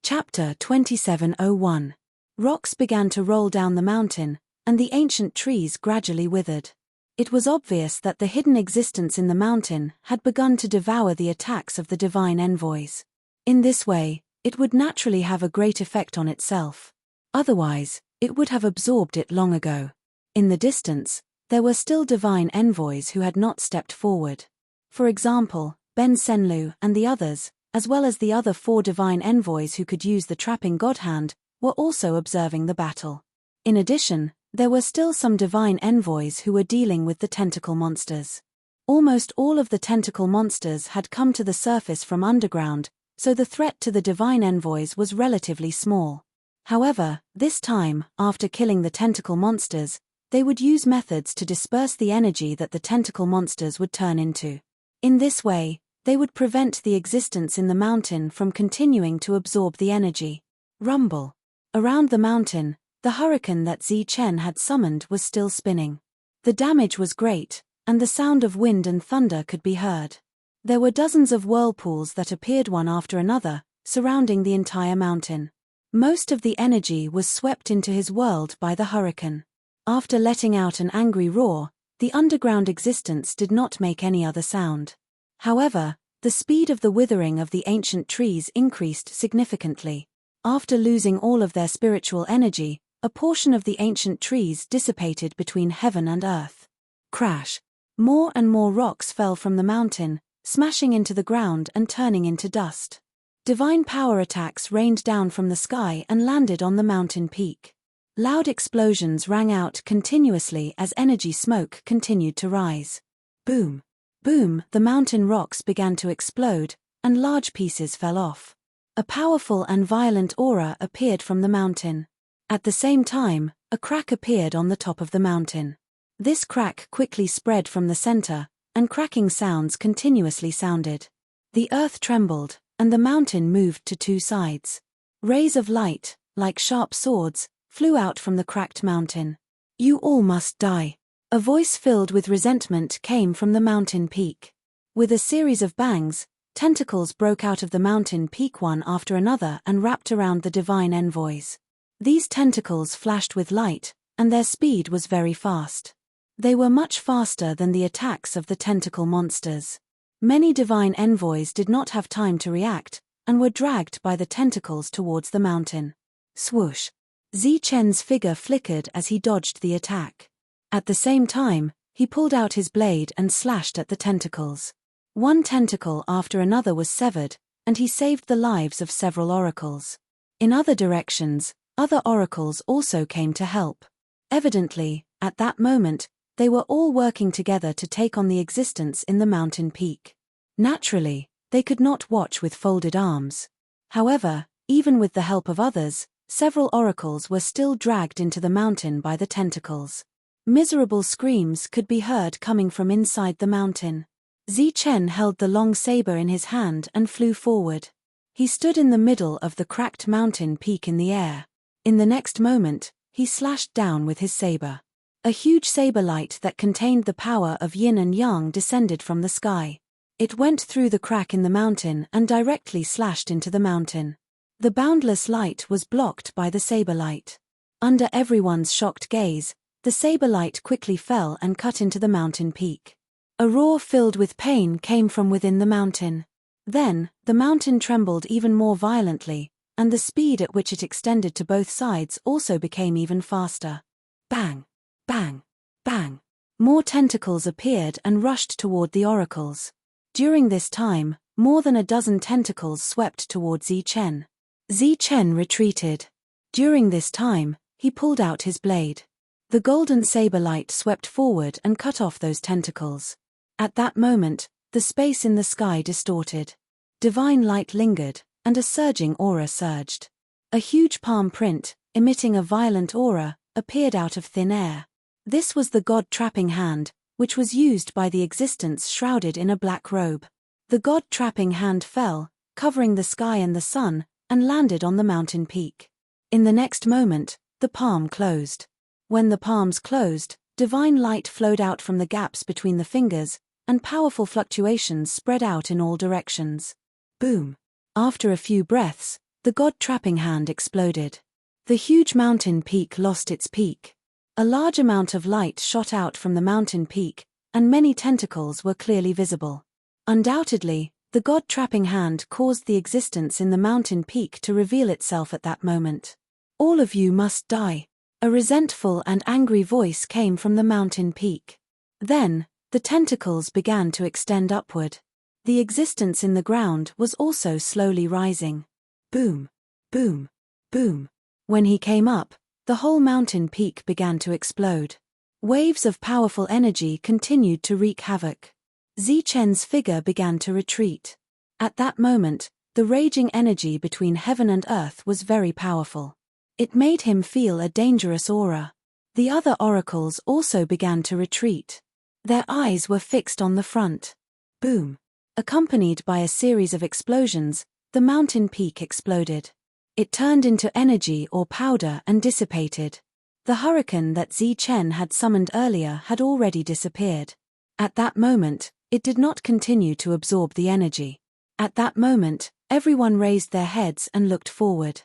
Chapter 27:01. Rocks began to roll down the mountain, and the ancient trees gradually withered. It was obvious that the hidden existence in the mountain had begun to devour the attacks of the divine envoys. In this way, it would naturally have a great effect on itself. Otherwise, it would have absorbed it long ago. In the distance, there were still divine envoys who had not stepped forward. For example, Ben Senlu and the others, as well as the other 4 divine envoys who could use the trapping god hand, were also observing the battle. In addition, there were still some divine envoys who were dealing with the tentacle monsters. Almost all of the tentacle monsters had come to the surface from underground, so the threat to the divine envoys was relatively small. However, this time, after killing the tentacle monsters, they would use methods to disperse the energy that the tentacle monsters would turn into. In this way, they would prevent the existence in the mountain from continuing to absorb the energy. Rumble. Around the mountain, the hurricane that Zi Chen had summoned was still spinning. The damage was great, and the sound of wind and thunder could be heard. There were dozens of whirlpools that appeared one after another, surrounding the entire mountain. Most of the energy was swept into his world by the hurricane. After letting out an angry roar, the underground existence did not make any other sound. However, the speed of the withering of the ancient trees increased significantly. After losing all of their spiritual energy, a portion of the ancient trees dissipated between heaven and earth. Crash! More and more rocks fell from the mountain, smashing into the ground and turning into dust. Divine power attacks rained down from the sky and landed on the mountain peak. Loud explosions rang out continuously as energy smoke continued to rise. Boom! Boom! The mountain rocks began to explode, and large pieces fell off. A powerful and violent aura appeared from the mountain. At the same time, a crack appeared on the top of the mountain. This crack quickly spread from the center, and cracking sounds continuously sounded. The earth trembled, and the mountain moved to 2 sides. Rays of light, like sharp swords, flew out from the cracked mountain. "You all must die." A voice filled with resentment came from the mountain peak. With a series of bangs, tentacles broke out of the mountain peak one after another and wrapped around the divine envoys. These tentacles flashed with light, and their speed was very fast. They were much faster than the attacks of the tentacle monsters. Many divine envoys did not have time to react, and were dragged by the tentacles towards the mountain. Swoosh! Zi Chen's figure flickered as he dodged the attack. At the same time, he pulled out his blade and slashed at the tentacles. One tentacle after another was severed, and he saved the lives of several oracles. In other directions, other oracles also came to help. Evidently, at that moment, they were all working together to take on the existence in the mountain peak. Naturally, they could not watch with folded arms. However, even with the help of others, several oracles were still dragged into the mountain by the tentacles. Miserable screams could be heard coming from inside the mountain. Zi Chen held the long saber in his hand and flew forward. He stood in the middle of the cracked mountain peak in the air. In the next moment, he slashed down with his saber. A huge saber light that contained the power of yin and yang descended from the sky. It went through the crack in the mountain and directly slashed into the mountain. The boundless light was blocked by the saber light. Under everyone's shocked gaze, the saber light quickly fell and cut into the mountain peak. A roar filled with pain came from within the mountain. Then, the mountain trembled even more violently, and the speed at which it extended to both sides also became even faster. Bang! Bang! Bang! More tentacles appeared and rushed toward the oracles. During this time, more than a dozen tentacles swept toward Zi Chen. Zi Chen retreated. During this time, he pulled out his blade. The golden saber light swept forward and cut off those tentacles. At that moment, the space in the sky distorted. Divine light lingered, and a surging aura surged. A huge palm print, emitting a violent aura, appeared out of thin air. This was the god trapping hand, which was used by the existence shrouded in a black robe. The god trapping hand fell, covering the sky and the sun, and landed on the mountain peak. In the next moment, the palm closed. When the palms closed, divine light flowed out from the gaps between the fingers, and powerful fluctuations spread out in all directions. Boom! After a few breaths, the god-trapping hand exploded. The huge mountain peak lost its peak. A large amount of light shot out from the mountain peak, and many tentacles were clearly visible. Undoubtedly, the god-trapping hand caused the existence in the mountain peak to reveal itself at that moment. "All of you must die." A resentful and angry voice came from the mountain peak. Then, the tentacles began to extend upward. The existence in the ground was also slowly rising. Boom, boom, boom. When he came up, the whole mountain peak began to explode. Waves of powerful energy continued to wreak havoc. Zichen's figure began to retreat. At that moment, the raging energy between heaven and earth was very powerful. It made him feel a dangerous aura. The other oracles also began to retreat. Their eyes were fixed on the front. Boom. Accompanied by a series of explosions, the mountain peak exploded. It turned into energy or powder and dissipated. The hurricane that Zichen had summoned earlier had already disappeared. At that moment, it did not continue to absorb the energy. At that moment, everyone raised their heads and looked forward.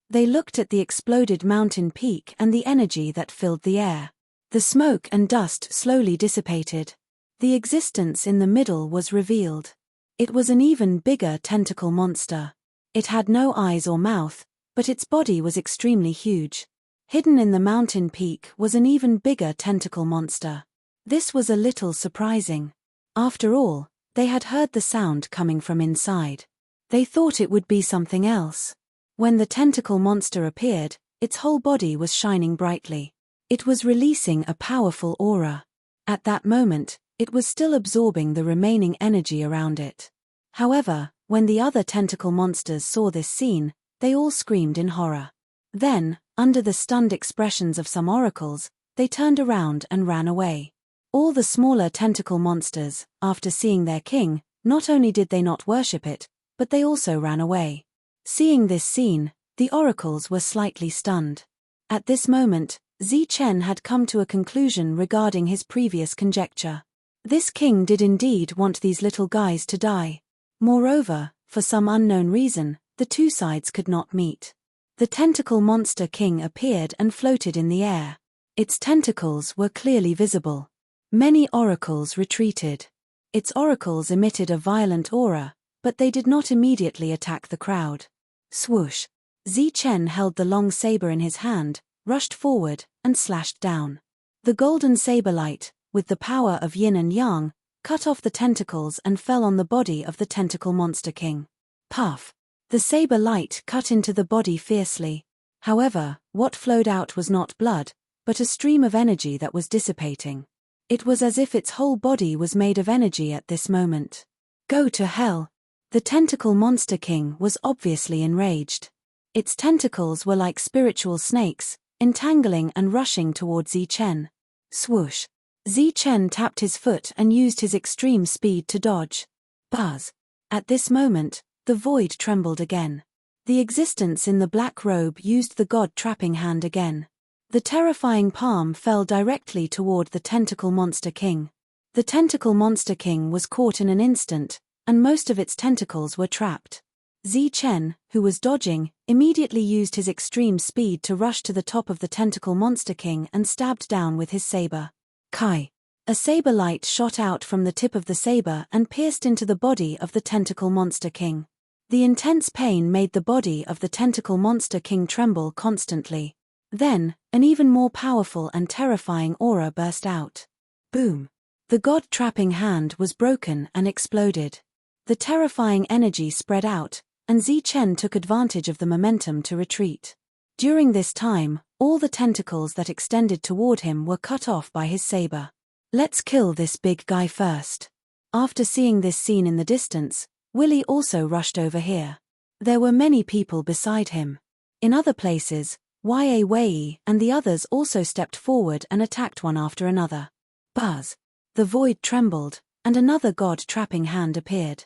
They looked at the exploded mountain peak and the energy that filled the air. The smoke and dust slowly dissipated. The existence in the middle was revealed. It was an even bigger tentacle monster. It had no eyes or mouth, but its body was extremely huge. Hidden in the mountain peak was an even bigger tentacle monster. This was a little surprising. After all, they had heard the sound coming from inside. They thought it would be something else. When the tentacle monster appeared, its whole body was shining brightly. It was releasing a powerful aura. At that moment, it was still absorbing the remaining energy around it. However, when the other tentacle monsters saw this scene, they all screamed in horror. Then, under the stunned expressions of some oracles, they turned around and ran away. All the smaller tentacle monsters, after seeing their king, not only did they not worship it, but they also ran away. Seeing this scene, the oracles were slightly stunned. At this moment, Zichen had come to a conclusion regarding his previous conjecture. This king did indeed want these little guys to die. Moreover, for some unknown reason, the two sides could not meet. The tentacle monster king appeared and floated in the air. Its tentacles were clearly visible. Many oracles retreated. Its oracles emitted a violent aura, but they did not immediately attack the crowd. Swoosh! Zichen held the long saber in his hand, rushed forward, and slashed down. The golden saber light, with the power of yin and yang, cut off the tentacles and fell on the body of the tentacle monster king. Puff! The saber light cut into the body fiercely. However, what flowed out was not blood, but a stream of energy that was dissipating. It was as if its whole body was made of energy at this moment. Go to hell! The tentacle monster king was obviously enraged. Its tentacles were like spiritual snakes, entangling and rushing toward Zichen. Swoosh! Zichen tapped his foot and used his extreme speed to dodge. Buzz! At this moment, the void trembled again. The existence in the black robe used the god-trapping hand again. The terrifying palm fell directly toward the tentacle monster king. The tentacle monster king was caught in an instant, and most of its tentacles were trapped. Zichen, who was dodging, immediately used his extreme speed to rush to the top of the tentacle monster king and stabbed down with his saber. Kai! A saber light shot out from the tip of the saber and pierced into the body of the tentacle monster king. The intense pain made the body of the tentacle monster king tremble constantly. Then, an even more powerful and terrifying aura burst out. Boom! The god-trapping hand was broken and exploded. The terrifying energy spread out, and Zichen took advantage of the momentum to retreat. During this time, all the tentacles that extended toward him were cut off by his saber. Let's kill this big guy first. After seeing this scene in the distance, Willy also rushed over here. There were many people beside him. In other places, Wei and the others also stepped forward and attacked one after another. Buzz! The void trembled, and another god-trapping hand appeared.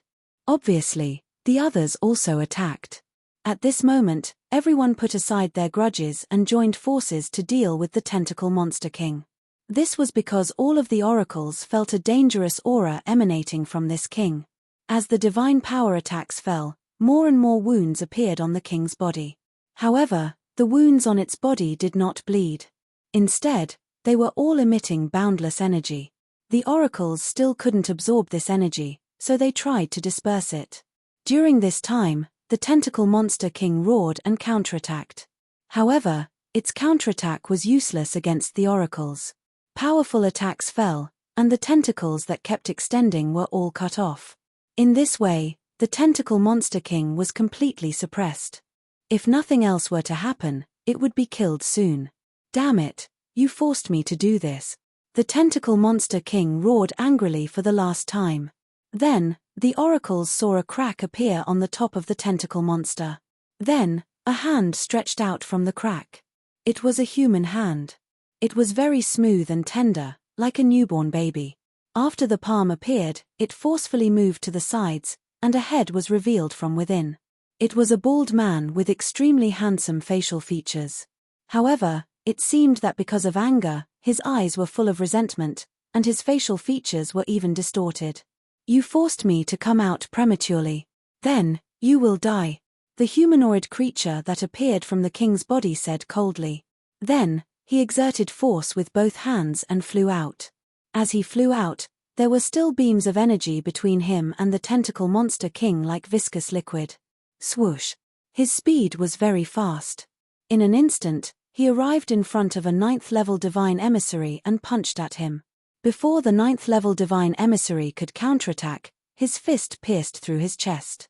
Obviously, the others also attacked. At this moment, everyone put aside their grudges and joined forces to deal with the tentacle monster king. This was because all of the oracles felt a dangerous aura emanating from this king. As the divine power attacks fell, more and more wounds appeared on the king's body. However, the wounds on its body did not bleed. Instead, they were all emitting boundless energy. The oracles still couldn't absorb this energy, so they tried to disperse it. During this time, the tentacle monster king roared and counterattacked. However, its counterattack was useless against the oracles. Powerful attacks fell, and the tentacles that kept extending were all cut off. In this way, the tentacle monster king was completely suppressed. If nothing else were to happen, it would be killed soon. Damn it, you forced me to do this. The tentacle monster king roared angrily for the last time. Then, the oracles saw a crack appear on the top of the tentacle monster. Then, a hand stretched out from the crack. It was a human hand. It was very smooth and tender, like a newborn baby. After the palm appeared, it forcefully moved to the sides, and a head was revealed from within. It was a bald man with extremely handsome facial features. However, it seemed that because of anger, his eyes were full of resentment, and his facial features were even distorted. You forced me to come out prematurely. Then, you will die. The humanoid creature that appeared from the king's body said coldly. Then, he exerted force with both hands and flew out. As he flew out, there were still beams of energy between him and the tentacle monster king like viscous liquid. Swoosh. His speed was very fast. In an instant, he arrived in front of a 9th-level divine emissary and punched at him. Before the 9th-level divine emissary could counterattack, his fist pierced through his chest.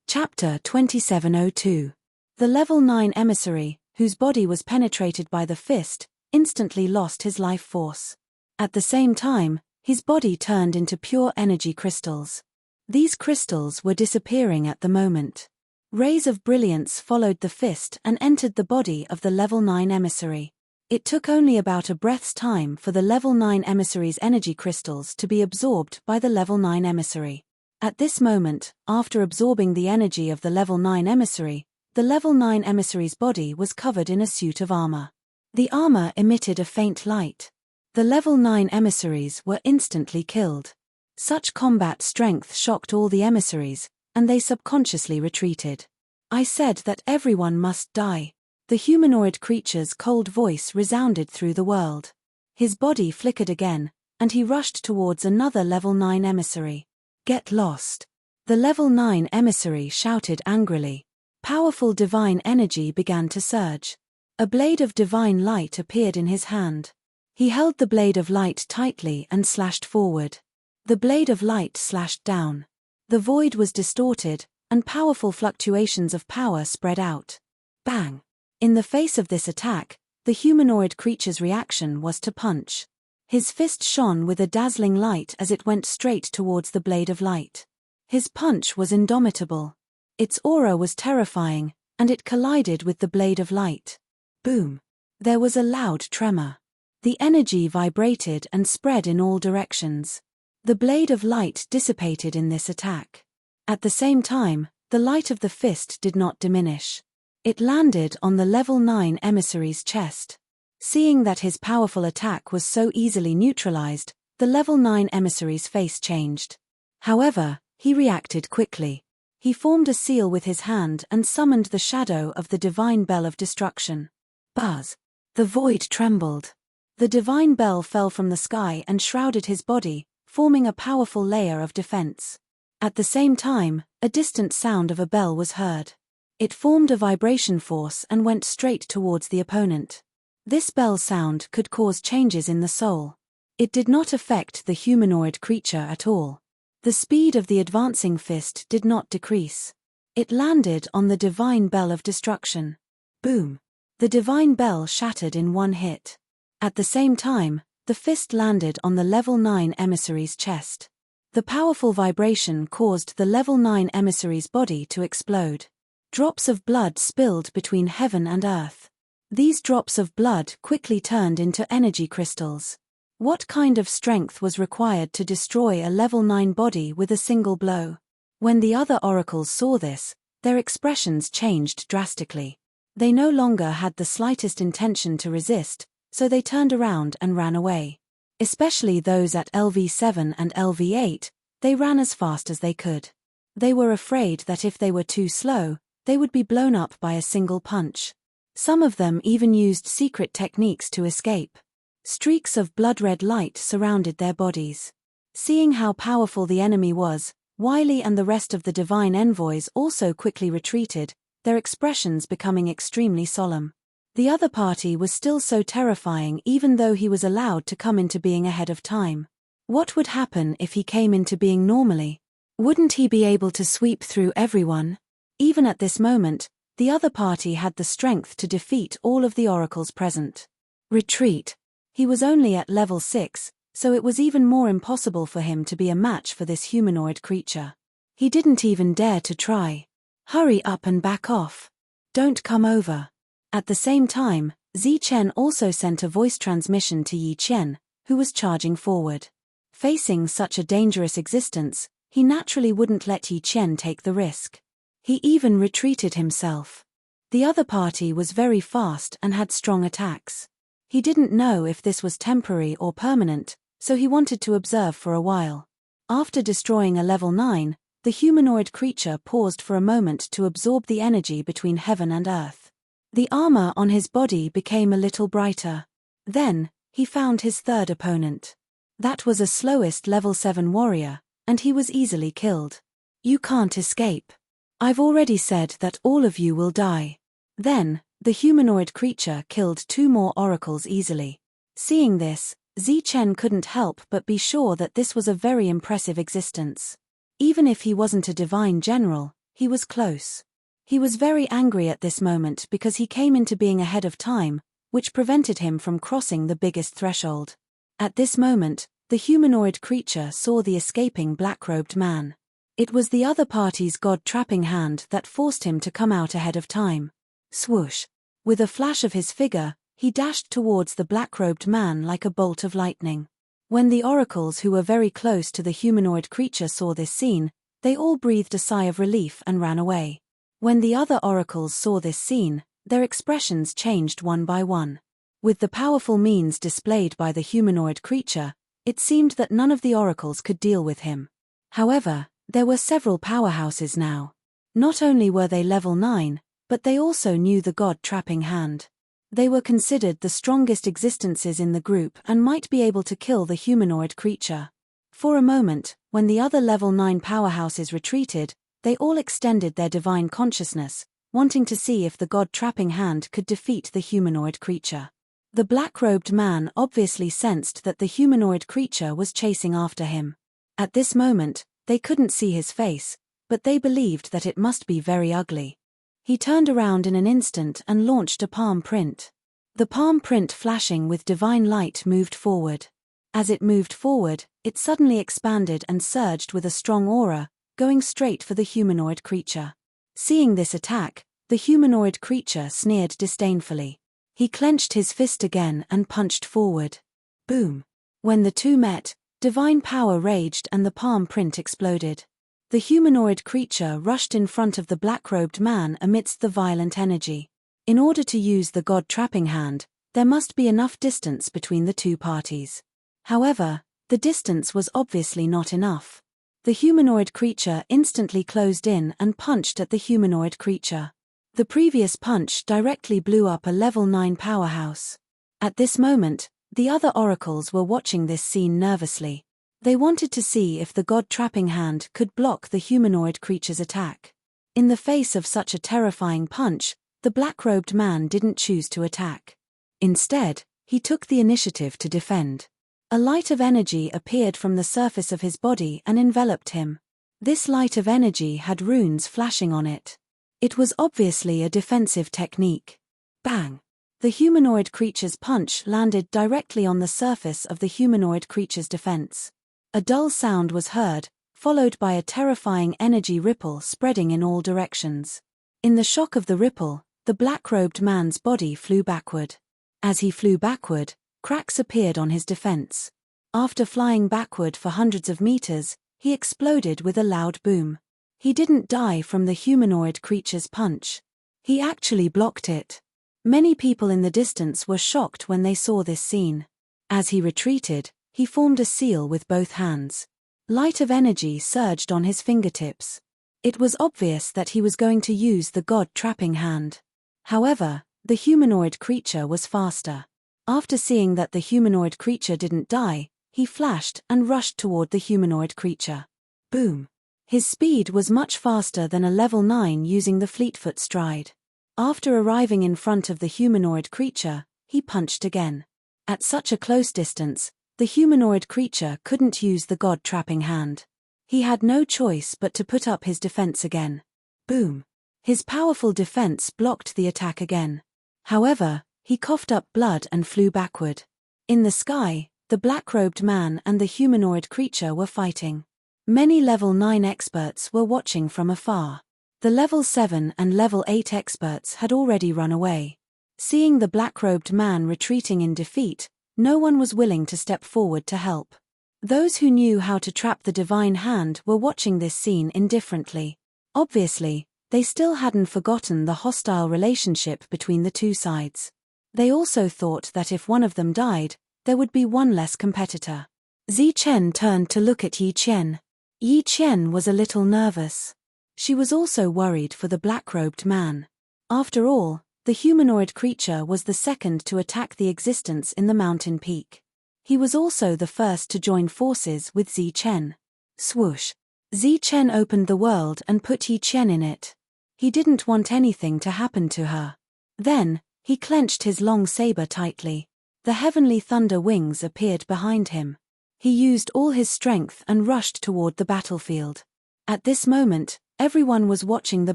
Chapter 2702. The level 9 emissary, whose body was penetrated by the fist, instantly lost his life force. At the same time, his body turned into pure energy crystals. These crystals were disappearing at the moment. Rays of brilliance followed the fist and entered the body of the level 9 emissary. It took only about a breath's time for the level 9 emissary's energy crystals to be absorbed by the level 9 emissary. At this moment, after absorbing the energy of the level 9 emissary, the level 9 emissary's body was covered in a suit of armor. The armor emitted a faint light. The level 9 emissaries were instantly killed. Such combat strength shocked all the emissaries, and they subconsciously retreated. I said that everyone must die. The humanoid creature's cold voice resounded through the world. His body flickered again, and he rushed towards another level 9 emissary. Get lost. The level 9 emissary shouted angrily. Powerful divine energy began to surge. A blade of divine light appeared in his hand. He held the blade of light tightly and slashed forward. The blade of light slashed down. The void was distorted, and powerful fluctuations of power spread out. Bang! In the face of this attack, the humanoid creature's reaction was to punch. His fist shone with a dazzling light as it went straight towards the blade of light. His punch was indomitable. Its aura was terrifying, and it collided with the blade of light. Boom! There was a loud tremor. The energy vibrated and spread in all directions. The blade of light dissipated in this attack. At the same time, the light of the fist did not diminish. It landed on the level 9 emissary's chest. Seeing that his powerful attack was so easily neutralized, the level 9 emissary's face changed. However, he reacted quickly. He formed a seal with his hand and summoned the shadow of the divine bell of destruction. Buzz! The void trembled. The divine bell fell from the sky and shrouded his body, forming a powerful layer of defense. At the same time, a distant sound of a bell was heard. It formed a vibration force and went straight towards the opponent. This bell sound could cause changes in the soul. It did not affect the humanoid creature at all. The speed of the advancing fist did not decrease. It landed on the divine bell of destruction. Boom! The divine bell shattered in one hit. At the same time, the fist landed on the level 9 emissary's chest. The powerful vibration caused the level 9 emissary's body to explode. Drops of blood spilled between heaven and earth. These drops of blood quickly turned into energy crystals. What kind of strength was required to destroy a level 9 body with a single blow? When the other oracles saw this, their expressions changed drastically. They no longer had the slightest intention to resist, so they turned around and ran away. Especially those at LV7 and LV8, they ran as fast as they could. They were afraid that if they were too slow, they would be blown up by a single punch. Some of them even used secret techniques to escape. Streaks of blood-red light surrounded their bodies. Seeing how powerful the enemy was, Wiley and the rest of the divine envoys also quickly retreated, their expressions becoming extremely solemn. The other party was still so terrifying even though he was allowed to come into being ahead of time. What would happen if he came into being normally? Wouldn't he be able to sweep through everyone? Even at this moment, the other party had the strength to defeat all of the oracles present. Retreat. He was only at level 6, so it was even more impossible for him to be a match for this humanoid creature. He didn't even dare to try. Hurry up and back off. Don't come over. At the same time, Zi Chen also sent a voice transmission to Yi Chen, who was charging forward. Facing such a dangerous existence, he naturally wouldn't let Yi Chen take the risk. He even retreated himself. The other party was very fast and had strong attacks. He didn't know if this was temporary or permanent, so he wanted to observe for a while. After destroying a level 9, the humanoid creature paused for a moment to absorb the energy between heaven and earth. The armor on his body became a little brighter. Then, he found his third opponent. That was a slowest level 7 warrior, and he was easily killed. You can't escape. I've already said that all of you will die. Then, the humanoid creature killed 2 more oracles easily. Seeing this, Zi Chen couldn't help but be sure that this was a very impressive existence. Even if he wasn't a divine general, he was close. He was very angry at this moment because he came into being ahead of time, which prevented him from crossing the biggest threshold. At this moment, the humanoid creature saw the escaping black-robed man. It was the other party's god-trapping hand that forced him to come out ahead of time. Swoosh! With a flash of his figure, he dashed towards the black-robed man like a bolt of lightning. When the oracles who were very close to the humanoid creature saw this scene, they all breathed a sigh of relief and ran away. When the other oracles saw this scene, their expressions changed one by one. With the powerful means displayed by the humanoid creature, it seemed that none of the oracles could deal with him. However, there were several powerhouses now. Not only were they level 9, but they also knew the god-trapping hand. They were considered the strongest existences in the group and might be able to kill the humanoid creature. For a moment, when the other level 9 powerhouses retreated, they all extended their divine consciousness, wanting to see if the god-trapping hand could defeat the humanoid creature. The black-robed man obviously sensed that the humanoid creature was chasing after him. At this moment, they couldn't see his face, but they believed that it must be very ugly. He turned around in an instant and launched a palm print. The palm print flashing with divine light moved forward. As it moved forward, it suddenly expanded and surged with a strong aura, going straight for the humanoid creature. Seeing this attack, the humanoid creature sneered disdainfully. He clenched his fist again and punched forward. Boom! When the two met, divine power raged and the palm print exploded. The humanoid creature rushed in front of the black-robed man amidst the violent energy. In order to use the god-trapping hand, there must be enough distance between the two parties. However, the distance was obviously not enough. The humanoid creature instantly closed in and punched at the humanoid creature. The previous punch directly blew up a level 9 powerhouse. At this moment, the other oracles were watching this scene nervously. They wanted to see if the god-trapping hand could block the humanoid creature's attack. In the face of such a terrifying punch, the black-robed man didn't choose to attack. Instead, he took the initiative to defend. A light of energy appeared from the surface of his body and enveloped him. This light of energy had runes flashing on it. It was obviously a defensive technique. Bang! The humanoid creature's punch landed directly on the surface of the humanoid creature's defense. A dull sound was heard, followed by a terrifying energy ripple spreading in all directions. In the shock of the ripple, the black-robed man's body flew backward. As he flew backward, cracks appeared on his defense. After flying backward for hundreds of meters, he exploded with a loud boom. He didn't die from the humanoid creature's punch. He actually blocked it. Many people in the distance were shocked when they saw this scene. As he retreated, he formed a seal with both hands. Light of energy surged on his fingertips. It was obvious that he was going to use the god-trapping hand. However, the humanoid creature was faster. After seeing that the humanoid creature didn't die, he flashed and rushed toward the humanoid creature. Boom! His speed was much faster than a level 9 using the Fleetfoot stride. After arriving in front of the humanoid creature, he punched again. At such a close distance, the humanoid creature couldn't use the god-trapping hand. He had no choice but to put up his defense again. Boom! His powerful defense blocked the attack again. However, he coughed up blood and flew backward. In the sky, the black-robed man and the humanoid creature were fighting. Many level 9 experts were watching from afar. The level 7 and level 8 experts had already run away. Seeing the black-robed man retreating in defeat, no one was willing to step forward to help. Those who knew how to trap the divine hand were watching this scene indifferently. Obviously, they still hadn't forgotten the hostile relationship between the two sides. They also thought that if one of them died, there would be one less competitor. Zichen turned to look at Yi Qian. Yi Qian was a little nervous. She was also worried for the black-robed man. After all, the humanoid creature was the second to attack the existence in the mountain peak. He was also the first to join forces with Zichen. Swoosh! Zichen opened the world and put Yi Qian in it. He didn't want anything to happen to her. Then, he clenched his long saber tightly. The heavenly thunder wings appeared behind him. He used all his strength and rushed toward the battlefield. At this moment, everyone was watching the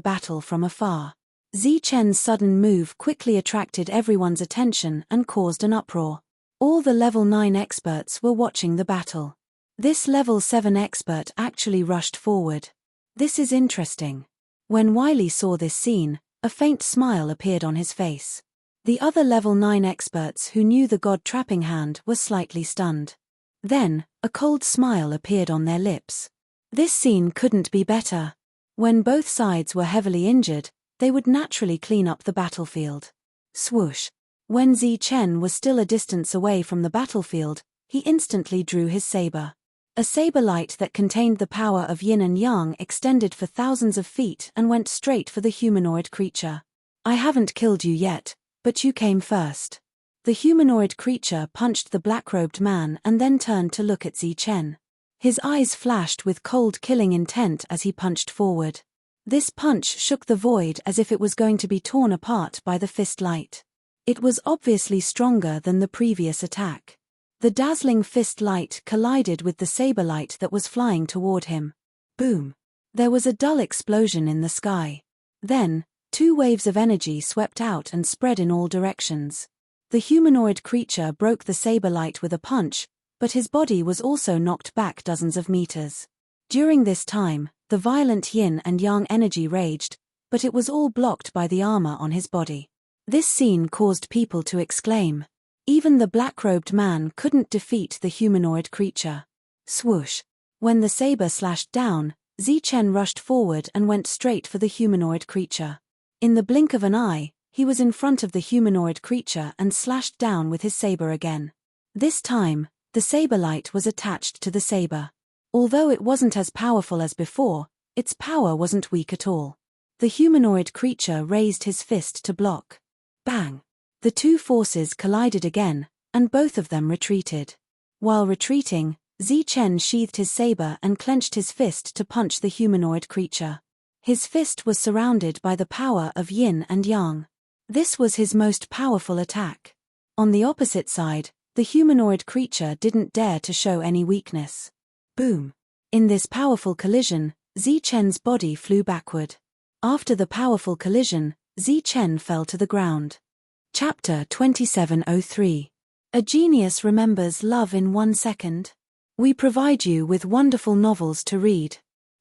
battle from afar. Zichen's sudden move quickly attracted everyone's attention and caused an uproar. All the level 9 experts were watching the battle. This level 7 expert actually rushed forward. This is interesting. When Wiley saw this scene, a faint smile appeared on his face. The other level 9 experts who knew the god-trapping hand were slightly stunned. Then, a cold smile appeared on their lips. This scene couldn't be better. When both sides were heavily injured, they would naturally clean up the battlefield. Swoosh! When Zichen was still a distance away from the battlefield, he instantly drew his saber. A saber light that contained the power of yin and yang extended for thousands of feet and went straight for the humanoid creature. I haven't killed you yet, but you came first. The humanoid creature punched the black-robed man and then turned to look at Zichen. His eyes flashed with cold killing intent as he punched forward. This punch shook the void as if it was going to be torn apart by the fist light. It was obviously stronger than the previous attack. The dazzling fist light collided with the saber light that was flying toward him. Boom! There was a dull explosion in the sky. Then, two waves of energy swept out and spread in all directions. The humanoid creature broke the saber light with a punch, but his body was also knocked back dozens of meters. During this time, the violent yin and yang energy raged, but it was all blocked by the armor on his body. This scene caused people to exclaim. Even the black-robed man couldn't defeat the humanoid creature. Swoosh! When the saber slashed down, Zichen rushed forward and went straight for the humanoid creature. In the blink of an eye, he was in front of the humanoid creature and slashed down with his saber again. This time, the saber light was attached to the saber. Although it wasn't as powerful as before, its power wasn't weak at all. The humanoid creature raised his fist to block. Bang! The two forces collided again, and both of them retreated. While retreating, Zichen sheathed his saber and clenched his fist to punch the humanoid creature. His fist was surrounded by the power of yin and yang. This was his most powerful attack. On the opposite side, the humanoid creature didn't dare to show any weakness. Boom! In this powerful collision, Zichen's body flew backward. After the powerful collision, Zichen fell to the ground. Chapter 2703. A Genius Remembers Love in 1 Second. We provide you with wonderful novels to read.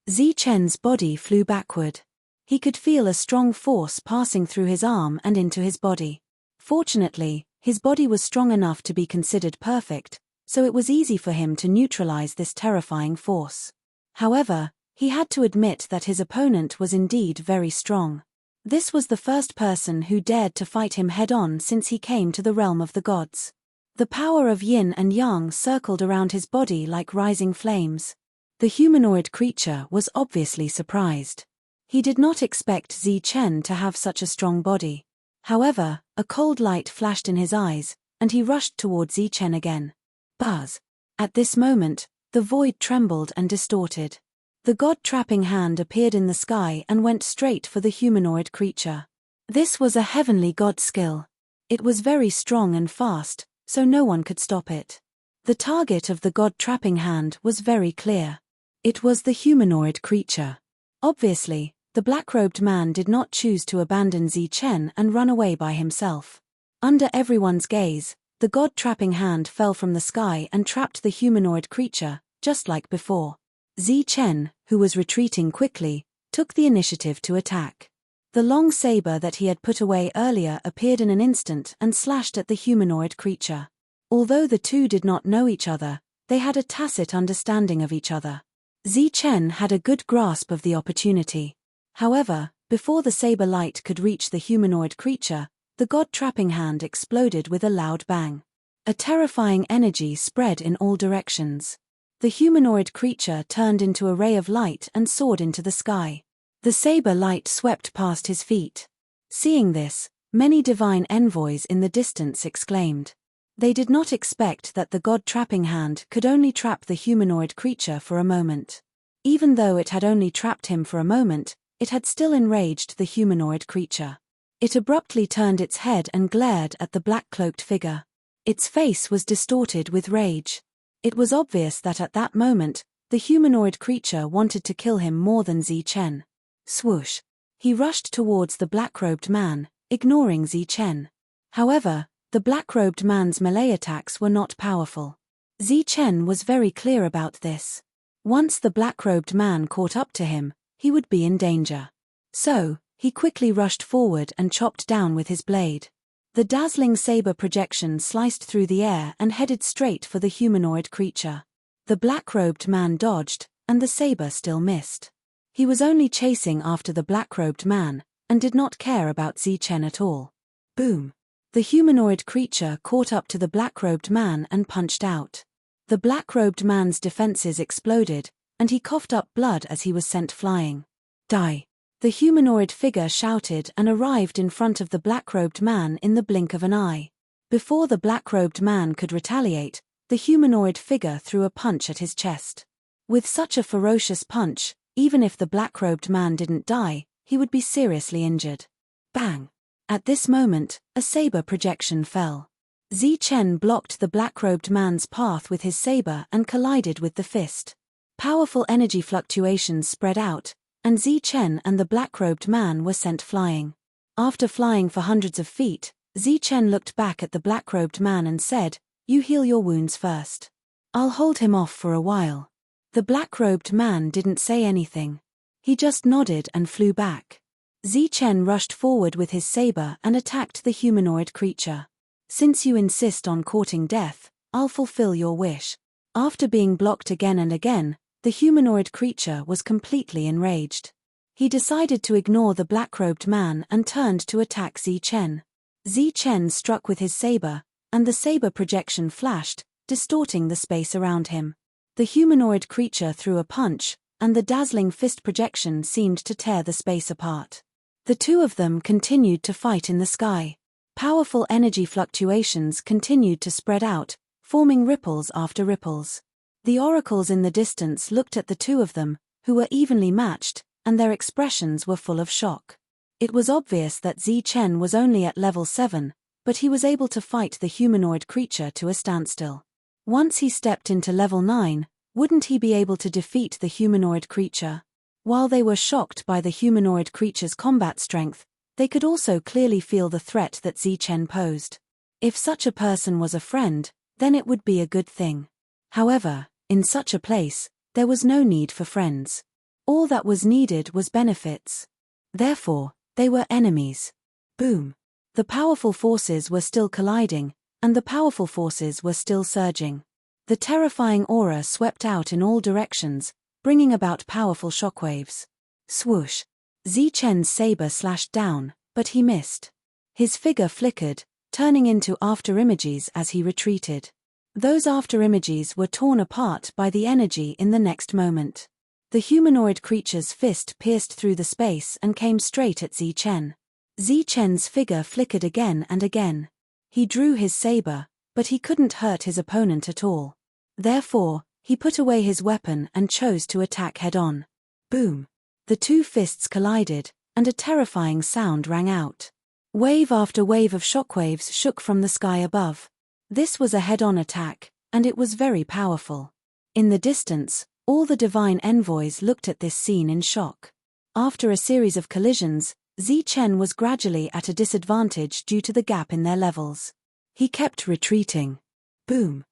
Zichen's body flew backward. He could feel a strong force passing through his arm and into his body. Fortunately, his body was strong enough to be considered perfect, so it was easy for him to neutralize this terrifying force. However, he had to admit that his opponent was indeed very strong. This was the first person who dared to fight him head-on since he came to the realm of the gods. The power of yin and yang circled around his body like rising flames. The humanoid creature was obviously surprised. He did not expect Zi Chen to have such a strong body. However, a cold light flashed in his eyes, and he rushed towards Zi Chen again. Buzz! At this moment, the void trembled and distorted. The god-trapping hand appeared in the sky and went straight for the humanoid creature. This was a heavenly god skill. It was very strong and fast, so no one could stop it. The target of the god-trapping hand was very clear. It was the humanoid creature. Obviously, the black-robed man did not choose to abandon Zi Chen and run away by himself. Under everyone's gaze, the god-trapping hand fell from the sky and trapped the humanoid creature, just like before. Zi Chen, who was retreating quickly, took the initiative to attack. The long saber that he had put away earlier appeared in an instant and slashed at the humanoid creature. Although the two did not know each other, they had a tacit understanding of each other. Zi Chen had a good grasp of the opportunity. However, before the saber light could reach the humanoid creature, the god-trapping hand exploded with a loud bang. A terrifying energy spread in all directions. The humanoid creature turned into a ray of light and soared into the sky. The saber light swept past his feet. Seeing this, many divine envoys in the distance exclaimed. They did not expect that the god-trapping hand could only trap the humanoid creature for a moment. Even though it had only trapped him for a moment, it had still enraged the humanoid creature. It abruptly turned its head and glared at the black-cloaked figure. Its face was distorted with rage. It was obvious that at that moment, the humanoid creature wanted to kill him more than Zi Chen. Swoosh! He rushed towards the black-robed man, ignoring Zi Chen. However, the black-robed man's melee attacks were not powerful. Zi Chen was very clear about this. Once the black-robed man caught up to him, he would be in danger. So, he quickly rushed forward and chopped down with his blade. The dazzling saber projection sliced through the air and headed straight for the humanoid creature. The black-robed man dodged, and the saber still missed. He was only chasing after the black-robed man, and did not care about Zi Chen at all. Boom! The humanoid creature caught up to the black-robed man and punched out. The black-robed man's defenses exploded, and he coughed up blood as he was sent flying. Die! The humanoid figure shouted and arrived in front of the black-robed man in the blink of an eye. Before the black-robed man could retaliate, the humanoid figure threw a punch at his chest. With such a ferocious punch, even if the black-robed man didn't die, he would be seriously injured. Bang! At this moment, a saber projection fell. Zi Chen blocked the black-robed man's path with his saber and collided with the fist. Powerful energy fluctuations spread out, and Zi Chen and the black-robed man were sent flying. After flying for hundreds of feet, Zi Chen looked back at the black-robed man and said, "You heal your wounds first. I'll hold him off for a while." The black-robed man didn't say anything. He just nodded and flew back. Zi Chen rushed forward with his saber and attacked the humanoid creature. "Since you insist on courting death, I'll fulfill your wish." After being blocked again and again, the humanoid creature was completely enraged. He decided to ignore the black-robed man and turned to attack Zi Chen. Zi Chen struck with his saber, and the saber projection flashed, distorting the space around him. The humanoid creature threw a punch, and the dazzling fist projection seemed to tear the space apart. The two of them continued to fight in the sky. Powerful energy fluctuations continued to spread out, forming ripples after ripples. The oracles in the distance looked at the two of them, who were evenly matched, and their expressions were full of shock. It was obvious that Zi Chen was only at level 7, but he was able to fight the humanoid creature to a standstill. Once he stepped into level 9, wouldn't he be able to defeat the humanoid creature? While they were shocked by the humanoid creature's combat strength, they could also clearly feel the threat that Zi Chen posed. If such a person was a friend, then it would be a good thing. However, in such a place, there was no need for friends. All that was needed was benefits. Therefore, they were enemies. Boom! The powerful forces were still colliding, and the powerful forces were still surging. The terrifying aura swept out in all directions, bringing about powerful shockwaves. Swoosh! Zi Chen's saber slashed down, but he missed. His figure flickered, turning into afterimages as he retreated. Those afterimages were torn apart by the energy in the next moment. The humanoid creature's fist pierced through the space and came straight at Zi Chen. Zi Chen's figure flickered again and again. He drew his saber, but he couldn't hurt his opponent at all. Therefore, he put away his weapon and chose to attack head-on. Boom! The two fists collided, and a terrifying sound rang out. Wave after wave of shockwaves shook from the sky above. This was a head-on attack, and it was very powerful. In the distance, all the divine envoys looked at this scene in shock. After a series of collisions, Zi Chen was gradually at a disadvantage due to the gap in their levels. He kept retreating. Boom!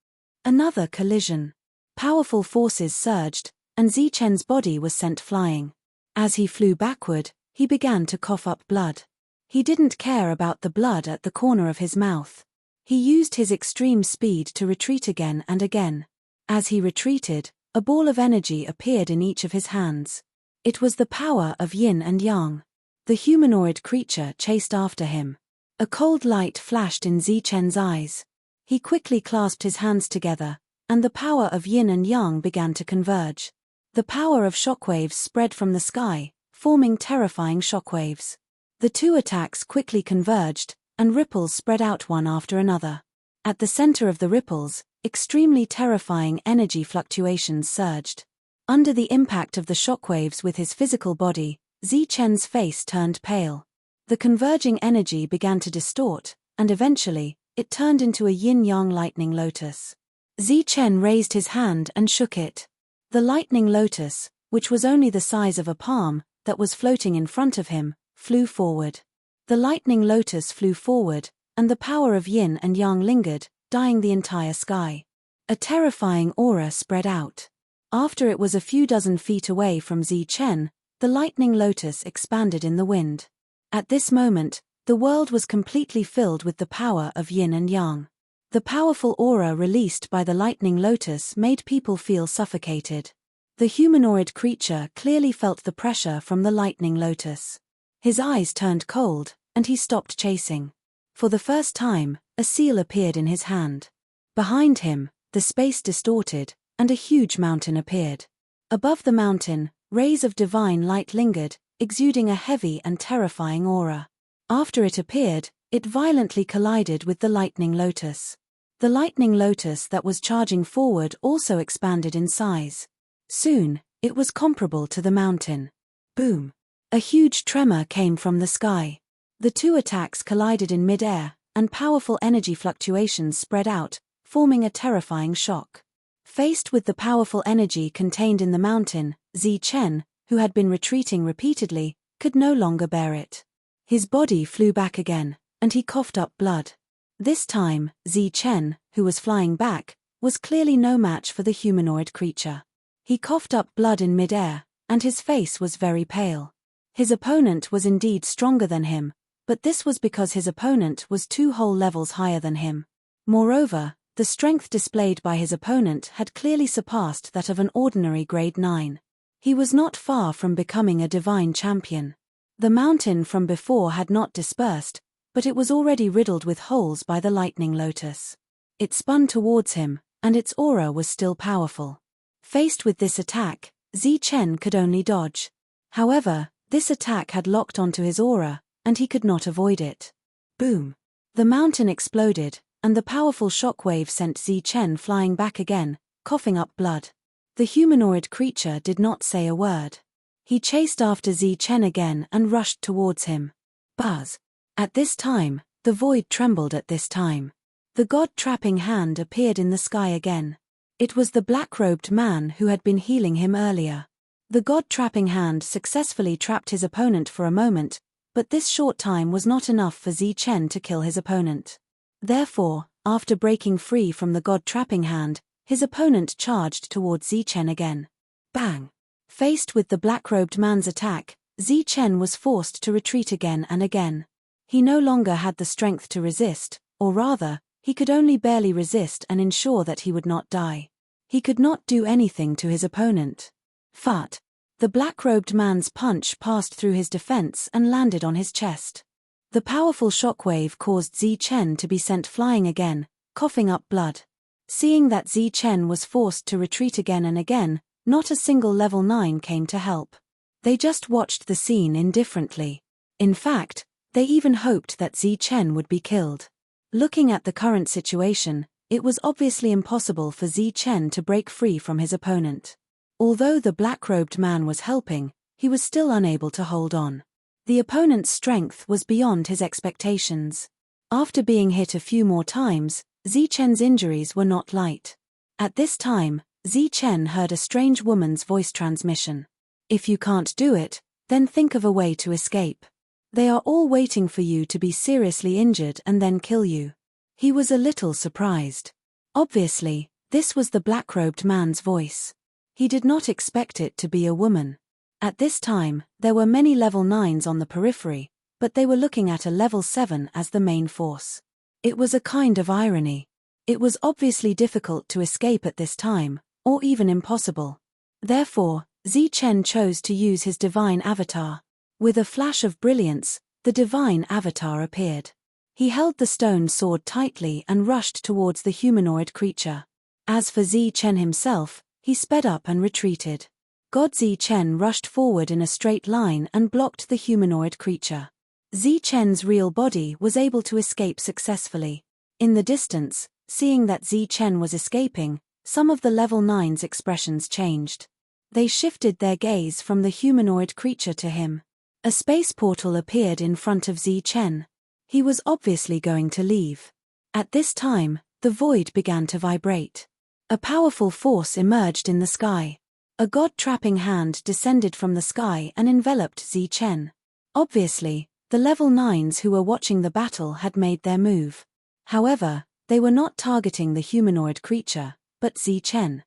Another collision. Powerful forces surged, and Zi Chen's body was sent flying. As he flew backward, he began to cough up blood. He didn't care about the blood at the corner of his mouth. He used his extreme speed to retreat again and again. As he retreated, a ball of energy appeared in each of his hands. It was the power of yin and yang. The humanoid creature chased after him. A cold light flashed in Zi Chen's eyes. He quickly clasped his hands together, and the power of yin and yang began to converge. The power of shockwaves spread from the sky, forming terrifying shockwaves. The two attacks quickly converged, and ripples spread out one after another. At the center of the ripples, extremely terrifying energy fluctuations surged. Under the impact of the shockwaves with his physical body, Zi Chen's face turned pale. The converging energy began to distort, and eventually, it turned into a yin-yang lightning lotus. Zi Chen raised his hand and shook it. The lightning lotus, which was only the size of a palm, that was floating in front of him, flew forward. The lightning lotus flew forward, and the power of yin and yang lingered, dyeing the entire sky. A terrifying aura spread out. After it was a few dozen feet away from Zi Chen, the lightning lotus expanded in the wind. At this moment, the world was completely filled with the power of yin and yang. The powerful aura released by the lightning lotus made people feel suffocated. The humanoid creature clearly felt the pressure from the lightning lotus. His eyes turned cold, and he stopped chasing. For the first time, a seal appeared in his hand. Behind him, the space distorted, and a huge mountain appeared. Above the mountain, rays of divine light lingered, exuding a heavy and terrifying aura. After it appeared, it violently collided with the lightning lotus. The lightning lotus that was charging forward also expanded in size. Soon, it was comparable to the mountain. Boom! A huge tremor came from the sky. The two attacks collided in mid-air, and powerful energy fluctuations spread out, forming a terrifying shock. Faced with the powerful energy contained in the mountain, Zi Chen, who had been retreating repeatedly, could no longer bear it. His body flew back again, and he coughed up blood. This time, Zi Chen, who was flying back, was clearly no match for the humanoid creature. He coughed up blood in mid-air, and his face was very pale. His opponent was indeed stronger than him, but this was because his opponent was 2 whole levels higher than him. Moreover, the strength displayed by his opponent had clearly surpassed that of an ordinary grade 9. He was not far from becoming a divine champion. The mountain from before had not dispersed, but it was already riddled with holes by the lightning lotus. It spun towards him, and its aura was still powerful. Faced with this attack, Zi Chen could only dodge. However, this attack had locked onto his aura, and he could not avoid it. Boom! The mountain exploded, and the powerful shockwave sent Zi Chen flying back again, coughing up blood. The humanoid creature did not say a word. He chased after Zi Chen again and rushed towards him. Buzz! At this time, the void trembled at this time. The god-trapping hand appeared in the sky again. It was the black-robed man who had been healing him earlier. The god-trapping hand successfully trapped his opponent for a moment, but this short time was not enough for Zi Chen to kill his opponent. Therefore, after breaking free from the god-trapping hand, his opponent charged towards Zi Chen again. Bang! Faced with the black-robed man's attack, Zi Chen was forced to retreat again and again. He no longer had the strength to resist, or rather, he could only barely resist and ensure that he would not die. He could not do anything to his opponent. Fart! The black-robed man's punch passed through his defense and landed on his chest. The powerful shockwave caused Zi Chen to be sent flying again, coughing up blood. Seeing that Zi Chen was forced to retreat again and again, not a single level 9 came to help. They just watched the scene indifferently. In fact, they even hoped that Zi Chen would be killed. Looking at the current situation, it was obviously impossible for Zi Chen to break free from his opponent. Although the black-robed man was helping, he was still unable to hold on. The opponent's strength was beyond his expectations. After being hit a few more times, Zi Chen's injuries were not light. At this time, Zi Chen heard a strange woman's voice transmission. "If you can't do it, then think of a way to escape. They are all waiting for you to be seriously injured and then kill you." He was a little surprised. Obviously, this was the black-robed man's voice. He did not expect it to be a woman. At this time, there were many level 9s on the periphery, but they were looking at a level 7 as the main force. It was a kind of irony. It was obviously difficult to escape at this time, or even impossible. Therefore, Zi Chen chose to use his divine avatar. With a flash of brilliance, the divine avatar appeared. He held the stone sword tightly and rushed towards the humanoid creature. As for Zi Chen himself, he sped up and retreated. God Zi Chen rushed forward in a straight line and blocked the humanoid creature. Zi Chen's real body was able to escape successfully. In the distance, seeing that Zi Chen was escaping, some of the level 9's expressions changed. They shifted their gaze from the humanoid creature to him. A space portal appeared in front of Zi Chen. He was obviously going to leave. At this time, the void began to vibrate. A powerful force emerged in the sky. A god-trapping hand descended from the sky and enveloped Zi Chen. Obviously, the level 9s who were watching the battle had made their move. However, they were not targeting the humanoid creature, but Zi Chen.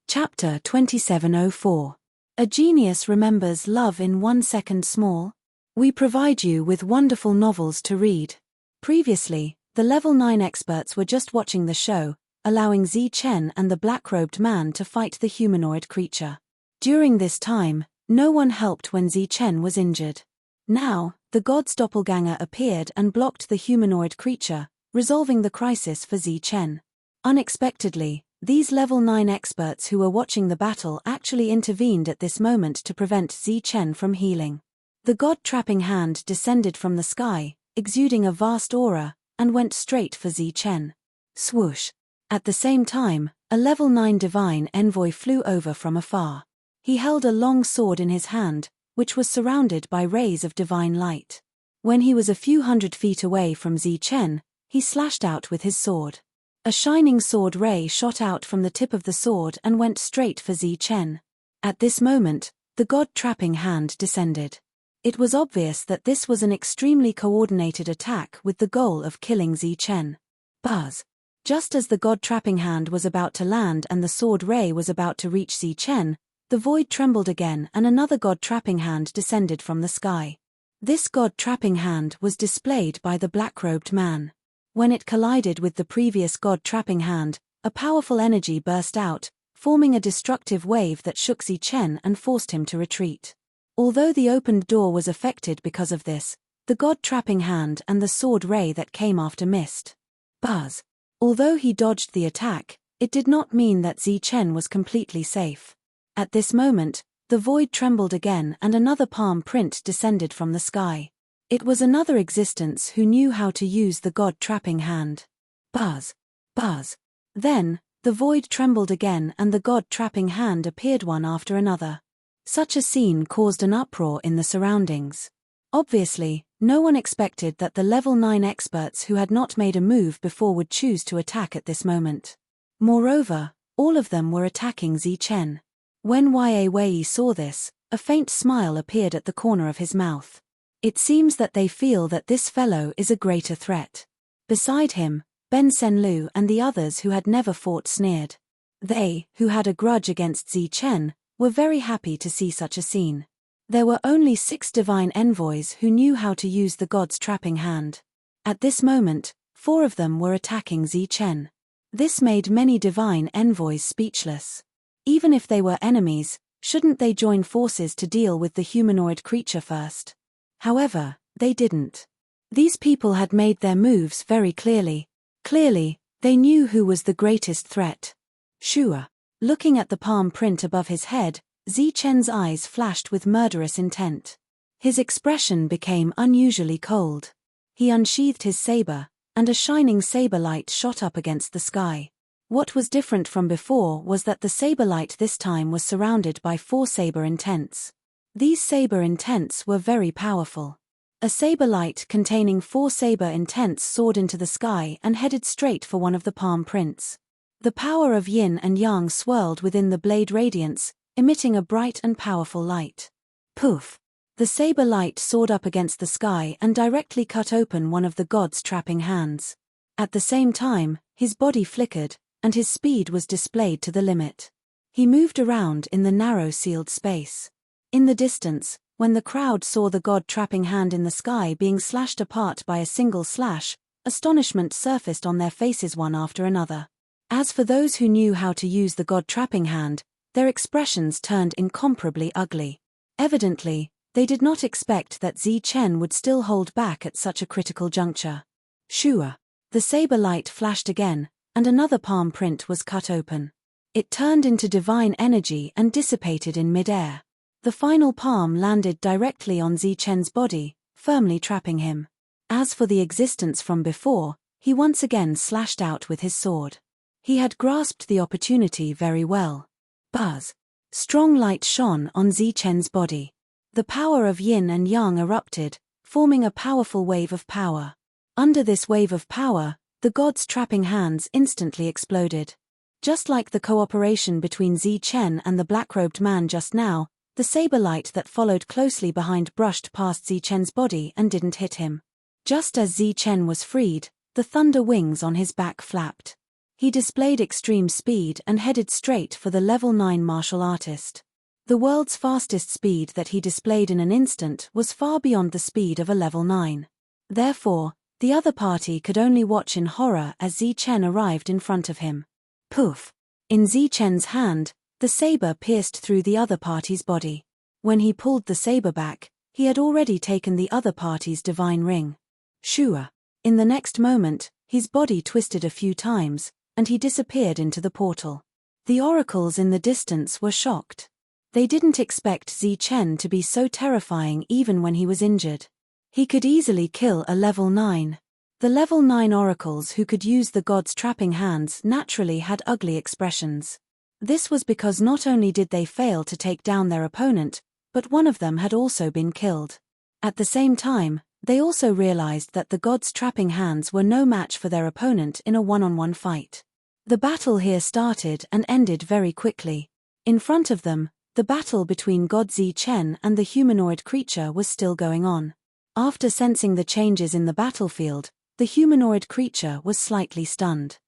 Chapter 2704. A Genius Remembers Love in 1 Second Small. We provide you with wonderful novels to read. Previously, the level 9 experts were just watching the show, allowing Zi Chen and the black-robed man to fight the humanoid creature. During this time, no one helped when Zi Chen was injured. Now, the god's doppelganger appeared and blocked the humanoid creature, resolving the crisis for Zi Chen. Unexpectedly, these level 9 experts who were watching the battle actually intervened at this moment to prevent Zi Chen from healing. The god-trapping hand descended from the sky, exuding a vast aura, and went straight for Zi Chen. Swoosh! At the same time, a level 9 divine envoy flew over from afar. He held a long sword in his hand, which was surrounded by rays of divine light. When he was a few hundred feet away from Zi Chen, he slashed out with his sword. A shining sword ray shot out from the tip of the sword and went straight for Zi Chen. At this moment, the god-trapping hand descended. It was obvious that this was an extremely coordinated attack with the goal of killing Zi Chen. Buzz! Just as the god-trapping hand was about to land and the sword ray was about to reach Zi Chen, the void trembled again and another god-trapping hand descended from the sky. This god-trapping hand was displayed by the black-robed man. When it collided with the previous god-trapping hand, a powerful energy burst out, forming a destructive wave that shook Zi Chen and forced him to retreat. Although the opened door was affected because of this, the god-trapping hand and the sword ray that came after missed. Buzz! Although he dodged the attack, it did not mean that Zi Chen was completely safe. At this moment, the void trembled again and another palm print descended from the sky. It was another existence who knew how to use the god-trapping hand. Buzz! Buzz! Then, the void trembled again and the god-trapping hand appeared one after another. Such a scene caused an uproar in the surroundings. Obviously, no one expected that the level 9 experts who had not made a move before would choose to attack at this moment. Moreover, all of them were attacking Zi Chen. When Wei saw this, a faint smile appeared at the corner of his mouth. It seems that they feel that this fellow is a greater threat. Beside him, Ben Senlu and the others who had never fought sneered. They, who had a grudge against Zi Chen, were very happy to see such a scene. There were only 6 divine envoys who knew how to use the god's trapping hand. At this moment, 4 of them were attacking Zi Chen. This made many divine envoys speechless. Even if they were enemies, shouldn't they join forces to deal with the humanoid creature first? However, they didn't. These people had made their moves very clearly. Clearly, they knew who was the greatest threat. Sure. Looking at the palm print above his head, Zichen's eyes flashed with murderous intent. His expression became unusually cold. He unsheathed his saber, and a shining saber light shot up against the sky. What was different from before was that the saber light this time was surrounded by 4 saber intents. These saber intents were very powerful. A saber light containing 4 saber intents soared into the sky and headed straight for one of the palm prints. The power of yin and yang swirled within the blade radiance, emitting a bright and powerful light. Poof! The saber light soared up against the sky and directly cut open one of the god's trapping hands. At the same time, his body flickered, and his speed was displayed to the limit. He moved around in the narrow sealed space. In the distance, when the crowd saw the god trapping hand in the sky being slashed apart by a single slash, astonishment surfaced on their faces one after another. As for those who knew how to use the god trapping hand, their expressions turned incomparably ugly. Evidently, they did not expect that Zichen would still hold back at such a critical juncture. Shua! The saber light flashed again, and another palm print was cut open. It turned into divine energy and dissipated in midair. The final palm landed directly on Zichen's body, firmly trapping him. As for the existence from before, he once again slashed out with his sword. He had grasped the opportunity very well. Buzz! Strong light shone on Zichen's body. The power of yin and yang erupted, forming a powerful wave of power. Under this wave of power, the god's trapping hands instantly exploded. Just like the cooperation between Zichen and the black-robed man just now, the saber light that followed closely behind brushed past Zichen's body and didn't hit him. Just as Zichen was freed, the thunder wings on his back flapped. He displayed extreme speed and headed straight for the level 9 martial artist. The world's fastest speed that he displayed in an instant was far beyond the speed of a level 9. Therefore, the other party could only watch in horror as Zichen arrived in front of him. Poof! In Zichen's hand, the saber pierced through the other party's body. When he pulled the saber back, he had already taken the other party's divine ring. Shua! In the next moment, his body twisted a few times, and he disappeared into the portal. The oracles in the distance were shocked. They didn't expect Zichen to be so terrifying even when he was injured. He could easily kill a level 9. The level 9 oracles who could use the god's trapping hands naturally had ugly expressions. This was because not only did they fail to take down their opponent, but one of them had also been killed. At the same time, they also realized that the god's trapping hands were no match for their opponent in a one-on-one fight. The battle here started and ended very quickly. In front of them, the battle between God Zichen and the humanoid creature was still going on. After sensing the changes in the battlefield, the humanoid creature was slightly stunned.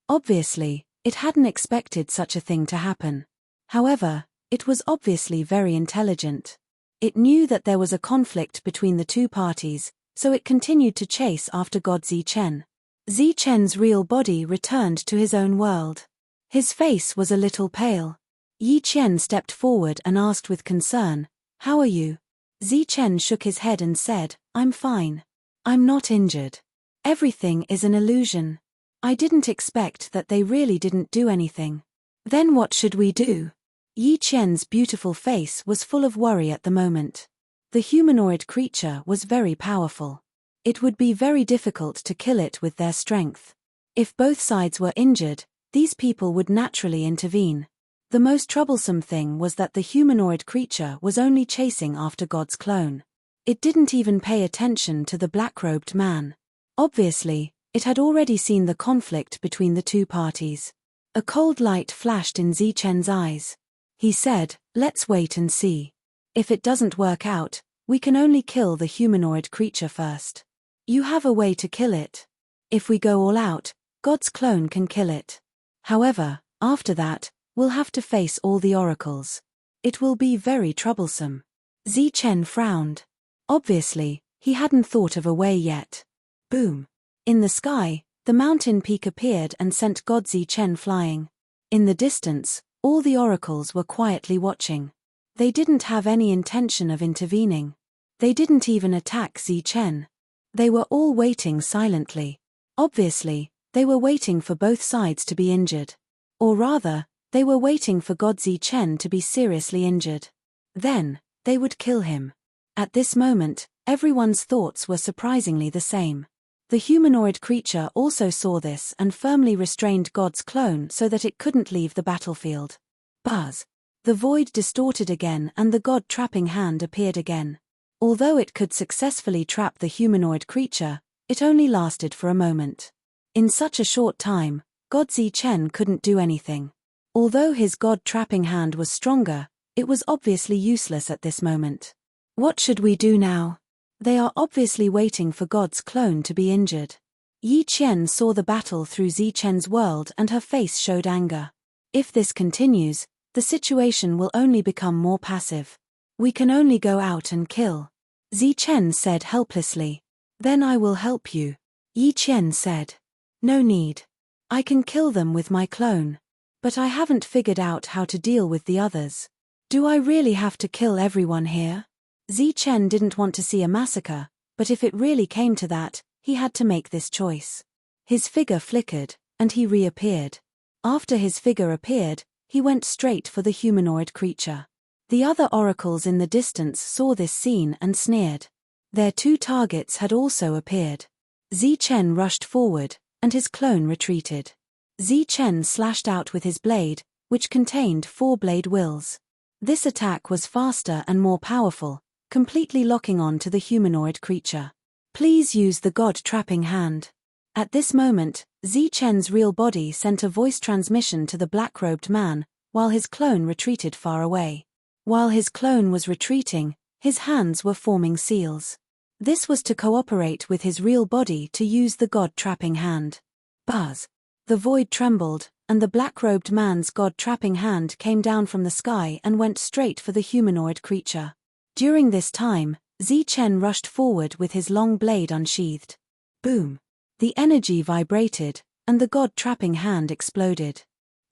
Obviously, it hadn't expected such a thing to happen. However, it was obviously very intelligent. It knew that there was a conflict between the two parties, so it continued to chase after God Zichen. Zichen's real body returned to his own world. His face was a little pale. Yi Qian stepped forward and asked with concern, "How are you?" Zichen shook his head and said, "I'm fine. I'm not injured. Everything is an illusion. I didn't expect that they really didn't do anything." "Then what should we do?" Yi Qian's beautiful face was full of worry at the moment. The humanoid creature was very powerful. It would be very difficult to kill it with their strength. If both sides were injured, these people would naturally intervene. The most troublesome thing was that the humanoid creature was only chasing after God's clone. It didn't even pay attention to the black-robed man. Obviously, it had already seen the conflict between the two parties. A cold light flashed in Zichen's eyes. He said, "Let's wait and see. If it doesn't work out, we can only kill the humanoid creature first. You have a way to kill it. If we go all out, God's clone can kill it. However, after that, we'll have to face all the oracles. It will be very troublesome." Zichen frowned. Obviously, he hadn't thought of a way yet. Boom! In the sky, the mountain peak appeared and sent God Zichen flying. In the distance, all the oracles were quietly watching. They didn't have any intention of intervening. They didn't even attack Zichen. They were all waiting silently. Obviously, they were waiting for both sides to be injured. Or rather, They were waiting for God Zichen to be seriously injured. Then, they would kill him. At this moment, everyone's thoughts were surprisingly the same. The humanoid creature also saw this and firmly restrained God's clone so that it couldn't leave the battlefield. Buzz. The void distorted again and the God-trapping hand appeared again. Although it could successfully trap the humanoid creature, it only lasted for a moment. In such a short time, God Zichen couldn't do anything. Although his God-trapping hand was stronger, it was obviously useless at this moment. What should we do now? They are obviously waiting for God's clone to be injured. Yi Qian saw the battle through Zichen's world and her face showed anger. If this continues, the situation will only become more passive. We can only go out and kill. Zichen said helplessly. Then I will help you. Yi Qian said. No need. I can kill them with my clone. But I haven't figured out how to deal with the others. Do I really have to kill everyone here? Zichen didn't want to see a massacre, but if it really came to that, he had to make this choice. His figure flickered, and he reappeared. After his figure appeared, he went straight for the humanoid creature. The other oracles in the distance saw this scene and sneered. Their two targets had also appeared. Zichen rushed forward, and his clone retreated. Zichen slashed out with his blade, which contained 4 blade wills. This attack was faster and more powerful, completely locking on to the humanoid creature. Please use the God-trapping hand. At this moment, Zichen's real body sent a voice transmission to the black-robed man, while his clone retreated far away. While his clone was retreating, his hands were forming seals. This was to cooperate with his real body to use the God-trapping hand. Buzz. The void trembled, and the black-robed man's God-trapping hand came down from the sky and went straight for the humanoid creature. During this time, Zichen rushed forward with his long blade unsheathed. Boom! The energy vibrated, and the God-trapping hand exploded.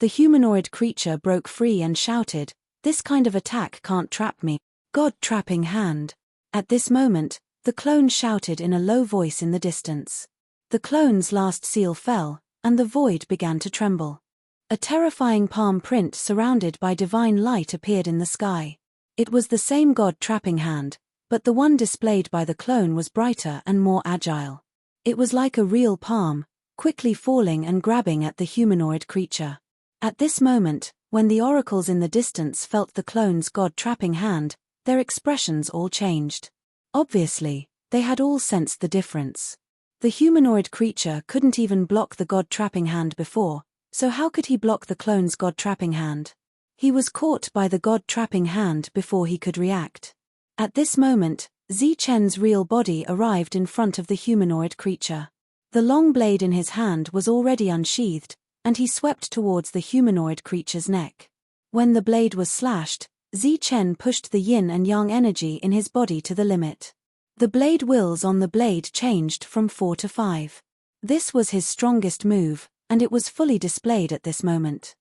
The humanoid creature broke free and shouted, "This kind of attack can't trap me, God-trapping hand." At this moment, the clone shouted in a low voice in the distance. The clone's last seal fell, and the void began to tremble. A terrifying palm print surrounded by divine light appeared in the sky. It was the same God-trapping hand, but the one displayed by the clone was brighter and more agile. It was like a real palm, quickly falling and grabbing at the humanoid creature. At this moment, when the oracles in the distance felt the clone's God-trapping hand, their expressions all changed. Obviously, they had all sensed the difference. The humanoid creature couldn't even block the God-trapping hand before, so how could he block the clone's God-trapping hand? He was caught by the God-trapping hand before he could react. At this moment, Zichen's real body arrived in front of the humanoid creature. The long blade in his hand was already unsheathed, and he swept towards the humanoid creature's neck. When the blade was slashed, Zichen pushed the yin and yang energy in his body to the limit. The blade wills on the blade changed from 4 to 5. This was his strongest move, and it was fully displayed at this moment.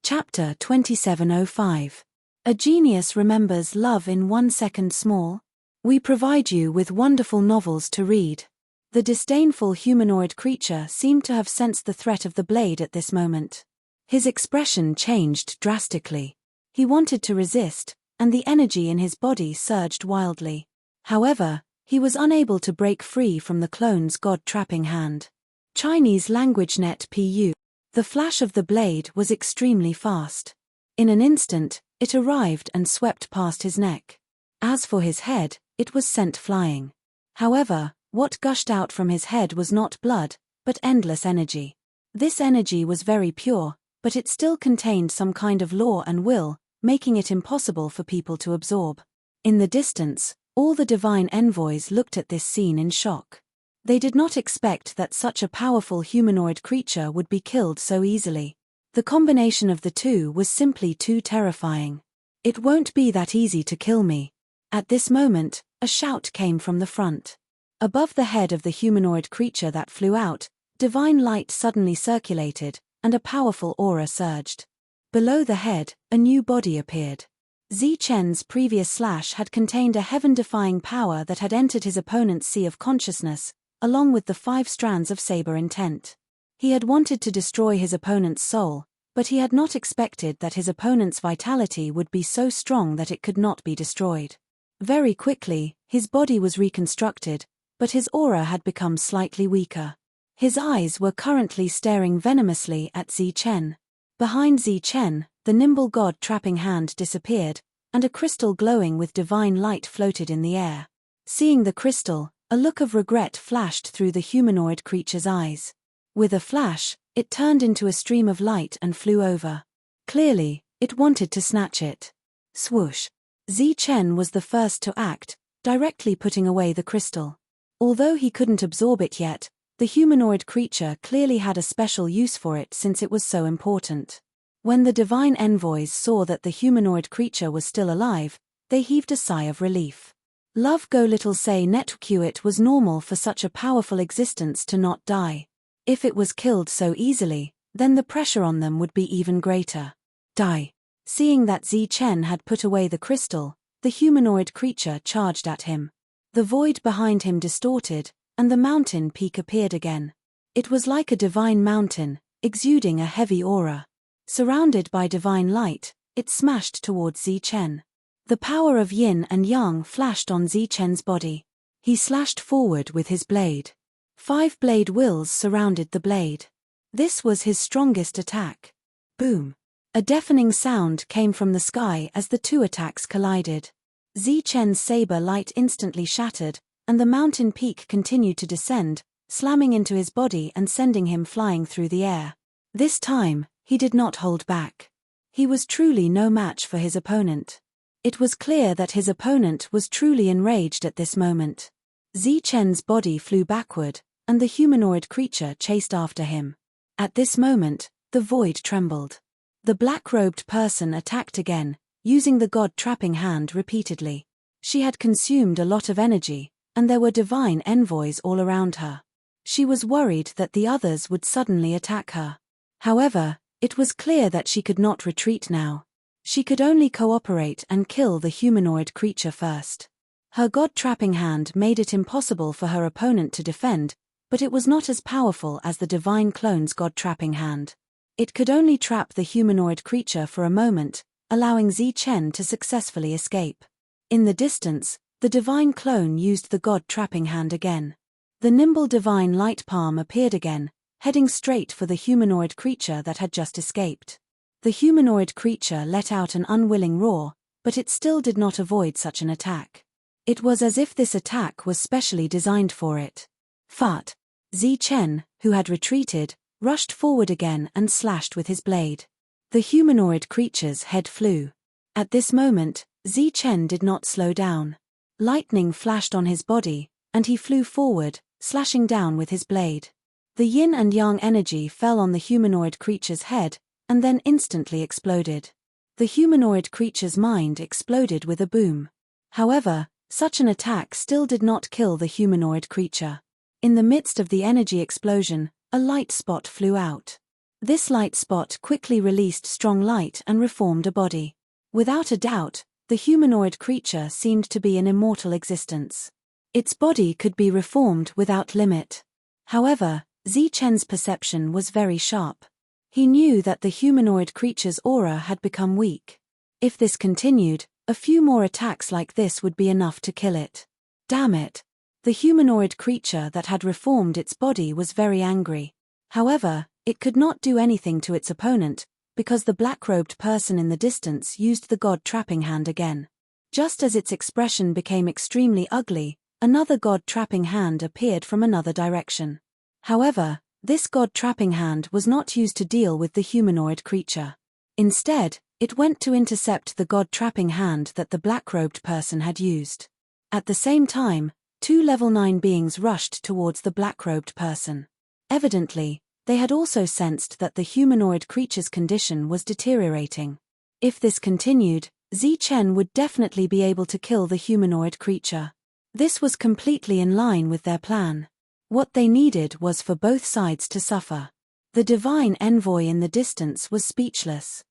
Chapter 2705. A genius remembers love in 1 second small. We provide you with wonderful novels to read. The disdainful humanoid creature seemed to have sensed the threat of the blade at this moment. His expression changed drastically. He wanted to resist, and the energy in his body surged wildly. However, he was unable to break free from the clone's God-trapping hand. Chinese language net pu. The flash of the blade was extremely fast. In an instant, it arrived and swept past his neck. As for his head, it was sent flying. However, what gushed out from his head was not blood, but endless energy. This energy was very pure, but it still contained some kind of law and will, making it impossible for people to absorb. In the distance, all the divine envoys looked at this scene in shock. They did not expect that such a powerful humanoid creature would be killed so easily. The combination of the two was simply too terrifying. It won't be that easy to kill me. At this moment, a shout came from the front. Above the head of the humanoid creature that flew out, divine light suddenly circulated, and a powerful aura surged. Below the head, a new body appeared. Zichen's previous slash had contained a heaven-defying power that had entered his opponent's sea of consciousness, along with the 5 strands of saber intent. He had wanted to destroy his opponent's soul, But he had not expected that his opponent's vitality would be so strong that it could not be destroyed. Very quickly, his body was reconstructed, but his aura had become slightly weaker. His eyes were currently staring venomously at Zichen. Behind Zichen, the nimble god trapping hand disappeared, and a crystal glowing with divine light floated in the air. Seeing the crystal, a look of regret flashed through the humanoid creature's eyes. With a flash, it turned into a stream of light and flew over. Clearly, it wanted to snatch it. Swoosh! Zichen was the first to act, directly putting away the crystal. Although he couldn't absorb it yet, the humanoid creature clearly had a special use for it since it was so important. When the divine envoys saw that the humanoid creature was still alive, they heaved a sigh of relief. Love go little say netq it was normal for such a powerful existence to not die. If it was killed so easily, then the pressure on them would be even greater. Die. Seeing that Zichen had put away the crystal, the humanoid creature charged at him. The void behind him distorted, and the mountain peak appeared again. It was like a divine mountain, exuding a heavy aura. Surrounded by divine light, it smashed towards Zichen. The power of yin and yang flashed on Zichen's body. He slashed forward with his blade. 5 blade wheels surrounded the blade. This was his strongest attack. Boom! A deafening sound came from the sky as the two attacks collided. Zichen's saber light instantly shattered, and the mountain peak continued to descend, slamming into his body and sending him flying through the air. This time, he did not hold back. He was truly no match for his opponent. It was clear that his opponent was truly enraged at this moment. Zichen's body flew backward, and the humanoid creature chased after him. At this moment, the void trembled. The black-robed person attacked again, using the god-trapping hand repeatedly. She had consumed a lot of energy, and there were divine envoys all around her. She was worried that the others would suddenly attack her. However, it was clear that she could not retreat now. She could only cooperate and kill the humanoid creature first. Her god-trapping hand made it impossible for her opponent to defend, but it was not as powerful as the divine clone's god-trapping hand. It could only trap the humanoid creature for a moment, allowing Zichen to successfully escape. In the distance, the divine clone used the god-trapping hand again. The nimble divine light palm appeared again, heading straight for the humanoid creature that had just escaped. The humanoid creature let out an unwilling roar, but it still did not avoid such an attack. It was as if this attack was specially designed for it. Fart! Zichen, who had retreated, rushed forward again and slashed with his blade. The humanoid creature's head flew. At this moment, Zichen did not slow down. Lightning flashed on his body, and he flew forward, slashing down with his blade. The yin and yang energy fell on the humanoid creature's head, and then instantly exploded. The humanoid creature's mind exploded with a boom. However, such an attack still did not kill the humanoid creature. In the midst of the energy explosion, a light spot flew out. This light spot quickly released strong light and reformed a body. Without a doubt, the humanoid creature seemed to be an immortal existence. Its body could be reformed without limit. However, Zichen's perception was very sharp. He knew that the humanoid creature's aura had become weak. If this continued, a few more attacks like this would be enough to kill it. Damn it! The humanoid creature that had reformed its body was very angry. However, it could not do anything to its opponent, because the black-robed person in the distance used the god-trapping hand again. Just as its expression became extremely ugly, another god-trapping hand appeared from another direction. However, this god-trapping hand was not used to deal with the humanoid creature. Instead, it went to intercept the god-trapping hand that the black-robed person had used. At the same time, 2 level 9 beings rushed towards the black-robed person. Evidently, they had also sensed that the humanoid creature's condition was deteriorating. If this continued, Zichen would definitely be able to kill the humanoid creature. This was completely in line with their plan. What they needed was for both sides to suffer. The divine envoy in the distance was speechless.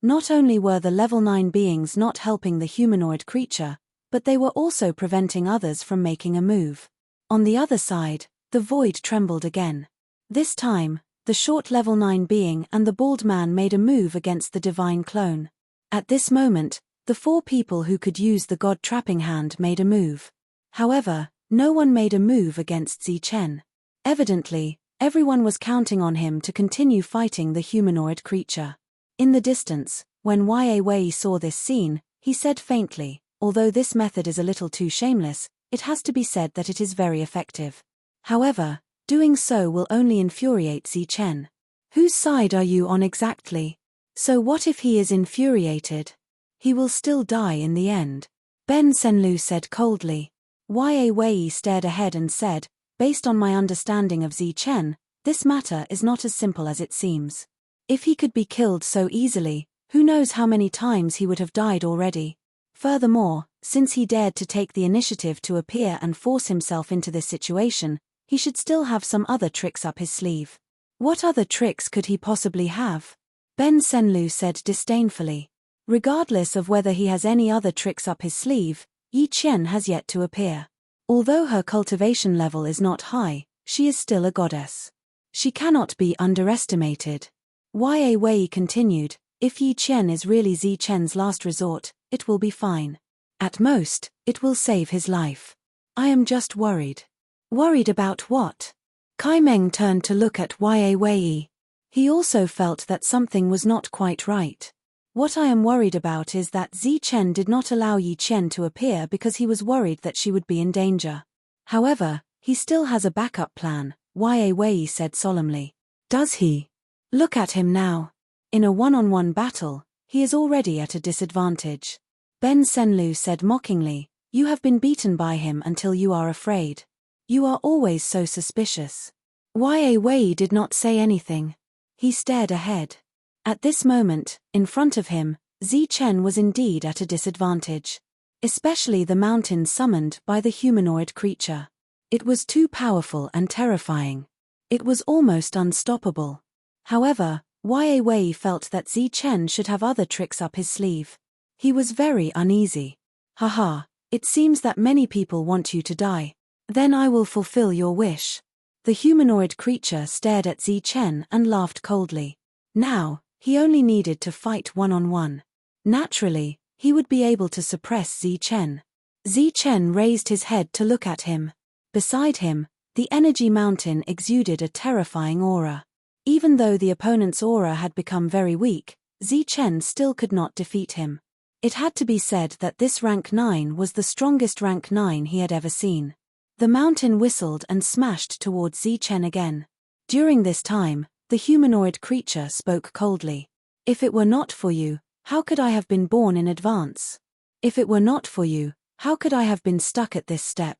Not only were the level 9 beings not helping the humanoid creature, but they were also preventing others from making a move. On the other side, the void trembled again. This time, the short level 9 being and the bald man made a move against the divine clone. At this moment, the 4 people who could use the god trapping hand made a move. However, no one made a move against Zichen. Evidently, everyone was counting on him to continue fighting the humanoid creature. In the distance, when Wei saw this scene, he said faintly, although this method is a little too shameless, it has to be said that it is very effective. However, doing so will only infuriate Zichen. Whose side are you on exactly? So what if he is infuriated? He will still die in the end. Ben Senlu said coldly. Wei stared ahead and said, based on my understanding of Zichen, this matter is not as simple as it seems. If he could be killed so easily, who knows how many times he would have died already. Furthermore, since he dared to take the initiative to appear and force himself into this situation, he should still have some other tricks up his sleeve. What other tricks could he possibly have? Ben Senlu said disdainfully. Regardless of whether he has any other tricks up his sleeve, Yi Qian has yet to appear. Although her cultivation level is not high, she is still a goddess. She cannot be underestimated. Wei continued, if Yi Qian is really Zichen's last resort, it will be fine. At most, it will save his life. I am just worried. Worried about what? Kai Meng turned to look at Wei. He also felt that something was not quite right. What I am worried about is that Zichen did not allow Yi Qian to appear because he was worried that she would be in danger. However, he still has a backup plan, Wei said solemnly. Does he? Look at him now. In a one-on-one battle, he is already at a disadvantage. Ben Senlu said mockingly, you have been beaten by him until you are afraid. You are always so suspicious. Wei did not say anything. He stared ahead. At this moment, in front of him, Zichen was indeed at a disadvantage. Especially the mountain summoned by the humanoid creature. It was too powerful and terrifying. It was almost unstoppable. However, Wei felt that Zichen should have other tricks up his sleeve. He was very uneasy. Haha, it seems that many people want you to die. Then I will fulfill your wish. The humanoid creature stared at Zichen and laughed coldly. Now, he only needed to fight one-on-one. Naturally, he would be able to suppress Zichen. Zichen raised his head to look at him. Beside him, the energy mountain exuded a terrifying aura. Even though the opponent's aura had become very weak, Zichen still could not defeat him. It had to be said that this rank 9 was the strongest rank 9 he had ever seen. The mountain whistled and smashed towards Zichen again. During this time, the humanoid creature spoke coldly. If it were not for you, how could I have been born in advance? If it were not for you, how could I have been stuck at this step?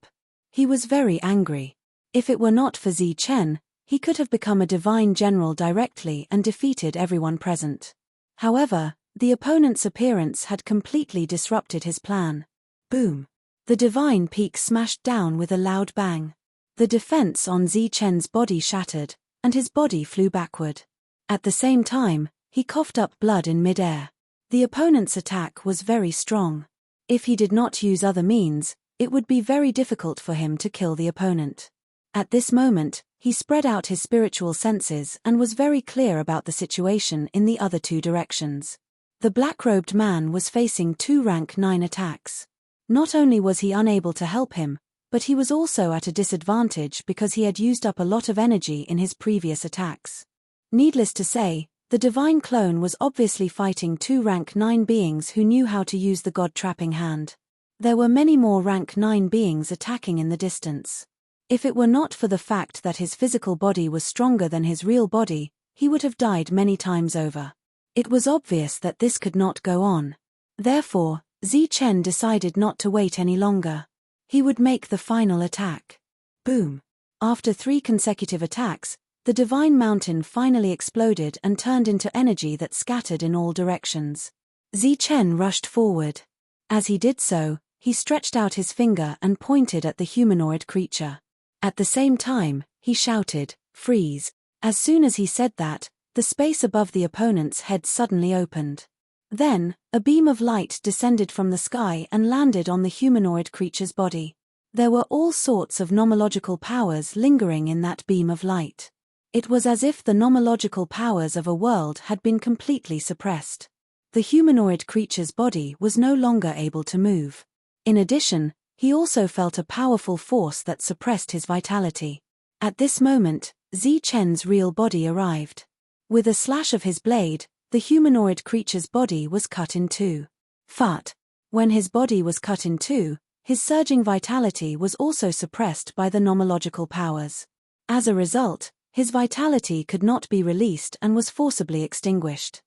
He was very angry. If it were not for Zichen, he could have become a divine general directly and defeated everyone present. However, the opponent's appearance had completely disrupted his plan. Boom! The divine peak smashed down with a loud bang. The defense on Zichen's body shattered, and his body flew backward. At the same time, he coughed up blood in mid-air. The opponent's attack was very strong. If he did not use other means, it would be very difficult for him to kill the opponent. At this moment, he spread out his spiritual senses and was very clear about the situation in the other 2 directions. The black-robed man was facing 2 rank 9 attacks. Not only was he unable to help him, but he was also at a disadvantage because he had used up a lot of energy in his previous attacks. Needless to say, the divine clone was obviously fighting 2 rank 9 beings who knew how to use the god trapping hand. There were many more rank 9 beings attacking in the distance. If it were not for the fact that his physical body was stronger than his real body, he would have died many times over. It was obvious that this could not go on. Therefore, Zichen decided not to wait any longer. He would make the final attack. Boom! After 3 consecutive attacks, the divine mountain finally exploded and turned into energy that scattered in all directions. Zichen rushed forward. As he did so, he stretched out his finger and pointed at the humanoid creature. At the same time, he shouted, "Freeze!" As soon as he said that, the space above the opponent's head suddenly opened. Then, a beam of light descended from the sky and landed on the humanoid creature's body. There were all sorts of nomological powers lingering in that beam of light. It was as if the nomological powers of a world had been completely suppressed. The humanoid creature's body was no longer able to move. In addition, he also felt a powerful force that suppressed his vitality. At this moment, Zi Chen's real body arrived. With a slash of his blade, the humanoid creature's body was cut in two. Fart. When his body was cut in two, his surging vitality was also suppressed by the nomological powers. As a result, his vitality could not be released and was forcibly extinguished.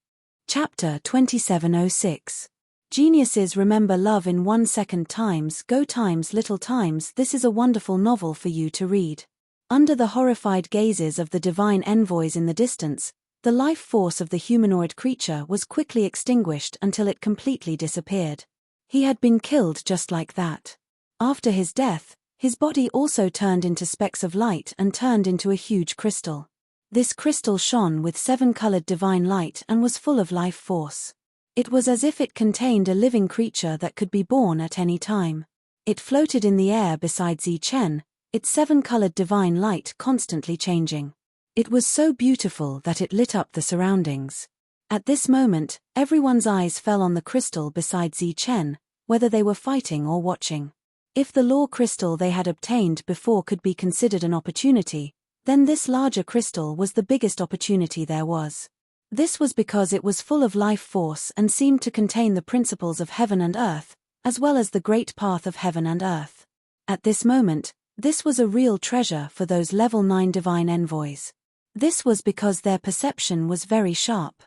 Chapter 2706. Geniuses remember love in 1 second times go times little times. This is a wonderful novel for you to read. Under the horrified gazes of the divine envoys in the distance, the life force of the humanoid creature was quickly extinguished until it completely disappeared. He had been killed just like that. After his death, his body also turned into specks of light and turned into a huge crystal. This crystal shone with 7-colored divine light and was full of life force. It was as if it contained a living creature that could be born at any time. It floated in the air beside Zi Chen, its 7-colored divine light constantly changing. It was so beautiful that it lit up the surroundings. At this moment, everyone's eyes fell on the crystal beside Zi Chen, whether they were fighting or watching. If the law crystal they had obtained before could be considered an opportunity, then this larger crystal was the biggest opportunity there was. This was because it was full of life force and seemed to contain the principles of heaven and earth, as well as the great path of heaven and earth. At this moment, this was a real treasure for those level 9 divine envoys. This was because their perception was very sharp.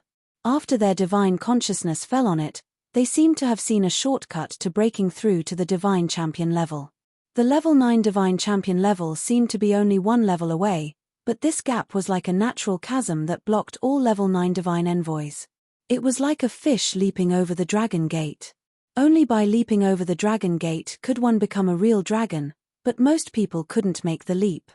After their divine consciousness fell on it, they seemed to have seen a shortcut to breaking through to the divine champion level. The level 9 divine champion level seemed to be only 1 level away, but this gap was like a natural chasm that blocked all level 9 divine envoys. It was like a fish leaping over the dragon gate. Only by leaping over the dragon gate could one become a real dragon, but most people couldn't make the leap.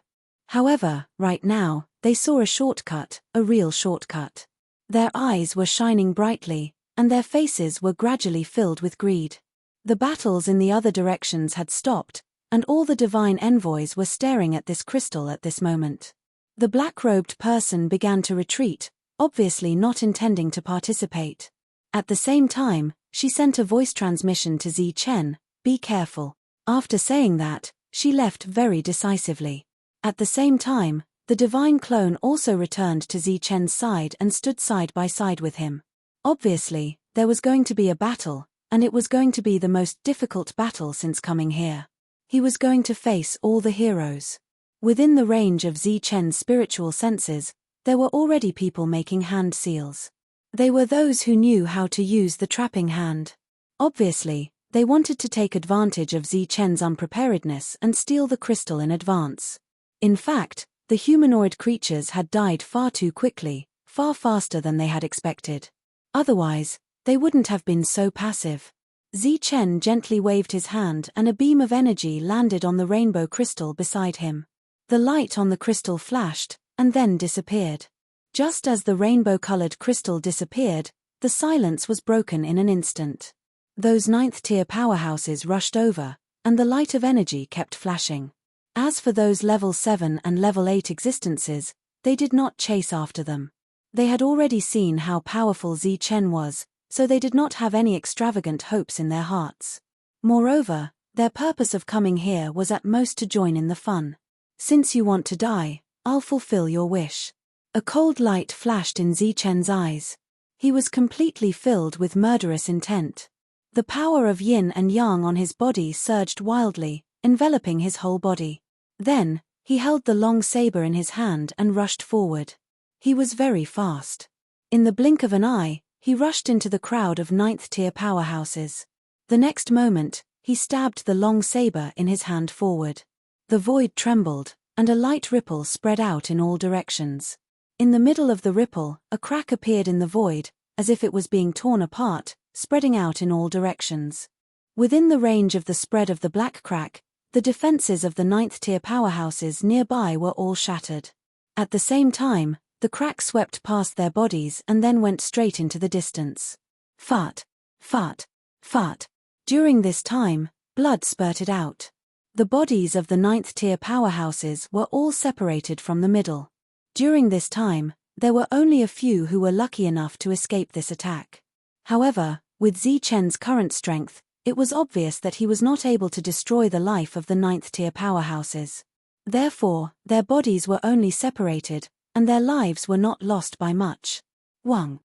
However, right now, they saw a shortcut, a real shortcut. Their eyes were shining brightly, and their faces were gradually filled with greed. The battles in the other directions had stopped, and all the divine envoys were staring at this crystal at this moment. The black-robed person began to retreat, obviously not intending to participate. At the same time, she sent a voice transmission to Zi Chen, "Be careful." After saying that, she left very decisively. At the same time, the divine clone also returned to Zi Chen's side and stood side by side with him. Obviously, there was going to be a battle, and it was going to be the most difficult battle since coming here. He was going to face all the heroes. Within the range of Zi Chen's spiritual senses, there were already people making hand seals. They were those who knew how to use the trapping hand. Obviously, they wanted to take advantage of Zi Chen's unpreparedness and steal the crystal in advance. In fact, the humanoid creatures had died far too quickly, far faster than they had expected. Otherwise, they wouldn't have been so passive. Zi Chen gently waved his hand and a beam of energy landed on the rainbow crystal beside him. The light on the crystal flashed, and then disappeared. Just as the rainbow-colored crystal disappeared, the silence was broken in an instant. Those 9th-tier powerhouses rushed over, and the light of energy kept flashing. As for those level 7 and level 8 existences, they did not chase after them. They had already seen how powerful Zi Chen was, so they did not have any extravagant hopes in their hearts. Moreover, their purpose of coming here was at most to join in the fun. "Since you want to die, I'll fulfill your wish." A cold light flashed in Zi Chen's eyes. He was completely filled with murderous intent. The power of yin and yang on his body surged wildly, enveloping his whole body. Then, he held the long saber in his hand and rushed forward. He was very fast. In the blink of an eye, he rushed into the crowd of 9th-tier powerhouses. The next moment, he stabbed the long saber in his hand forward. The void trembled, and a light ripple spread out in all directions. In the middle of the ripple, a crack appeared in the void, as if it was being torn apart, spreading out in all directions. Within the range of the spread of the black crack, the defenses of the 9th-tier powerhouses nearby were all shattered. At the same time, the crack swept past their bodies and then went straight into the distance. Fart, fart, fart. During this time, blood spurted out. The bodies of the 9th-tier powerhouses were all separated from the middle. During this time, there were only a few who were lucky enough to escape this attack. However, with Zichen's current strength, it was obvious that he was not able to destroy the life of the 9th-tier powerhouses. Therefore, their bodies were only separated, and their lives were not lost by much. Wang.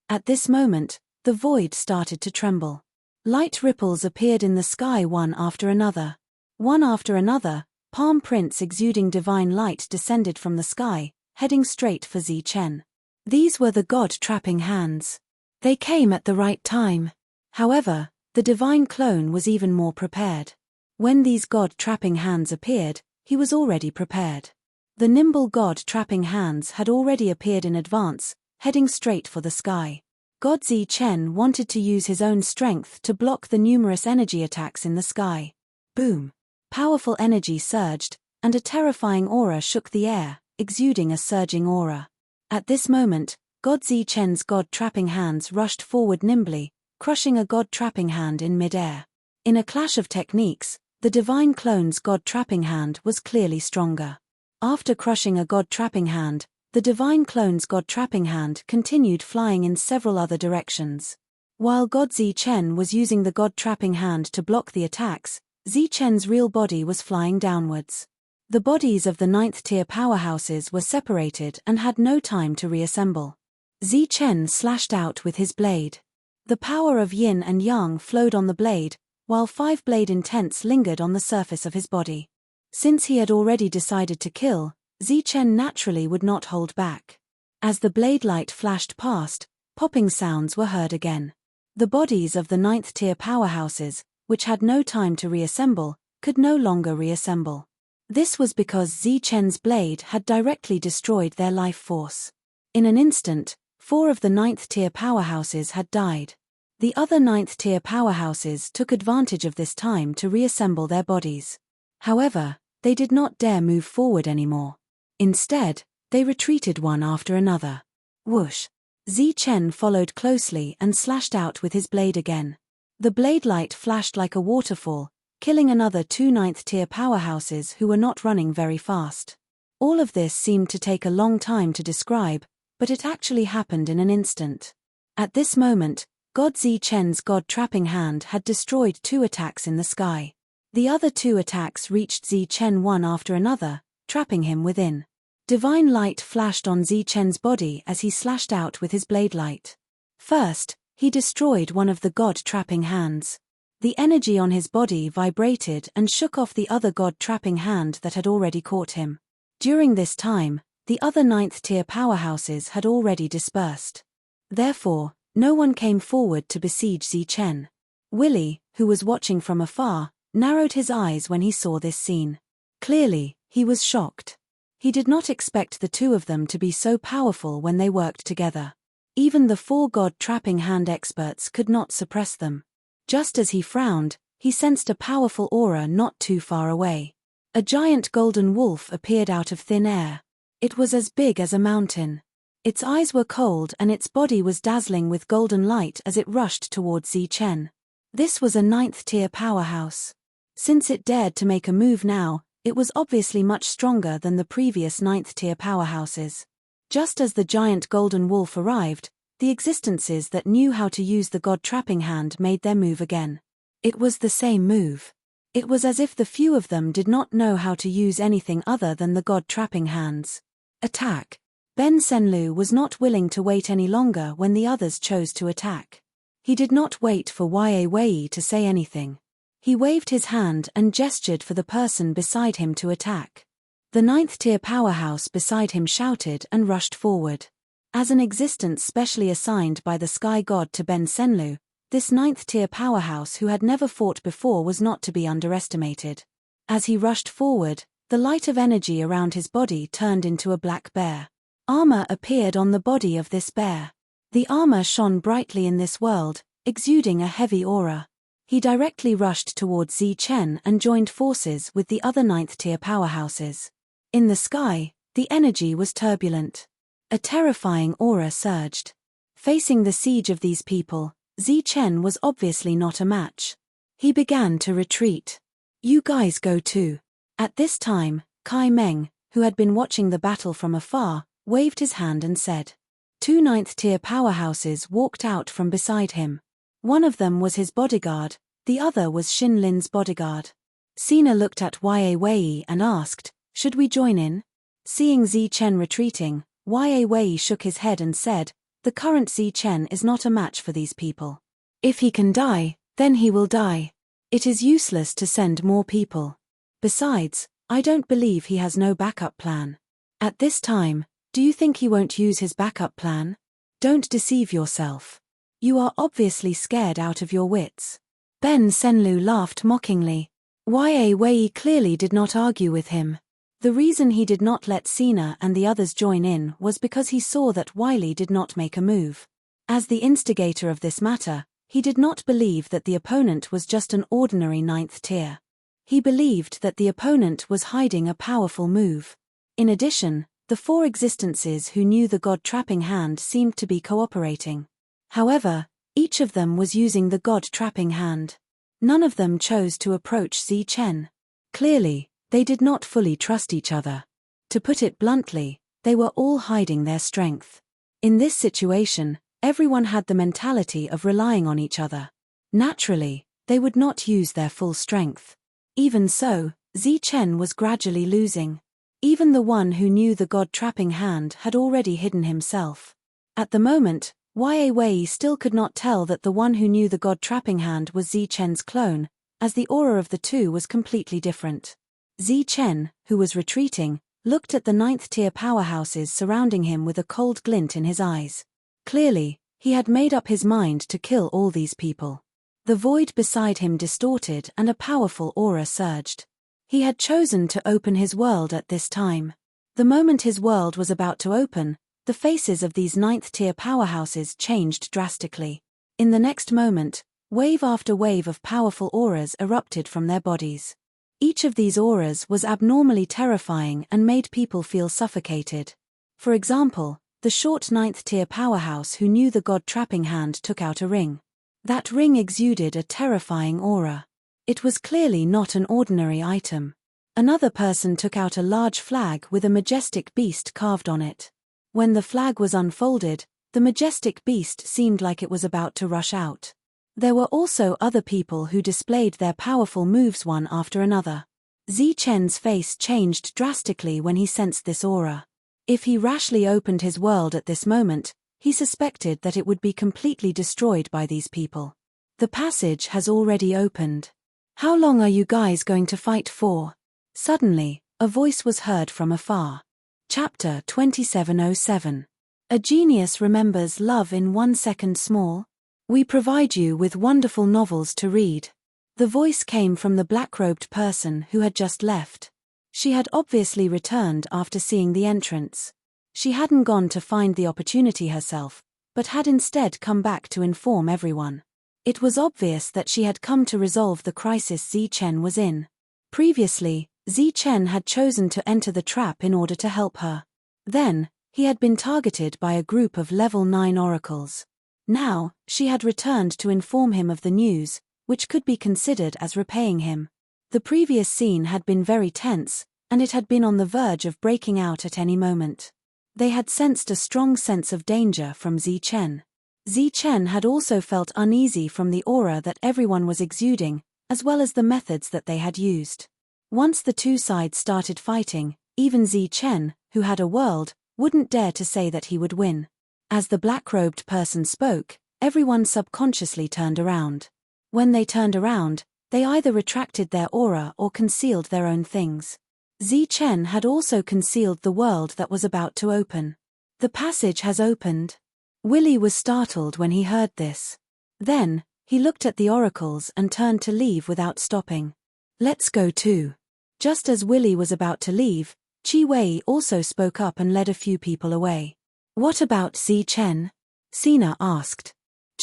At this moment, the void started to tremble. Light ripples appeared in the sky one after another. One after another, palm prints exuding divine light descended from the sky, heading straight for Zichen. These were the god-trapping hands. They came at the right time. However, the divine clone was even more prepared. When these god-trapping hands appeared, he was already prepared. The nimble god-trapping hands had already appeared in advance, heading straight for the sky. God Zichen wanted to use his own strength to block the numerous energy attacks in the sky. Boom! Powerful energy surged, and a terrifying aura shook the air, exuding a surging aura. At this moment, God Zichen's god-trapping hands rushed forward nimbly, crushing a god-trapping hand in mid-air. In a clash of techniques, the divine clone's god-trapping hand was clearly stronger. After crushing a god-trapping hand, the divine clone's god-trapping hand continued flying in several other directions. While God Zichen was using the god-trapping hand to block the attacks, Zichen's real body was flying downwards. The bodies of the 9th-tier powerhouses were separated and had no time to reassemble. Zichen slashed out with his blade. The power of yin and yang flowed on the blade, while 5-blade intents lingered on the surface of his body. Since he had already decided to kill, Zichen naturally would not hold back. As the blade light flashed past, popping sounds were heard again. The bodies of the 9th-tier powerhouses, which had no time to reassemble, could no longer reassemble. This was because Zichen's blade had directly destroyed their life force. In an instant, 4 of the 9th-tier powerhouses had died. The other 9th-tier powerhouses took advantage of this time to reassemble their bodies. However, they did not dare move forward anymore. Instead, they retreated one after another. Whoosh! Zichen followed closely and slashed out with his blade again. The blade light flashed like a waterfall, killing another 2 9th-tier powerhouses who were not running very fast. All of this seemed to take a long time to describe, but it actually happened in an instant. At this moment, God Zichen's god-trapping hand had destroyed 2 attacks in the sky. The other 2 attacks reached Zichen one after another, trapping him within. Divine light flashed on Zichen's body as he slashed out with his blade light. First, he destroyed one of the god-trapping hands. The energy on his body vibrated and shook off the other god-trapping hand that had already caught him. During this time, the other 9th-tier powerhouses had already dispersed. Therefore, no one came forward to besiege Zichen. Willie, who was watching from afar, narrowed his eyes when he saw this scene. Clearly, he was shocked. He did not expect the 2 of them to be so powerful when they worked together. Even the 4 god-trapping hand experts could not suppress them. Just as he frowned, he sensed a powerful aura not too far away. A giant golden wolf appeared out of thin air. It was as big as a mountain. Its eyes were cold and its body was dazzling with golden light as it rushed towards Zichen. This was a 9th-tier powerhouse. Since it dared to make a move now, it was obviously much stronger than the previous 9th-tier powerhouses. Just as the giant golden wolf arrived, the existences that knew how to use the god-trapping hand made their move again. It was the same move. It was as if the few of them did not know how to use anything other than the god-trapping hands. Attack! Ben Senlu was not willing to wait any longer when the others chose to attack. He did not wait for Wei to say anything. He waved his hand and gestured for the person beside him to attack. The 9th-tier powerhouse beside him shouted and rushed forward. As an existence specially assigned by the sky god to Ben Senlu, this 9th-tier powerhouse who had never fought before was not to be underestimated. As he rushed forward, the light of energy around his body turned into a black bear. Armor appeared on the body of this bear. The armor shone brightly in this world, exuding a heavy aura. He directly rushed towards Zichen and joined forces with the other 9th-tier powerhouses. In the sky, the energy was turbulent. A terrifying aura surged. Facing the siege of these people, Zichen was obviously not a match. He began to retreat. "You guys go too." At this time, Kai Meng, who had been watching the battle from afar, waved his hand and said. 2 ninth-tier powerhouses walked out from beside him. One of them was his bodyguard, the other was Xin Lin's bodyguard. Sina looked at Wei and asked, "Should we join in?" Seeing Zi Chen retreating, Wei shook his head and said, "The current Zi Chen is not a match for these people. If he can die, then he will die. It is useless to send more people. Besides, I don't believe he has no backup plan. At this time, do you think he won't use his backup plan? Don't deceive yourself. You are obviously scared out of your wits." Ben Senlu laughed mockingly. Wei clearly did not argue with him. The reason he did not let Sina and the others join in was because he saw that Wiley did not make a move. As the instigator of this matter, he did not believe that the opponent was just an ordinary 9th tier. He believed that the opponent was hiding a powerful move. In addition, the 4 existences who knew the God-trapping hand seemed to be cooperating. However, each of them was using the God-trapping hand. None of them chose to approach Zi Chen. Clearly, they did not fully trust each other. To put it bluntly, they were all hiding their strength. In this situation, everyone had the mentality of relying on each other. Naturally, they would not use their full strength. Even so, Zi Chen was gradually losing. Even the one who knew the God-trapping hand had already hidden himself. At the moment, Wei still could not tell that the one who knew the God-trapping hand was Zi Chen's clone, as the aura of the two was completely different. Zi Chen, who was retreating, looked at the 9th-tier powerhouses surrounding him with a cold glint in his eyes. Clearly, he had made up his mind to kill all these people. The void beside him distorted and a powerful aura surged. He had chosen to open his world at this time. The moment his world was about to open, the faces of these 9th-tier powerhouses changed drastically. In the next moment, wave after wave of powerful auras erupted from their bodies. Each of these auras was abnormally terrifying and made people feel suffocated. For example, the short 9th-tier powerhouse who knew the God-trapping hand took out a ring. That ring exuded a terrifying aura. It was clearly not an ordinary item. Another person took out a large flag with a majestic beast carved on it. When the flag was unfolded, the majestic beast seemed like it was about to rush out. There were also other people who displayed their powerful moves one after another. Zi Chen's face changed drastically when he sensed this aura. If he rashly opened his world at this moment, he suspected that it would be completely destroyed by these people. The passage has already opened. How long are you guys going to fight for? Suddenly, a voice was heard from afar. Chapter 2707. A genius remembers love in 1 second small. We provide you with wonderful novels to read. The voice came from the black-robed person who had just left. She had obviously returned after seeing the entrance. She hadn't gone to find the opportunity herself, but had instead come back to inform everyone. It was obvious that she had come to resolve the crisis Zi Chen was in. Previously, Zi Chen had chosen to enter the trap in order to help her. Then, he had been targeted by a group of level 9 oracles. Now, she had returned to inform him of the news, which could be considered as repaying him. The previous scene had been very tense, and it had been on the verge of breaking out at any moment. They had sensed a strong sense of danger from Zi Chen. Zi Chen had also felt uneasy from the aura that everyone was exuding, as well as the methods that they had used. Once the two sides started fighting, even Zi Chen, who had a world, wouldn't dare to say that he would win. As the black-robed person spoke, everyone subconsciously turned around. When they turned around, they either retracted their aura or concealed their own things. Zi Chen had also concealed the world that was about to open. The passage has opened. Willy was startled when he heard this. Then, he looked at the oracles and turned to leave without stopping. Let's go too. Just as Willy was about to leave, Chi Wei also spoke up and led a few people away. What about Zi Chen? Sina asked.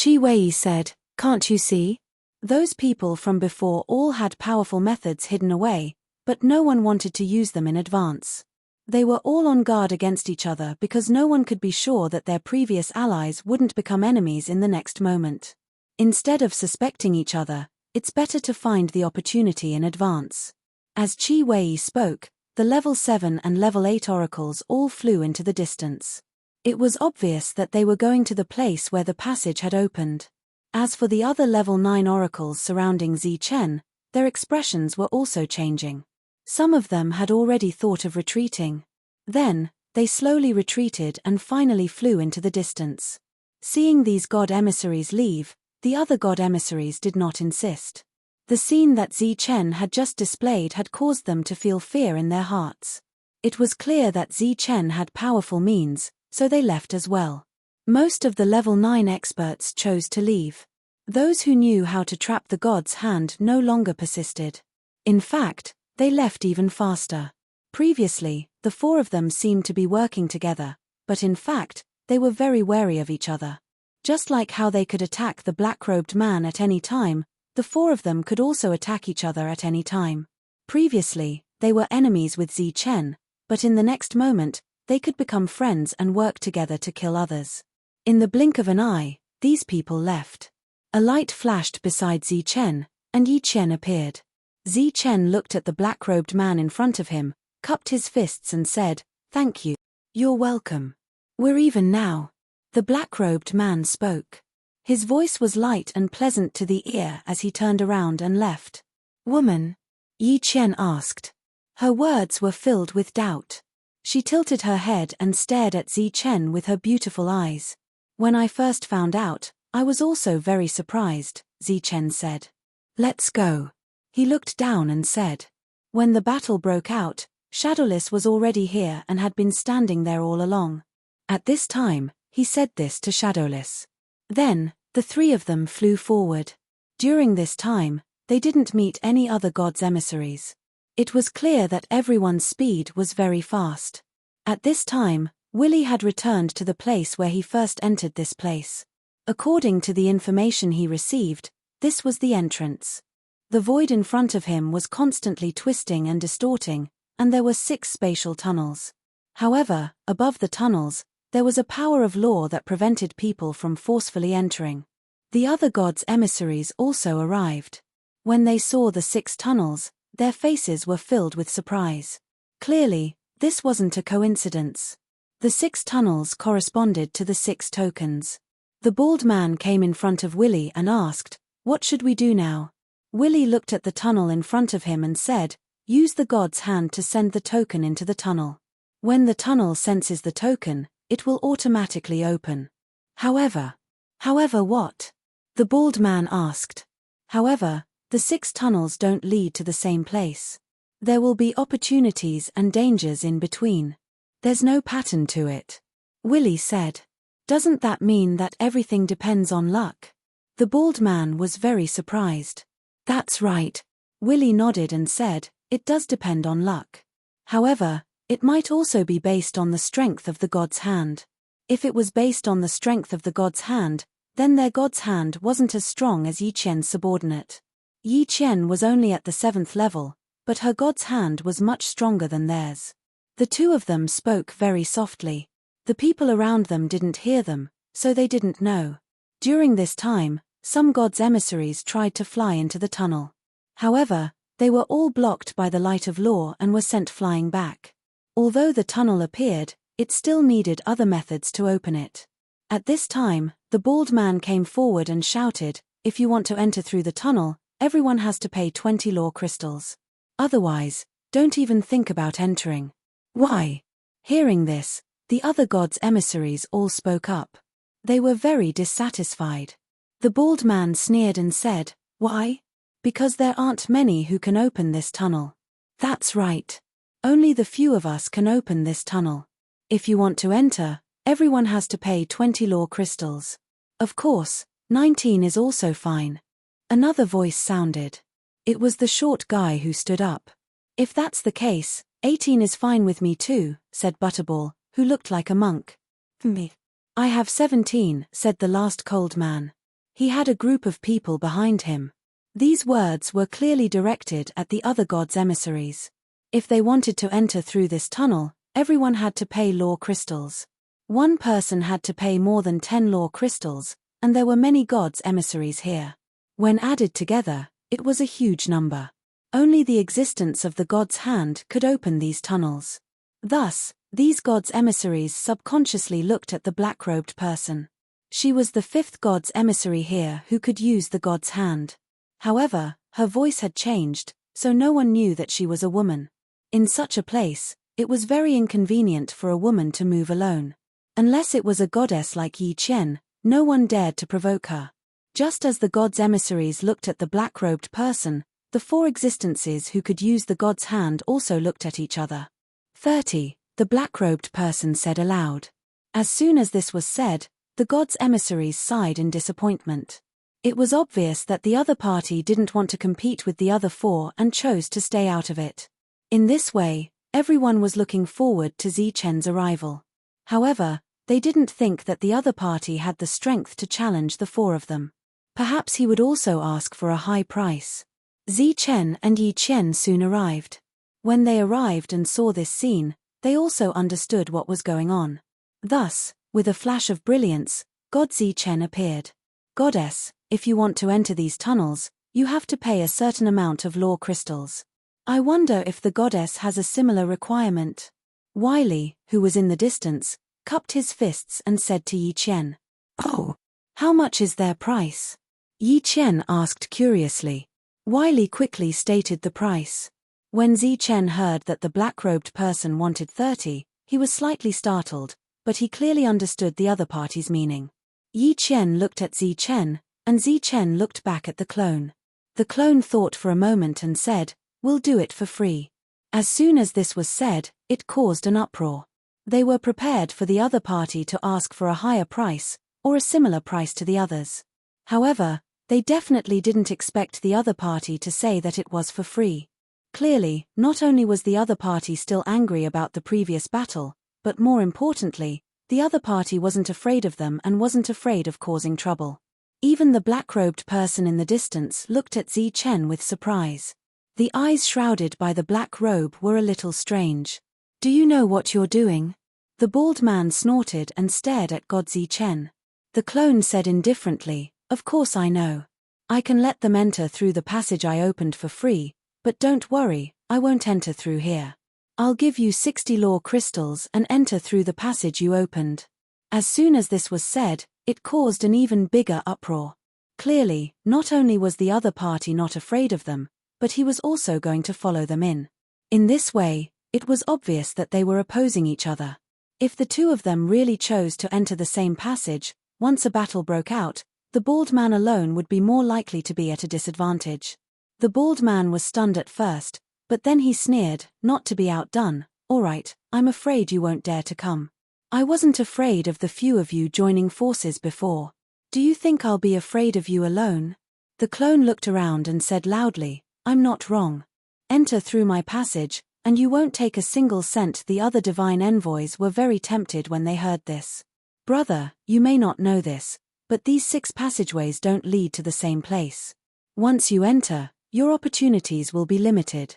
Chi Wei said, can't you see? Those people from before all had powerful methods hidden away, but no one wanted to use them in advance. They were all on guard against each other because no one could be sure that their previous allies wouldn't become enemies in the next moment. Instead of suspecting each other, it's better to find the opportunity in advance. As Chi Wei spoke, the level 7 and level 8 oracles all flew into the distance. It was obvious that they were going to the place where the passage had opened. As for the other level 9 oracles surrounding Zichen, their expressions were also changing. Some of them had already thought of retreating. Then, they slowly retreated and finally flew into the distance. Seeing these god emissaries leave, the other god emissaries did not insist. The scene that Zichen had just displayed had caused them to feel fear in their hearts. It was clear that Zichen had powerful means, so they left as well. Most of the level 9 experts chose to leave. Those who knew how to trap the god's hand no longer persisted. In fact, they left even faster. Previously, the 4 of them seemed to be working together, but in fact, they were very wary of each other. Just like how they could attack the black-robed man at any time, the 4 of them could also attack each other at any time. Previously, they were enemies with Zichen, but in the next moment, they could become friends and work together to kill others. In the blink of an eye, these people left. A light flashed beside Zichen, and Yichen appeared. Zichen looked at the black-robed man in front of him, cupped his fists and said, "Thank you. You're welcome. We're even now." The black-robed man spoke. His voice was light and pleasant to the ear as he turned around and left. "Woman?" Yichen asked. Her words were filled with doubt. She tilted her head and stared at Zichen with her beautiful eyes. "When I first found out, I was also very surprised," Zichen said. "Let's go." He looked down and said. When the battle broke out, Shadowless was already here and had been standing there all along. At this time, he said this to Shadowless. Then, the 3 of them flew forward. During this time, they didn't meet any other god's emissaries. It was clear that everyone's speed was very fast. At this time, Willy had returned to the place where he first entered this place. According to the information he received, this was the entrance. The void in front of him was constantly twisting and distorting, and there were 6 spatial tunnels. However, above the tunnels, there was a power of law that prevented people from forcefully entering. The other gods' emissaries also arrived. When they saw the 6 tunnels, their faces were filled with surprise. Clearly, this wasn't a coincidence. The 6 tunnels corresponded to the 6 tokens. The bald man came in front of Willy and asked, "What should we do now?" Willy looked at the tunnel in front of him and said, "Use the god's hand to send the token into the tunnel. When the tunnel senses the token, it will automatically open." However what? The bald man asked. However, the 6 tunnels don't lead to the same place. There will be opportunities and dangers in between. There's no pattern to it. Willy said. Doesn't that mean that everything depends on luck? The bald man was very surprised. That's right. Willy nodded and said, it does depend on luck. However, it might also be based on the strength of the god's hand. If it was based on the strength of the god's hand, then their god's hand wasn't as strong as Yichen's subordinate. Yichen was only at the 7th level, but her god's hand was much stronger than theirs. The 2 of them spoke very softly. The people around them didn't hear them, so they didn't know. During this time, some god's emissaries tried to fly into the tunnel. However, they were all blocked by the light of law and were sent flying back. Although the tunnel appeared, it still needed other methods to open it. At this time, the bald man came forward and shouted, "If you want to enter through the tunnel, everyone has to pay 20 law crystals. Otherwise, don't even think about entering." "Why?" Hearing this, the other gods' emissaries all spoke up. They were very dissatisfied. The bald man sneered and said, "Why? Because there aren't many who can open this tunnel." "That's right. Only the few of us can open this tunnel. If you want to enter, everyone has to pay 20 law crystals. Of course, 19 is also fine." Another voice sounded. It was the short guy who stood up. "If that's the case, 18 is fine with me too," said Butterball, who looked like a monk. "Me. I have 17, said the last cold man. He had a group of people behind him. These words were clearly directed at the other gods' emissaries. If they wanted to enter through this tunnel, everyone had to pay law crystals. One person had to pay more than 10 law crystals, and there were many gods' emissaries here. When added together, it was a huge number. Only the existence of the god's hand could open these tunnels. Thus, these god's emissaries subconsciously looked at the black-robed person. She was the fifth god's emissary here who could use the god's hand. However, her voice had changed, so no one knew that she was a woman. In such a place, it was very inconvenient for a woman to move alone. Unless it was a goddess like Yi Qian, no one dared to provoke her. Just as the god's emissaries looked at the black-robed person, the four existences who could use the god's hand also looked at each other. 30. The black-robed person said aloud. As soon as this was said, the god's emissaries sighed in disappointment. It was obvious that the other party didn't want to compete with the other four and chose to stay out of it. In this way, everyone was looking forward to Zi Chen's arrival. However, they didn't think that the other party had the strength to challenge the four of them. Perhaps he would also ask for a high price. Zi Chen and Yi Qian soon arrived. When they arrived and saw this scene, they also understood what was going on. Thus, with a flash of brilliance, God Zi Chen appeared. Goddess, if you want to enter these tunnels, you have to pay a certain amount of law crystals. I wonder if the goddess has a similar requirement. Wiley, who was in the distance, cupped his fists and said to Yi Qian, "Oh, how much is their price?" Yi Qian asked curiously. Wiley quickly stated the price. When Zi Chen heard that the black-robed person wanted 30, he was slightly startled, but he clearly understood the other party's meaning. Yi Qian looked at Zi Chen, and Zi Chen looked back at the clone. The clone thought for a moment and said, "We'll do it for free." As soon as this was said, it caused an uproar. They were prepared for the other party to ask for a higher price, or a similar price to the others. However, they definitely didn't expect the other party to say that it was for free. Clearly, not only was the other party still angry about the previous battle, but more importantly, the other party wasn't afraid of them and wasn't afraid of causing trouble. Even the black-robed person in the distance looked at Zi Chen with surprise. The eyes shrouded by the black robe were a little strange. "Do you know what you're doing?" The bald man snorted and stared at God Zi Chen. The clone said indifferently, "Of course I know. I can let them enter through the passage I opened for free, but don't worry, I won't enter through here. I'll give you 60 law crystals and enter through the passage you opened." As soon as this was said, it caused an even bigger uproar. Clearly, not only was the other party not afraid of them, but he was also going to follow them in. In this way, it was obvious that they were opposing each other. If the two of them really chose to enter the same passage, once a battle broke out, the bald man alone would be more likely to be at a disadvantage. The bald man was stunned at first, but then he sneered, not to be outdone, "All right, I'm afraid you won't dare to come. I wasn't afraid of the few of you joining forces before. Do you think I'll be afraid of you alone?" The clone looked around and said loudly, "I'm not wrong. Enter through my passage, and you won't take a single cent." The other divine envoys were very tempted when they heard this. "Brother, you may not know this, but these 6 passageways don't lead to the same place. Once you enter, your opportunities will be limited.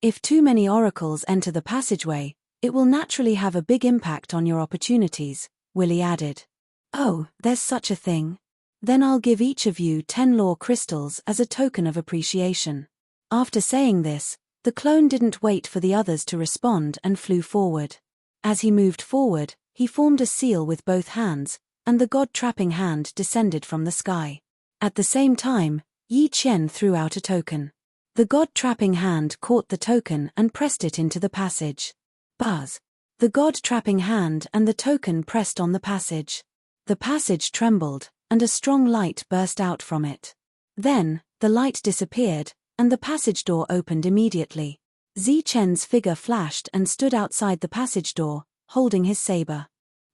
If too many oracles enter the passageway, it will naturally have a big impact on your opportunities," Willie added. "Oh, there's such a thing? Then I'll give each of you 10 law crystals as a token of appreciation." After saying this, the clone didn't wait for the others to respond and flew forward. As he moved forward, he formed a seal with both hands, and the god-trapping hand descended from the sky. At the same time, Yi Qian threw out a token. The god-trapping hand caught the token and pressed it into the passage. Buzz! The god-trapping hand and the token pressed on the passage. The passage trembled, and a strong light burst out from it. Then, the light disappeared, and the passage door opened immediately. Zi Chen's figure flashed and stood outside the passage door, holding his saber.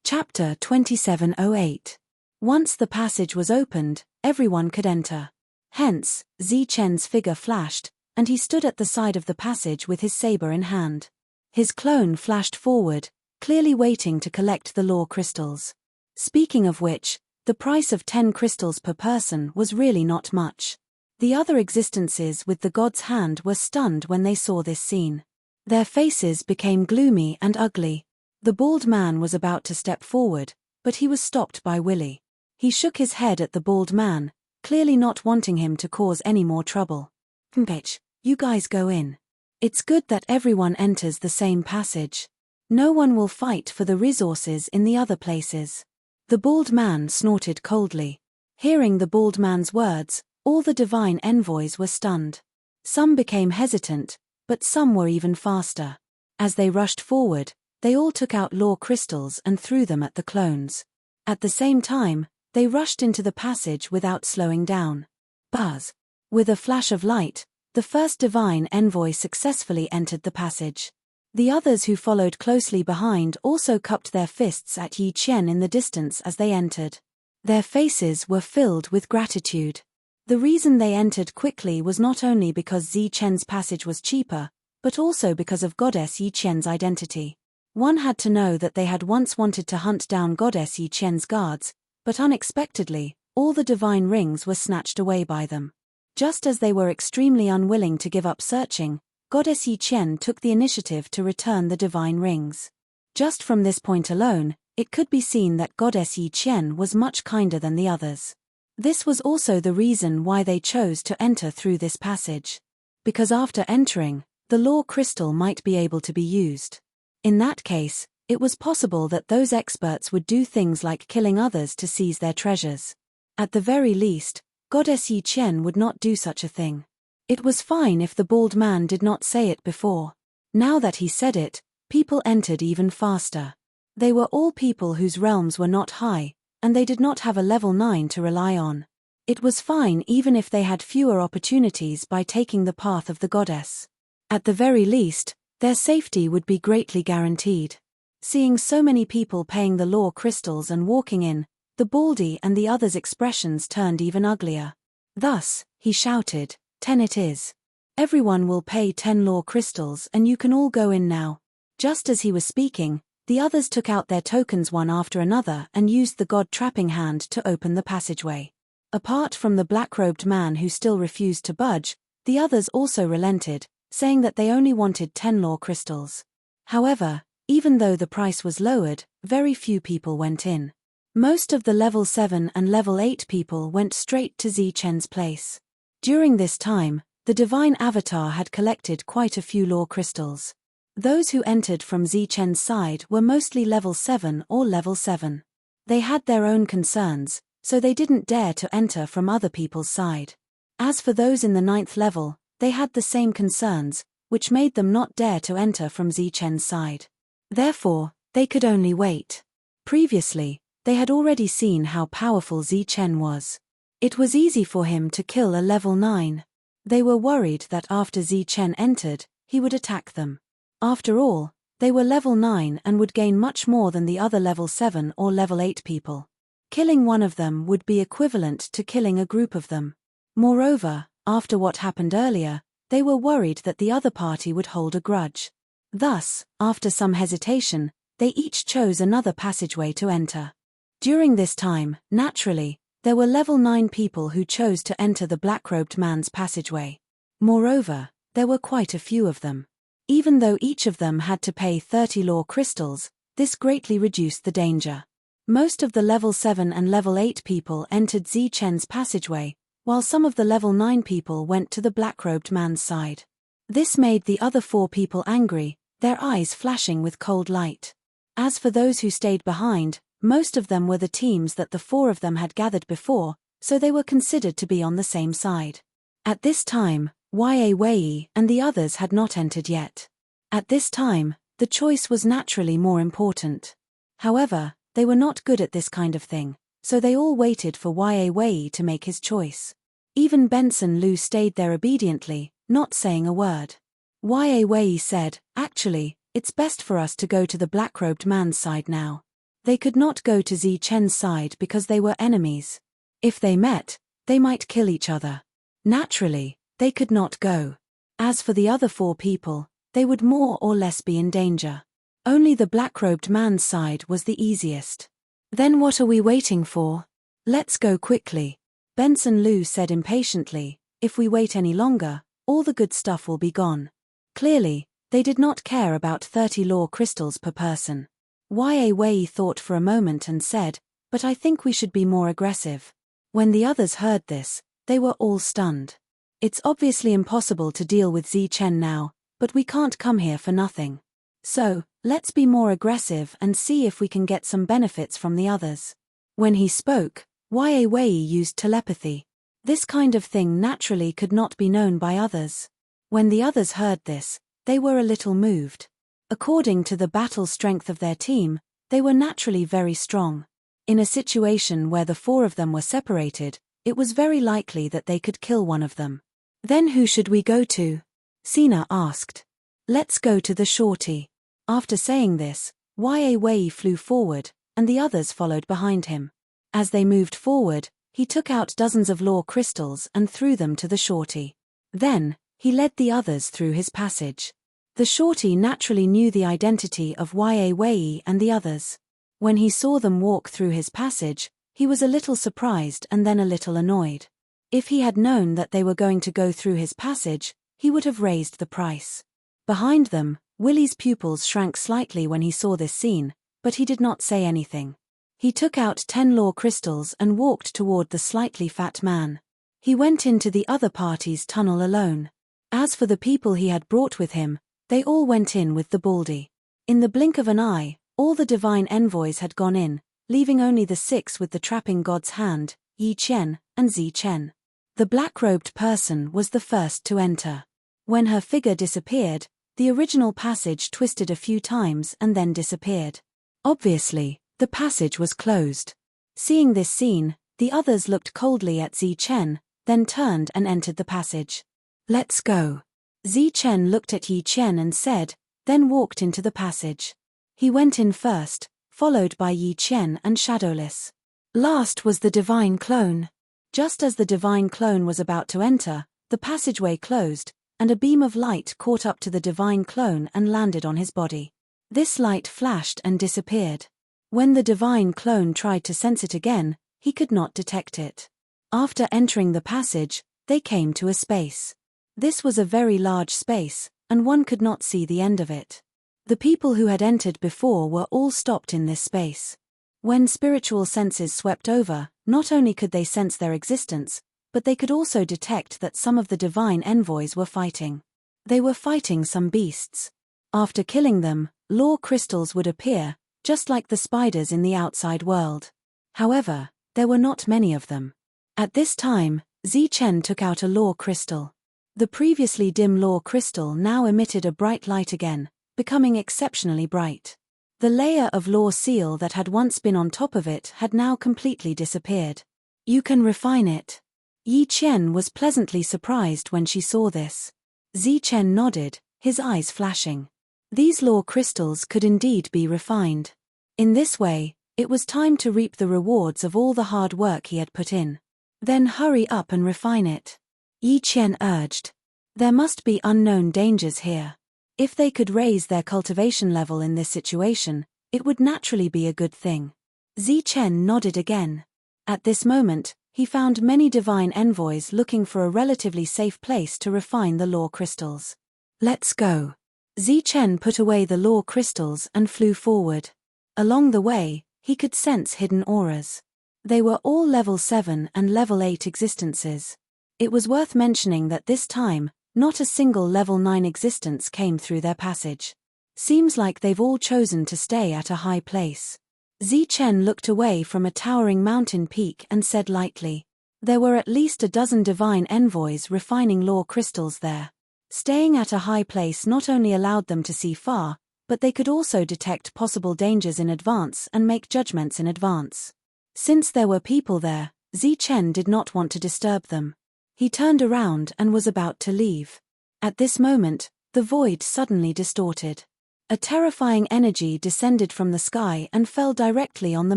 Chapter 2708. Once the passage was opened, everyone could enter. Hence, Zi Chen's figure flashed, and he stood at the side of the passage with his saber in hand. His clone flashed forward, clearly waiting to collect the law crystals. Speaking of which, the price of 10 crystals per person was really not much. The other existences with the god's hand were stunned when they saw this scene. Their faces became gloomy and ugly. The bald man was about to step forward, but he was stopped by Willie. He shook his head at the bald man, clearly not wanting him to cause any more trouble. "Bitch, You guys go in. It's good that everyone enters the same passage. No one will fight for the resources in the other places. The bald man snorted coldly. Hearing the bald man's words, all the divine envoys were stunned. Some became hesitant, but some were even faster. As they rushed forward, they all took out law crystals and threw them at the clones. At the same time, they rushed into the passage without slowing down. Buzz! With a flash of light, the first divine envoy successfully entered the passage. The others who followed closely behind also cupped their fists at Yi Qian in the distance as they entered. Their faces were filled with gratitude. The reason they entered quickly was not only because Yi Qian's passage was cheaper, but also because of Goddess Yi Qian's identity. One had to know that they had once wanted to hunt down Goddess Yi Qian's guards, but unexpectedly, all the divine rings were snatched away by them. Just as they were extremely unwilling to give up searching, Goddess Yi Qian took the initiative to return the divine rings. Just from this point alone, it could be seen that Goddess Yi Qian was much kinder than the others. This was also the reason why they chose to enter through this passage. Because after entering, the law crystal might be able to be used. In that case, it was possible that those experts would do things like killing others to seize their treasures. At the very least, Goddess Yi Qian would not do such a thing. It was fine if the bald man did not say it before. Now that he said it, people entered even faster. They were all people whose realms were not high, and they did not have a level 9 to rely on. It was fine even if they had fewer opportunities by taking the path of the goddess. At the very least, their safety would be greatly guaranteed. Seeing so many people paying the law crystals and walking in, the baldy and the others' expressions turned even uglier. Thus, he shouted, 10 it is. Everyone will pay 10 law crystals and you can all go in now. Just as he was speaking, the others took out their tokens one after another and used the god-trapping hand to open the passageway. Apart from the black-robed man who still refused to budge, the others also relented, saying that they only wanted 10 law crystals. However, even though the price was lowered, very few people went in. Most of the level 7 and level 8 people went straight to Yi Qian's place. During this time, the divine avatar had collected quite a few law crystals. Those who entered from Yi Qian's side were mostly level 7 or level 7. They had their own concerns, so they didn't dare to enter from other people's side. As for those in the 9th level, they had the same concerns, which made them not dare to enter from Yi Qian's side. Therefore, they could only wait. Previously, they had already seen how powerful Yi Qian was. It was easy for him to kill a level 9. They were worried that after Yi Qian entered, he would attack them. After all, they were level 9 and would gain much more than the other level 7 or level 8 people. Killing one of them would be equivalent to killing a group of them. Moreover, after what happened earlier, they were worried that the other party would hold a grudge. Thus, after some hesitation, they each chose another passageway to enter. During this time, naturally, there were level 9 people who chose to enter the black-robed man's passageway. Moreover, there were quite a few of them. Even though each of them had to pay 30 law crystals, this greatly reduced the danger. Most of the level 7 and level 8 people entered Yi Qian's passageway, while some of the level 9 people went to the black-robed man's side. This made the other 4 people angry, their eyes flashing with cold light. As for those who stayed behind, most of them were the teams that the 4 of them had gathered before, so they were considered to be on the same side. At this time, Wei and the others had not entered yet. At this time, the choice was naturally more important. However, they were not good at this kind of thing, so they all waited for Wei to make his choice. Even Benson Liu stayed there obediently, not saying a word. Wei said, "Actually, it's best for us to go to the black-robed man's side now." They could not go to Yi Qian's side because they were enemies. If they met, they might kill each other. Naturally, they could not go. As for the other 4 people, they would more or less be in danger. Only the black-robed man's side was the easiest. "Then what are we waiting for? Let's go quickly," Benson Liu said impatiently. "If we wait any longer, all the good stuff will be gone." Clearly, they did not care about 30 law crystals per person. Wei thought for a moment and said, "But I think we should be more aggressive." When the others heard this, they were all stunned. It's obviously impossible to deal with Zichen now, but we can't come here for nothing. So, let's be more aggressive and see if we can get some benefits from the others. When he spoke, Wei Wei used telepathy. This kind of thing naturally could not be known by others. When the others heard this, they were a little moved. According to the battle strength of their team, they were naturally very strong. In a situation where the four of them were separated, it was very likely that they could kill one of them. Then who should we go to? Sina asked. Let's go to the shorty. After saying this, Wei Wei flew forward, and the others followed behind him. As they moved forward, he took out dozens of law crystals and threw them to the shorty. Then, he led the others through his passage. The shorty naturally knew the identity of Wei Wei and the others. When he saw them walk through his passage, he was a little surprised and then a little annoyed. If he had known that they were going to go through his passage, he would have raised the price. Behind them, Willie's pupils shrank slightly when he saw this scene, but he did not say anything. He took out 10 law crystals and walked toward the slightly fat man. He went into the other party's tunnel alone. As for the people he had brought with him, they all went in with the baldy. In the blink of an eye, all the divine envoys had gone in, leaving only the 6 with the trapping god's hand, Yi Qian and Zi Chen. The black-robed person was the first to enter. When her figure disappeared, the original passage twisted a few times and then disappeared. Obviously, the passage was closed. Seeing this scene, the others looked coldly at Zi Chen, then turned and entered the passage. Let's go. Zi Chen looked at Yi Qian and said, then walked into the passage. He went in first, followed by Yi Qian and Shadowless. Last was the divine clone. Just as the divine clone was about to enter, the passageway closed, and a beam of light caught up to the divine clone and landed on his body. This light flashed and disappeared. When the divine clone tried to sense it again, he could not detect it. After entering the passage, they came to a space. This was a very large space, and one could not see the end of it. The people who had entered before were all stopped in this space. When spiritual senses swept over, not only could they sense their existence, but they could also detect that some of the divine envoys were fighting. They were fighting some beasts. After killing them, law crystals would appear, just like the spiders in the outside world. However, there were not many of them. At this time, Zi Chen took out a law crystal. The previously dim law crystal now emitted a bright light again, becoming exceptionally bright. The layer of law seal that had once been on top of it had now completely disappeared. You can refine it. Yi Qian was pleasantly surprised when she saw this. Zi Chen nodded, his eyes flashing. These law crystals could indeed be refined. In this way, it was time to reap the rewards of all the hard work he had put in. Then hurry up and refine it. Yi Qian urged. There must be unknown dangers here. If they could raise their cultivation level in this situation, it would naturally be a good thing. Zi Chen nodded again. At this moment, he found many divine envoys looking for a relatively safe place to refine the law crystals. Let's go. Zi Chen put away the law crystals and flew forward. Along the way, he could sense hidden auras. They were all level 7 and level 8 existences. It was worth mentioning that this time, not a single level 9 existence came through their passage. Seems like they've all chosen to stay at a high place. Zi Chen looked away from a towering mountain peak and said lightly, there were at least a dozen divine envoys refining law crystals there. Staying at a high place not only allowed them to see far, but they could also detect possible dangers in advance and make judgments in advance. Since there were people there, Zi Chen did not want to disturb them. He turned around and was about to leave. At this moment, the void suddenly distorted. A terrifying energy descended from the sky and fell directly on the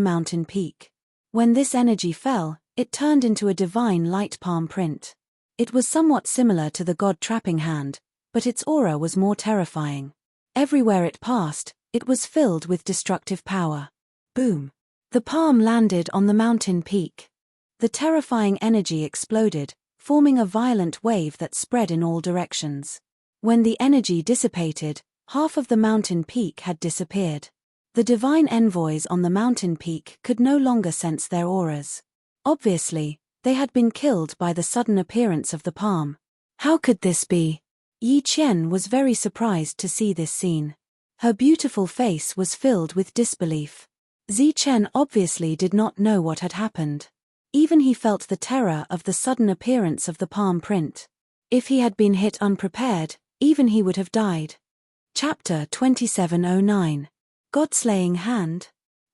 mountain peak. When this energy fell, it turned into a divine light palm print. It was somewhat similar to the god trapping hand, but its aura was more terrifying. Everywhere it passed, it was filled with destructive power. Boom! The palm landed on the mountain peak. The terrifying energy exploded, forming a violent wave that spread in all directions. When the energy dissipated, half of the mountain peak had disappeared. The divine envoys on the mountain peak could no longer sense their auras. Obviously, they had been killed by the sudden appearance of the palm. How could this be? Yi Qian was very surprised to see this scene. Her beautiful face was filled with disbelief. Zichen obviously did not know what had happened. Even he felt the terror of the sudden appearance of the palm print. If he had been hit unprepared, even he would have died. Chapter 2709. God-slaying hand.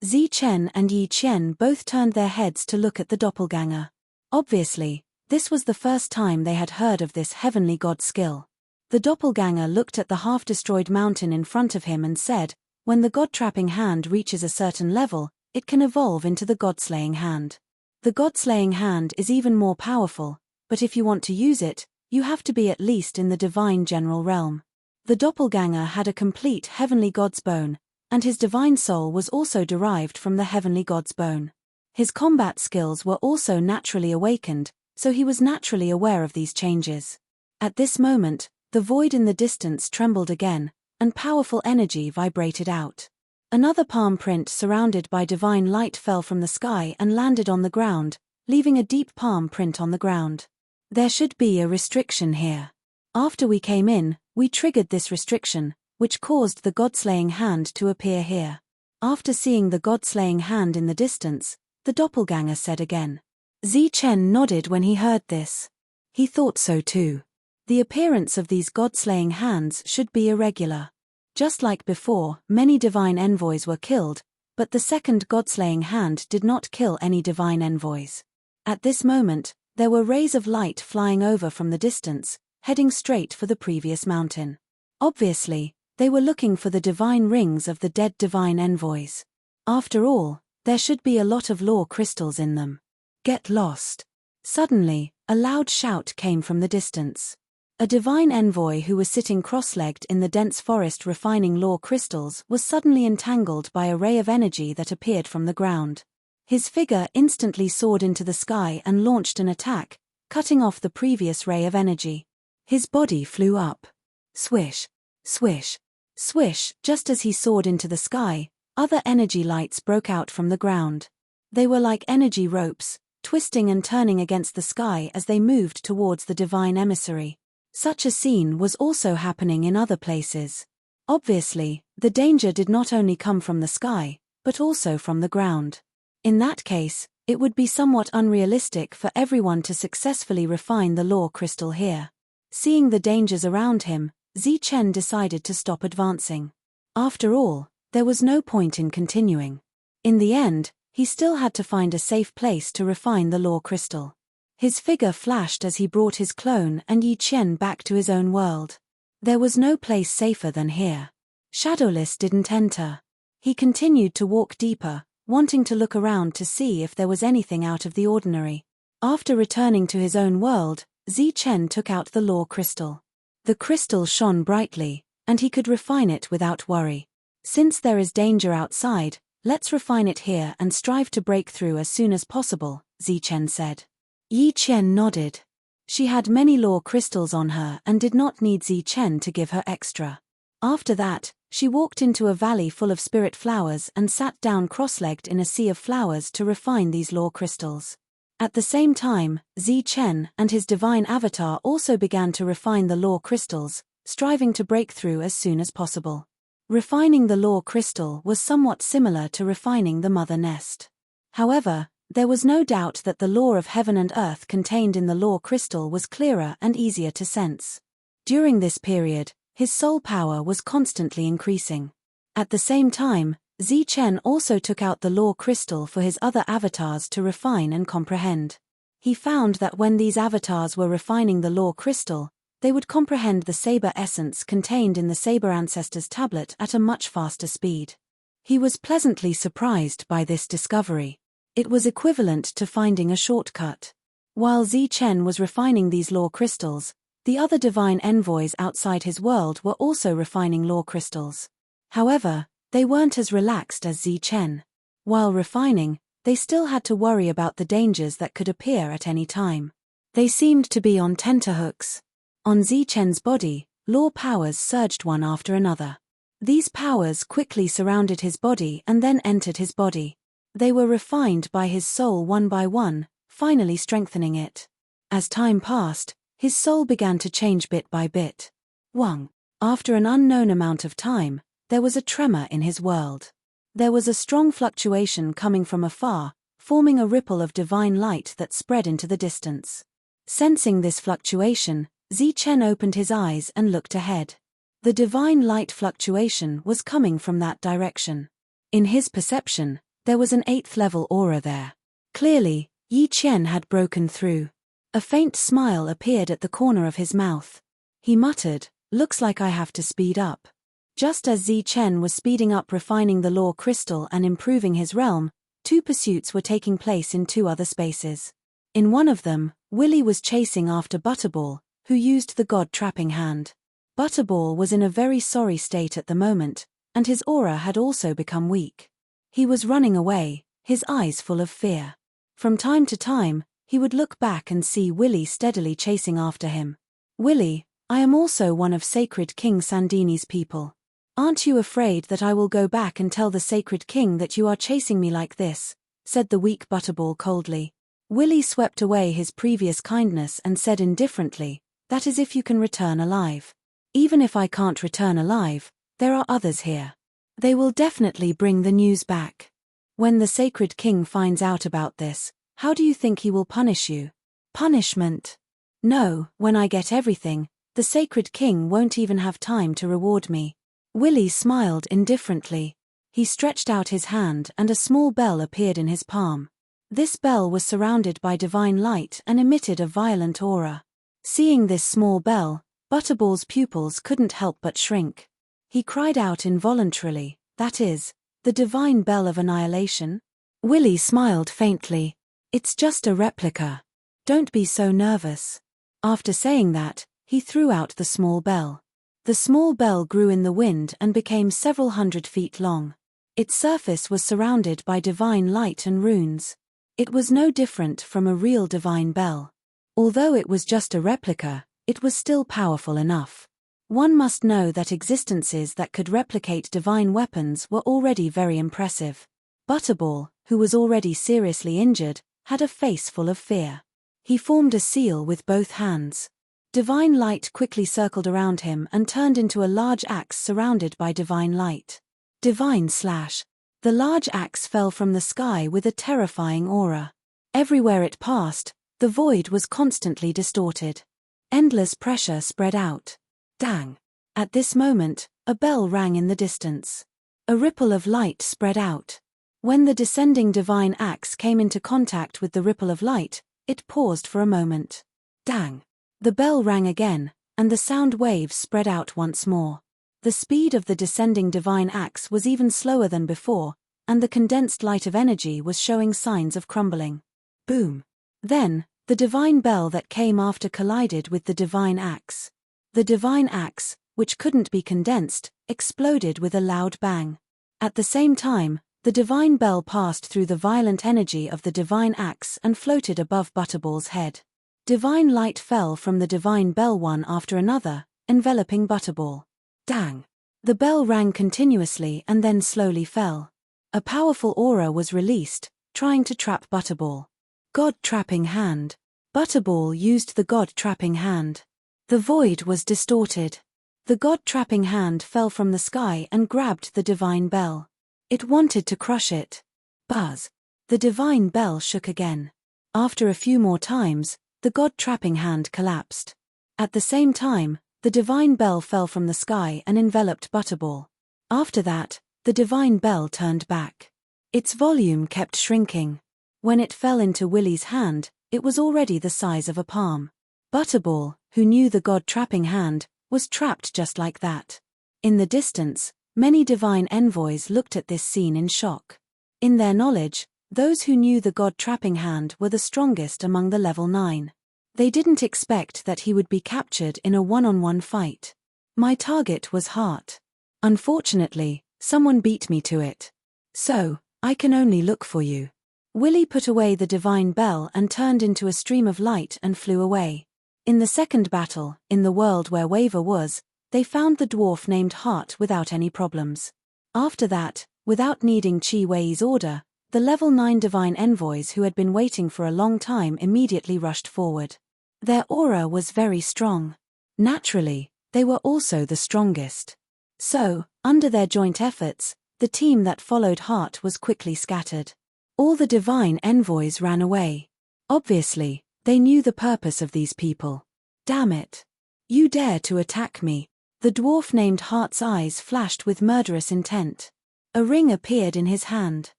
Zichen and Yi Qian both turned their heads to look at the doppelganger. Obviously, this was the first time they had heard of this heavenly god skill. The doppelganger looked at the half-destroyed mountain in front of him and said, when the god-trapping hand reaches a certain level, it can evolve into the god-slaying hand. The god-slaying hand is even more powerful, but if you want to use it, you have to be at least in the divine general realm. The doppelganger had a complete heavenly god's bone, and his divine soul was also derived from the heavenly god's bone. His combat skills were also naturally awakened, so he was naturally aware of these changes. At this moment, the void in the distance trembled again, and powerful energy vibrated out. Another palm print surrounded by divine light fell from the sky and landed on the ground, leaving a deep palm print on the ground. There should be a restriction here. After we came in, we triggered this restriction, which caused the god-slaying hand to appear here. After seeing the god-slaying hand in the distance, the doppelganger said again. Zichen nodded when he heard this. He thought so too. The appearance of these god-slaying hands should be irregular. Just like before, many divine envoys were killed, but the second god-slaying hand did not kill any divine envoys. At this moment, there were rays of light flying over from the distance, heading straight for the previous mountain. Obviously, they were looking for the divine rings of the dead divine envoys. After all, there should be a lot of law crystals in them. Get lost. Suddenly, a loud shout came from the distance. A divine envoy who was sitting cross-legged in the dense forest refining law crystals was suddenly entangled by a ray of energy that appeared from the ground. His figure instantly soared into the sky and launched an attack, cutting off the previous ray of energy. His body flew up. Swish, swish, swish. Just as he soared into the sky, other energy lights broke out from the ground. They were like energy ropes, twisting and turning against the sky as they moved towards the divine emissary. Such a scene was also happening in other places. Obviously, the danger did not only come from the sky, but also from the ground. In that case, it would be somewhat unrealistic for everyone to successfully refine the law crystal here. Seeing the dangers around him, Zichen decided to stop advancing. After all, there was no point in continuing. In the end, he still had to find a safe place to refine the law crystal. His figure flashed as he brought his clone and Yi Qian back to his own world. There was no place safer than here. Shadowless didn't enter. He continued to walk deeper, wanting to look around to see if there was anything out of the ordinary. After returning to his own world, Zichen took out the law crystal. The crystal shone brightly, and he could refine it without worry. Since there is danger outside, let's refine it here and strive to break through as soon as possible, Zichen said. Yi Qian nodded. She had many law crystals on her and did not need Zichen to give her extra. After that, she walked into a valley full of spirit flowers and sat down cross-legged in a sea of flowers to refine these law crystals. At the same time, Zichen and his divine avatar also began to refine the law crystals, striving to break through as soon as possible. Refining the law crystal was somewhat similar to refining the mother nest. However, there was no doubt that the law of heaven and earth contained in the law crystal was clearer and easier to sense. During this period, his soul power was constantly increasing. At the same time, Zichen also took out the law crystal for his other avatars to refine and comprehend. He found that when these avatars were refining the law crystal, they would comprehend the saber essence contained in the Saber Ancestors tablet at a much faster speed. He was pleasantly surprised by this discovery. It was equivalent to finding a shortcut. While Zichen was refining these law crystals, the other divine envoys outside his world were also refining law crystals. However, they weren't as relaxed as Zichen. While refining, they still had to worry about the dangers that could appear at any time. They seemed to be on tenterhooks. On Zichen's body, law powers surged one after another. These powers quickly surrounded his body and then entered his body. They were refined by his soul one by one, finally strengthening it. As time passed, His soul began to change bit by bit. Wang. After an unknown amount of time, there was a tremor in his world. There was a strong fluctuation coming from afar, forming a ripple of divine light that spread into the distance. Sensing this fluctuation, Zichen opened his eyes and looked ahead. The divine light fluctuation was coming from that direction. In his perception, there was an 8th-level aura there. Clearly, Yi Qian had broken through. A faint smile appeared at the corner of his mouth. He muttered, "Looks like I have to speed up." Just as Zichen was speeding up refining the law crystal and improving his realm, 2 pursuits were taking place in 2 other spaces. In one of them, Willy was chasing after Butterball, who used the god-trapping hand. Butterball was in a very sorry state at the moment, and his aura had also become weak. He was running away, his eyes full of fear. From time to time, he would look back and see Willy steadily chasing after him. "Willy, I am also one of Sacred King Sandini's people. Aren't you afraid that I will go back and tell the Sacred King that you are chasing me like this?" said the weak Butterball coldly. Willy swept away his previous kindness and said indifferently, "That is if you can return alive. Even if I can't return alive, there are others here. They will definitely bring the news back. When the Sacred King finds out about this, how do you think he will punish you?" "Punishment? No, when I get everything, the Sacred King won't even have time to reward me." Willy smiled indifferently. He stretched out his hand and a small bell appeared in his palm. This bell was surrounded by divine light and emitted a violent aura. Seeing this small bell, Butterball's pupils couldn't help but shrink. He cried out involuntarily, "That is, the divine bell of annihilation?" Willy smiled faintly. "It's just a replica. Don't be so nervous." After saying that, he threw out the small bell. The small bell grew in the wind and became several 100 feet long. Its surface was surrounded by divine light and runes. It was no different from a real divine bell. Although it was just a replica, it was still powerful enough. One must know that existences that could replicate divine weapons were already very impressive. Butterball, who was already seriously injured, had a face full of fear. He formed a seal with both hands. Divine light quickly circled around him and turned into a large axe surrounded by divine light. Divine slash. The large axe fell from the sky with a terrifying aura. Everywhere it passed, the void was constantly distorted. Endless pressure spread out. Dang! At this moment, a bell rang in the distance. A ripple of light spread out. When the descending divine axe came into contact with the ripple of light, it paused for a moment. Dang! The bell rang again, and the sound waves spread out once more. The speed of the descending divine axe was even slower than before, and the condensed light of energy was showing signs of crumbling. Boom! Then, the divine bell that came after collided with the divine axe. The divine axe, which couldn't be condensed, exploded with a loud bang. At the same time, the divine bell passed through the violent energy of the divine axe and floated above Butterball's head. Divine light fell from the divine bell one after another, enveloping Butterball. Dang! The bell rang continuously and then slowly fell. A powerful aura was released, trying to trap Butterball. God-trapping hand. Butterball used the God-trapping hand. The void was distorted. The God-trapping hand fell from the sky and grabbed the divine bell. It wanted to crush it. Buzz! The divine bell shook again. After a few more times, the God-trapping hand collapsed. At the same time, the divine bell fell from the sky and enveloped Butterball. After that, the divine bell turned back. Its volume kept shrinking. When it fell into Willy's hand, it was already the size of a palm. Butterball, who knew the God-trapping hand, was trapped just like that. In the distance, many divine envoys looked at this scene in shock. In their knowledge, those who knew the God-trapping hand were the strongest among the level 9. They didn't expect that he would be captured in a one-on-one fight. My target was Heart. Unfortunately, someone beat me to it. So, I can only look for you. Willy put away the divine bell and turned into a stream of light and flew away. In the second battle, in the world where Waver was, they found the dwarf named Heart without any problems. After that, without needing Chi Wei's order, the level 9 divine envoys who had been waiting for a long time immediately rushed forward. Their aura was very strong. Naturally, they were also the strongest. So, under their joint efforts, the team that followed Hart was quickly scattered. All the divine envoys ran away. Obviously, they knew the purpose of these people. Damn it. You dare to attack me. The dwarf named Hart's eyes flashed with murderous intent. A ring appeared in his hand.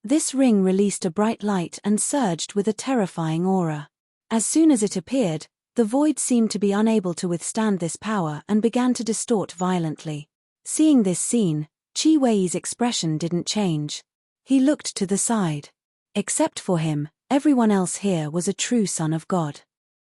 This ring released a bright light and surged with a terrifying aura. As soon as it appeared, the void seemed to be unable to withstand this power and began to distort violently. Seeing this scene, Chi Wei's expression didn't change. He looked to the side. Except for him, everyone else here was a true son of God.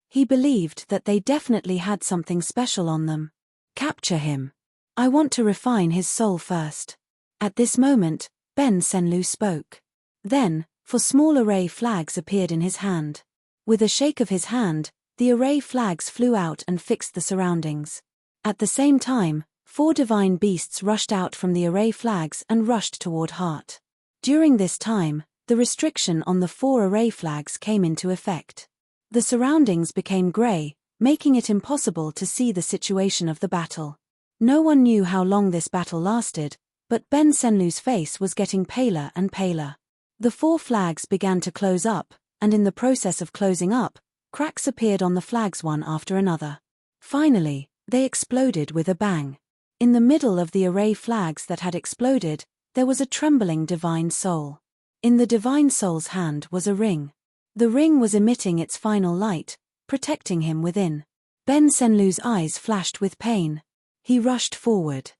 He believed that they definitely had something special on them. Capture him. I want to refine his soul first. At this moment, Ben Senlu spoke. Then, 4 small array flags appeared in his hand. With a shake of his hand, the array flags flew out and fixed the surroundings. At the same time, 4 divine beasts rushed out from the array flags and rushed toward Hart. During this time, the restriction on the 4 array flags came into effect. The surroundings became grey, making it impossible to see the situation of the battle. No one knew how long this battle lasted, but Ben Senlu's face was getting paler and paler. The 4 flags began to close up, and in the process of closing up, cracks appeared on the flags one after another. Finally, they exploded with a bang. In the middle of the array flags that had exploded, there was a trembling divine soul. In the divine soul's hand was a ring. The ring was emitting its final light, protecting him within. Ben Senlu's eyes flashed with pain. He rushed forward.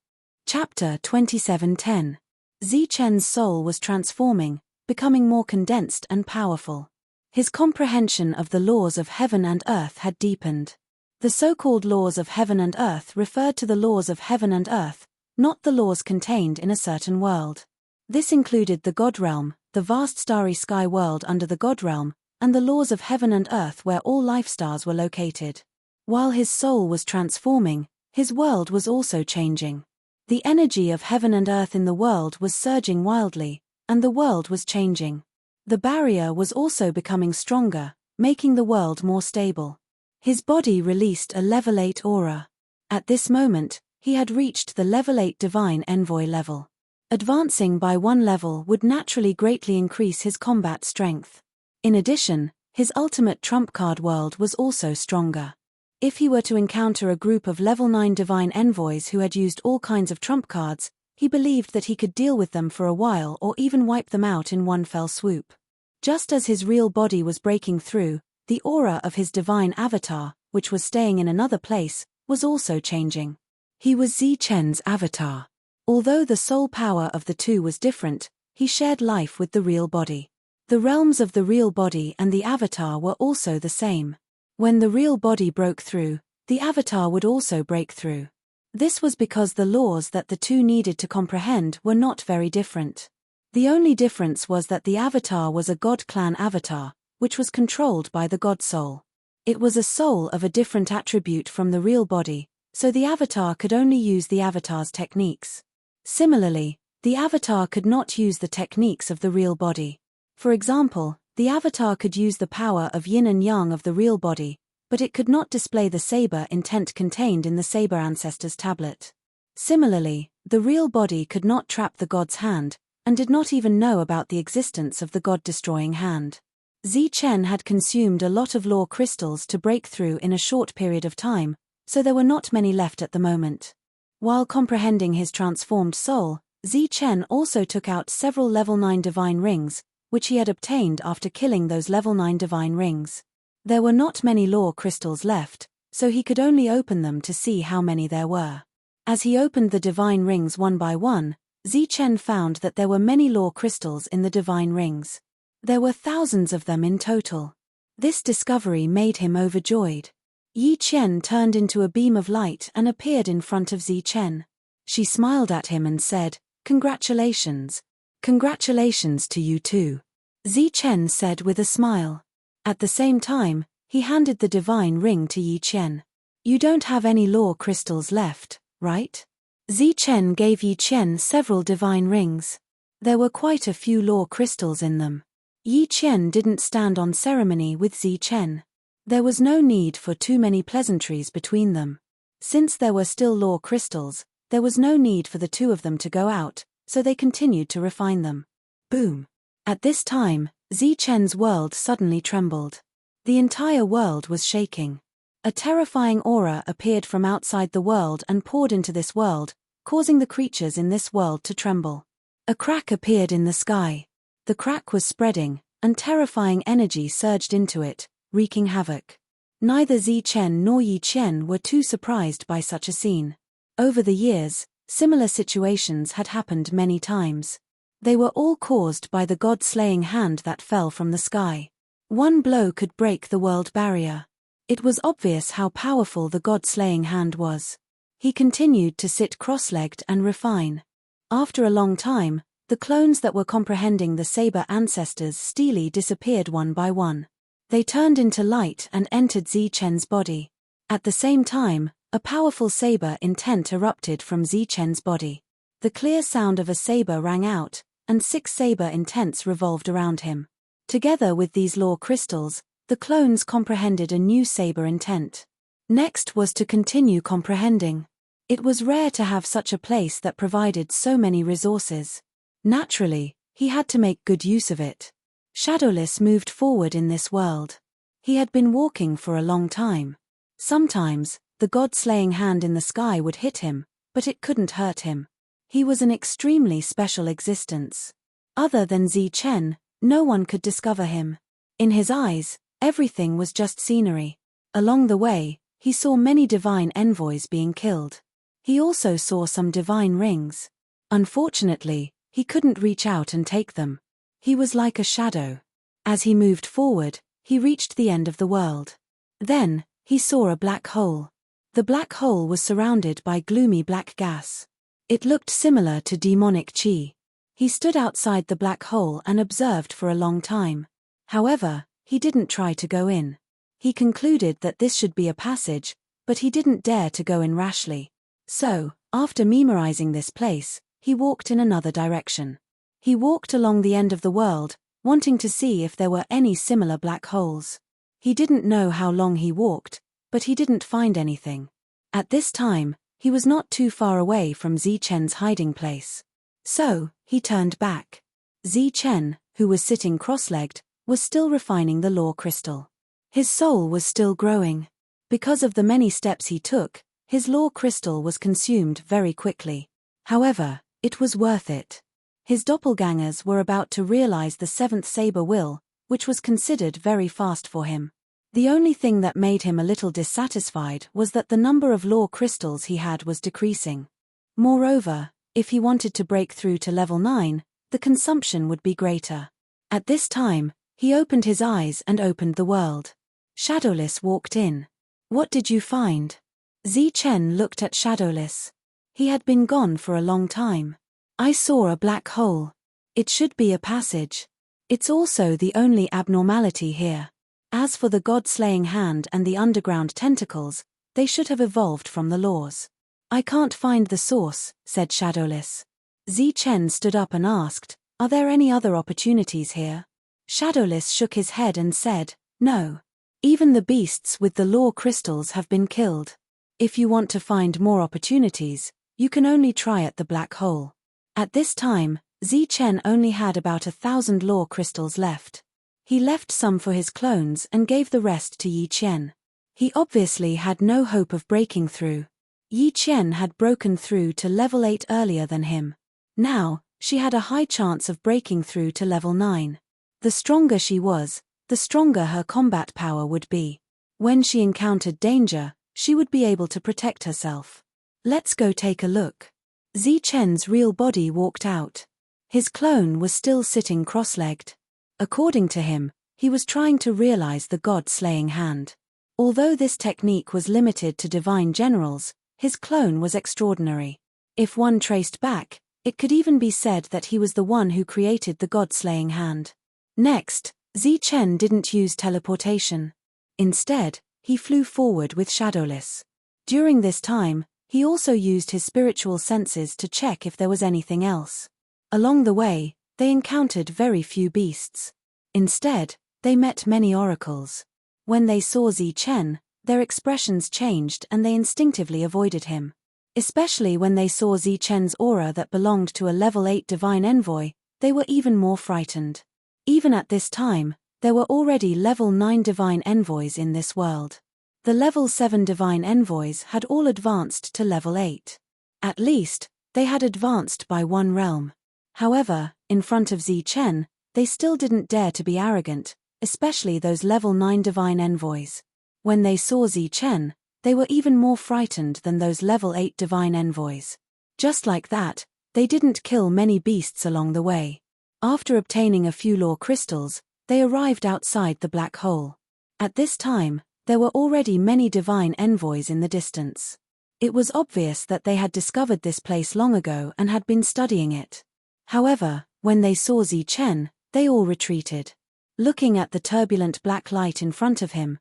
Chapter 27:10. Zichen's soul was transforming, becoming more condensed and powerful. His comprehension of the laws of heaven and earth had deepened. The so-called laws of heaven and earth referred to the laws of heaven and earth, not the laws contained in a certain world. This included the God realm, the vast starry sky world under the God realm, and the laws of heaven and earth where all life stars were located. While his soul was transforming, his world was also changing. The energy of heaven and earth in the world was surging wildly, and the world was changing. The barrier was also becoming stronger, making the world more stable. His body released a level 8 aura. At this moment, he had reached the level 8 divine envoy level. Advancing by 1 level would naturally greatly increase his combat strength. In addition, his ultimate trump card world was also stronger. If he were to encounter a group of level 9 divine envoys who had used all kinds of trump cards, he believed that he could deal with them for a while or even wipe them out in one fell swoop. Just as his real body was breaking through, the aura of his divine avatar, which was staying in another place, was also changing. He was Zichen's avatar. Although the soul power of the two was different, he shared life with the real body. The realms of the real body and the avatar were also the same. When the real body broke through, the avatar would also break through. This was because the laws that the two needed to comprehend were not very different. The only difference was that the avatar was a God clan avatar, which was controlled by the God soul. It was a soul of a different attribute from the real body, so the avatar could only use the avatar's techniques. Similarly, the avatar could not use the techniques of the real body. For example, the avatar could use the power of yin and yang of the real body, but it could not display the saber intent contained in the saber ancestor's tablet. Similarly, the real body could not trap the god's hand, and did not even know about the existence of the god-destroying hand. Zichen had consumed a lot of law crystals to break through in a short period of time, so there were not many left at the moment. While comprehending his transformed soul, Zichen also took out several level 9 divine rings, which he had obtained after killing those level 9 divine rings. There were not many law crystals left, so he could only open them to see how many there were. As he opened the divine rings one by one, Zichen found that there were many law crystals in the divine rings. There were thousands of them in total. This discovery made him overjoyed. Yi Qian turned into a beam of light and appeared in front of Zichen. She smiled at him and said, "Congratulations. Congratulations to you too," Zichen said with a smile. At the same time, he handed the divine ring to Yi Qian. "You don't have any law crystals left, right?" Zichen gave Yi Qian several divine rings. There were quite a few law crystals in them. Yi Qian didn't stand on ceremony with Zichen. There was no need for too many pleasantries between them. Since there were still law crystals, there was no need for the two of them to go out, so they continued to refine them. Boom! At this time, Zichen's world suddenly trembled. The entire world was shaking. A terrifying aura appeared from outside the world and poured into this world, causing the creatures in this world to tremble. A crack appeared in the sky. The crack was spreading, and terrifying energy surged into it, wreaking havoc. Neither Zichen nor Yichen were too surprised by such a scene. Over the years, similar situations had happened many times. They were all caused by the god-slaying hand that fell from the sky. One blow could break the world barrier. It was obvious how powerful the god-slaying hand was. He continued to sit cross-legged and refine. After a long time, the clones that were comprehending the saber ancestors steely disappeared one by one. They turned into light and entered Zichen's body. At the same time, a powerful saber intent erupted from Zichen's body. The clear sound of a saber rang out, and 6 saber intents revolved around him. Together with these law crystals, the clones comprehended a new saber intent. Next was to continue comprehending. It was rare to have such a place that provided so many resources. Naturally, he had to make good use of it. Shadowless moved forward in this world. He had been walking for a long time. Sometimes, the god-slaying hand in the sky would hit him, but it couldn't hurt him. He was an extremely special existence. Other than Zichen, no one could discover him. In his eyes, everything was just scenery. Along the way, he saw many divine envoys being killed. He also saw some divine rings. Unfortunately, he couldn't reach out and take them. He was like a shadow. As he moved forward, he reached the end of the world. Then, he saw a black hole. The black hole was surrounded by gloomy black gas. It looked similar to demonic chi. He stood outside the black hole and observed for a long time. However, he didn't try to go in. He concluded that this should be a passage, but he didn't dare to go in rashly. So, after memorizing this place, he walked in another direction. He walked along the end of the world, wanting to see if there were any similar black holes. He didn't know how long he walked, but he didn't find anything. At this time, he was not too far away from Zichen's hiding place. So, he turned back. Zichen, who was sitting cross-legged, was still refining the law crystal. His soul was still growing. Because of the many steps he took, his law crystal was consumed very quickly. However, it was worth it. His doppelgangers were about to realize the 7th saber will, which was considered very fast for him. The only thing that made him a little dissatisfied was that the number of law crystals he had was decreasing. Moreover, if he wanted to break through to level 9, the consumption would be greater. At this time, he opened his eyes and opened the world. Shadowless walked in. What did you find? Zichen looked at Shadowless. He had been gone for a long time. I saw a black hole. It should be a passage. It's also the only abnormality here. As for the god-slaying hand and the underground tentacles, they should have evolved from the laws. I can't find the source, said Shadowless. Zichen stood up and asked, are there any other opportunities here? Shadowless shook his head and said, no. Even the beasts with the law crystals have been killed. If you want to find more opportunities, you can only try at the black hole. At this time, Zichen only had about 1,000 law crystals left. He left some for his clones and gave the rest to Yi Qian. He obviously had no hope of breaking through. Yi Qian had broken through to level 8 earlier than him. Now, she had a high chance of breaking through to level 9. The stronger she was, the stronger her combat power would be. When she encountered danger, she would be able to protect herself. Let's go take a look. Zichen's real body walked out. His clone was still sitting cross-legged. According to him, he was trying to realize the god-slaying hand. Although this technique was limited to divine generals, his clone was extraordinary. If one traced back, it could even be said that he was the one who created the god-slaying hand. Next, Zichen didn't use teleportation. Instead, he flew forward with Shadowless. During this time, he also used his spiritual senses to check if there was anything else. Along the way, they encountered very few beasts. Instead, they met many oracles. When they saw Chen, their expressions changed and they instinctively avoided him. Especially when they saw Chen's aura that belonged to a level 8 divine envoy, they were even more frightened. Even at this time, there were already level 9 divine envoys in this world. The level 7 divine envoys had all advanced to level 8. At least, they had advanced by one realm. However, in front of Chen, they still didn't dare to be arrogant, especially those level 9 divine envoys. When they saw Chen, they were even more frightened than those level 8 divine envoys. Just like that, they didn't kill many beasts along the way. After obtaining a few lore crystals, they arrived outside the black hole. At this time, there were already many divine envoys in the distance. It was obvious that they had discovered this place long ago and had been studying it. However, when they saw Chen, they all retreated. Looking at the turbulent black light in front of him,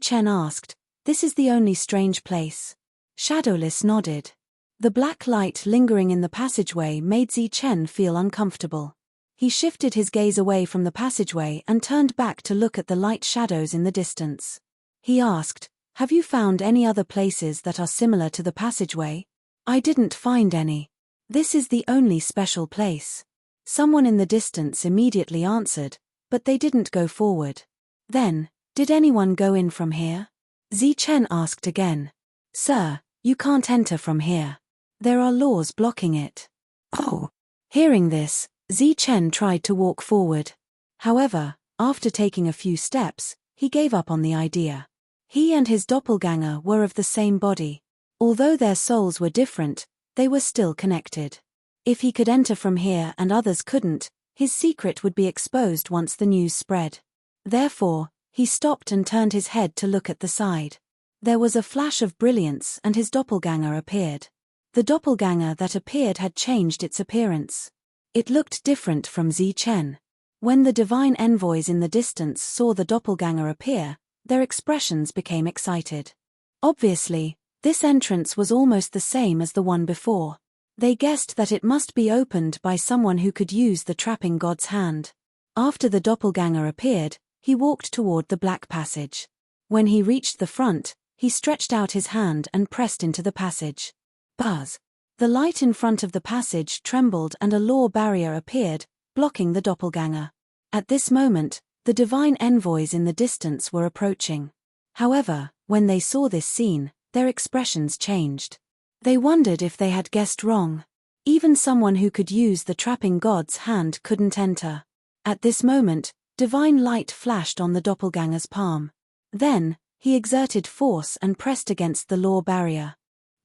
Chen asked, "This is the only strange place?" Shadowless nodded. The black light lingering in the passageway made Chen feel uncomfortable. He shifted his gaze away from the passageway and turned back to look at the light shadows in the distance. He asked, "Have you found any other places that are similar to the passageway?" "I didn't find any. This is the only special place." Someone in the distance immediately answered, but they didn't go forward. Then, "Did anyone go in from here?" Chen asked again. "Sir, you can't enter from here. There are laws blocking it." "Oh." Hearing this, Chen tried to walk forward. However, after taking a few steps, he gave up on the idea. He and his doppelganger were of the same body. Although their souls were different, they were still connected. If he could enter from here and others couldn't, his secret would be exposed once the news spread. Therefore, he stopped and turned his head to look at the side. There was a flash of brilliance and his doppelganger appeared. The doppelganger that appeared had changed its appearance. It looked different from Chen. When the divine envoys in the distance saw the doppelganger appear, their expressions became excited. Obviously, this entrance was almost the same as the one before. They guessed that it must be opened by someone who could use the trapping god's hand. After the doppelganger appeared, he walked toward the black passage. When he reached the front, he stretched out his hand and pressed into the passage. Buzz! The light in front of the passage trembled and a lore barrier appeared, blocking the doppelganger. At this moment, the divine envoys in the distance were approaching. However, when they saw this scene, their expressions changed. They wondered if they had guessed wrong. Even someone who could use the trapping god's hand couldn't enter. At this moment, divine light flashed on the doppelganger's palm. Then, he exerted force and pressed against the lore barrier.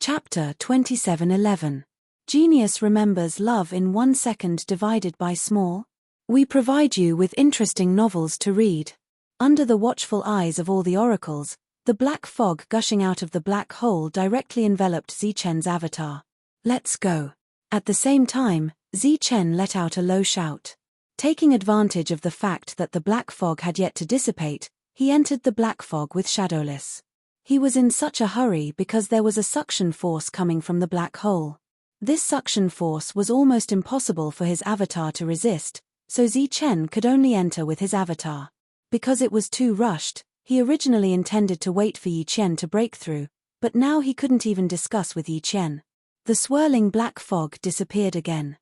Chapter 27:11. Genius remembers love in 1 second divided by small. We provide you with interesting novels to read. Under the watchful eyes of all the oracles, the black fog gushing out of the black hole directly enveloped Chen's avatar. "Let's go." At the same time, Chen let out a low shout. Taking advantage of the fact that the black fog had yet to dissipate, he entered the black fog with Shadowless. He was in such a hurry because there was a suction force coming from the black hole. This suction force was almost impossible for his avatar to resist, so Chen could only enter with his avatar. Because it was too rushed, he originally intended to wait for Chen to break through, but now he couldn't even discuss with Chen. The swirling black fog disappeared again.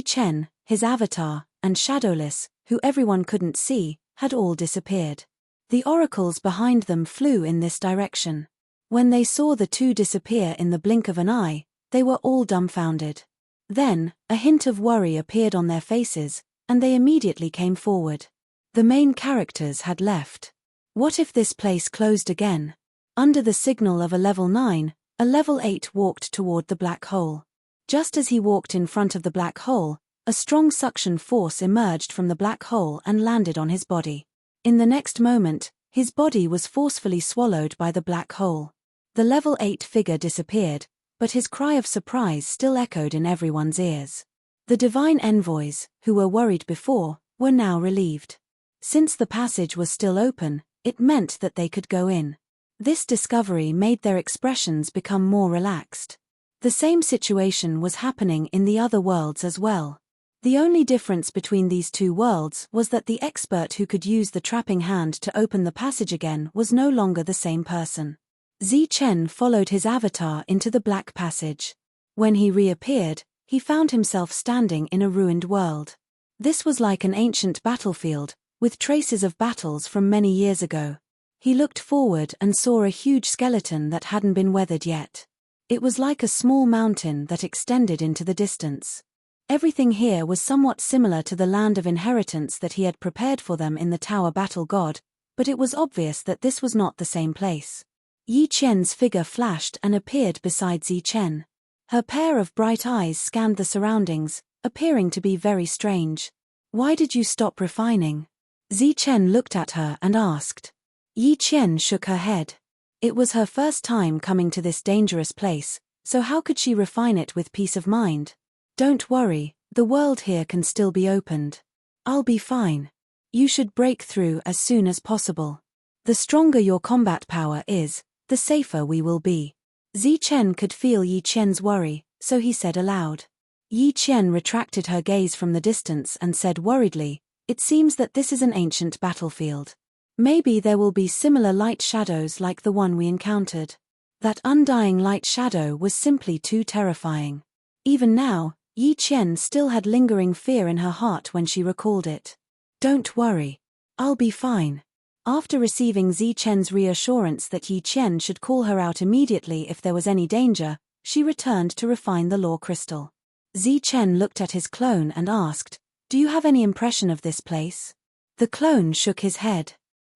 Chen, his avatar, and Shadowless, who everyone couldn't see, had all disappeared. The oracles behind them flew in this direction. When they saw the two disappear in the blink of an eye, they were all dumbfounded. Then, a hint of worry appeared on their faces, and they immediately came forward. The main characters had left. What if this place closed again? Under the signal of a level 9, a level 8 walked toward the black hole. Just as he walked in front of the black hole, a strong suction force emerged from the black hole and landed on his body. In the next moment, his body was forcefully swallowed by the black hole. The level 8 figure disappeared, but his cry of surprise still echoed in everyone's ears. The divine envoys, who were worried before, were now relieved. Since the passage was still open, it meant that they could go in. This discovery made their expressions become more relaxed. The same situation was happening in the other worlds as well. The only difference between these two worlds was that the expert who could use the trapping hand to open the passage again was no longer the same person. Zichen followed his avatar into the black passage. When he reappeared, he found himself standing in a ruined world. This was like an ancient battlefield, with traces of battles from many years ago. He looked forward and saw a huge skeleton that hadn't been weathered yet. It was like a small mountain that extended into the distance. Everything here was somewhat similar to the land of inheritance that he had prepared for them in the Tower Battle God, but it was obvious that this was not the same place. Yi Qian's figure flashed and appeared beside Zichen. Her pair of bright eyes scanned the surroundings, appearing to be very strange. "Why did you stop refining?" Zichen looked at her and asked. Yi Qian shook her head. It was her first time coming to this dangerous place, so how could she refine it with peace of mind? "Don't worry, the world here can still be opened. I'll be fine. You should break through as soon as possible. The stronger your combat power is, the safer we will be." Zichen could feel Yi Qian's worry, so he said aloud. Yi Qian retracted her gaze from the distance and said worriedly, "It seems that this is an ancient battlefield. Maybe there will be similar light shadows like the one we encountered." That undying light shadow was simply too terrifying. Even now, Yi Qian still had lingering fear in her heart when she recalled it. "Don't worry. I'll be fine." After receiving Zichen's reassurance that Yi Qian should call her out immediately if there was any danger, she returned to refine the law crystal. Zichen looked at his clone and asked, "Do you have any impression of this place?" The clone shook his head.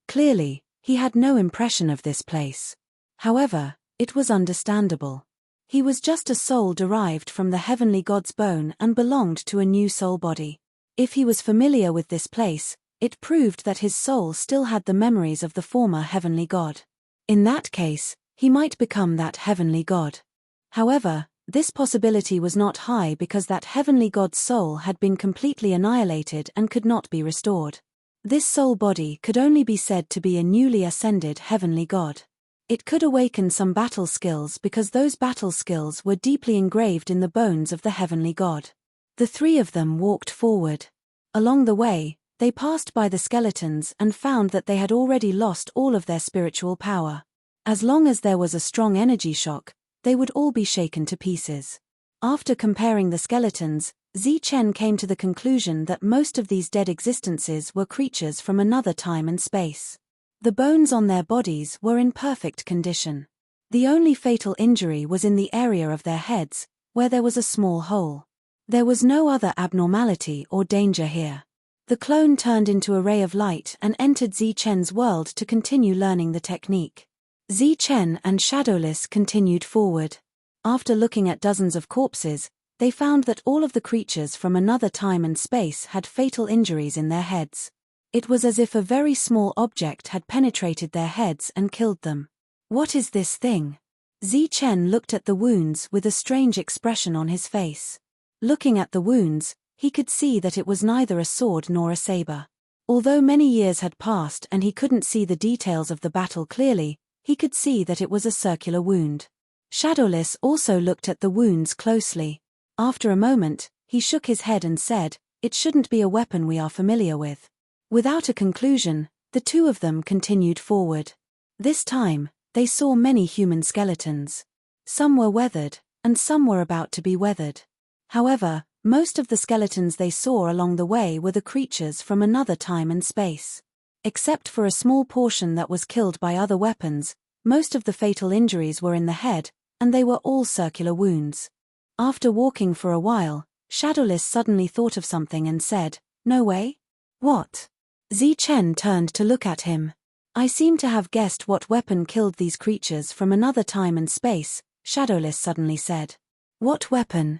Clearly, he had no impression of this place. However, it was understandable. He was just a soul derived from the heavenly god's bone and belonged to a new soul body. If he was familiar with this place, it proved that his soul still had the memories of the former heavenly god. In that case, he might become that heavenly god. However, this possibility was not high because that heavenly god's soul had been completely annihilated and could not be restored. This soul body could only be said to be a newly ascended heavenly god. It could awaken some battle skills because those battle skills were deeply engraved in the bones of the heavenly god. The three of them walked forward. Along the way, they passed by the skeletons and found that they had already lost all of their spiritual power. As long as there was a strong energy shock, they would all be shaken to pieces. After comparing the skeletons, Zichen came to the conclusion that most of these dead existences were creatures from another time and space. The bones on their bodies were in perfect condition. The only fatal injury was in the area of their heads, where there was a small hole. There was no other abnormality or danger here. The clone turned into a ray of light and entered Zichen's world to continue learning the technique. Zichen and Shadowless continued forward. After looking at dozens of corpses, they found that all of the creatures from another time and space had fatal injuries in their heads. It was as if a very small object had penetrated their heads and killed them. "What is this thing?" Zichen looked at the wounds with a strange expression on his face. Looking at the wounds, he could see that it was neither a sword nor a saber. Although many years had passed and he couldn't see the details of the battle clearly, he could see that it was a circular wound. Shadowless also looked at the wounds closely. After a moment, he shook his head and said, "It shouldn't be a weapon we are familiar with." Without a conclusion, the two of them continued forward. This time, they saw many human skeletons. Some were weathered, and some were about to be weathered. However, most of the skeletons they saw along the way were the creatures from another time and space. Except for a small portion that was killed by other weapons, most of the fatal injuries were in the head, and they were all circular wounds. After walking for a while, Shadowless suddenly thought of something and said, "No way?" "What?" Zichen turned to look at him. "I seem to have guessed what weapon killed these creatures from another time and space," Shadowless suddenly said. "What weapon?"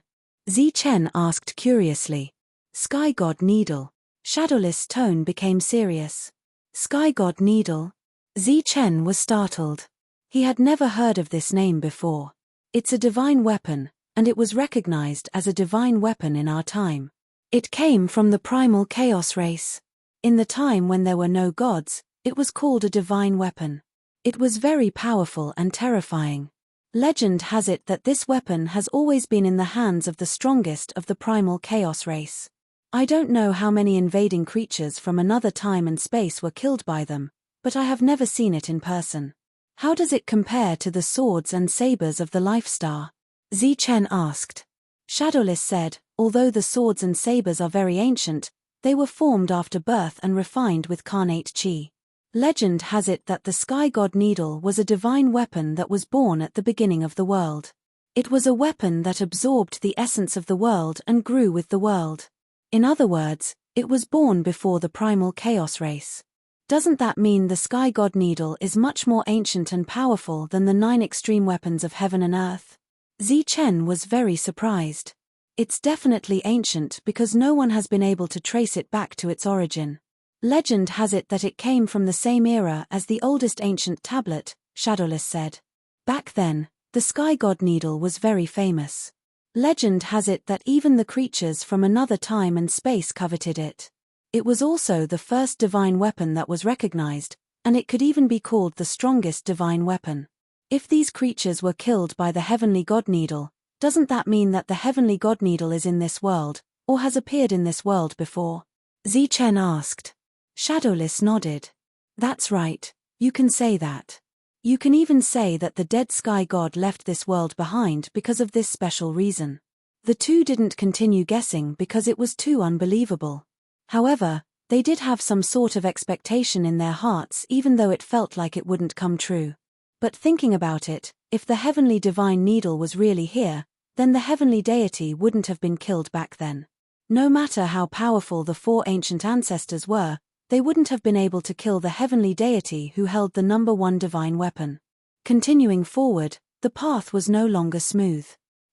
Zichen asked curiously. "Sky God Needle." Shadowless' tone became serious. "Sky God Needle?" Zichen was startled. He had never heard of this name before. It's a divine weapon, and it was recognized as a divine weapon in our time. It came from the primal chaos race. In the time when there were no gods, it was called a divine weapon. It was very powerful and terrifying. Legend has it that this weapon has always been in the hands of the strongest of the primal chaos race. I don't know how many invading creatures from another time and space were killed by them, but I have never seen it in person. How does it compare to the swords and sabers of the Life Star? Zichen asked. Shadowless said, although the swords and sabers are very ancient, they were formed after birth and refined with carnate chi. Legend has it that the sky god needle was a divine weapon that was born at the beginning of the world. It was a weapon that absorbed the essence of the world and grew with the world. In other words, it was born before the primal chaos race. Doesn't that mean the sky god needle is much more ancient and powerful than the 9 extreme weapons of heaven and earth? Zichen was very surprised. It's definitely ancient because no one has been able to trace it back to its origin. Legend has it that it came from the same era as the oldest ancient tablet, Shadowless said. Back then, the sky god needle was very famous. Legend has it that even the creatures from another time and space coveted it. It was also the first divine weapon that was recognized, and it could even be called the strongest divine weapon. If these creatures were killed by the heavenly god needle, doesn't that mean that the heavenly god needle is in this world, or has appeared in this world before? Zichen asked. Shadowless nodded. That's right, you can say that. You can even say that the dead sky god left this world behind because of this special reason. The two didn't continue guessing because it was too unbelievable. However, they did have some sort of expectation in their hearts even though it felt like it wouldn't come true. But thinking about it, if the heavenly divine needle was really here, then the heavenly deity wouldn't have been killed back then. No matter how powerful the 4 ancient ancestors were, they wouldn't have been able to kill the heavenly deity who held the number 1 divine weapon. Continuing forward, the path was no longer smooth.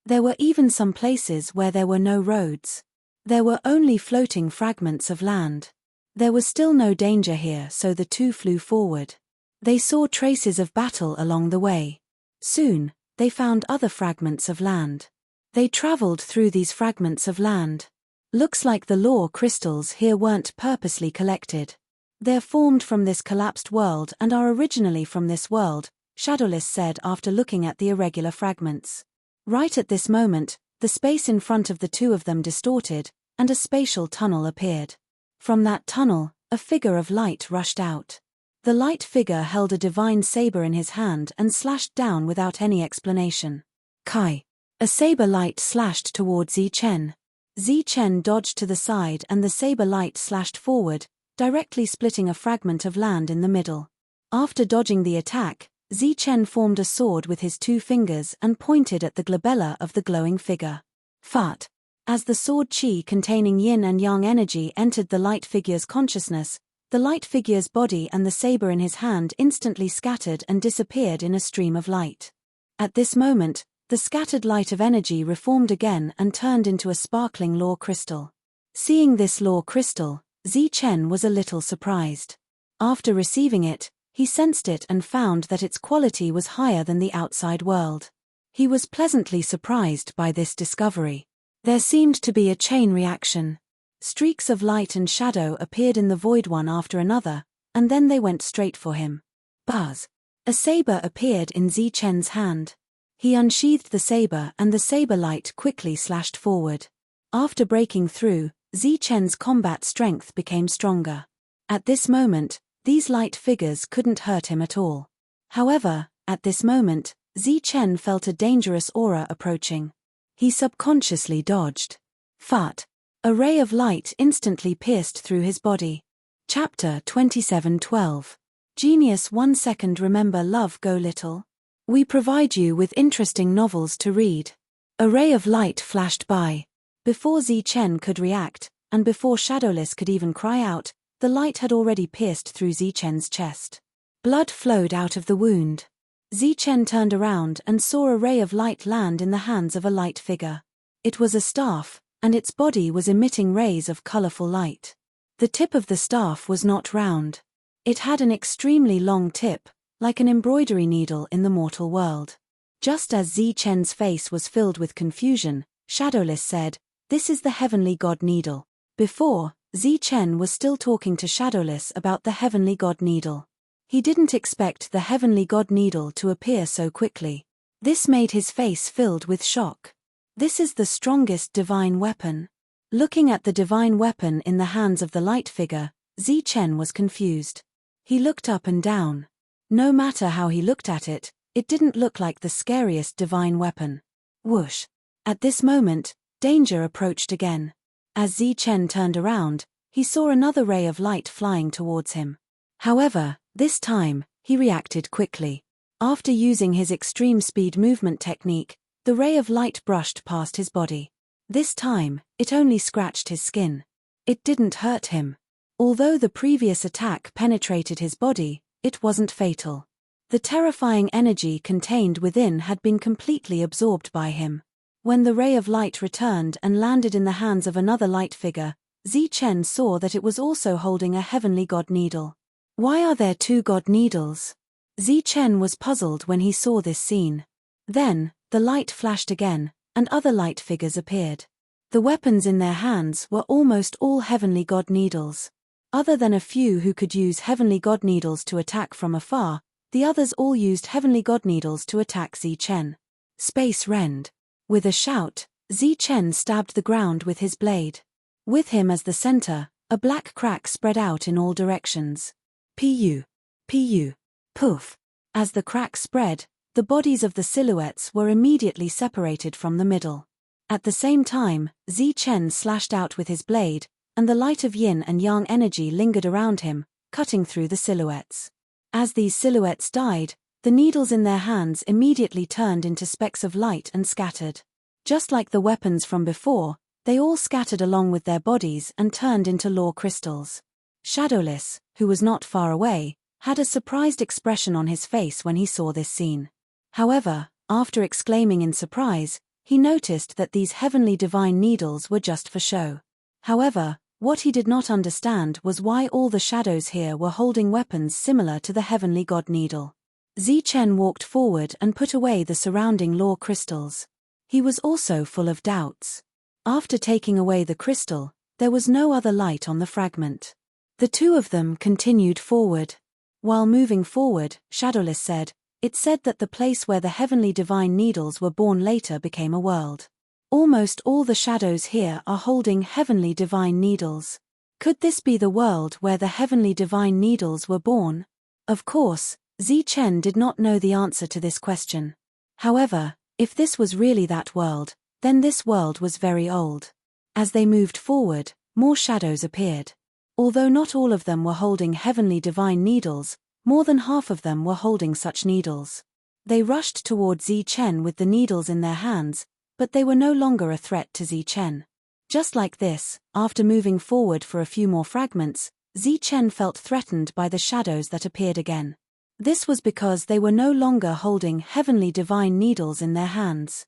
There were even some places where there were no roads. There were only floating fragments of land. There was still no danger here, so the two flew forward. They saw traces of battle along the way. Soon, they found other fragments of land. They traveled through these fragments of land. Looks like the lore crystals here weren't purposely collected. They're formed from this collapsed world and are originally from this world, Shadowless said after looking at the irregular fragments. Right at this moment, the space in front of the two of them distorted, and a spatial tunnel appeared. From that tunnel, a figure of light rushed out. The light figure held a divine saber in his hand and slashed down without any explanation. Kai. A saber light slashed towards Zichen. Zichen dodged to the side and the saber light slashed forward, directly splitting a fragment of land in the middle. After dodging the attack, Zichen formed a sword with his 2 fingers and pointed at the glabella of the glowing figure. Fart. As the sword chi containing yin and yang energy entered the light figure's consciousness, the light figure's body and the saber in his hand instantly scattered and disappeared in a stream of light. At this moment, the scattered light of energy reformed again and turned into a sparkling lore crystal. Seeing this lore crystal, Zichen was a little surprised. After receiving it, he sensed it and found that its quality was higher than the outside world. He was pleasantly surprised by this discovery. There seemed to be a chain reaction. Streaks of light and shadow appeared in the void one after another, and then they went straight for him. Buzz. A saber appeared in Zichen's hand. He unsheathed the saber and the saber light quickly slashed forward. After breaking through, Zichen's combat strength became stronger. At this moment, these light figures couldn't hurt him at all. However, at this moment, Zichen felt a dangerous aura approaching. He subconsciously dodged. Fart. A ray of light instantly pierced through his body. Chapter 27:12. Genius 1 second. Remember love go little? We provide you with interesting novels to read. A ray of light flashed by. Before Zichen could react, and before Shadowless could even cry out, the light had already pierced through Zichen's chest. Blood flowed out of the wound. Zichen turned around and saw a ray of light land in the hands of a light figure. It was a staff, and its body was emitting rays of colorful light. The tip of the staff was not round. It had an extremely long tip, like an embroidery needle in the mortal world. Just as Zichen's face was filled with confusion, Shadowless said, "This is the heavenly god needle." Before, Zichen was still talking to Shadowless about the heavenly god needle. He didn't expect the heavenly god needle to appear so quickly. This made his face filled with shock. This is the strongest divine weapon. Looking at the divine weapon in the hands of the light figure, Zichen was confused. He looked up and down. No matter how he looked at it, it didn't look like the scariest divine weapon. Whoosh! At this moment, danger approached again. As Zichen turned around, he saw another ray of light flying towards him. However, this time, he reacted quickly. After using his extreme speed movement technique, the ray of light brushed past his body. This time, it only scratched his skin. It didn't hurt him. Although the previous attack penetrated his body, it wasn't fatal. The terrifying energy contained within had been completely absorbed by him. When the ray of light returned and landed in the hands of another light figure, Zichen saw that it was also holding a heavenly god needle. Why are there two god needles? Zichen was puzzled when he saw this scene. Then, the light flashed again, and other light figures appeared. The weapons in their hands were almost all heavenly god needles. Other than a few who could use heavenly god needles to attack from afar, the others all used heavenly god needles to attack Zichen. Space rend. With a shout, Zichen stabbed the ground with his blade. With him as the center, a black crack spread out in all directions. Pu. Pu. Poof. As the crack spread, the bodies of the silhouettes were immediately separated from the middle. At the same time, Zichen slashed out with his blade, and the light of yin and yang energy lingered around him, cutting through the silhouettes. As these silhouettes died, the needles in their hands immediately turned into specks of light and scattered. Just like the weapons from before, they all scattered along with their bodies and turned into law crystals. Shadowless, who was not far away, had a surprised expression on his face when he saw this scene. However, after exclaiming in surprise, he noticed that these heavenly divine needles were just for show. However, what he did not understand was why all the shadows here were holding weapons similar to the heavenly god needle. Zichen walked forward and put away the surrounding law crystals. He was also full of doubts. After taking away the crystal, there was no other light on the fragment. The two of them continued forward. While moving forward, Shadowless said, "It said that the place where the heavenly divine needles were born later became a world. Almost all the shadows here are holding heavenly divine needles. Could this be the world where the heavenly divine needles were born?" Of course, Zichen did not know the answer to this question. However, if this was really that world, then this world was very old. As they moved forward, more shadows appeared. Although not all of them were holding heavenly divine needles, more than half of them were holding such needles. They rushed toward Zichen with the needles in their hands, but they were no longer a threat to Zichen. Just like this, after moving forward for a few more fragments, Zichen felt threatened by the shadows that appeared again. This was because they were no longer holding heavenly divine needles in their hands.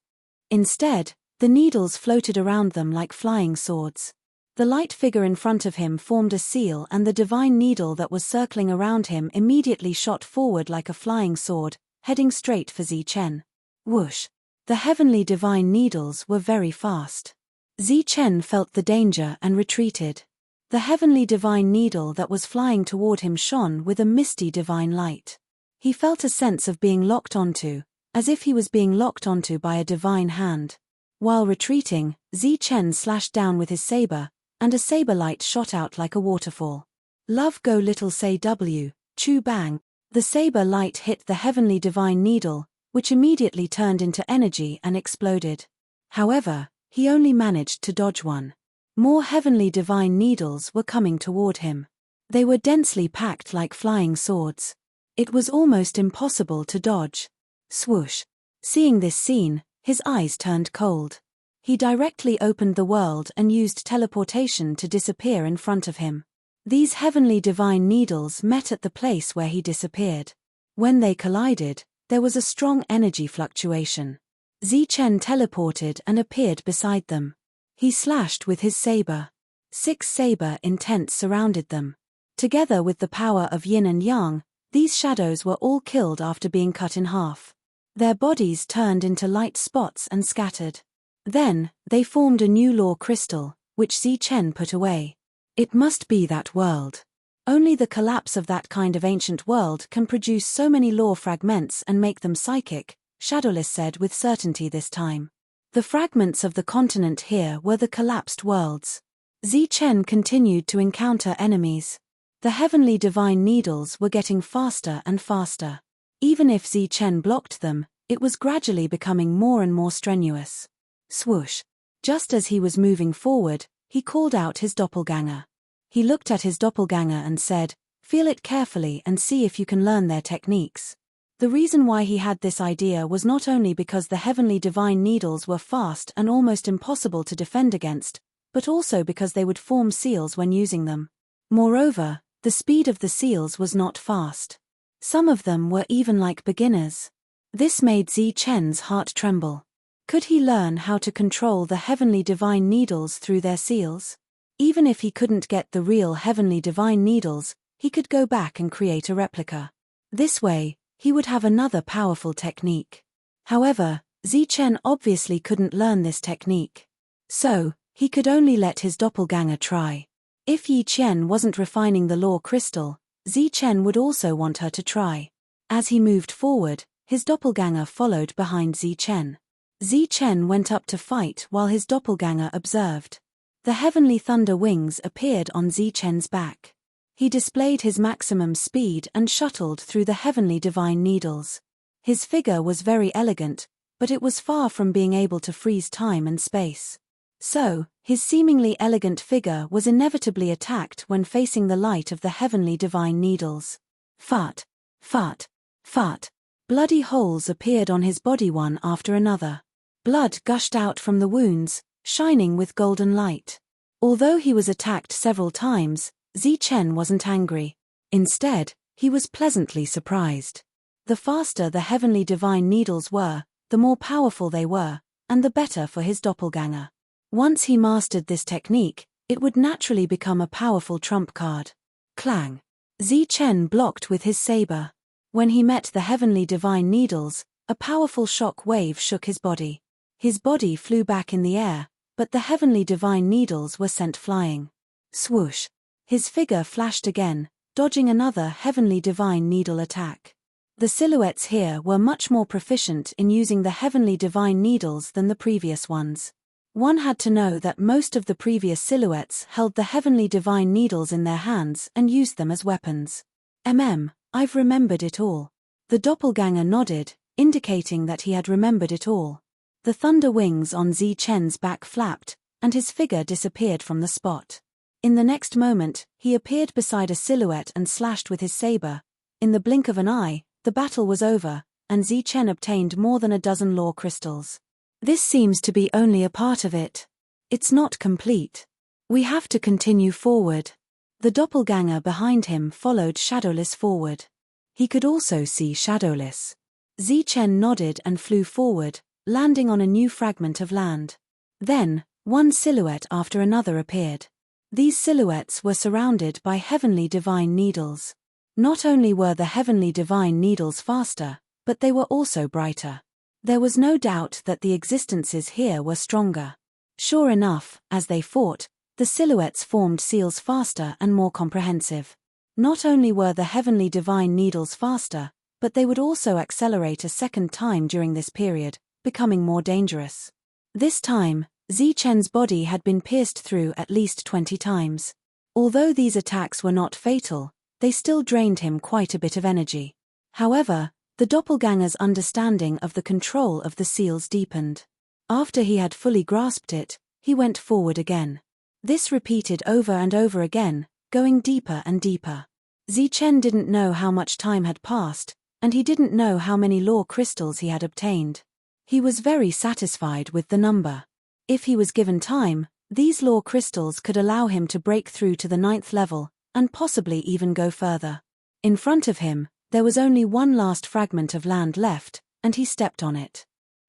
Instead, the needles floated around them like flying swords. The light figure in front of him formed a seal, and the divine needle that was circling around him immediately shot forward like a flying sword, heading straight for Zichen. Whoosh! The heavenly divine needles were very fast. Zichen felt the danger and retreated. The heavenly divine needle that was flying toward him shone with a misty divine light. He felt a sense of being locked onto, as if he was being locked onto by a divine hand. While retreating, Zichen slashed down with his saber, and a saber light shot out like a waterfall. Love go little say W, chew bang. The saber light hit the heavenly divine needle, which immediately turned into energy and exploded. However, he only managed to dodge one. More heavenly divine needles were coming toward him. They were densely packed like flying swords. It was almost impossible to dodge. Swoosh! Seeing this scene, his eyes turned cold. He directly opened the world and used teleportation to disappear in front of him. These heavenly divine needles met at the place where he disappeared. When they collided, there was a strong energy fluctuation. Zichen teleported and appeared beside them. He slashed with his saber. 6 saber intents surrounded them. Together with the power of yin and yang, these shadows were all killed after being cut in half. Their bodies turned into light spots and scattered. Then, they formed a new law crystal, which Zichen put away. It must be that world. Only the collapse of that kind of ancient world can produce so many law fragments and make them psychic, Shadowless said with certainty this time. The fragments of the continent here were the collapsed worlds. Zichen continued to encounter enemies. The heavenly divine needles were getting faster and faster. Even if Zichen blocked them, it was gradually becoming more and more strenuous. Swoosh! Just as he was moving forward, he called out his doppelganger. He looked at his doppelganger and said, "Feel it carefully and see if you can learn their techniques." The reason why he had this idea was not only because the heavenly divine needles were fast and almost impossible to defend against, but also because they would form seals when using them. Moreover, the speed of the seals was not fast. Some of them were even like beginners. This made Zichen's heart tremble. Could he learn how to control the heavenly divine needles through their seals? Even if he couldn't get the real heavenly divine needles, he could go back and create a replica. This way, he would have another powerful technique. However, Zichen obviously couldn't learn this technique. So, he could only let his doppelganger try. If Yi Qian wasn't refining the law crystal, Zichen would also want her to try. As he moved forward, his doppelganger followed behind Zichen. Zichen went up to fight while his doppelganger observed. The heavenly thunder wings appeared on Zichen's back. He displayed his maximum speed and shuttled through the heavenly divine needles. His figure was very elegant, but it was far from being able to freeze time and space. So, his seemingly elegant figure was inevitably attacked when facing the light of the heavenly divine needles. Fart, fart, fart. Bloody holes appeared on his body one after another. Blood gushed out from the wounds, shining with golden light. Although he was attacked several times, Zichen wasn't angry. Instead, he was pleasantly surprised. The faster the heavenly divine needles were, the more powerful they were, and the better for his doppelganger. Once he mastered this technique, it would naturally become a powerful trump card. Clang! Zichen blocked with his saber. When he met the heavenly divine needles, a powerful shock wave shook his body. His body flew back in the air, but the heavenly divine needles were sent flying. Swoosh! His figure flashed again, dodging another heavenly divine needle attack. The silhouettes here were much more proficient in using the heavenly divine needles than the previous ones. One had to know that most of the previous silhouettes held the heavenly divine needles in their hands and used them as weapons. I've remembered it all. The doppelganger nodded, indicating that he had remembered it all. The thunder wings on Zichen's back flapped, and his figure disappeared from the spot. In the next moment, he appeared beside a silhouette and slashed with his saber. In the blink of an eye, the battle was over, and Zichen obtained more than a dozen law crystals. This seems to be only a part of it. It's not complete. We have to continue forward. The doppelganger behind him followed Shadowless forward. He could also see Shadowless. Zichen nodded and flew forward, landing on a new fragment of land. Then, one silhouette after another appeared. These silhouettes were surrounded by heavenly divine needles. Not only were the heavenly divine needles faster, but they were also brighter. There was no doubt that the existences here were stronger. Sure enough, as they fought, the silhouettes formed seals faster and more comprehensive. Not only were the heavenly divine needles faster, but they would also accelerate a second time during this period, becoming more dangerous. This time, Zichen's body had been pierced through at least 20 times. Although these attacks were not fatal, they still drained him quite a bit of energy. However, the doppelganger's understanding of the control of the seals deepened. After he had fully grasped it, he went forward again. This repeated over and over again, going deeper and deeper. Zichen didn't know how much time had passed, and he didn't know how many law crystals he had obtained. He was very satisfied with the number. If he was given time, these law crystals could allow him to break through to the 9th level, and possibly even go further. In front of him, there was only one last fragment of land left, and he stepped on it.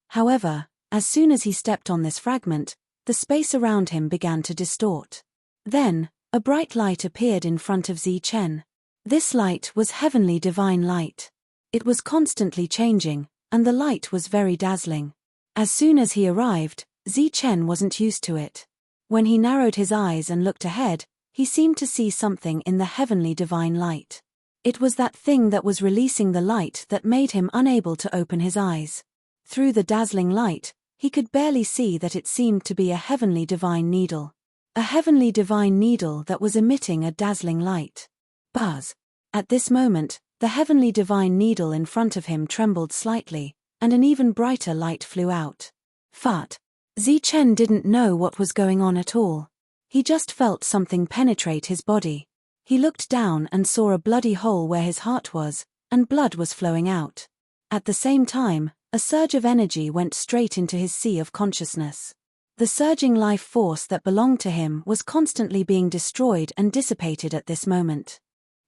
However, as soon as he stepped on this fragment, the space around him began to distort. Then, a bright light appeared in front of Zichen. This light was heavenly divine light. It was constantly changing, and the light was very dazzling. As soon as he arrived, Zichen wasn't used to it. When he narrowed his eyes and looked ahead, he seemed to see something in the heavenly divine light. It was that thing that was releasing the light that made him unable to open his eyes. Through the dazzling light, He could barely see that it seemed to be a heavenly divine needle. A heavenly divine needle that was emitting a dazzling light. Buzz. At this moment, the heavenly divine needle in front of him trembled slightly, and an even brighter light flew out. Fart. Zichen didn't know what was going on at all. He just felt something penetrate his body. He looked down and saw a bloody hole where his heart was, and blood was flowing out. At the same time, a surge of energy went straight into his sea of consciousness. The surging life force that belonged to him was constantly being destroyed and dissipated at this moment.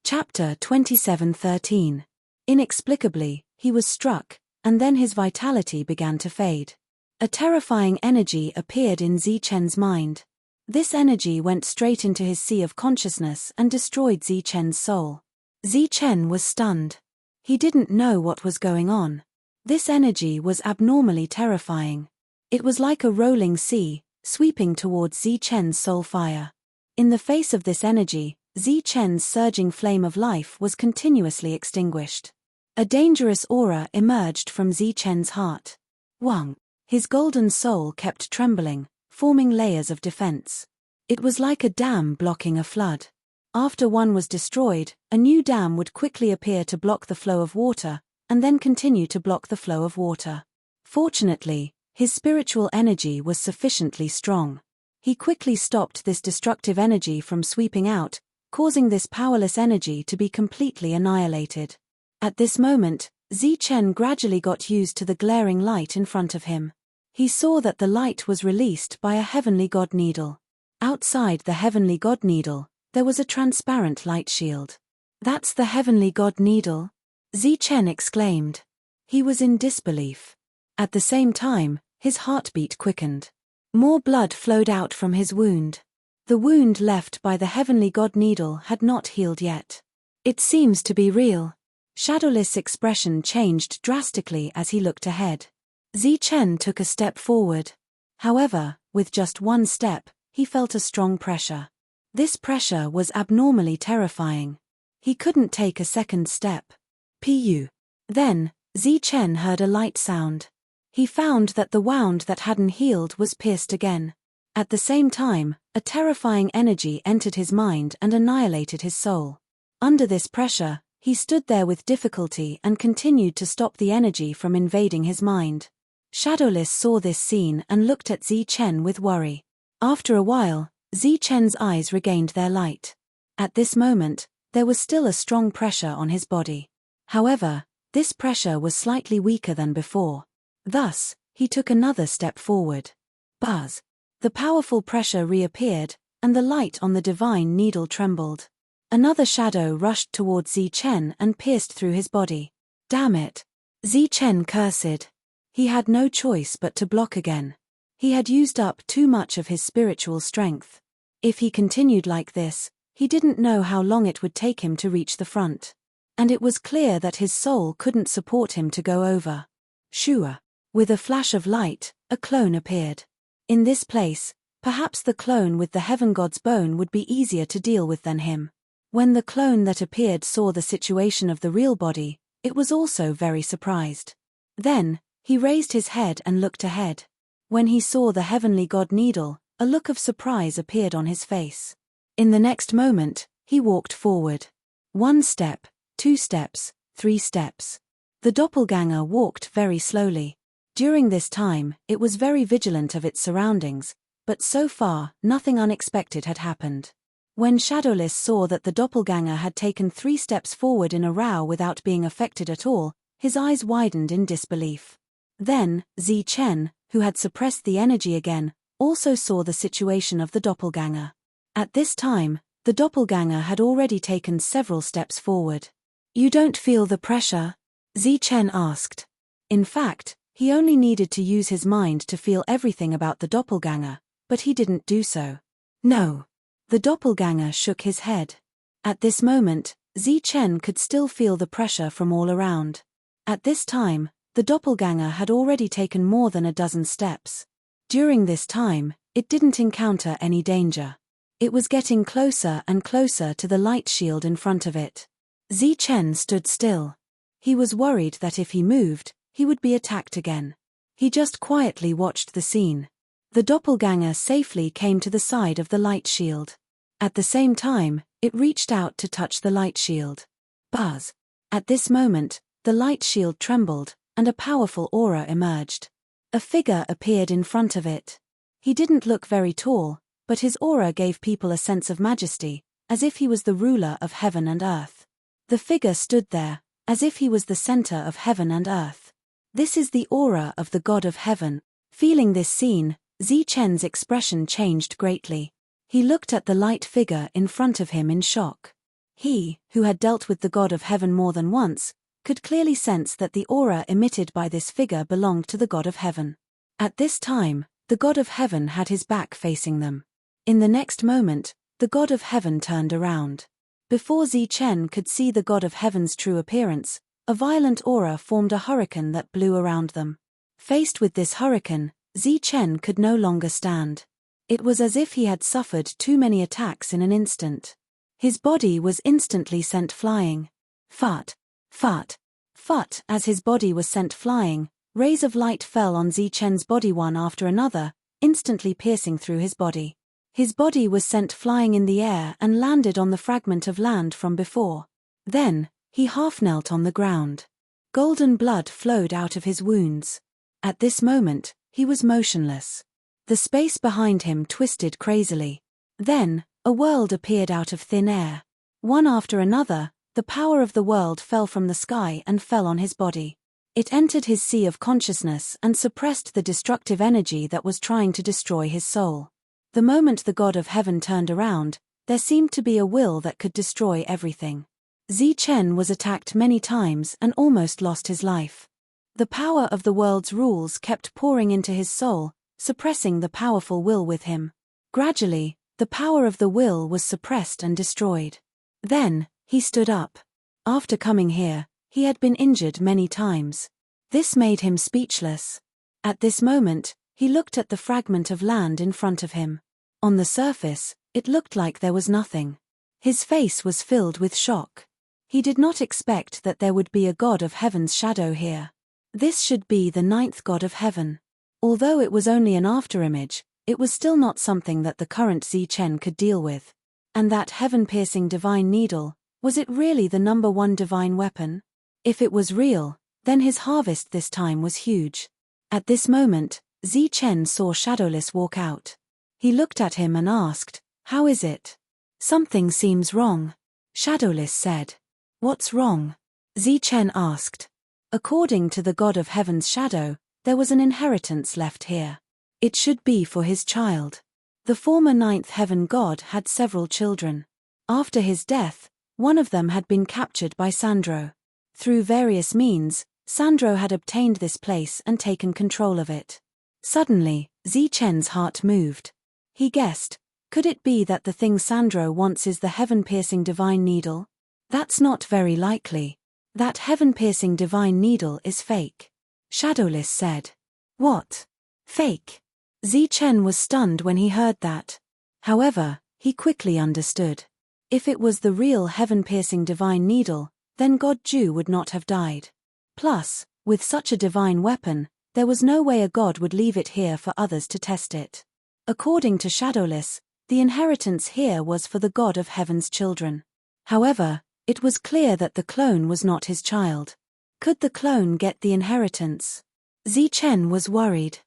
Chapter 27:13. Inexplicably, he was struck, and then his vitality began to fade. A terrifying energy appeared in Zichen's mind. This energy went straight into his sea of consciousness and destroyed Zichen's soul. Zichen was stunned. He didn't know what was going on. This energy was abnormally terrifying. It was like a rolling sea, sweeping towards Zichen's soul fire. In the face of this energy, Zichen's surging flame of life was continuously extinguished. A dangerous aura emerged from Zichen's heart. Wang. His golden soul kept trembling, forming layers of defense. It was like a dam blocking a flood. After one was destroyed, a new dam would quickly appear to block the flow of water, and then continue to block the flow of water. Fortunately, his spiritual energy was sufficiently strong. He quickly stopped this destructive energy from sweeping out, causing this powerless energy to be completely annihilated. At this moment, Zichen gradually got used to the glaring light in front of him. He saw that the light was released by a heavenly god needle. Outside the heavenly god needle, there was a transparent light shield. "That's the heavenly god needle?" Zichen exclaimed. He was in disbelief. At the same time, his heartbeat quickened. More blood flowed out from his wound. The wound left by the heavenly god needle had not healed yet. "It seems to be real." Shadowless' expression changed drastically as he looked ahead. Zichen took a step forward. However, with just one step, he felt a strong pressure. This pressure was abnormally terrifying. He couldn't take a second step. Pu. Then, Zichen heard a light sound. He found that the wound that hadn't healed was pierced again. At the same time, a terrifying energy entered his mind and annihilated his soul. Under this pressure, he stood there with difficulty and continued to stop the energy from invading his mind. Shadowless saw this scene and looked at Zichen with worry. After a while, Zichen's eyes regained their light. At this moment, there was still a strong pressure on his body. However, this pressure was slightly weaker than before. Thus, he took another step forward. Buzz. The powerful pressure reappeared, and the light on the divine needle trembled. Another shadow rushed towards Zichen and pierced through his body. "Damn it!" Zichen cursed. He had no choice but to block again. He had used up too much of his spiritual strength. If he continued like this, he didn't know how long it would take him to reach the front. And it was clear that his soul couldn't support him to go over. Shua. With a flash of light, a clone appeared. In this place, perhaps the clone with the heaven god's bone would be easier to deal with than him. When the clone that appeared saw the situation of the real body, it was also very surprised. Then, he raised his head and looked ahead. When he saw the heavenly god needle, a look of surprise appeared on his face. In the next moment, he walked forward. 1 step, 2 steps, 3 steps. The doppelganger walked very slowly. During this time, it was very vigilant of its surroundings, but so far, nothing unexpected had happened. When Shadowless saw that the doppelganger had taken 3 steps forward in a row without being affected at all, his eyes widened in disbelief. Then, Zichen, who had suppressed the energy again, also saw the situation of the doppelganger. At this time, the doppelganger had already taken several steps forward. "You don't feel the pressure?" Zichen asked. In fact, he only needed to use his mind to feel everything about the doppelganger, but he didn't do so. "No." The doppelganger shook his head. At this moment, Zichen could still feel the pressure from all around. At this time, the doppelganger had already taken more than a dozen steps. During this time, it didn't encounter any danger. It was getting closer and closer to the light shield in front of it. Zichen stood still. He was worried that if he moved, he would be attacked again. He just quietly watched the scene. The doppelganger safely came to the side of the light shield. At the same time, it reached out to touch the light shield. Buzz! At this moment, the light shield trembled, and a powerful aura emerged. A figure appeared in front of it. He didn't look very tall, but his aura gave people a sense of majesty, as if he was the ruler of heaven and earth. The figure stood there, as if he was the center of heaven and earth. This is the aura of the God of heaven. Feeling this scene, Zichen's expression changed greatly. He looked at the light figure in front of him in shock. He, who had dealt with the God of heaven more than once, could clearly sense that the aura emitted by this figure belonged to the God of heaven. At this time, the God of heaven had his back facing them. In the next moment, the God of heaven turned around. Before Zichen could see the God of heaven's true appearance, a violent aura formed a hurricane that blew around them. Faced with this hurricane, Zichen could no longer stand. It was as if he had suffered too many attacks in an instant. His body was instantly sent flying. Fart, fart, fart. As his body was sent flying, rays of light fell on Zichen's body one after another, instantly piercing through his body. His body was sent flying in the air and landed on the fragment of land from before. Then, he half knelt on the ground. Golden blood flowed out of his wounds. At this moment, he was motionless. The space behind him twisted crazily. Then, a world appeared out of thin air. One after another, the power of the world fell from the sky and fell on his body. It entered his sea of consciousness and suppressed the destructive energy that was trying to destroy his soul. The moment the God of heaven turned around, there seemed to be a will that could destroy everything. Zichen was attacked many times and almost lost his life. The power of the world's rules kept pouring into his soul, suppressing the powerful will with him. Gradually, the power of the will was suppressed and destroyed. Then, he stood up. After coming here, he had been injured many times. This made him speechless. At this moment, he looked at the fragment of land in front of him. On the surface, it looked like there was nothing. His face was filled with shock. He did not expect that there would be a God of heaven's shadow here. This should be the ninth God of heaven. Although it was only an afterimage, it was still not something that the current Zichen could deal with. And that heaven-piercing divine needle, was it really the number one divine weapon? If it was real, then his harvest this time was huge. At this moment, Zichen saw Shadowless walk out. He looked at him and asked, "How is it?" "Something seems wrong," Shadowless said. "What's wrong?" Zichen asked. According to the God of Heaven's shadow, there was an inheritance left here. It should be for his child. The former ninth heaven god had several children. After his death, one of them had been captured by Sandro. Through various means, Sandro had obtained this place and taken control of it. Suddenly, Zichen's heart moved. He guessed, could it be that the thing Sandro wants is the heaven-piercing divine needle? That's not very likely. That heaven-piercing divine needle is fake. Shadowless said. What? Fake? Zichen was stunned when he heard that. However, he quickly understood. If it was the real heaven-piercing divine needle, then God Ju would not have died. Plus, with such a divine weapon, there was no way a god would leave it here for others to test it. According to Shadowless, the inheritance here was for the God of Heaven's children. However, it was clear that the clone was not his child. Could the clone get the inheritance? Zichen was worried.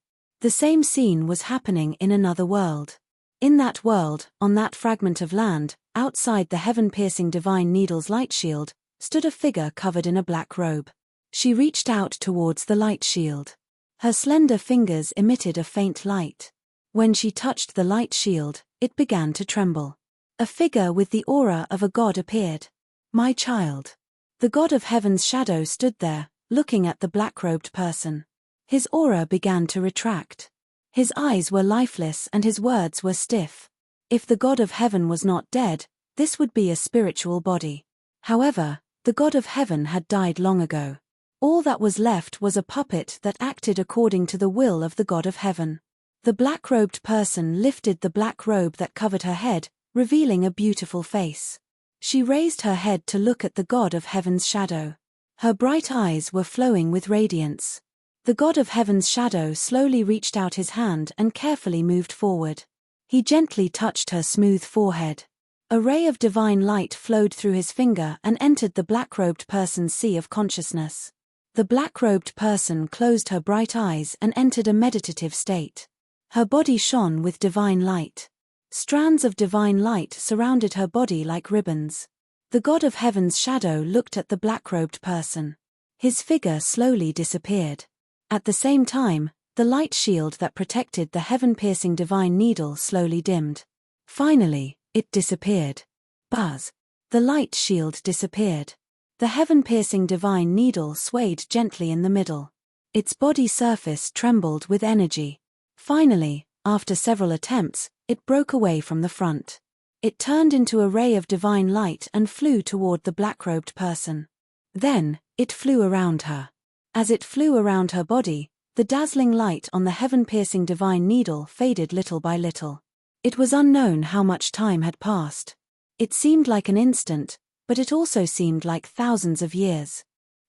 The same scene was happening in another world. In that world, on that fragment of land, outside the heaven-piercing divine needle's light shield, stood a figure covered in a black robe. She reached out towards the light shield. Her slender fingers emitted a faint light. When she touched the light shield, it began to tremble. A figure with the aura of a god appeared. "My child." The God of Heaven's shadow stood there, looking at the black-robed person. His aura began to retract. His eyes were lifeless and his words were stiff. If the God of Heaven was not dead, this would be a spiritual body. However, the God of Heaven had died long ago. All that was left was a puppet that acted according to the will of the God of Heaven. The black-robed person lifted the black robe that covered her head, revealing a beautiful face. She raised her head to look at the God of Heaven's shadow. Her bright eyes were flowing with radiance. The God of Heaven's shadow slowly reached out his hand and carefully moved forward. He gently touched her smooth forehead. A ray of divine light flowed through his finger and entered the black-robed person's sea of consciousness. The black-robed person closed her bright eyes and entered a meditative state. Her body shone with divine light. Strands of divine light surrounded her body like ribbons. The God of Heaven's shadow looked at the black-robed person. His figure slowly disappeared. At the same time, the light shield that protected the heaven-piercing divine needle slowly dimmed. Finally, it disappeared. Buzz! The light shield disappeared. The heaven-piercing divine needle swayed gently in the middle. Its body surface trembled with energy. Finally, after several attempts, it broke away from the front. It turned into a ray of divine light and flew toward the black-robed person. Then, it flew around her. As it flew around her body, the dazzling light on the heaven-piercing divine needle faded little by little. It was unknown how much time had passed. It seemed like an instant, but it also seemed like thousands of years.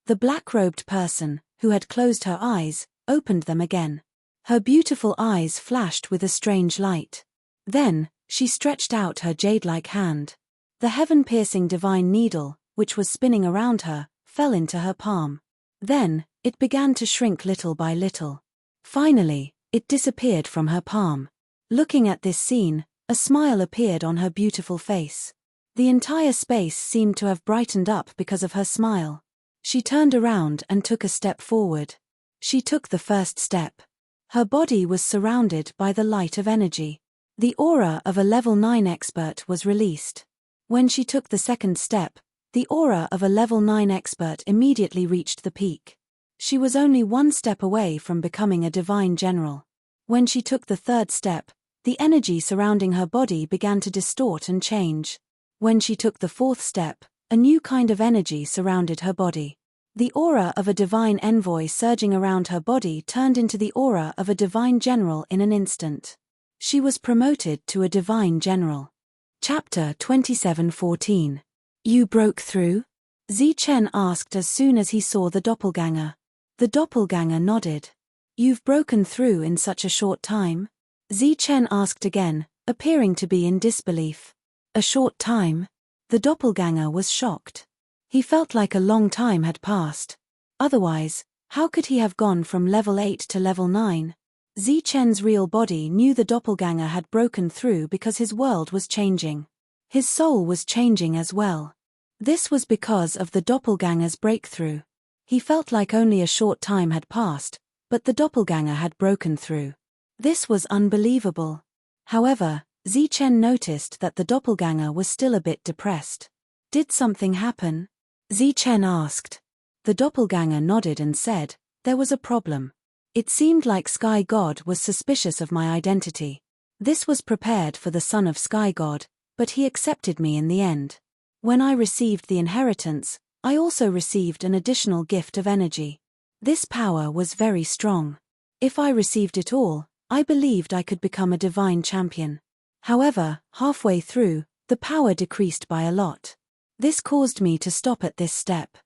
The black-robed person, who had closed her eyes, opened them again. Her beautiful eyes flashed with a strange light. Then, she stretched out her jade-like hand. The heaven-piercing divine needle, which was spinning around her, fell into her palm. Then, it began to shrink little by little. Finally, it disappeared from her palm. Looking at this scene, a smile appeared on her beautiful face. The entire space seemed to have brightened up because of her smile. She turned around and took a step forward. She took the first step. Her body was surrounded by the light of energy. The aura of a level 9 expert was released. When she took the second step, the aura of a level 9 expert immediately reached the peak. She was only one step away from becoming a divine general. When she took the third step, the energy surrounding her body began to distort and change. When she took the fourth step, a new kind of energy surrounded her body. The aura of a divine envoy surging around her body turned into the aura of a divine general in an instant. She was promoted to a divine general. Chapter 27:14. You broke through? Zichen asked as soon as he saw the doppelganger. The doppelganger nodded. You've broken through in such a short time? Zichen asked again, appearing to be in disbelief. A short time? The doppelganger was shocked. He felt like a long time had passed. Otherwise, how could he have gone from level 8 to level 9? Zichen's real body knew the doppelganger had broken through because his world was changing. His soul was changing as well. This was because of the doppelganger's breakthrough. He felt like only a short time had passed, but the doppelganger had broken through. This was unbelievable. However, Zichen noticed that the doppelganger was still a bit depressed. Did something happen? Zichen asked. The doppelganger nodded and said, there was a problem. It seemed like Sky God was suspicious of my identity. This was prepared for the son of Sky God, but he accepted me in the end. When I received the inheritance, I also received an additional gift of energy. This power was very strong. If I received it all, I believed I could become a divine champion. However, halfway through, the power decreased by a lot. This caused me to stop at this step.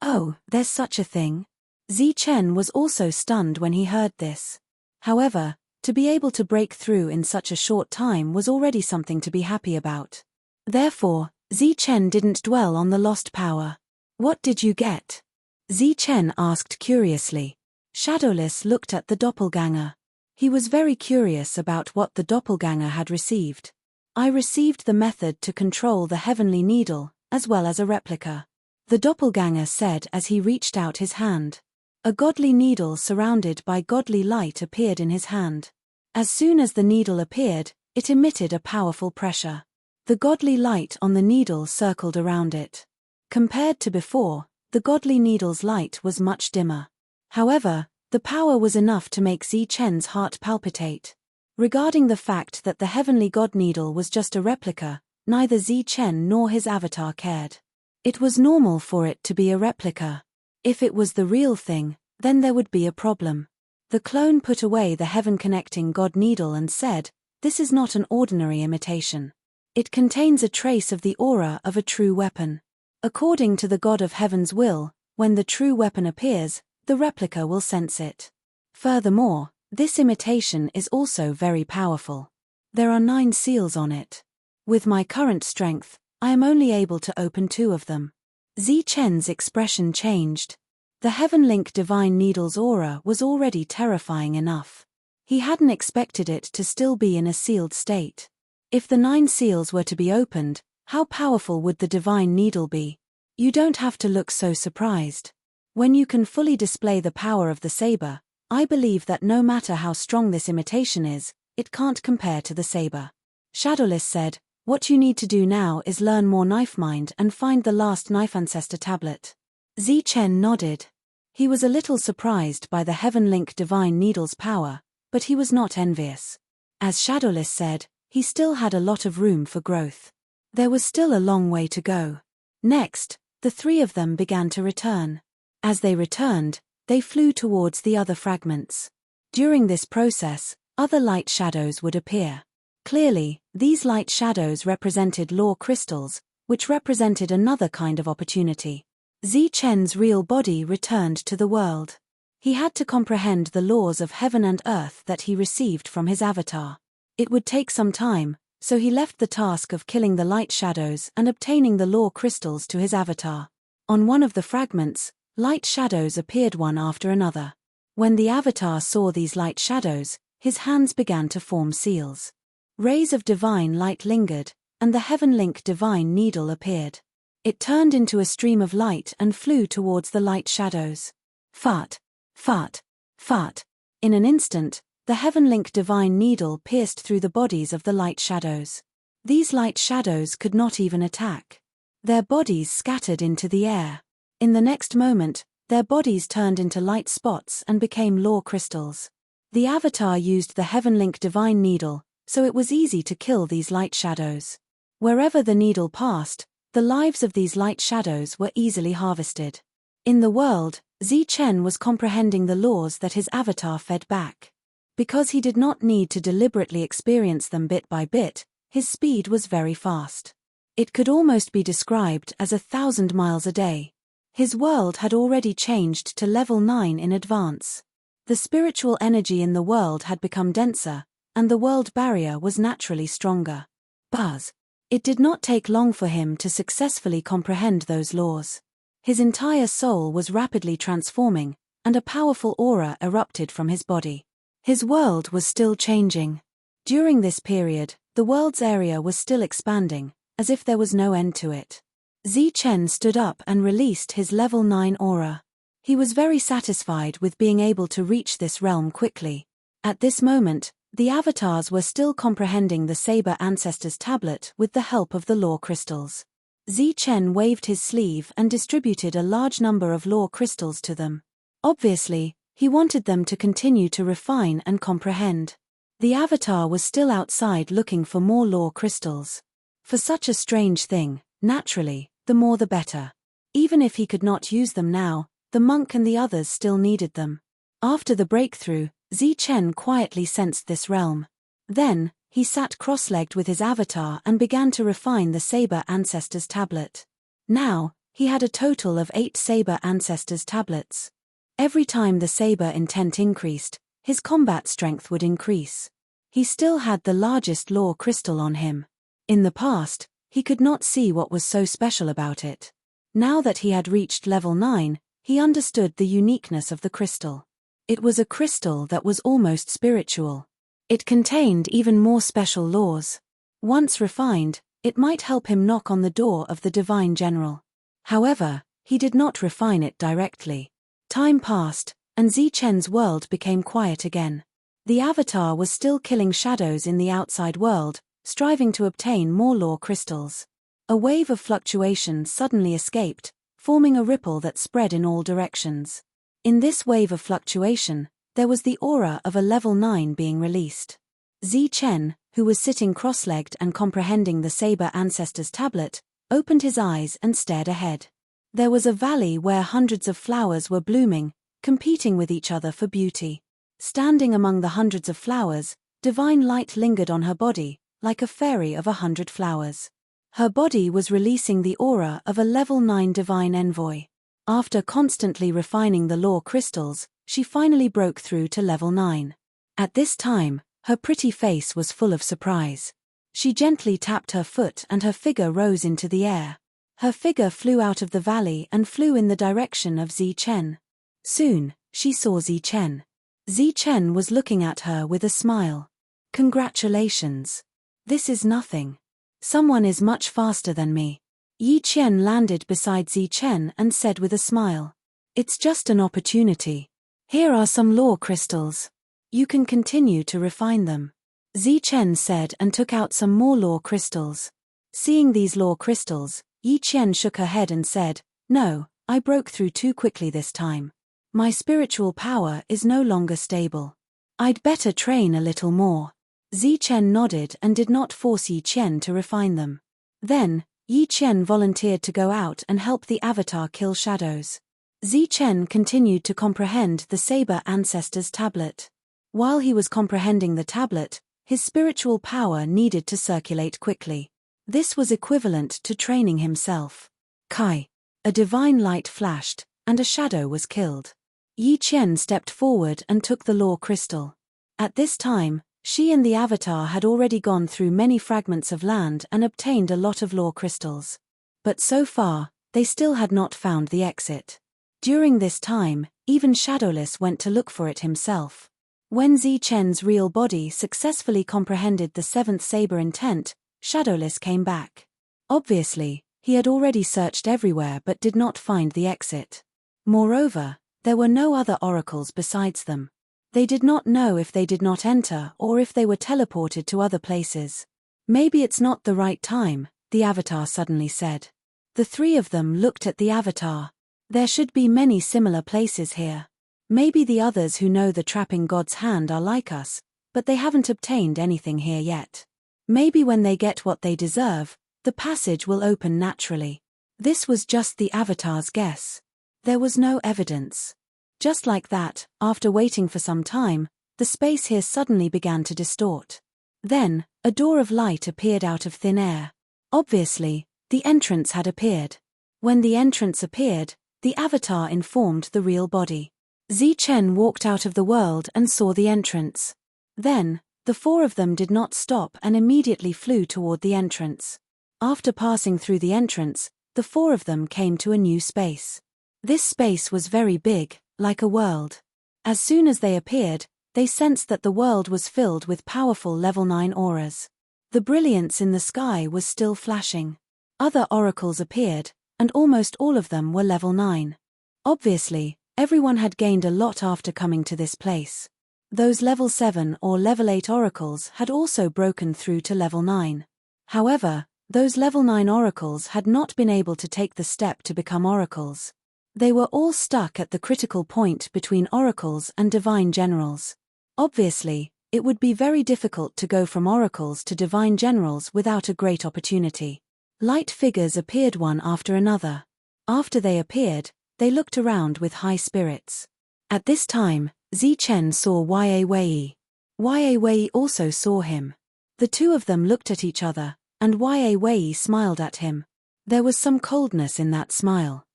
Oh, there's such a thing? Zichen was also stunned when he heard this. However, to be able to break through in such a short time was already something to be happy about. Therefore, Zichen didn't dwell on the lost power. What did you get? Zichen asked curiously. Shadowless looked at the doppelganger. He was very curious about what the doppelganger had received. I received the method to control the heavenly needle, as well as a replica. The doppelganger said as he reached out his hand. A godly needle surrounded by godly light appeared in his hand. As soon as the needle appeared, it emitted a powerful pressure. The godly light on the needle circled around it. Compared to before, the godly needle's light was much dimmer. However, the power was enough to make Zichen's heart palpitate. Regarding the fact that the heavenly god needle was just a replica, neither Zichen nor his avatar cared. It was normal for it to be a replica. If it was the real thing, then there would be a problem. The clone put away the heaven-connecting god needle and said, "This is not an ordinary imitation. It contains a trace of the aura of a true weapon. According to the God of Heaven's will, when the true weapon appears, the replica will sense it. Furthermore, this imitation is also very powerful. There are 9 seals on it. With my current strength, I am only able to open 2 of them. Zichen's expression changed. The Heaven Link Divine Needle's aura was already terrifying enough. He hadn't expected it to still be in a sealed state. If the 9 seals were to be opened, how powerful would the Divine Needle be? You don't have to look so surprised. When you can fully display the power of the saber, I believe that no matter how strong this imitation is, it can't compare to the saber. Shadowless said, "What you need to do now is learn more knife mind and find the last knife ancestor tablet." Zichen nodded. He was a little surprised by the Heaven Link Divine Needle's power, but he was not envious. As Shadowless said, he still had a lot of room for growth. There was still a long way to go. Next, the 3 of them began to return. As they returned, they flew towards the other fragments. During this process, other light shadows would appear. Clearly, these light shadows represented law crystals, which represented another kind of opportunity. Zichen's real body returned to the world. He had to comprehend the laws of heaven and earth that he received from his avatar. It would take some time, so he left the task of killing the light shadows and obtaining the law crystals to his avatar. On one of the fragments, light shadows appeared one after another. When the avatar saw these light shadows, his hands began to form seals. Rays of divine light lingered, and the Heaven Link Divine Needle appeared. It turned into a stream of light and flew towards the light shadows. Fart, fart, fart. In an instant, the Heaven Link Divine Needle pierced through the bodies of the light shadows. These light shadows could not even attack. Their bodies scattered into the air. In the next moment, their bodies turned into light spots and became law crystals. The avatar used the Heaven Link Divine Needle, so it was easy to kill these light shadows. Wherever the needle passed, the lives of these light shadows were easily harvested. In the world, Zichen was comprehending the laws that his avatar fed back. Because he did not need to deliberately experience them bit by bit, his speed was very fast. It could almost be described as 1,000 miles a day. His world had already changed to level 9 in advance. The spiritual energy in the world had become denser, and the world barrier was naturally stronger. Buzz. It did not take long for him to successfully comprehend those laws. His entire soul was rapidly transforming, and a powerful aura erupted from his body. His world was still changing. During this period, the world's area was still expanding, as if there was no end to it. Zichen stood up and released his level 9 aura. He was very satisfied with being able to reach this realm quickly. At this moment, the avatars were still comprehending the Saber Ancestors tablet with the help of the law crystals. Zichen waved his sleeve and distributed a large number of law crystals to them. Obviously, he wanted them to continue to refine and comprehend. The avatar was still outside looking for more law crystals. For such a strange thing, naturally, the more the better. Even if he could not use them now, the monk and the others still needed them. After the breakthrough, Zichen quietly sensed this realm. Then, he sat cross-legged with his avatar and began to refine the Saber Ancestors tablet. Now, he had a total of 8 Saber Ancestors tablets. Every time the saber intent increased, his combat strength would increase. He still had the largest law crystal on him. In the past, he could not see what was so special about it. Now that he had reached level 9, he understood the uniqueness of the crystal. It was a crystal that was almost spiritual. It contained even more special laws. Once refined, it might help him knock on the door of the Divine General. However, he did not refine it directly. Time passed, and Zichen's world became quiet again. The avatar was still killing shadows in the outside world, striving to obtain more law crystals. A wave of fluctuation suddenly escaped, forming a ripple that spread in all directions. In this wave of fluctuation, there was the aura of a level 9 being released. Zichen, who was sitting cross-legged and comprehending the Saber Ancestors tablet, opened his eyes and stared ahead. There was a valley where hundreds of flowers were blooming, competing with each other for beauty. Standing among the hundreds of flowers, divine light lingered on her body, like a fairy of 100 flowers. Her body was releasing the aura of a level 9 divine envoy. After constantly refining the law crystals, she finally broke through to level 9. At this time, her pretty face was full of surprise. She gently tapped her foot and her figure rose into the air. Her figure flew out of the valley and flew in the direction of Zichen. Soon, she saw Zichen. Zichen was looking at her with a smile. Congratulations. This is nothing. Someone is much faster than me. Yi Qian landed beside Zichen and said with a smile. It's just an opportunity. Here are some law crystals. You can continue to refine them. Zichen said and took out some more law crystals. Seeing these law crystals, Yi Qian shook her head and said, No, I broke through too quickly this time. My spiritual power is no longer stable. I'd better train a little more. Zichen nodded and did not force Yi Qian to refine them. Then, Yi Qian volunteered to go out and help the avatar kill shadows. Zichen continued to comprehend the Saber Ancestor's tablet. While he was comprehending the tablet, his spiritual power needed to circulate quickly. This was equivalent to training himself. Kai. A divine light flashed, and a shadow was killed. Yi Qian stepped forward and took the law crystal. At this time, she and the avatar had already gone through many fragments of land and obtained a lot of law crystals. But so far, they still had not found the exit. During this time, even Shadowless went to look for it himself. When Zichen's real body successfully comprehended the seventh saber intent, Shadowless came back. Obviously, he had already searched everywhere but did not find the exit. Moreover, there were no other oracles besides them. They did not know if they did not enter or if they were teleported to other places. Maybe it's not the right time, the avatar suddenly said. The three of them looked at the avatar. There should be many similar places here. Maybe the others who know the trapping god's hand are like us, but they haven't obtained anything here yet. Maybe when they get what they deserve, the passage will open naturally. This was just the avatar's guess. There was no evidence. Just like that, after waiting for some time, the space here suddenly began to distort. Then, a door of light appeared out of thin air. Obviously, the entrance had appeared. When the entrance appeared, the avatar informed the real body. Zichen walked out of the world and saw the entrance. Then, the four of them did not stop and immediately flew toward the entrance. After passing through the entrance, the four of them came to a new space. This space was very big, like a world. As soon as they appeared, they sensed that the world was filled with powerful level 9 auras. The brilliance in the sky was still flashing. Other oracles appeared, and almost all of them were level 9. Obviously, everyone had gained a lot after coming to this place. Those level 7 or level 8 oracles had also broken through to level 9. However, those level 9 oracles had not been able to take the step to become oracles. They were all stuck at the critical point between oracles and divine generals. Obviously, it would be very difficult to go from oracles to divine generals without a great opportunity. Light figures appeared one after another. After they appeared, they looked around with high spirits. At this time, Zichen saw Ya Wei. Ya Wei also saw him. The two of them looked at each other, and Ya Wei smiled at him. There was some coldness in that smile.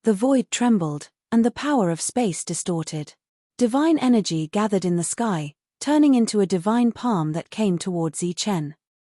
The void trembled, and the power of space distorted. Divine energy gathered in the sky, turning into a divine palm that came toward Zichen.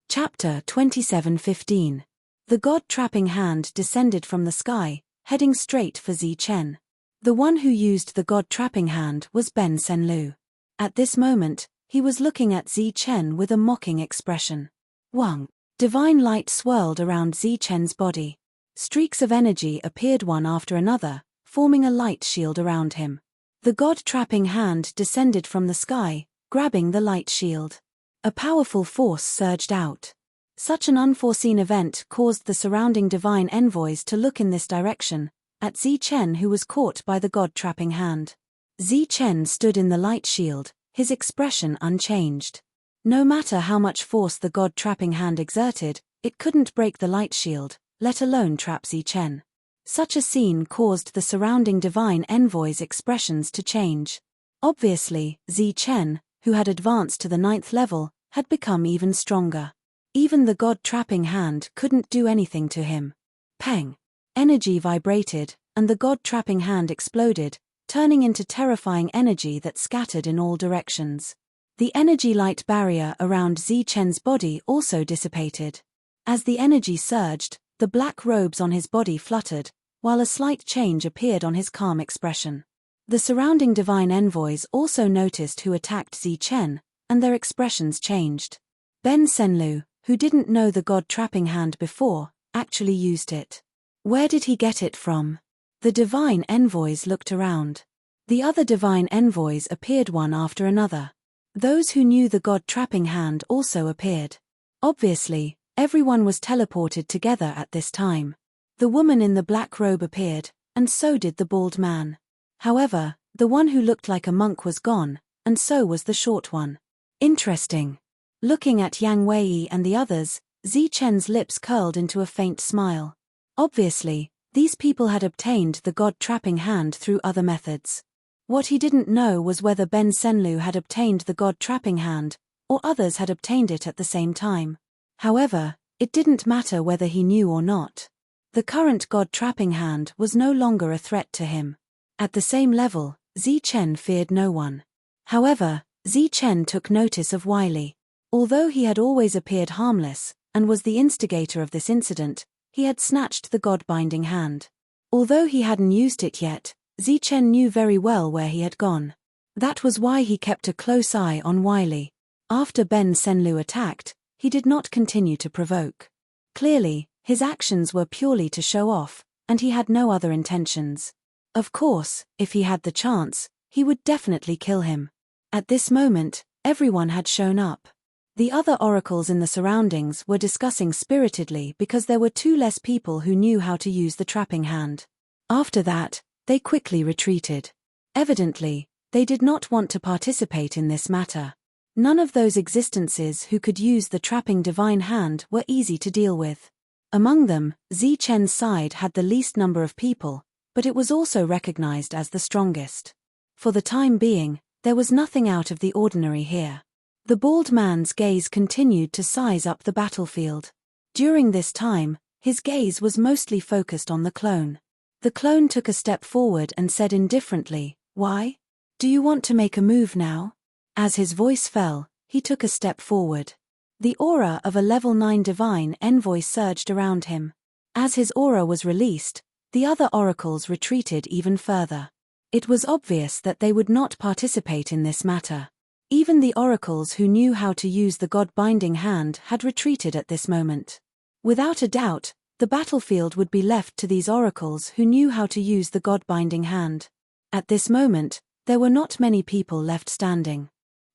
Chapter 27:15. The god-trapping hand descended from the sky, heading straight for Zichen. The one who used the god-trapping hand was Ben Senlu. At this moment, he was looking at Zichen with a mocking expression. Wang. Divine light swirled around Zichen's body. Streaks of energy appeared one after another, forming a light shield around him. The god-trapping hand descended from the sky, grabbing the light shield. A powerful force surged out. Such an unforeseen event caused the surrounding divine envoys to look in this direction, at Zichen who was caught by the god-trapping hand. Zichen stood in the light shield, his expression unchanged. No matter how much force the god-trapping hand exerted, it couldn't break the light shield, let alone trap Zichen. Such a scene caused the surrounding divine envoys' expressions to change. Obviously, Zichen, who had advanced to the 9th level, had become even stronger. Even the god-trapping hand couldn't do anything to him. Peng. Energy vibrated, and the god-trapping hand exploded, turning into terrifying energy that scattered in all directions. The energy light barrier around Zichen's body also dissipated. As the energy surged, the black robes on his body fluttered, while a slight change appeared on his calm expression. The surrounding divine envoys also noticed who attacked Zichen, and their expressions changed. Ben Senlu, who didn't know the god-trapping hand before, actually used it. Where did he get it from? The divine envoys looked around. The other divine envoys appeared one after another. Those who knew the god-trapping hand also appeared. Obviously, everyone was teleported together at this time. The woman in the black robe appeared, and so did the bald man. However, the one who looked like a monk was gone, and so was the short one. Interesting. Looking at Yang Wei and the others, Zichen's lips curled into a faint smile. Obviously, these people had obtained the god-trapping hand through other methods. What he didn't know was whether Ben Senlu had obtained the god-trapping hand, or others had obtained it at the same time. However, it didn't matter whether he knew or not. The current god-trapping hand was no longer a threat to him. At the same level, Zichen feared no one. However, Zichen took notice of Wiley. Although he had always appeared harmless, and was the instigator of this incident, he had snatched the god-binding hand. Although he hadn't used it yet, Zichen knew very well where he had gone. That was why he kept a close eye on Wiley. After Ben Senlu attacked, he did not continue to provoke. Clearly, his actions were purely to show off, and he had no other intentions. Of course, if he had the chance, he would definitely kill him. At this moment, everyone had shown up. The other oracles in the surroundings were discussing spiritedly because there were 2 less people who knew how to use the trapping hand. After that, they quickly retreated. Evidently, they did not want to participate in this matter. None of those existences who could use the trapping divine hand were easy to deal with. Among them, Zichen's side had the least number of people, but it was also recognized as the strongest. For the time being, there was nothing out of the ordinary here. The bald man's gaze continued to size up the battlefield. During this time, his gaze was mostly focused on the clone. The clone took a step forward and said indifferently, "Why? Do you want to make a move now?" As his voice fell, he took a step forward. The aura of a level 9 divine envoy surged around him. As his aura was released, the other oracles retreated even further. It was obvious that they would not participate in this matter. Even the oracles who knew how to use the god-binding hand had retreated at this moment. Without a doubt, the battlefield would be left to these oracles who knew how to use the god-binding hand. At this moment, there were not many people left standing.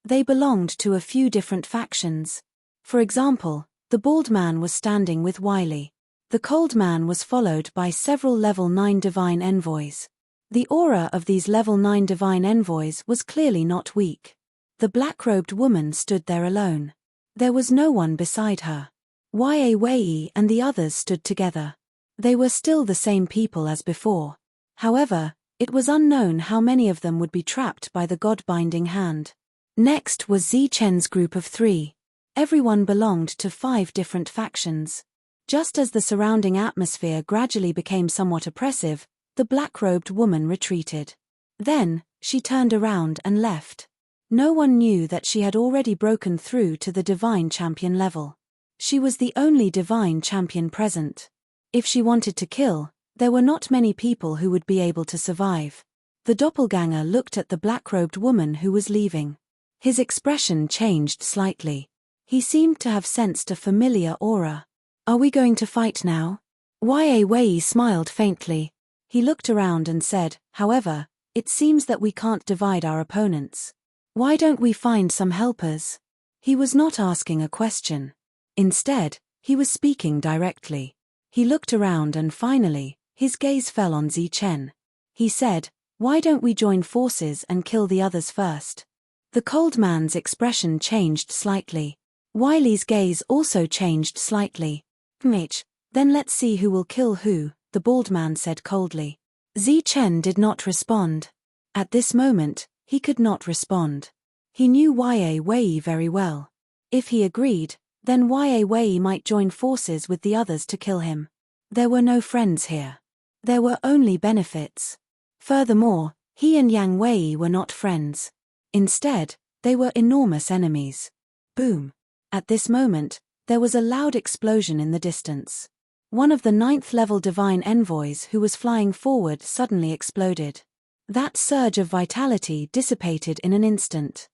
They belonged to a few different factions. For example, the bald man was standing with Wiley. The cold man was followed by several level 9 divine envoys. The aura of these level 9 divine envoys was clearly not weak. The black-robed woman stood there alone. There was no one beside her. Wei and the others stood together. They were still the same people as before. However, it was unknown how many of them would be trapped by the god-binding hand. Next was Zichen's group of 3. Everyone belonged to 5 different factions. Just as the surrounding atmosphere gradually became somewhat oppressive, the black-robed woman retreated. Then, she turned around and left. No one knew that she had already broken through to the divine champion level. She was the only divine champion present. If she wanted to kill, there were not many people who would be able to survive. The doppelganger looked at the black-robed woman who was leaving. His expression changed slightly. He seemed to have sensed a familiar aura. "Are we going to fight now?" Wei smiled faintly. He looked around and said, "However, it seems that we can't divide our opponents. Why don't we find some helpers?" He was not asking a question. Instead, he was speaking directly. He looked around and finally, his gaze fell on Zichen. He said, "Why don't we join forces and kill the others first?" The cold man's expression changed slightly. Wiley's gaze also changed slightly. "Mitch, then let's see who will kill who," the bald man said coldly. Zichen did not respond. At this moment, he could not respond. He knew Wei very well. If he agreed, then Wei might join forces with the others to kill him. There were no friends here. There were only benefits. Furthermore, he and Yang Wei were not friends. Instead, they were enormous enemies. Boom! At this moment, there was a loud explosion in the distance. One of the 9th-level divine envoys who was flying forward suddenly exploded. That surge of vitality dissipated in an instant.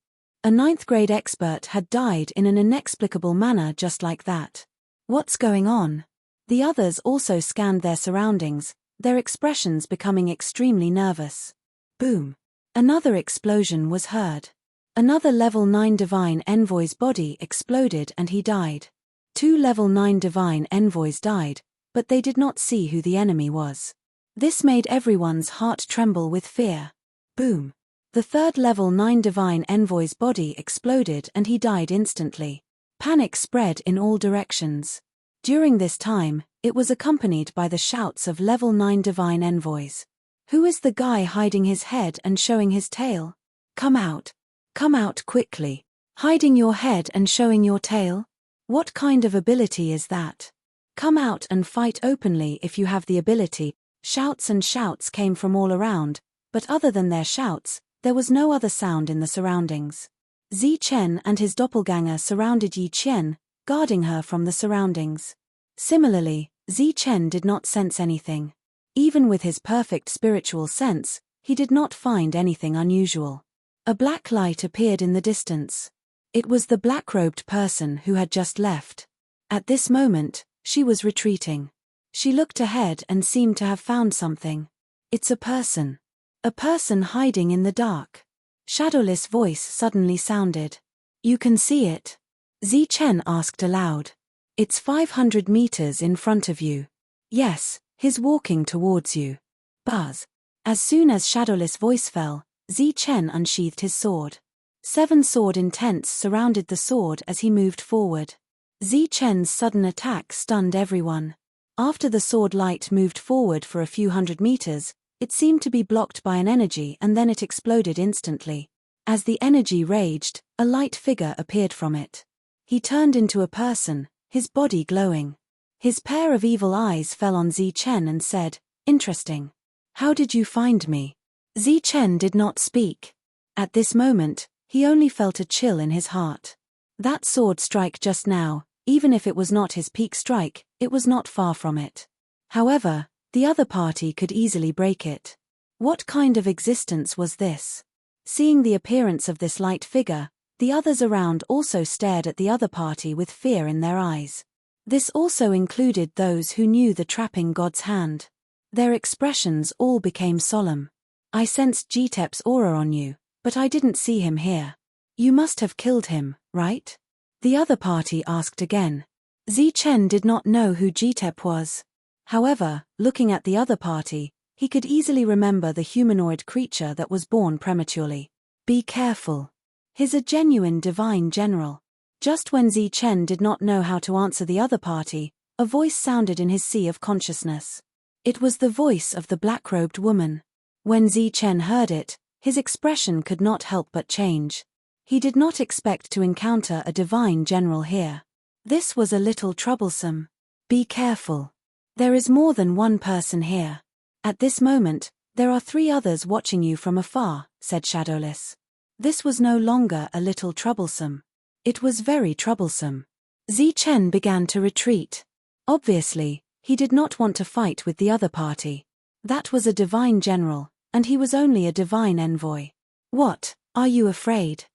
A 9th-grade expert had died in an inexplicable manner just like that. What's going on? The others also scanned their surroundings, their expressions becoming extremely nervous. Boom! Another explosion was heard. Another level 9 divine envoy's body exploded and he died. 2 level 9 divine envoys died, but they did not see who the enemy was. This made everyone's heart tremble with fear. Boom! The 3rd level 9 divine envoy's body exploded and he died instantly. Panic spread in all directions. During this time, it was accompanied by the shouts of level 9 divine envoys. Who is the guy hiding his head and showing his tail? Come out! Come out quickly! Hiding your head and showing your tail? What kind of ability is that? Come out and fight openly if you have the ability. Shouts and shouts came from all around, but other than their shouts, there was no other sound in the surroundings. Zi Chen and his doppelganger surrounded Yi Qian, guarding her from the surroundings. Similarly, Zi Chen did not sense anything. Even with his perfect spiritual sense, he did not find anything unusual. A black light appeared in the distance. It was the black-robed person who had just left. At this moment, she was retreating. She looked ahead and seemed to have found something. It's a person. A person hiding in the dark. Shadowless voice suddenly sounded. You can see it? Zi Chen asked aloud. It's 500 meters in front of you. Yes, he's walking towards you. Buzz. As soon as Shadowless voice fell, Zi Chen unsheathed his sword. 7 sword intents surrounded the sword as he moved forward. Zi Chen's sudden attack stunned everyone. After the sword light moved forward for a few hundred meters, it seemed to be blocked by an energy and then it exploded instantly. As the energy raged, a light figure appeared from it. He turned into a person, his body glowing. His pair of evil eyes fell on Zi Chen and said, "Interesting. How did you find me?" Zi Chen did not speak. At this moment, he only felt a chill in his heart. That sword strike just now, even if it was not his peak strike, it was not far from it. However, the other party could easily break it. What kind of existence was this? Seeing the appearance of this light figure, the others around also stared at the other party with fear in their eyes. This also included those who knew the trapping god's hand. Their expressions all became solemn. I sensed Jitep's aura on you, but I didn't see him here. You must have killed him, right? The other party asked again. Zi Chen did not know who Jitep was. However, looking at the other party, he could easily remember the humanoid creature that was born prematurely. Be careful. He's a genuine divine general. Just when Zi Chen did not know how to answer the other party, a voice sounded in his sea of consciousness. It was the voice of the black-robed woman. When Zi Chen heard it, his expression could not help but change. He did not expect to encounter a divine general here. This was a little troublesome. Be careful. There is more than one person here. At this moment, there are 3 others watching you from afar, said Shadowless. This was no longer a little troublesome. It was very troublesome. Zi Chen began to retreat. Obviously, he did not want to fight with the other party. That was a divine general, and he was only a divine envoy. What, are you afraid?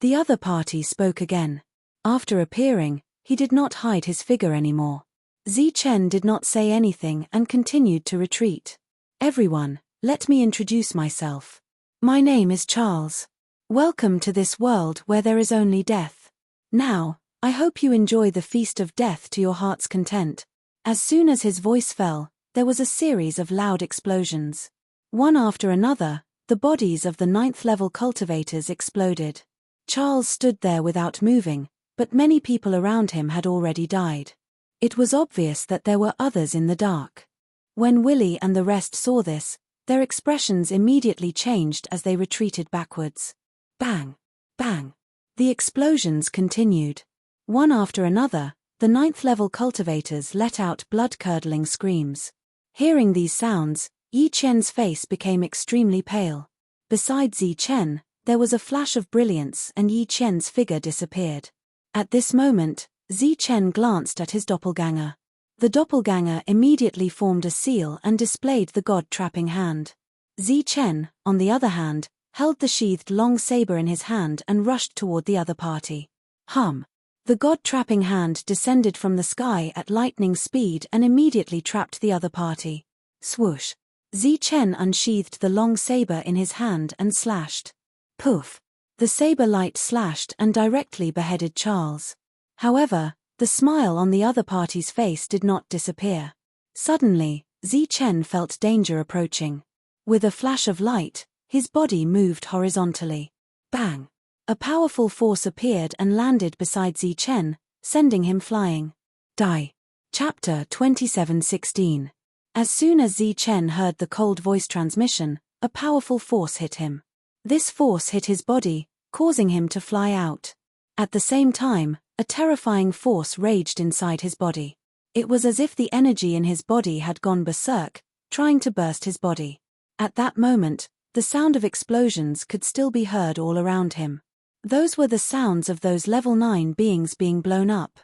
The other party spoke again. After appearing, he did not hide his figure anymore. Zi Chen did not say anything and continued to retreat. Everyone, let me introduce myself. My name is Charles. Welcome to this world where there is only death. Now, I hope you enjoy the feast of death to your heart's content. As soon as his voice fell, there was a series of loud explosions. One after another, the bodies of the 9th-level cultivators exploded. Charles stood there without moving, but many people around him had already died. It was obvious that there were others in the dark. When Willy and the rest saw this, their expressions immediately changed as they retreated backwards. Bang! Bang! The explosions continued. One after another, the 9th-level cultivators let out blood-curdling screams. Hearing these sounds, Yi Chen's face became extremely pale. Beside Zi Chen, there was a flash of brilliance and Yi Chen's figure disappeared. At this moment, Zi Chen glanced at his doppelganger. The doppelganger immediately formed a seal and displayed the god-trapping hand. Zi Chen, on the other hand, held the sheathed long saber in his hand and rushed toward the other party. Hum! The god-trapping hand descended from the sky at lightning speed and immediately trapped the other party. Swoosh! Zi Chen unsheathed the long saber in his hand and slashed. Poof! The saber light slashed and directly beheaded Charles. However, the smile on the other party's face did not disappear. Suddenly, Zi Chen felt danger approaching. With a flash of light, his body moved horizontally. Bang! A powerful force appeared and landed beside Zi Chen, sending him flying. Die. Chapter 27:16. As soon as Zi Chen heard the cold voice transmission, a powerful force hit him. This force hit his body, causing him to fly out. At the same time, a terrifying force raged inside his body. It was as if the energy in his body had gone berserk, trying to burst his body. At that moment, the sound of explosions could still be heard all around him. Those were the sounds of those level 9 beings being blown up.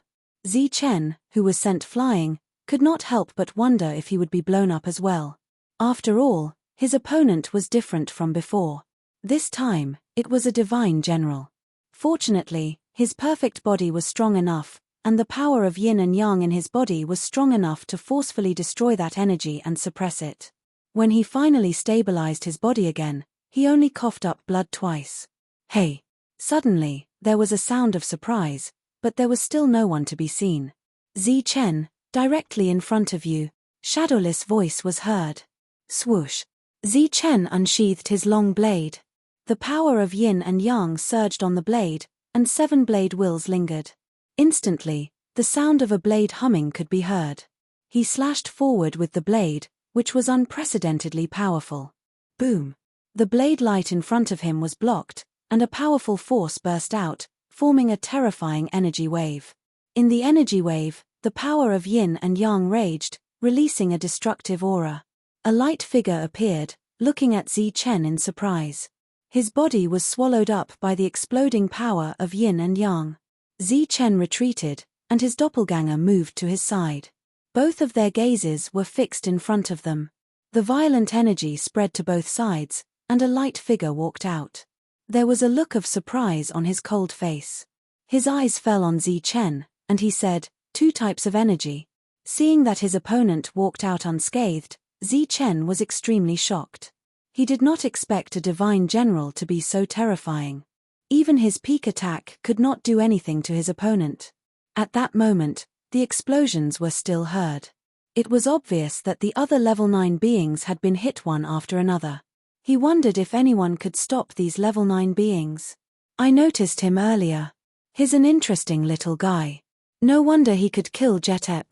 Zi Chen, who was sent flying, could not help but wonder if he would be blown up as well. After all, his opponent was different from before. This time, it was a divine general. Fortunately, his perfect body was strong enough, and the power of yin and yang in his body was strong enough to forcefully destroy that energy and suppress it. When he finally stabilized his body again, he only coughed up blood twice. Hey! Suddenly, there was a sound of surprise, but there was still no one to be seen. Zi Chen, directly in front of you, shadowless voice was heard. Swoosh! Zi Chen unsheathed his long blade. The power of yin and yang surged on the blade, and 7 blade wheels lingered. Instantly, the sound of a blade humming could be heard. He slashed forward with the blade, which was unprecedentedly powerful. Boom! The blade light in front of him was blocked, and a powerful force burst out, forming a terrifying energy wave. In the energy wave, the power of yin and yang raged, releasing a destructive aura. A light figure appeared, looking at Zi Chen in surprise. His body was swallowed up by the exploding power of yin and yang. Zi Chen retreated, and his doppelganger moved to his side. Both of their gazes were fixed in front of them. The violent energy spread to both sides, and a light figure walked out. There was a look of surprise on his cold face. His eyes fell on Zi Chen, and he said, 2 types of energy. Seeing that his opponent walked out unscathed, Zi Chen was extremely shocked. He did not expect a divine general to be so terrifying. Even his peak attack could not do anything to his opponent. At that moment, the explosions were still heard. It was obvious that the other level 9 beings had been hit one after another. He wondered if anyone could stop these level 9 beings. I noticed him earlier. He's an interesting little guy. No wonder he could kill Jetep.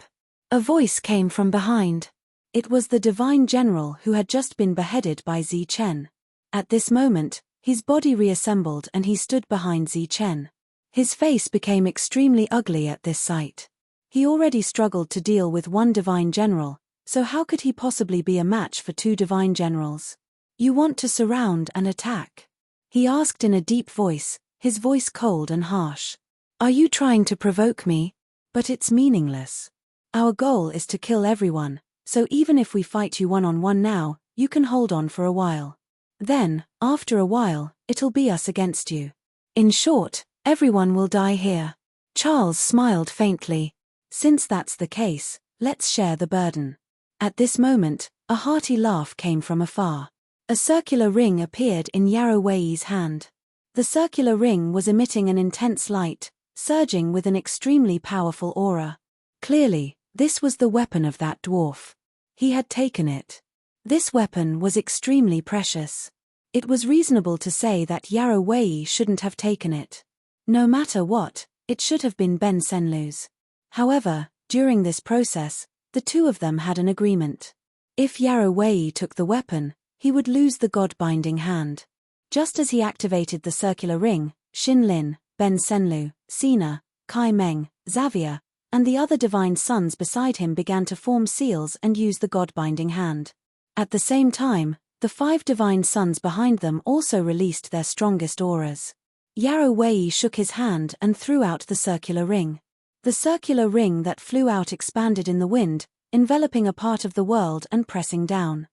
A voice came from behind. It was the divine general who had just been beheaded by Zi Chen. At this moment, his body reassembled and he stood behind Zi Chen. His face became extremely ugly at this sight. He already struggled to deal with 1 divine general, so how could he possibly be a match for 2 divine generals? You want to surround and attack? He asked in a deep voice, his voice cold and harsh. Are you trying to provoke me? But it's meaningless. Our goal is to kill everyone, so even if we fight you one-on-one now, you can hold on for a while. Then, after a while, it'll be us against you. In short, everyone will die here. Charles smiled faintly. Since that's the case, let's share the burden. At this moment, a hearty laugh came from afar. A circular ring appeared in Yarrow Wei's hand. The circular ring was emitting an intense light, surging with an extremely powerful aura. Clearly, this was the weapon of that dwarf. He had taken it. This weapon was extremely precious. It was reasonable to say that Yarrow Wei shouldn't have taken it. No matter what, it should have been Ben Senlu's. However, during this process, the 2 of them had an agreement. If Yarrow Wei took the weapon, he would lose the god-binding hand. Just as he activated the circular ring, Xin Lin, Ben Senlu, Sina, Kai Meng, Xavier, and the other divine sons beside him began to form seals and use the God-binding hand. At the same time, the 5 divine sons behind them also released their strongest auras. Yarrow Wei shook his hand and threw out the circular ring. The circular ring that flew out expanded in the wind, enveloping a part of the world and pressing down.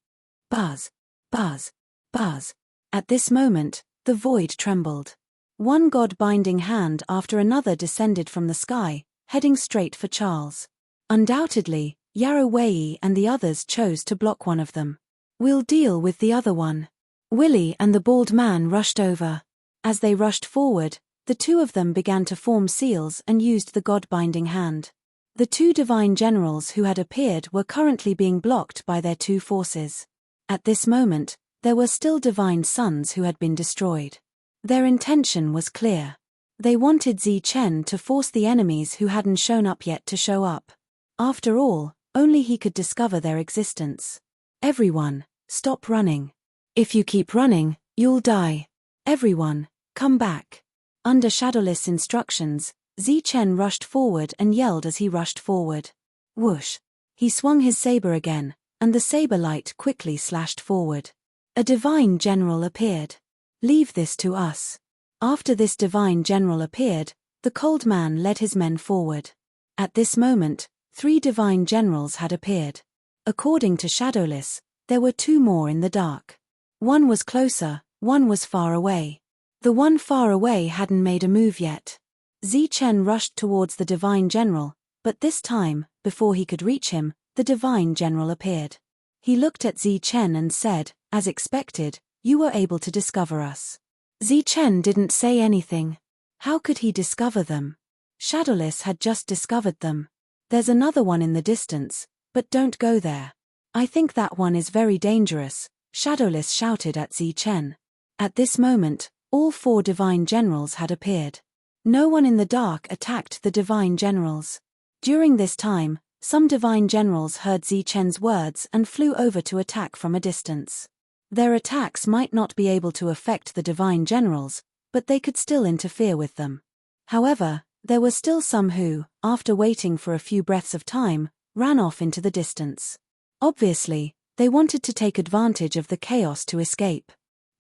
Buzz, buzz, buzz. At this moment, the void trembled. One God-binding hand after another descended from the sky, heading straight for Charles. Undoubtedly, Yarrow Wei and the others chose to block one of them. "We'll deal with the other one." Willie and the bald man rushed over. As they rushed forward, the 2 of them began to form seals and used the God-binding hand. The 2 divine generals who had appeared were currently being blocked by their 2 forces. At this moment, there were still divine sons who had been destroyed. Their intention was clear. They wanted Zichen to force the enemies who hadn't shown up yet to show up. After all, only he could discover their existence. "Everyone, stop running. If you keep running, you'll die. Everyone, come back." Under Shadowless instructions, Zichen rushed forward and yelled as he rushed forward. Whoosh! He swung his saber again, and the saber light quickly slashed forward. A divine general appeared. "Leave this to us." After this divine general appeared, the cold man led his men forward. At this moment, 3 divine generals had appeared. According to Shadowless, there were 2 more in the dark. One was closer, one was far away. The one far away hadn't made a move yet. Zichen rushed towards the divine general, but this time, before he could reach him, the divine general appeared. He looked at Zichen and said, "As expected, you were able to discover us." Zichen didn't say anything. How could he discover them? Shadowless had just discovered them. "There's another one in the distance, but don't go there. I think that one is very dangerous," Shadowless shouted at Zichen. At this moment, all 4 divine generals had appeared. No one in the dark attacked the divine generals. During this time, some divine generals heard Zichen's words and flew over to attack from a distance. Their attacks might not be able to affect the divine generals, but they could still interfere with them. However, there were still some who, after waiting for a few breaths of time, ran off into the distance. Obviously, they wanted to take advantage of the chaos to escape.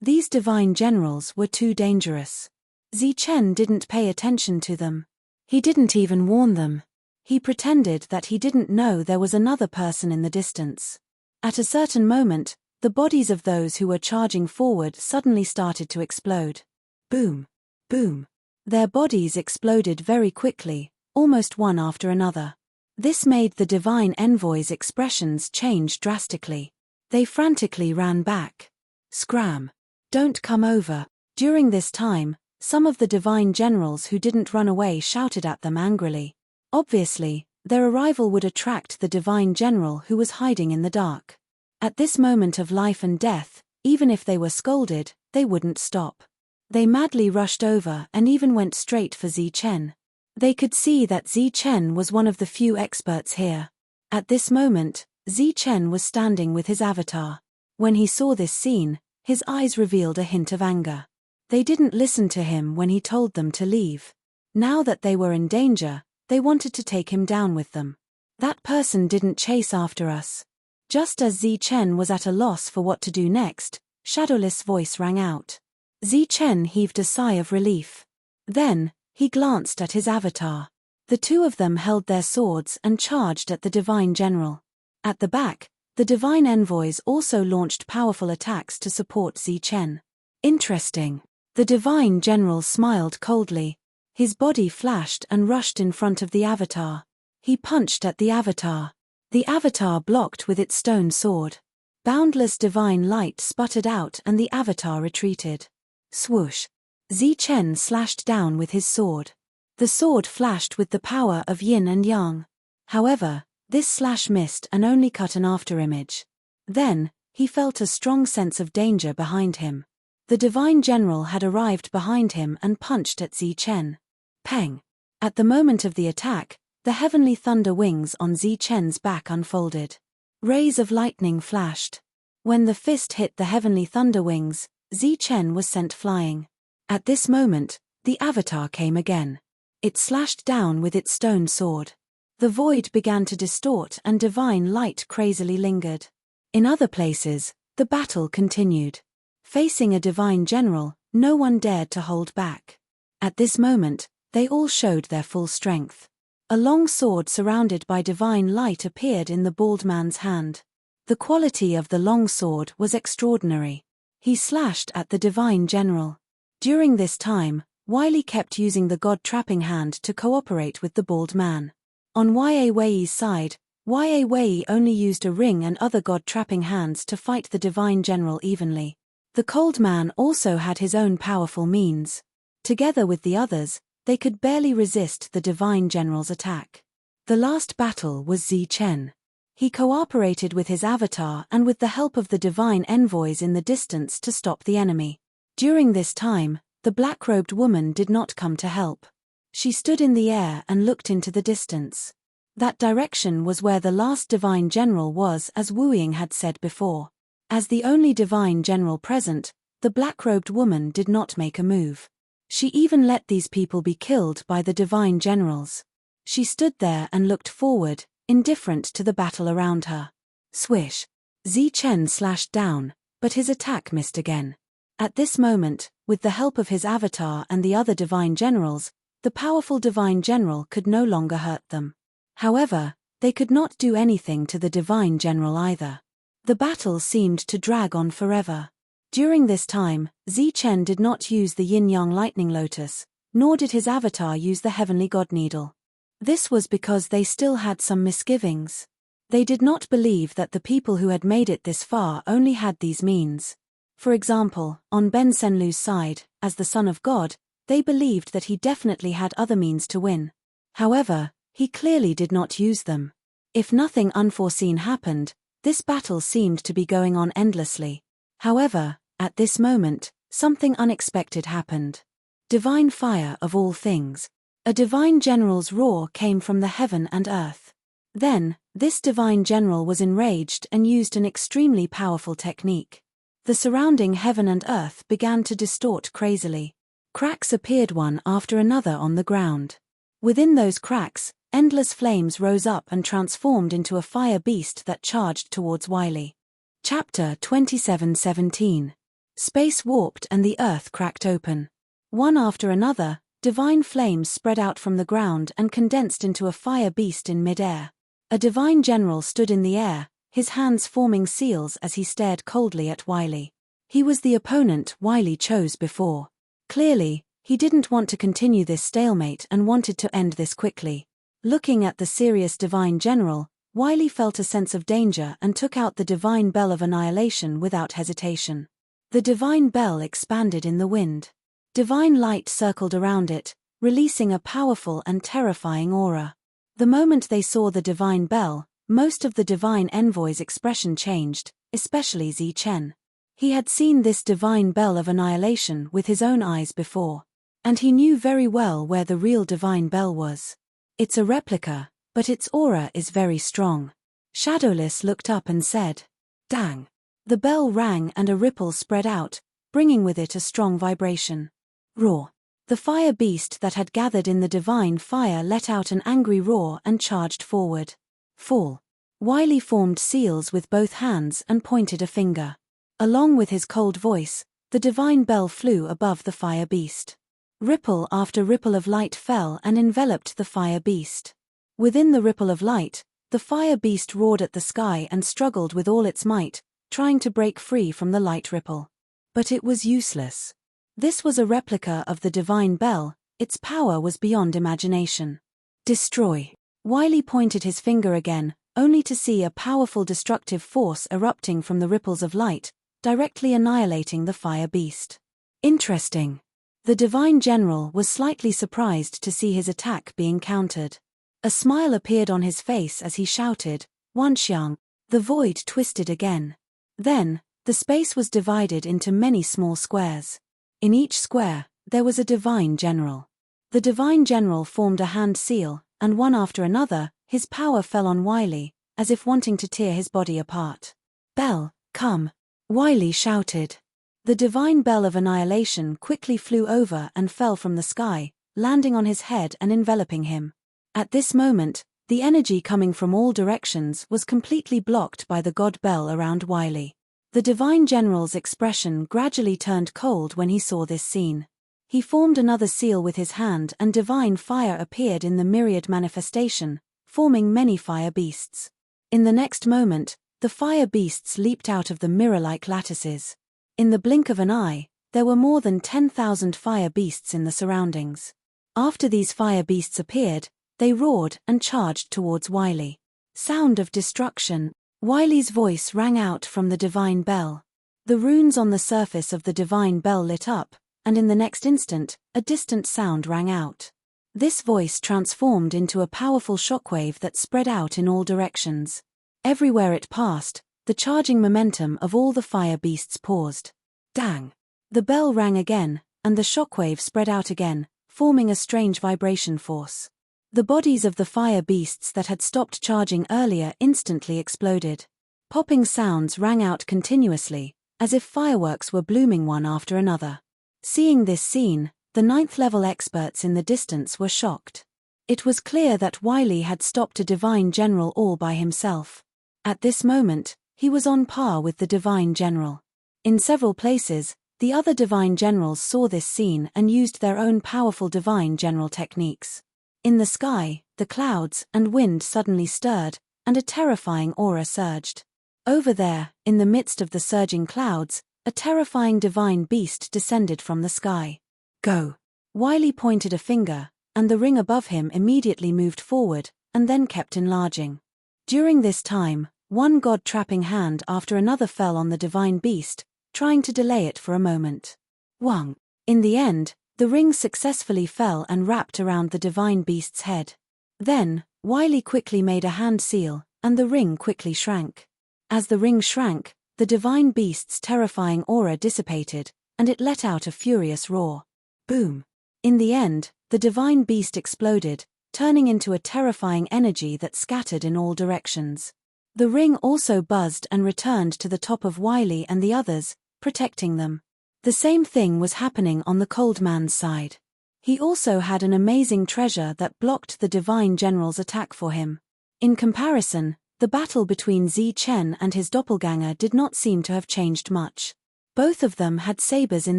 These divine generals were too dangerous. Zichen didn't pay attention to them. He didn't even warn them. He pretended that he didn't know there was another person in the distance. At a certain moment, the bodies of those who were charging forward suddenly started to explode. Boom! Boom! Their bodies exploded very quickly, almost one after another. This made the divine envoys' expressions change drastically. They frantically ran back. "Scram! Don't come over." During this time, some of the divine generals who didn't run away shouted at them angrily. Obviously, their arrival would attract the divine general who was hiding in the dark. At this moment of life and death, even if they were scolded, they wouldn't stop. They madly rushed over and even went straight for Zichen. They could see that Zichen was one of the few experts here. At this moment, Zichen was standing with his avatar. When he saw this scene, his eyes revealed a hint of anger. They didn't listen to him when he told them to leave. Now that they were in danger, they wanted to take him down with them. "That person didn't chase after us." Just as Zichen was at a loss for what to do next, Shadowless' voice rang out. Zichen heaved a sigh of relief. Then, he glanced at his avatar. The 2 of them held their swords and charged at the divine general. At the back, the divine envoys also launched powerful attacks to support Zichen. Interesting. The divine general smiled coldly. His body flashed and rushed in front of the avatar. He punched at the avatar. The avatar blocked with its stone sword. Boundless divine light sputtered out and the avatar retreated. Swoosh! Zichen slashed down with his sword. The sword flashed with the power of yin and yang. However, this slash missed and only cut an afterimage. Then, he felt a strong sense of danger behind him. The divine general had arrived behind him and punched at Zichen. Peng! At the moment of the attack, the heavenly thunder wings on Zichen's back unfolded. Rays of lightning flashed. When the fist hit the heavenly thunder wings, Zichen was sent flying. At this moment, the avatar came again. It slashed down with its stone sword. The void began to distort and divine light crazily lingered. In other places, the battle continued. Facing a divine general, no one dared to hold back. At this moment, they all showed their full strength. A long sword surrounded by divine light appeared in the bald man's hand. The quality of the long sword was extraordinary. He slashed at the divine general. During this time, Wiley kept using the god-trapping hand to cooperate with the bald man. On Wei's side, Wei only used a ring and other god-trapping hands to fight the divine general evenly. The cold man also had his own powerful means. Together with the others, they could barely resist the divine general's attack. The last battle was Zichen. He cooperated with his avatar and with the help of the divine envoys in the distance to stop the enemy. During this time, the black-robed woman did not come to help. She stood in the air and looked into the distance. That direction was where the last divine general was, as Wu Ying had said before. As the only divine general present, the black-robed woman did not make a move. She even let these people be killed by the divine generals. She stood there and looked forward, indifferent to the battle around her. Swish! Zichen slashed down, but his attack missed again. At this moment, with the help of his avatar and the other divine generals, the powerful divine general could no longer hurt them. However, they could not do anything to the divine general either. The battle seemed to drag on forever. During this time, Zichen did not use the yin-yang lightning lotus, nor did his avatar use the heavenly god needle. This was because they still had some misgivings. They did not believe that the people who had made it this far only had these means. For example, on Ben Senlu's side, as the son of God, they believed that he definitely had other means to win. However, he clearly did not use them. If nothing unforeseen happened, this battle seemed to be going on endlessly. However, at this moment, something unexpected happened. Divine fire of all things. A divine general's roar came from the heaven and earth. Then, this divine general was enraged and used an extremely powerful technique. The surrounding heaven and earth began to distort crazily. Cracks appeared one after another on the ground. Within those cracks, endless flames rose up and transformed into a fire beast that charged towards Wiley. Chapter 27:17. Space warped and the earth cracked open. One after another, divine flames spread out from the ground and condensed into a fire beast in mid-air. A divine general stood in the air, his hands forming seals as he stared coldly at Wiley. He was the opponent Wiley chose before. Clearly, he didn't want to continue this stalemate and wanted to end this quickly. Looking at the serious divine general, Wiley felt a sense of danger and took out the divine bell of annihilation without hesitation. The divine bell expanded in the wind. Divine light circled around it, releasing a powerful and terrifying aura. The moment they saw the divine bell, most of the divine envoys' expression changed, especially Zichen. He had seen this divine bell of annihilation with his own eyes before. And he knew very well where the real divine bell was. It's a replica, but its aura is very strong. Shadowless looked up and said, "Dang." The bell rang and a ripple spread out, bringing with it a strong vibration. Roar. The fire beast that had gathered in the divine fire let out an angry roar and charged forward. Fall. Wiley formed seals with both hands and pointed a finger. Along with his cold voice, the divine bell flew above the fire beast. Ripple after ripple of light fell and enveloped the fire beast. Within the ripple of light, the fire beast roared at the sky and struggled with all its might, trying to break free from the light ripple. But it was useless. This was a replica of the divine bell, its power was beyond imagination. Destroy. Wiley pointed his finger again, only to see a powerful destructive force erupting from the ripples of light, directly annihilating the fire beast. Interesting. The divine general was slightly surprised to see his attack being countered. A smile appeared on his face as he shouted, "Wanxiang." The void twisted again. Then, the space was divided into many small squares. In each square, there was a divine general. The divine general formed a hand seal, and one after another, his power fell on Wiley, as if wanting to tear his body apart. "Bell, come!" Wiley shouted. The divine bell of annihilation quickly flew over and fell from the sky, landing on his head and enveloping him. At this moment, The energy coming from all directions was completely blocked by the god bell around Wiley. The divine general's expression gradually turned cold when he saw this scene. He formed another seal with his hand, and divine fire appeared in the myriad manifestation, forming many fire beasts. In the next moment, the fire beasts leaped out of the mirror-like lattices. In the blink of an eye, there were more than 10,000 fire beasts in the surroundings. After these fire beasts appeared, they roared and charged towards Wiley. Sound of destruction. Wiley's voice rang out from the divine bell. The runes on the surface of the divine bell lit up, and in the next instant, a distant sound rang out. This voice transformed into a powerful shockwave that spread out in all directions. Everywhere it passed, the charging momentum of all the fire beasts paused. Dang! The bell rang again, and the shockwave spread out again, forming a strange vibration force. The bodies of the fire beasts that had stopped charging earlier instantly exploded. Popping sounds rang out continuously, as if fireworks were blooming one after another. Seeing this scene, the 9th-level experts in the distance were shocked. It was clear that Wiley had stopped a divine general all by himself. At this moment, he was on par with the divine general. In several places, the other divine generals saw this scene and used their own powerful divine general techniques. In the sky, the clouds and wind suddenly stirred, and a terrifying aura surged. Over there, in the midst of the surging clouds, a terrifying divine beast descended from the sky. Go! Wiley pointed a finger, and the ring above him immediately moved forward, and then kept enlarging. During this time, one god-trapping hand after another fell on the divine beast, trying to delay it for a moment. Wang! In the end, the ring successfully fell and wrapped around the divine beast's head. Then, Wiley quickly made a hand seal, and the ring quickly shrank. As the ring shrank, the divine beast's terrifying aura dissipated, and it let out a furious roar. Boom! In the end, the divine beast exploded, turning into a terrifying energy that scattered in all directions. The ring also buzzed and returned to the top of Wiley and the others, protecting them. The same thing was happening on the cold man's side. He also had an amazing treasure that blocked the divine general's attack for him. In comparison, the battle between Zi Chen and his doppelganger did not seem to have changed much. Both of them had sabers in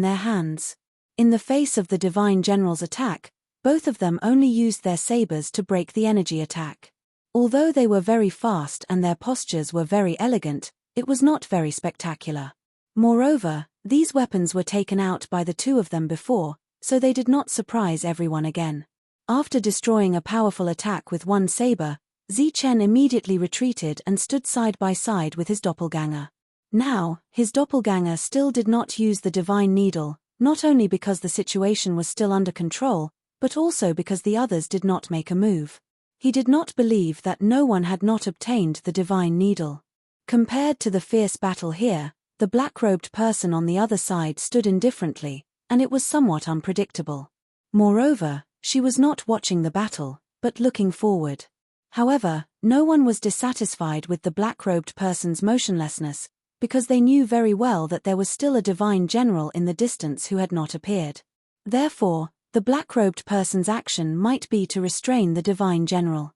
their hands. In the face of the divine general's attack, both of them only used their sabers to break the energy attack. Although they were very fast and their postures were very elegant, it was not very spectacular. Moreover, these weapons were taken out by the two of them before, so they did not surprise everyone again. After destroying a powerful attack with one saber, Zi Chen immediately retreated and stood side by side with his doppelganger. Now, his doppelganger still did not use the divine needle, not only because the situation was still under control, but also because the others did not make a move. He did not believe that no one had not obtained the divine needle. Compared to the fierce battle here, the black-robed person on the other side stood indifferently, and it was somewhat unpredictable. Moreover, she was not watching the battle, but looking forward. However, no one was dissatisfied with the black-robed person's motionlessness, because they knew very well that there was still a divine general in the distance who had not appeared. Therefore, the black-robed person's action might be to restrain the divine general.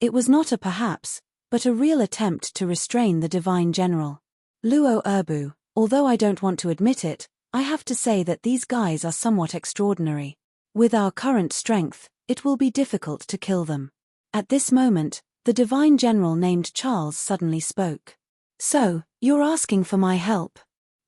It was not a perhaps, but a real attempt to restrain the divine general. Luo Erbu, although I don't want to admit it, I have to say that these guys are somewhat extraordinary. With our current strength, it will be difficult to kill them. At this moment, the divine general named Charles suddenly spoke. So, you're asking for my help?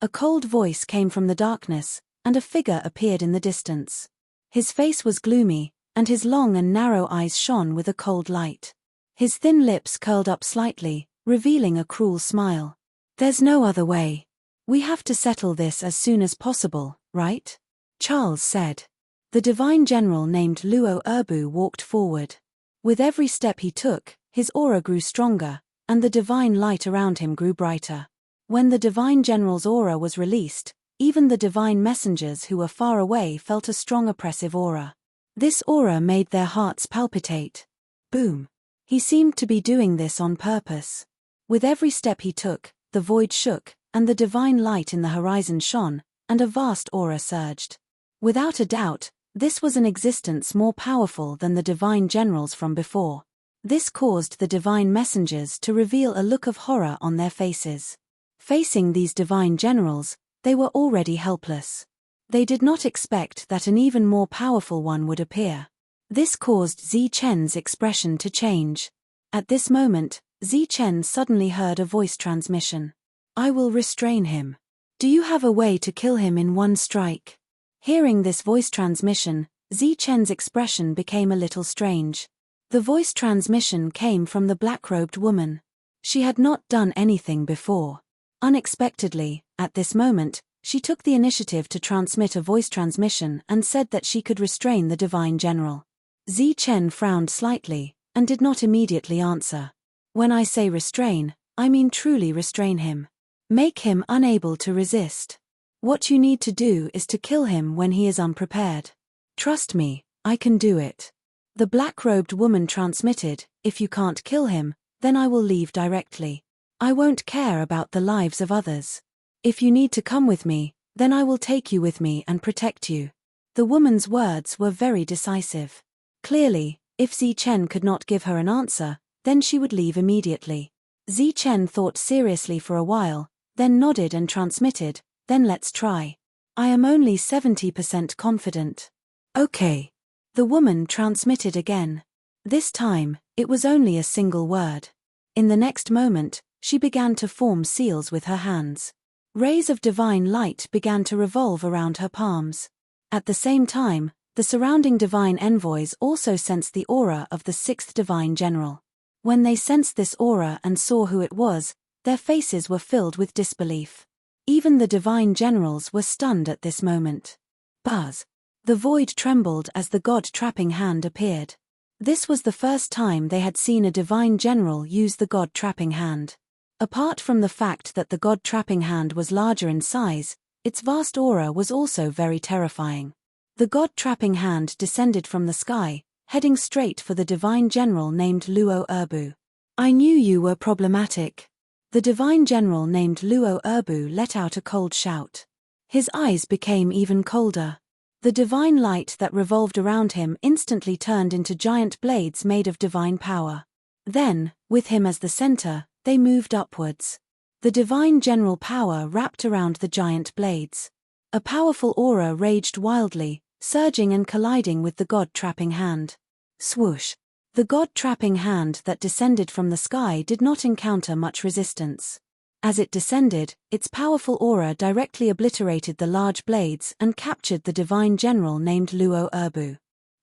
A cold voice came from the darkness, and a figure appeared in the distance. His face was gloomy, and his long and narrow eyes shone with a cold light. His thin lips curled up slightly, revealing a cruel smile. There's no other way. We have to settle this as soon as possible, right? Charles said. The divine general named Luo Erbu walked forward. With every step he took, his aura grew stronger, and the divine light around him grew brighter. When the divine general's aura was released, even the divine messengers who were far away felt a strong oppressive aura. This aura made their hearts palpitate. Boom! He seemed to be doing this on purpose. With every step he took, the void shook, and the divine light in the horizon shone, and a vast aura surged. Without a doubt, this was an existence more powerful than the divine generals from before. This caused the divine messengers to reveal a look of horror on their faces. Facing these divine generals, they were already helpless. They did not expect that an even more powerful one would appear. This caused Zi-Chen's expression to change. At this moment, Zi-Chen suddenly heard a voice transmission. "I will restrain him. Do you have a way to kill him in one strike?" Hearing this voice transmission, Zi-Chen's expression became a little strange. The voice transmission came from the black-robed woman. She had not done anything before. Unexpectedly, at this moment, she took the initiative to transmit a voice transmission and said that she could restrain the divine general. Zi-Chen frowned slightly, and did not immediately answer. "When I say restrain, I mean truly restrain him. Make him unable to resist. What you need to do is to kill him when he is unprepared. Trust me, I can do it." The black-robed woman transmitted, "If you can't kill him, then I will leave directly. I won't care about the lives of others. If you need to come with me, then I will take you with me and protect you." The woman's words were very decisive. Clearly, if Zi-Chen could not give her an answer, then she would leave immediately. Zi-Chen thought seriously for a while, then nodded and transmitted, "Then let's try. I am only 70% confident." "Okay." The woman transmitted again. This time, it was only a single word. In the next moment, she began to form seals with her hands. Rays of divine light began to revolve around her palms. At the same time, the surrounding divine envoys also sensed the aura of the sixth divine general. When they sensed this aura and saw who it was, their faces were filled with disbelief. Even the divine generals were stunned at this moment. Buzz! The void trembled as the god-trapping hand appeared. This was the first time they had seen a divine general use the god-trapping hand. Apart from the fact that the god-trapping hand was larger in size, its vast aura was also very terrifying. The god-trapping hand descended from the sky, heading straight for the divine general named Luo Erbu. "I knew you were problematic." The divine general named Luo Erbu let out a cold shout. His eyes became even colder. The divine light that revolved around him instantly turned into giant blades made of divine power. Then, with him as the center, they moved upwards. The divine general power wrapped around the giant blades. A powerful aura raged wildly, surging and colliding with the god-trapping hand. Swoosh! The god-trapping hand that descended from the sky did not encounter much resistance. As it descended, its powerful aura directly obliterated the large blades and captured the divine general named Luo Erbu.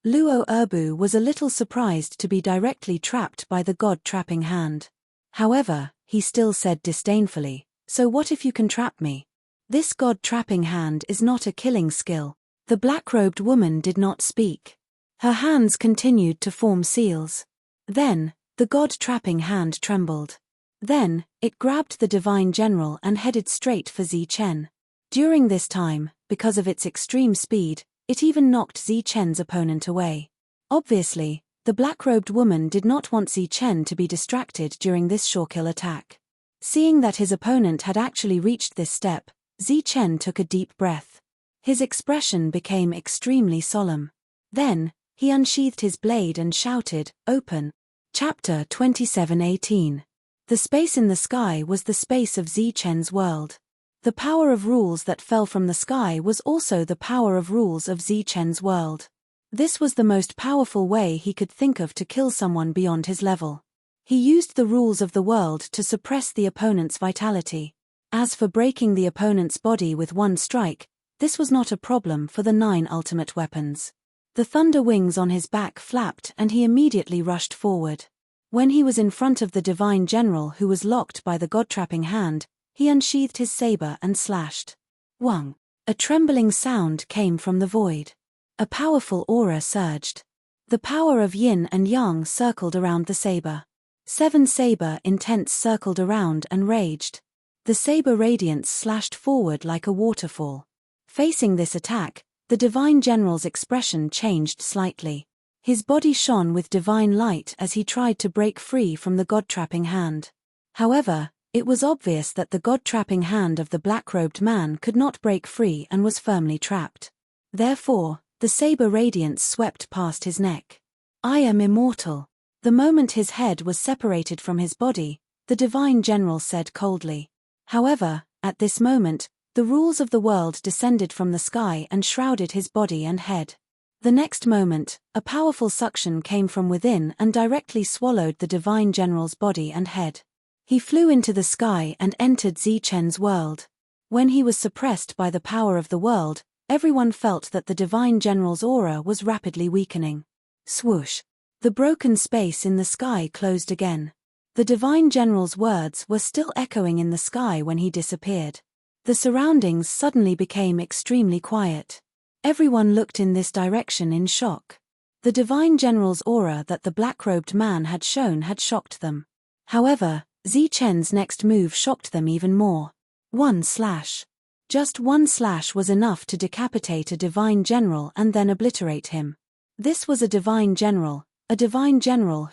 Luo Erbu was a little surprised to be directly trapped by the god-trapping hand. However, he still said disdainfully, "So what if you can trap me? This god-trapping hand is not a killing skill." The black-robed woman did not speak. Her hands continued to form seals. Then, the god-trapping hand trembled. Then, it grabbed the divine general and headed straight for Zi-Chen. During this time, because of its extreme speed, it even knocked Zi-Chen's opponent away. Obviously, the black-robed woman did not want Zi-Chen to be distracted during this sure-kill attack. Seeing that his opponent had actually reached this step, Zi-Chen took a deep breath. His expression became extremely solemn. Then, he unsheathed his blade and shouted, "Open." Chapter 27:18. The space in the sky was the space of Zi-Chen's world. The power of rules that fell from the sky was also the power of rules of Zi-Chen's world. This was the most powerful way he could think of to kill someone beyond his level. He used the rules of the world to suppress the opponent's vitality. As for breaking the opponent's body with one strike, this was not a problem for the 9 ultimate weapons. The thunder wings on his back flapped and he immediately rushed forward. When he was in front of the divine general who was locked by the god-trapping hand, he unsheathed his saber and slashed. Wang! A trembling sound came from the void. A powerful aura surged. The power of yin and yang circled around the saber. 7 saber intents circled around and raged. The saber radiance slashed forward like a waterfall. Facing this attack, the divine general's expression changed slightly. His body shone with divine light as he tried to break free from the god-trapping hand. However, it was obvious that the god-trapping hand of the black-robed man could not break free and was firmly trapped. Therefore, the saber radiance swept past his neck. "I am immortal." The moment his head was separated from his body, the divine general said coldly. However, at this moment, the rules of the world descended from the sky and shrouded his body and head. The next moment, a powerful suction came from within and directly swallowed the divine general's body and head. He flew into the sky and entered Zichen's world. When he was suppressed by the power of the world, everyone felt that the divine general's aura was rapidly weakening. Swoosh! The broken space in the sky closed again. The divine general's words were still echoing in the sky when he disappeared. The surroundings suddenly became extremely quiet. Everyone looked in this direction in shock. The divine general's aura that the black-robed man had shown had shocked them. However, Zichen's next move shocked them even more. One slash. Just one slash was enough to decapitate a divine general and then obliterate him. This was a divine general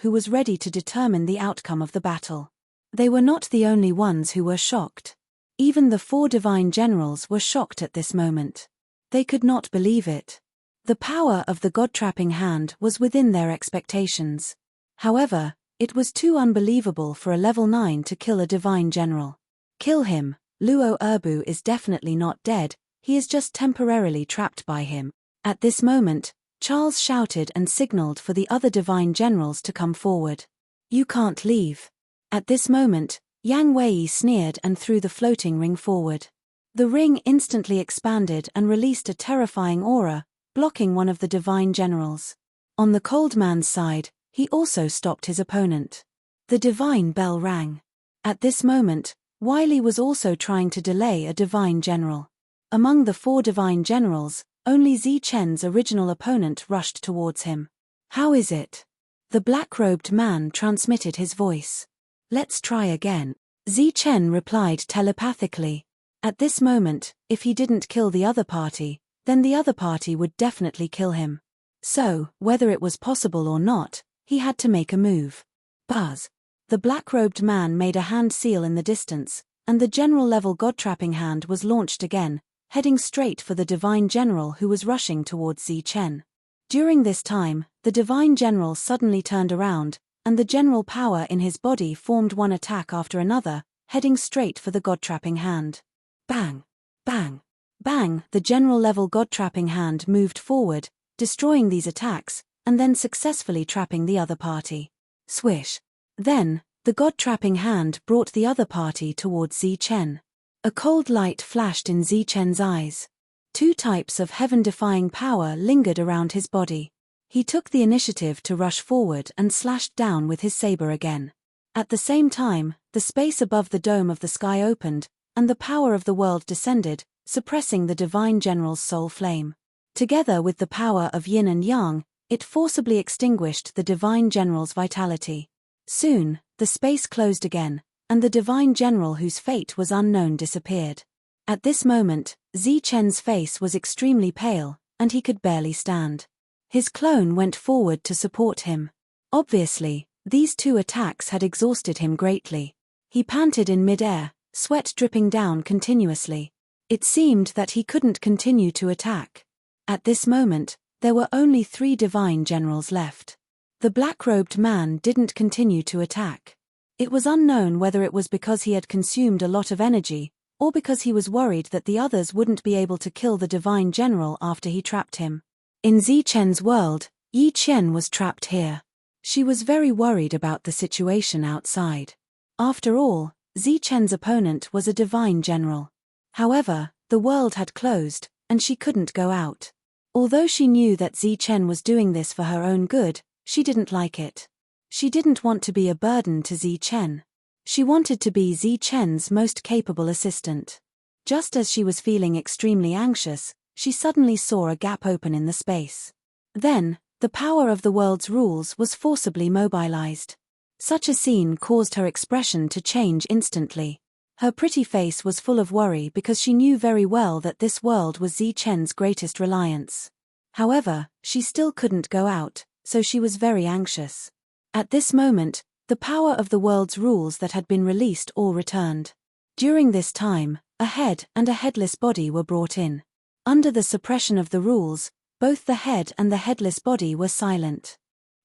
who was ready to determine the outcome of the battle. They were not the only ones who were shocked. Even the 4 divine generals were shocked at this moment. They could not believe it. The power of the god-trapping hand was within their expectations. However, it was too unbelievable for a level 9 to kill a divine general. Kill him, Luo Erbu is definitely not dead, he is just temporarily trapped by him. At this moment, Charles shouted and signaled for the other divine generals to come forward. You can't leave. At this moment, Yang Wei sneered and threw the floating ring forward. The ring instantly expanded and released a terrifying aura, blocking one of the divine generals. On the cold man's side, he also stopped his opponent. The divine bell rang. At this moment, Wiley was also trying to delay a divine general. Among the 4 divine generals, only Zichen's original opponent rushed towards him. How is it? The black-robed man transmitted his voice. Let's try again. Zichen replied telepathically. At this moment, if he didn't kill the other party, then the other party would definitely kill him. So, whether it was possible or not, he had to make a move. Buzz. The black-robed man made a hand seal in the distance, and the general-level god-trapping hand was launched again, heading straight for the divine general who was rushing towards Zichen. During this time, the divine general suddenly turned around, and the general power in his body formed one attack after another, heading straight for the god-trapping hand. Bang! Bang! Bang! The general-level god-trapping hand moved forward, destroying these attacks, and then successfully trapping the other party. Swish! Then, the god-trapping hand brought the other party towards Zichen. A cold light flashed in Zichen's eyes. 2 types of heaven-defying power lingered around his body. He took the initiative to rush forward and slashed down with his saber again. At the same time, the space above the dome of the sky opened, and the power of the world descended, suppressing the divine general's soul flame. Together with the power of yin and yang, it forcibly extinguished the divine general's vitality. Soon, the space closed again, and the divine general whose fate was unknown disappeared. At this moment, Zichen's face was extremely pale, and he could barely stand. His clone went forward to support him. Obviously, these 2 attacks had exhausted him greatly. He panted in mid-air, sweat dripping down continuously. It seemed that he couldn't continue to attack. At this moment, there were only 3 divine generals left. The black-robed man didn't continue to attack. It was unknown whether it was because he had consumed a lot of energy, or because he was worried that the others wouldn't be able to kill the divine general after he trapped him. In Zichen's world, Yi Qian was trapped here. She was very worried about the situation outside. After all, Zichen's opponent was a divine general. However, the world had closed, and she couldn't go out. Although she knew that Zichen was doing this for her own good, she didn't like it. She didn't want to be a burden to Zichen. She wanted to be Zichen's most capable assistant. Just as she was feeling extremely anxious, she suddenly saw a gap open in the space. Then, the power of the world's rules was forcibly mobilized. Such a scene caused her expression to change instantly. Her pretty face was full of worry because she knew very well that this world was Zichen's greatest reliance. However, she still couldn't go out, so she was very anxious. At this moment, the power of the world's rules that had been released all returned. During this time, a head and a headless body were brought in. Under the suppression of the rules, both the head and the headless body were silent.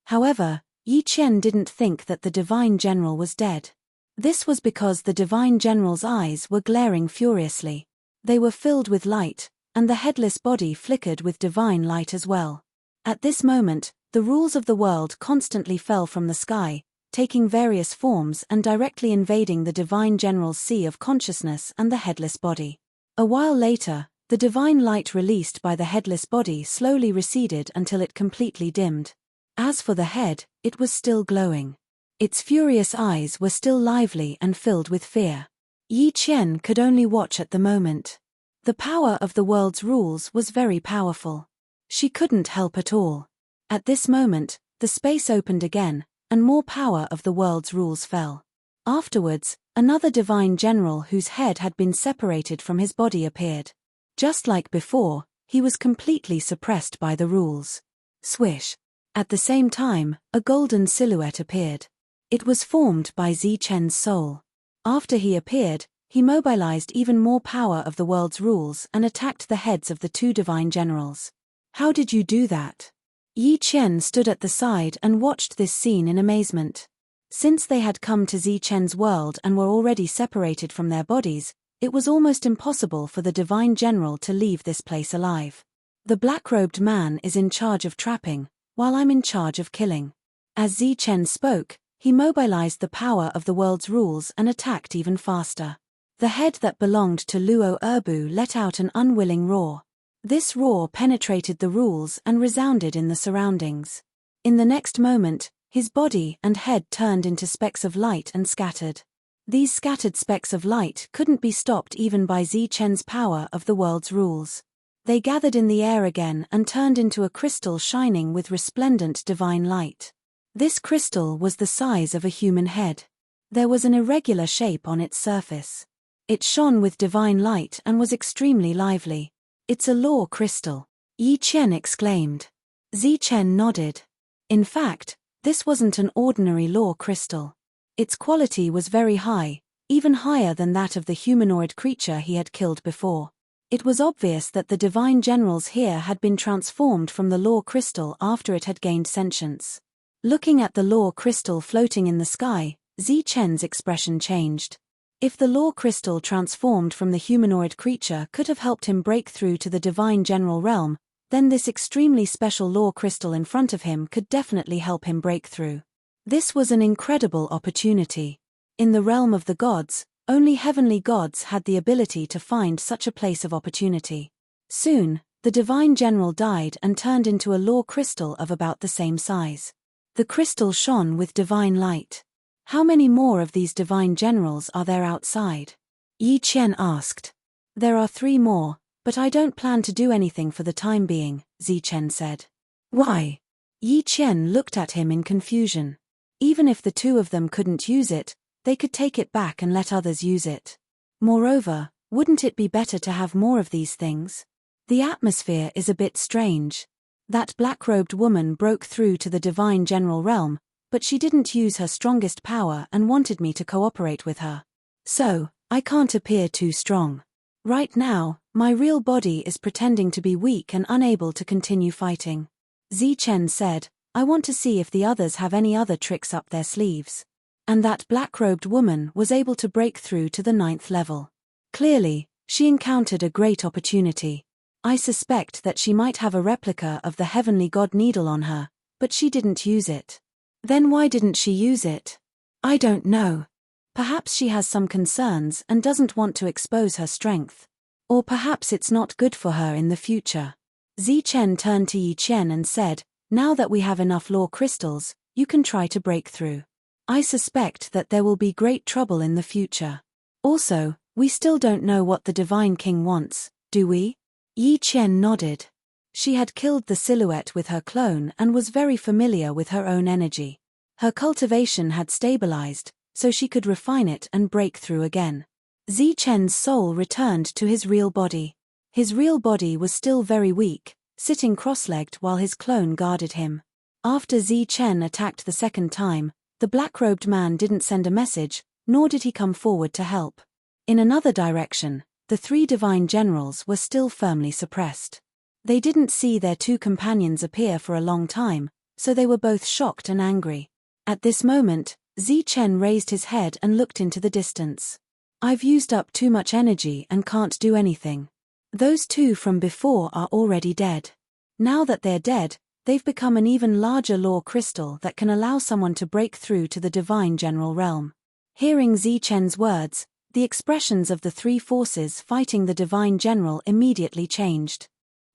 However, Yi Qian didn't think that the divine general was dead. This was because the divine general's eyes were glaring furiously. They were filled with light, and the headless body flickered with divine light as well. At this moment, the rules of the world constantly fell from the sky, taking various forms and directly invading the divine general's sea of consciousness and the headless body. A while later, the divine light released by the headless body slowly receded until it completely dimmed. As for the head, it was still glowing. Its furious eyes were still lively and filled with fear. Yi Qian could only watch at the moment. The power of the world's rules was very powerful. She couldn't help at all. At this moment, the space opened again, and more power of the world's rules fell. Afterwards, another divine general whose head had been separated from his body appeared. Just like before, he was completely suppressed by the rules. Swish. At the same time, a golden silhouette appeared. It was formed by Zi Chen's soul. After he appeared, he mobilized even more power of the world's rules and attacked the heads of the two divine generals. How did you do that? Yi Qian stood at the side and watched this scene in amazement. Since they had come to Zi Chen's world and were already separated from their bodies, it was almost impossible for the divine general to leave this place alive. The black-robed man is in charge of trapping, while I'm in charge of killing. As Zi Chen spoke, he mobilized the power of the world's rules and attacked even faster. The head that belonged to Luo Erbu let out an unwilling roar. This roar penetrated the rules and resounded in the surroundings. In the next moment, his body and head turned into specks of light and scattered. These scattered specks of light couldn't be stopped even by Zi Chen's power of the world's rules. They gathered in the air again and turned into a crystal shining with resplendent divine light. This crystal was the size of a human head. There was an irregular shape on its surface. It shone with divine light and was extremely lively. It's a law crystal, Yi Qian exclaimed. Zi Chen nodded. In fact, this wasn't an ordinary law crystal. Its quality was very high, even higher than that of the humanoid creature he had killed before. It was obvious that the divine generals here had been transformed from the law crystal after it had gained sentience. Looking at the law crystal floating in the sky, Zi Chen's expression changed. If the law crystal transformed from the humanoid creature could have helped him break through to the divine general realm, then this extremely special law crystal in front of him could definitely help him break through. This was an incredible opportunity. In the realm of the gods, only heavenly gods had the ability to find such a place of opportunity. Soon, the divine general died and turned into a law crystal of about the same size. The crystal shone with divine light. How many more of these divine generals are there outside? Yi Qian asked. There are 3 more, but I don't plan to do anything for the time being, Zi Chen said. Why? Yi Qian looked at him in confusion. Even if the 2 of them couldn't use it, they could take it back and let others use it. Moreover, wouldn't it be better to have more of these things? The atmosphere is a bit strange. That black-robed woman broke through to the divine general realm, but she didn't use her strongest power and wanted me to cooperate with her. So, I can't appear too strong. Right now, my real body is pretending to be weak and unable to continue fighting. Zi Chen said, I want to see if the others have any other tricks up their sleeves. And that black-robed woman was able to break through to the 9th level. Clearly, she encountered a great opportunity. I suspect that she might have a replica of the heavenly god needle on her, but she didn't use it. Then why didn't she use it? I don't know. Perhaps she has some concerns and doesn't want to expose her strength. Or perhaps it's not good for her in the future. Zi Chen turned to Yi Qian and said, now that we have enough law crystals, you can try to break through. I suspect that there will be great trouble in the future. Also, we still don't know what the Divine King wants, do we? Yi Qian nodded. She had killed the silhouette with her clone and was very familiar with her own energy. Her cultivation had stabilized, so she could refine it and break through again. Zi Chen's soul returned to his real body. His real body was still very weak, sitting cross-legged while his clone guarded him. After Zi Chen attacked the second time, the black-robed man didn't send a message, nor did he come forward to help. In another direction, the 3 divine generals were still firmly suppressed. They didn't see their 2 companions appear for a long time, so they were both shocked and angry. At this moment, Zichen raised his head and looked into the distance. I've used up too much energy and can't do anything. Those two from before are already dead. Now that they're dead, they've become an even larger law crystal that can allow someone to break through to the divine general realm. Hearing Zichen's words, the expressions of the three forces fighting the divine general immediately changed.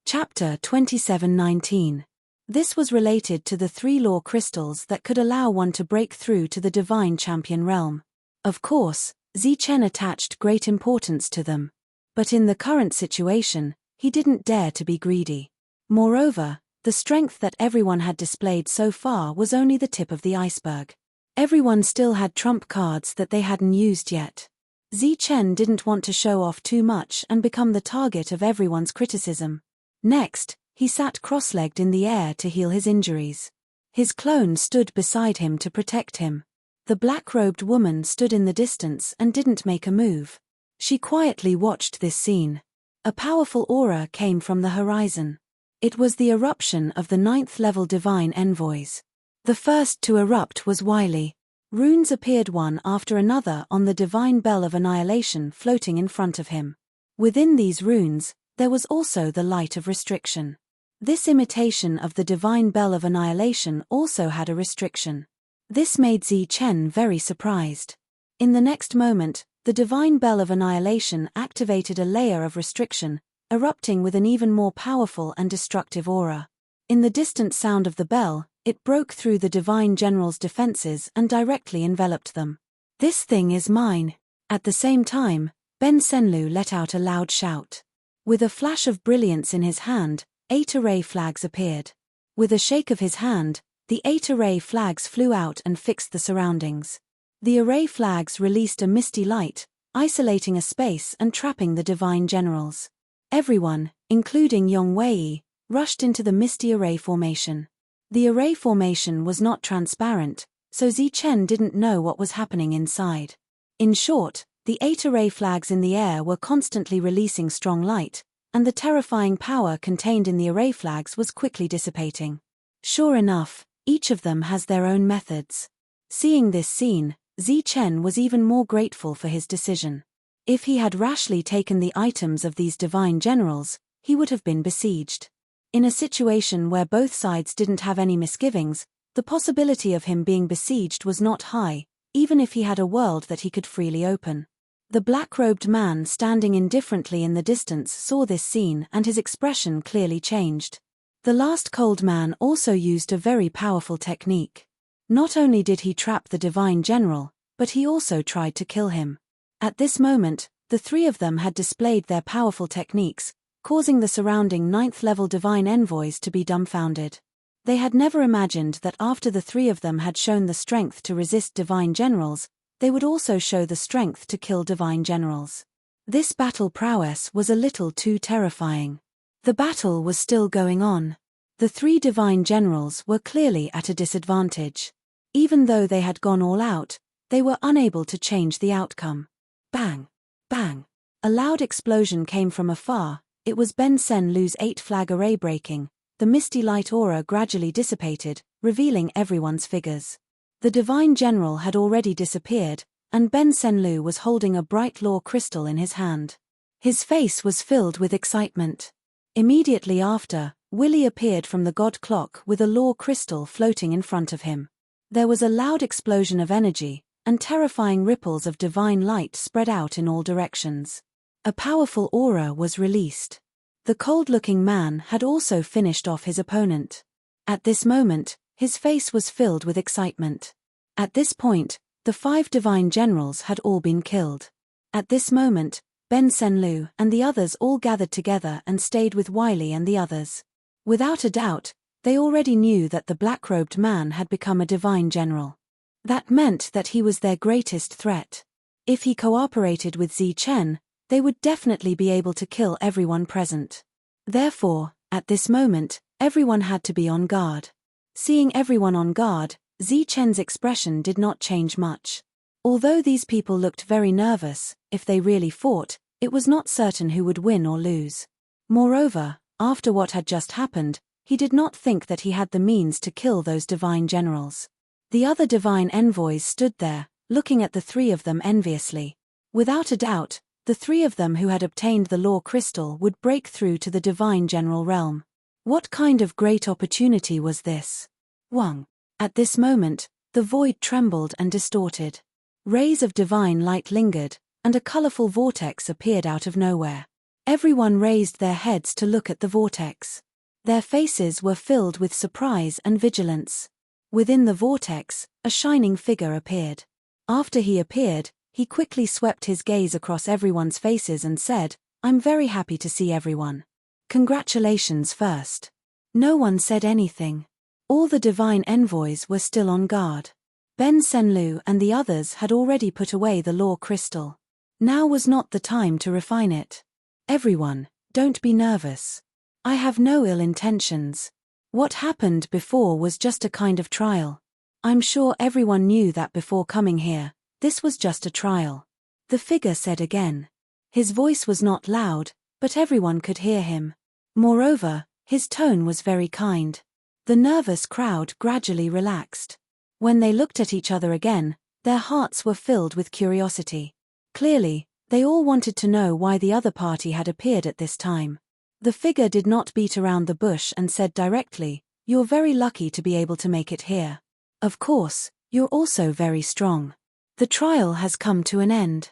Chapter 27:19. This was related to the three law crystals that could allow one to break through to the divine champion realm. Of course, Zichen attached great importance to them. But in the current situation, he didn't dare to be greedy. Moreover, the strength that everyone had displayed so far was only the tip of the iceberg. Everyone still had trump cards that they hadn't used yet. Zichen didn't want to show off too much and become the target of everyone's criticism. Next, he sat cross-legged in the air to heal his injuries. His clone stood beside him to protect him. The black-robed woman stood in the distance and didn't make a move. She quietly watched this scene. A powerful aura came from the horizon. It was the eruption of the 9th-level divine envoys. The first to erupt was Wily. Runes appeared one after another on the divine bell of annihilation floating in front of him. Within these runes, there was also the light of restriction. This imitation of the divine bell of annihilation also had a restriction. This made Zichen very surprised. In the next moment, the divine bell of annihilation activated a layer of restriction, erupting with an even more powerful and destructive aura. In the distant sound of the bell, it broke through the divine general's defenses and directly enveloped them. This thing is mine. At the same time, Ben Senlu let out a loud shout. With a flash of brilliance in his hand, 8 array flags appeared. With a shake of his hand, the 8 array flags flew out and fixed the surroundings. The array flags released a misty light, isolating a space and trapping the divine generals. Everyone, including Yong Wei, rushed into the misty array formation. The array formation was not transparent, so Zichen didn't know what was happening inside. In short, the 8 array flags in the air were constantly releasing strong light, and the terrifying power contained in the array flags was quickly dissipating. Sure enough, each of them has their own methods. Seeing this scene, Zichen was even more grateful for his decision. If he had rashly taken the items of these divine generals, he would have been besieged. In a situation where both sides didn't have any misgivings, the possibility of him being besieged was not high, even if he had a world that he could freely open. The black-robed man standing indifferently in the distance saw this scene and his expression clearly changed. The last cold man also used a very powerful technique. Not only did he trap the divine general, but he also tried to kill him. At this moment, the three of them had displayed their powerful techniques, causing the surrounding 9th-level divine envoys to be dumbfounded. They had never imagined that after the three of them had shown the strength to resist divine generals, they would also show the strength to kill divine generals. This battle prowess was a little too terrifying. The battle was still going on. The three divine generals were clearly at a disadvantage. Even though they had gone all out, they were unable to change the outcome. Bang! Bang! A loud explosion came from afar. It was Ben Senlu's 8-flag array breaking. The misty light aura gradually dissipated, revealing everyone's figures. The divine general had already disappeared, and Ben Senlu was holding a bright law crystal in his hand. His face was filled with excitement. Immediately after, Willy appeared from the god clock with a law crystal floating in front of him. There was a loud explosion of energy, and terrifying ripples of divine light spread out in all directions. A powerful aura was released. The cold-looking man had also finished off his opponent. At this moment, his face was filled with excitement. At this point, the 5 divine generals had all been killed. At this moment, Ben Senlu and the others all gathered together and stayed with Wiley and the others. Without a doubt, they already knew that the black-robed man had become a divine general. That meant that he was their greatest threat. If he cooperated with Zichen, they would definitely be able to kill everyone present. Therefore, at this moment, everyone had to be on guard. Seeing everyone on guard, Zichen's expression did not change much. Although these people looked very nervous, if they really fought, it was not certain who would win or lose. Moreover, after what had just happened, he did not think that he had the means to kill those divine generals. The other divine envoys stood there, looking at the three of them enviously. Without a doubt, the three of them who had obtained the law crystal would break through to the divine general realm. What kind of great opportunity was this? Wang. At this moment, the void trembled and distorted. Rays of divine light lingered, and a colorful vortex appeared out of nowhere. Everyone raised their heads to look at the vortex. Their faces were filled with surprise and vigilance. Within the vortex, a shining figure appeared. After he appeared, he quickly swept his gaze across everyone's faces and said, "I'm very happy to see everyone. Congratulations first." No one said anything. All the divine envoys were still on guard. Ben Senlu and the others had already put away the law crystal. Now was not the time to refine it. "Everyone, don't be nervous. I have no ill intentions. What happened before was just a kind of trial. I'm sure everyone knew that before coming here. This was just a trial," the figure said again. His voice was not loud, but everyone could hear him. Moreover, his tone was very kind. The nervous crowd gradually relaxed. When they looked at each other again, their hearts were filled with curiosity. Clearly, they all wanted to know why the other party had appeared at this time. The figure did not beat around the bush and said directly, "You're very lucky to be able to make it here. Of course, you're also very strong. The trial has come to an end.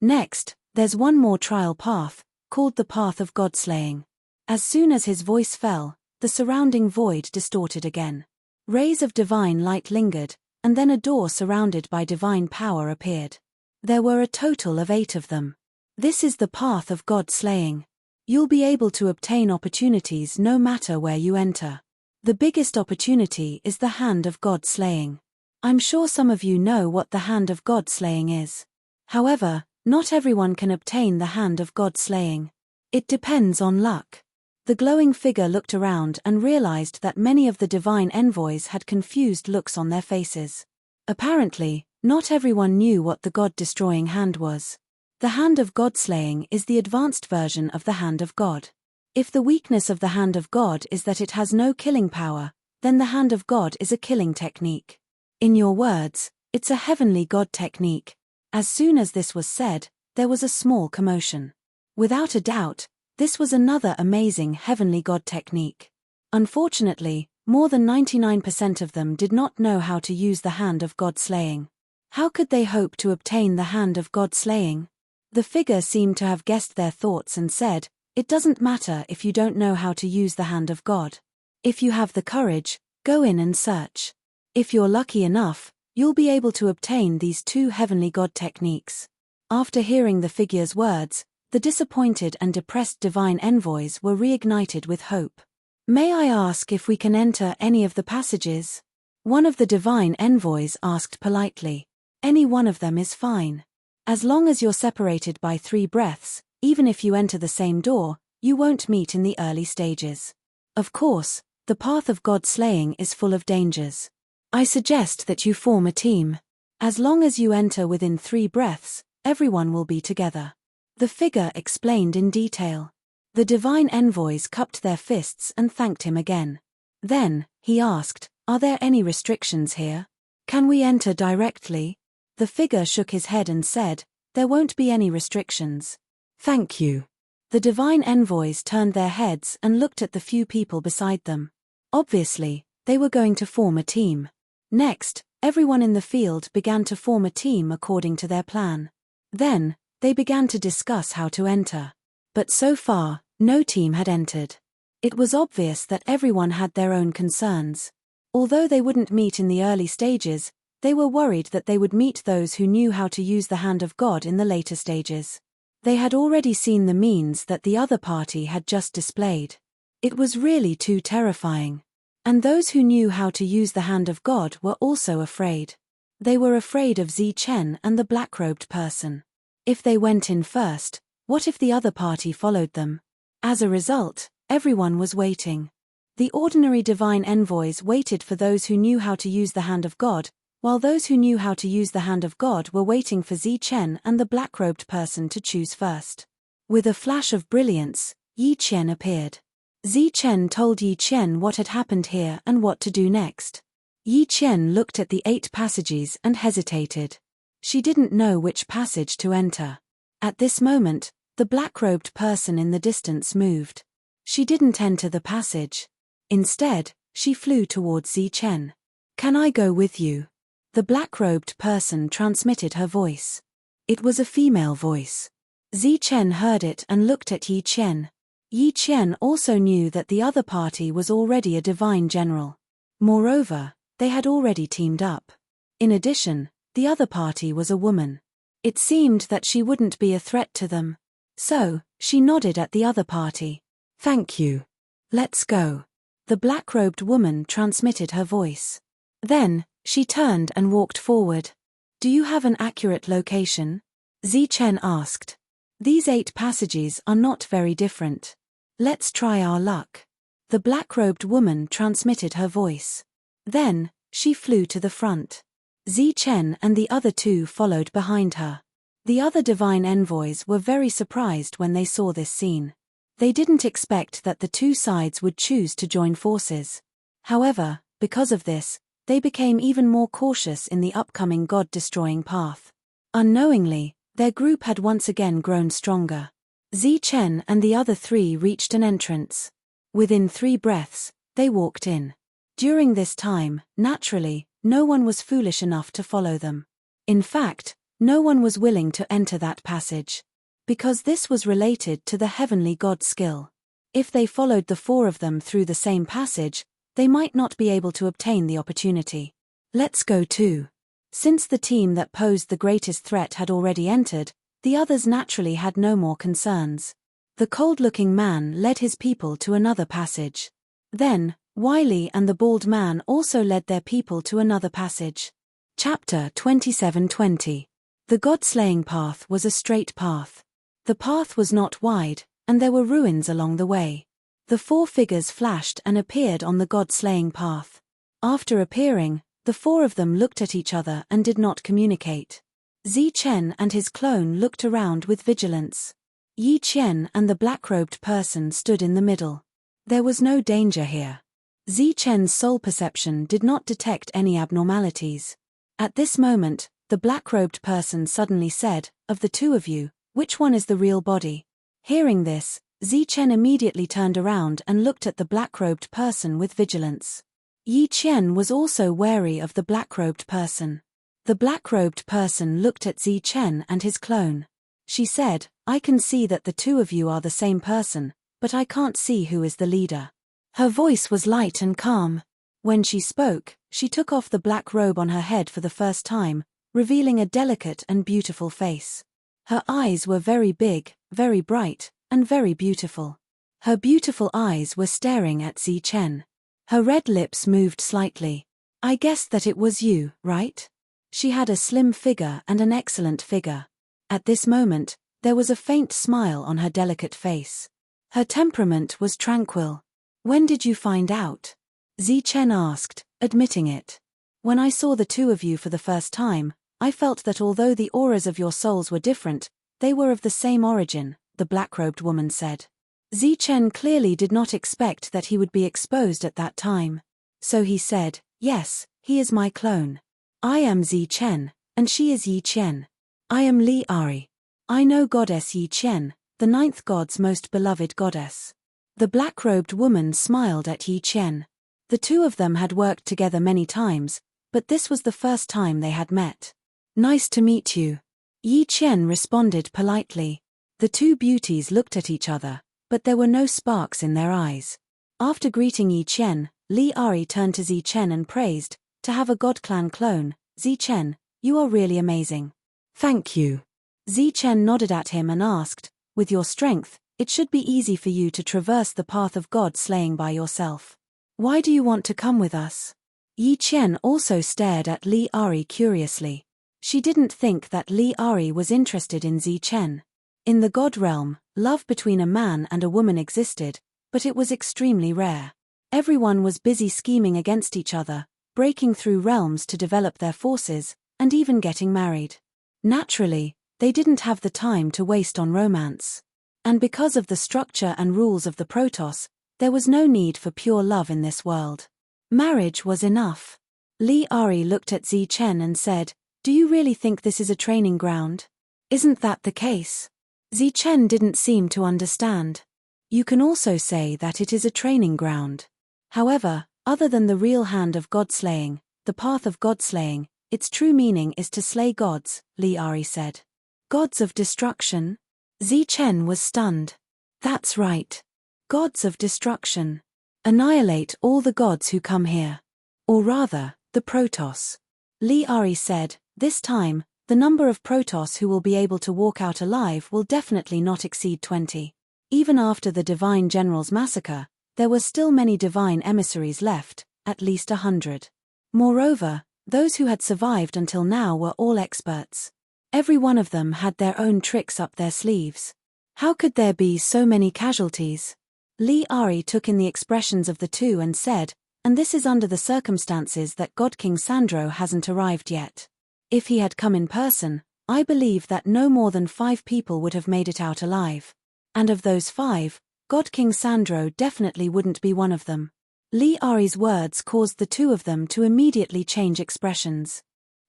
Next, there's one more trial path, called the path of God-slaying." As soon as his voice fell, the surrounding void distorted again. Rays of divine light lingered, and then a door surrounded by divine power appeared. There were a total of 8 of them. This is the path of God-slaying. You'll be able to obtain opportunities no matter where you enter. The biggest opportunity is the hand of God-slaying. I'm sure some of you know what the hand of God-slaying is. However, not everyone can obtain the hand of God-slaying. It depends on luck. The glowing figure looked around and realized that many of the divine envoys had confused looks on their faces. Apparently, not everyone knew what the God-destroying hand was. The hand of God-slaying is the advanced version of the hand of God. If the weakness of the hand of God is that it has no killing power, then the hand of God is a killing technique. In your words, it's a heavenly God technique. As soon as this was said, there was a small commotion. Without a doubt, this was another amazing heavenly God technique. Unfortunately, more than 99% of them did not know how to use the hand of God-slaying. How could they hope to obtain the hand of God-slaying? The figure seemed to have guessed their thoughts and said, "It doesn't matter if you don't know how to use the hand of God. If you have the courage, go in and search. If you're lucky enough, you'll be able to obtain these 2 heavenly God techniques." After hearing the figure's words, the disappointed and depressed divine envoys were reignited with hope. "May I ask if we can enter any of the passages?" One of the divine envoys asked politely. "Any one of them is fine. As long as you're separated by 3 breaths, even if you enter the same door, you won't meet in the early stages. Of course, the path of God-slaying is full of dangers. I suggest that you form a team. As long as you enter within 3 breaths, everyone will be together." The figure explained in detail. The divine envoys cupped their fists and thanked him again. Then, he asked, "Are there any restrictions here? Can we enter directly?" The figure shook his head and said, "There won't be any restrictions." "Thank you." The divine envoys turned their heads and looked at the few people beside them. Obviously, they were going to form a team. Next, everyone in the field began to form a team according to their plan. Then, they began to discuss how to enter. But so far, no team had entered. It was obvious that everyone had their own concerns. Although they wouldn't meet in the early stages, they were worried that they would meet those who knew how to use the hand of God in the later stages. They had already seen the means that the other party had just displayed. It was really too terrifying. And those who knew how to use the hand of God were also afraid. They were afraid of Zi Chen and the black-robed person. If they went in first, what if the other party followed them? As a result, everyone was waiting. The ordinary divine envoys waited for those who knew how to use the hand of God, while those who knew how to use the hand of God were waiting for Zi Chen and the black-robed person to choose first. With a flash of brilliance, Yi Chen appeared. Zi Chen told Yi Chen what had happened here and what to do next. Yi Qian looked at the 8 passages and hesitated. She didn't know which passage to enter. At this moment, the black-robed person in the distance moved. She didn't enter the passage. Instead, she flew towards Yi Qian. "Can I go with you?" The black-robed person transmitted her voice. It was a female voice. Yi Qian heard it and looked at Yi Qian. Yi Qian also knew that the other party was already a divine general. Moreover, they had already teamed up. In addition, the other party was a woman. It seemed that she wouldn't be a threat to them. So, she nodded at the other party. "Thank you. Let's go." The black-robed woman transmitted her voice. Then, she turned and walked forward. "Do you have an accurate location?" Yi Qian asked. "These 8 passages are not very different. Let's try our luck." The black-robed woman transmitted her voice. Then, she flew to the front. Yi Qian and the other 2 followed behind her. The other divine envoys were very surprised when they saw this scene. They didn't expect that the 2 sides would choose to join forces. However, because of this, they became even more cautious in the upcoming God-destroying path. Unknowingly, their group had once again grown stronger. Yi Qian and the other 3 reached an entrance. Within 3 breaths, they walked in. During this time, naturally, no one was foolish enough to follow them. In fact, no one was willing to enter that passage. Because this was related to the heavenly God skill. If they followed the 4 of them through the same passage, they might not be able to obtain the opportunity. "Let's go too." Since the team that posed the greatest threat had already entered, the others naturally had no more concerns. The cold-looking man led his people to another passage. Then, Wiley and the bald man also led their people to another passage. Chapter 27:20. The God-slaying path was a straight path. The path was not wide, and there were ruins along the way. The 4 figures flashed and appeared on the God-slaying path. After appearing, the 4 of them looked at each other and did not communicate. Yi Qian and his clone looked around with vigilance. Yi Qian and the black-robed person stood in the middle. There was no danger here. Yi Qian's soul perception did not detect any abnormalities. At this moment, the black-robed person suddenly said, "Of the 2 of you, which one is the real body?" Hearing this, Yi Qian immediately turned around and looked at the black-robed person with vigilance. Yi Qian was also wary of the black-robed person. The black-robed person looked at Yi Qian and his clone. She said, "I can see that the 2 of you are the same person, but I can't see who is the leader." Her voice was light and calm. When she spoke, she took off the black robe on her head for the first time, revealing a delicate and beautiful face. Her eyes were very big, very bright, and very beautiful. Her beautiful eyes were staring at Yi Qian. Her red lips moved slightly. "I guessed that it was you, right?" She had a slim figure and an excellent figure. At this moment, there was a faint smile on her delicate face. Her temperament was tranquil. "When did you find out?" Yi Qian asked, admitting it. "When I saw the 2 of you for the first time, I felt that although the auras of your souls were different, they were of the same origin," the black-robed woman said. Yi Qian clearly did not expect that he would be exposed at that time. So he said, "Yes, he is my clone. I am Yi Qian, and she is Yi Qian. I am Li Ari. I know Goddess Yi Qian, the 9th god's most beloved goddess." The black-robed woman smiled at Yi Qian. The 2 of them had worked together many times, but this was the first time they had met. "Nice to meet you." Yi Qian responded politely. The 2 beauties looked at each other, but there were no sparks in their eyes. After greeting Yi Qian, Li Ari turned to Yi Qian and praised, "To have a God clan clone, Yi Qian, you are really amazing." "Thank you." Yi Qian nodded at him and asked, "With your strength, it should be easy for you to traverse the path of God slaying by yourself. Why do you want to come with us?" Yi Qian also stared at Li Ari curiously. She didn't think that Li Ari was interested in Yi Qian. In the God realm, love between a man and a woman existed, but it was extremely rare. Everyone was busy scheming against each other, breaking through realms to develop their forces, and even getting married. Naturally, they didn't have the time to waste on romance. And because of the structure and rules of the Protoss, there was no need for pure love in this world. Marriage was enough. Li Ari looked at Zi Chen and said, "Do you really think this is a training ground? Isn't that the case?" Zi Chen didn't seem to understand. "You can also say that it is a training ground. However, other than the real hand of God-slaying, the path of God-slaying, its true meaning is to slay gods," Li Ari said. "Gods of destruction?" Zi Chen was stunned. "That's right. Gods of destruction. Annihilate all the gods who come here. Or rather, the Protoss." Li Ari said, "This time, the number of Protoss who will be able to walk out alive will definitely not exceed 20. Even after the Divine General's massacre, there were still many Divine emissaries left, at least 100. Moreover, those who had survived until now were all experts. Every one of them had their own tricks up their sleeves. How could there be so many casualties?" Li Ari took in the expressions of the two and said, "And this is under the circumstances that God King Sandro hasn't arrived yet. If he had come in person, I believe that no more than 5 people would have made it out alive. And of those 5, God King Sandro definitely wouldn't be one of them." Li Ari's words caused the two of them to immediately change expressions.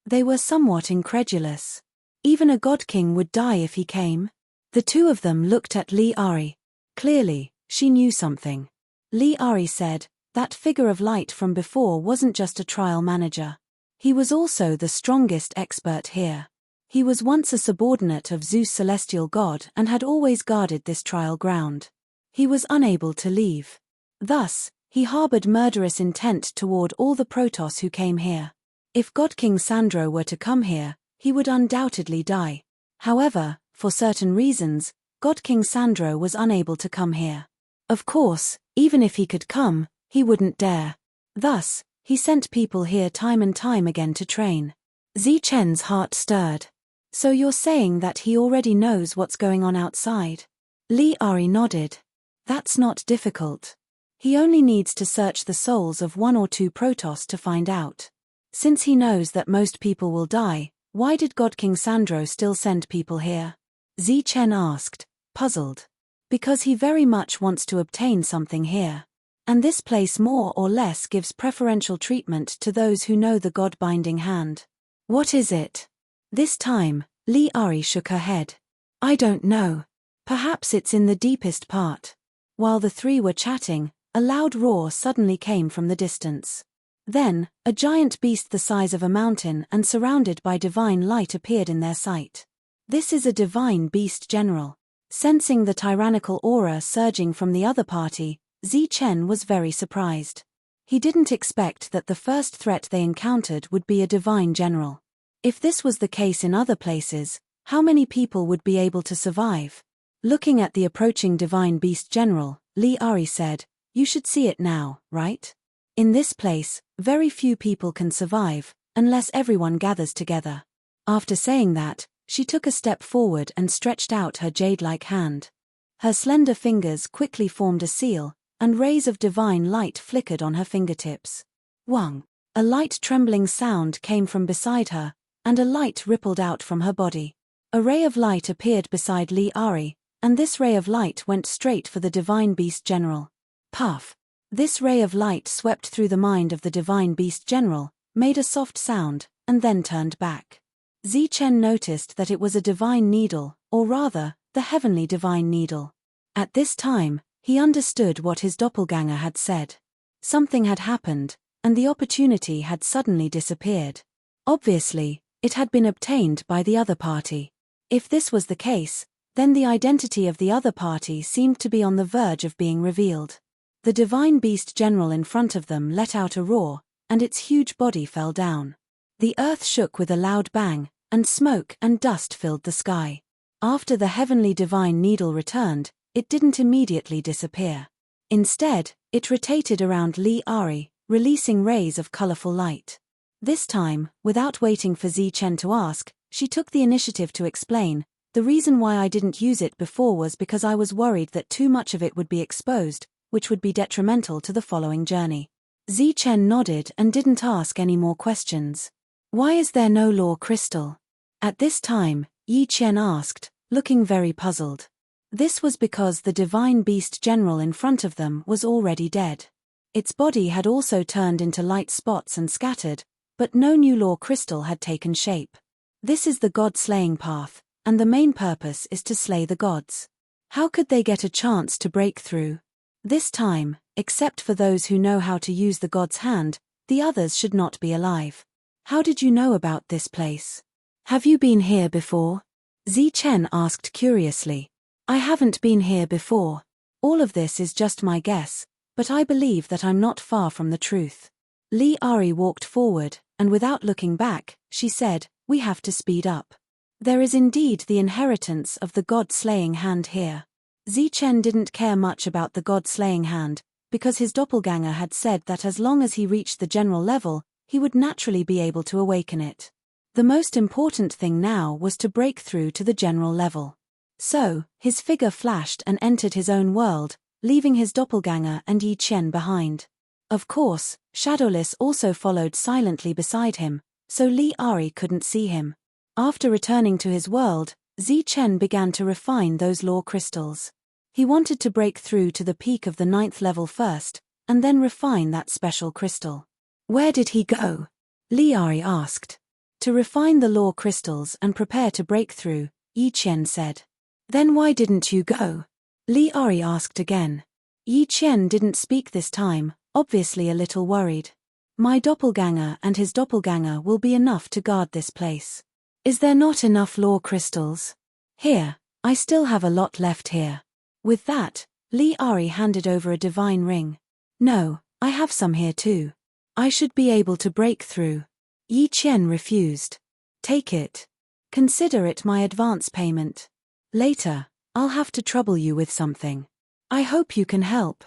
They were somewhat incredulous. Even a God King would die if he came? The two of them looked at Li Ari. Clearly, she knew something. Li Ari said, "That figure of light from before wasn't just a trial manager. He was also the strongest expert here. He was once a subordinate of Zeus celestial god and had always guarded this trial ground. He was unable to leave. Thus, he harbored murderous intent toward all the Protoss who came here. If God King Sandro were to come here, he would undoubtedly die. However, for certain reasons, God King Sandro was unable to come here. Of course, even if he could come, he wouldn't dare. Thus, he sent people here time and time again to train." Zi Chen's heart stirred. "So you're saying that he already knows what's going on outside?" Li Ari nodded. "That's not difficult. He only needs to search the souls of 1 or 2 Protoss to find out. Since he knows that most people will die, why did God King Sandro still send people here?" Zi Chen asked, puzzled. "Because he very much wants to obtain something here. And this place more or less gives preferential treatment to those who know the God-binding hand." "What is it?" This time, Li Ari shook her head. "I don't know. Perhaps it's in the deepest part." While the three were chatting, a loud roar suddenly came from the distance. Then, a giant beast the size of a mountain and surrounded by divine light appeared in their sight. "This is a divine beast general." Sensing the tyrannical aura surging from the other party, Zi Chen was very surprised. He didn't expect that the first threat they encountered would be a divine general. If this was the case in other places, how many people would be able to survive? Looking at the approaching divine beast general, Li Ari said, "You should see it now, right? In this place, very few people can survive, unless everyone gathers together." After saying that, she took a step forward and stretched out her jade-like hand. Her slender fingers quickly formed a seal, and rays of divine light flickered on her fingertips. Wang! A light trembling sound came from beside her, and a light rippled out from her body. A ray of light appeared beside Li Ari, and this ray of light went straight for the divine beast general. Puff! This ray of light swept through the mind of the divine beast general, made a soft sound, and then turned back. Zi Chen noticed that it was a divine needle, or rather, the heavenly divine needle. At this time, he understood what his doppelganger had said. Something had happened, and the opportunity had suddenly disappeared. Obviously, it had been obtained by the other party. If this was the case, then the identity of the other party seemed to be on the verge of being revealed. The divine beast general in front of them let out a roar, and its huge body fell down. The earth shook with a loud bang, and smoke and dust filled the sky. After the heavenly divine needle returned, it didn't immediately disappear. Instead, it rotated around Li Ari, releasing rays of colorful light. This time, without waiting for Zi Chen to ask, she took the initiative to explain, "The reason why I didn't use it before was because I was worried that too much of it would be exposed, which would be detrimental to the following journey." Zi Chen nodded and didn't ask any more questions. "Why is there no law crystal?" At this time, Yi Chen asked, looking very puzzled. This was because the divine beast general in front of them was already dead. Its body had also turned into light spots and scattered, but no new law crystal had taken shape. This is the god-slaying path, and the main purpose is to slay the gods. How could they get a chance to break through? This time, except for those who know how to use the god's hand, the others should not be alive. How did you know about this place? Have you been here before? Zichen asked curiously. I haven't been here before. All of this is just my guess, but I believe that I'm not far from the truth. Li Ari walked forward, and without looking back, she said, we have to speed up. There is indeed the inheritance of the god-slaying hand here. Zichen didn't care much about the god-slaying hand, because his doppelganger had said that as long as he reached the general level, he would naturally be able to awaken it. The most important thing now was to break through to the general level. So, his figure flashed and entered his own world, leaving his doppelganger and Yi Qian behind. Of course, Shadowless also followed silently beside him, so Li Ari couldn't see him. After returning to his world, Zichen began to refine those law crystals. He wanted to break through to the peak of the 9th level first, and then refine that special crystal. Where did he go? Li Ari asked. To refine the law crystals and prepare to break through, Yi Qian said. Then why didn't you go? Li Ari asked again. Yi Qian didn't speak this time, obviously a little worried. My doppelganger and his doppelganger will be enough to guard this place. Is there not enough law crystals? Here, I still have a lot left here. With that, Li Ari handed over a divine ring. No, I have some here too. I should be able to break through. Yi Qian refused. Take it. Consider it my advance payment. Later, I'll have to trouble you with something. I hope you can help.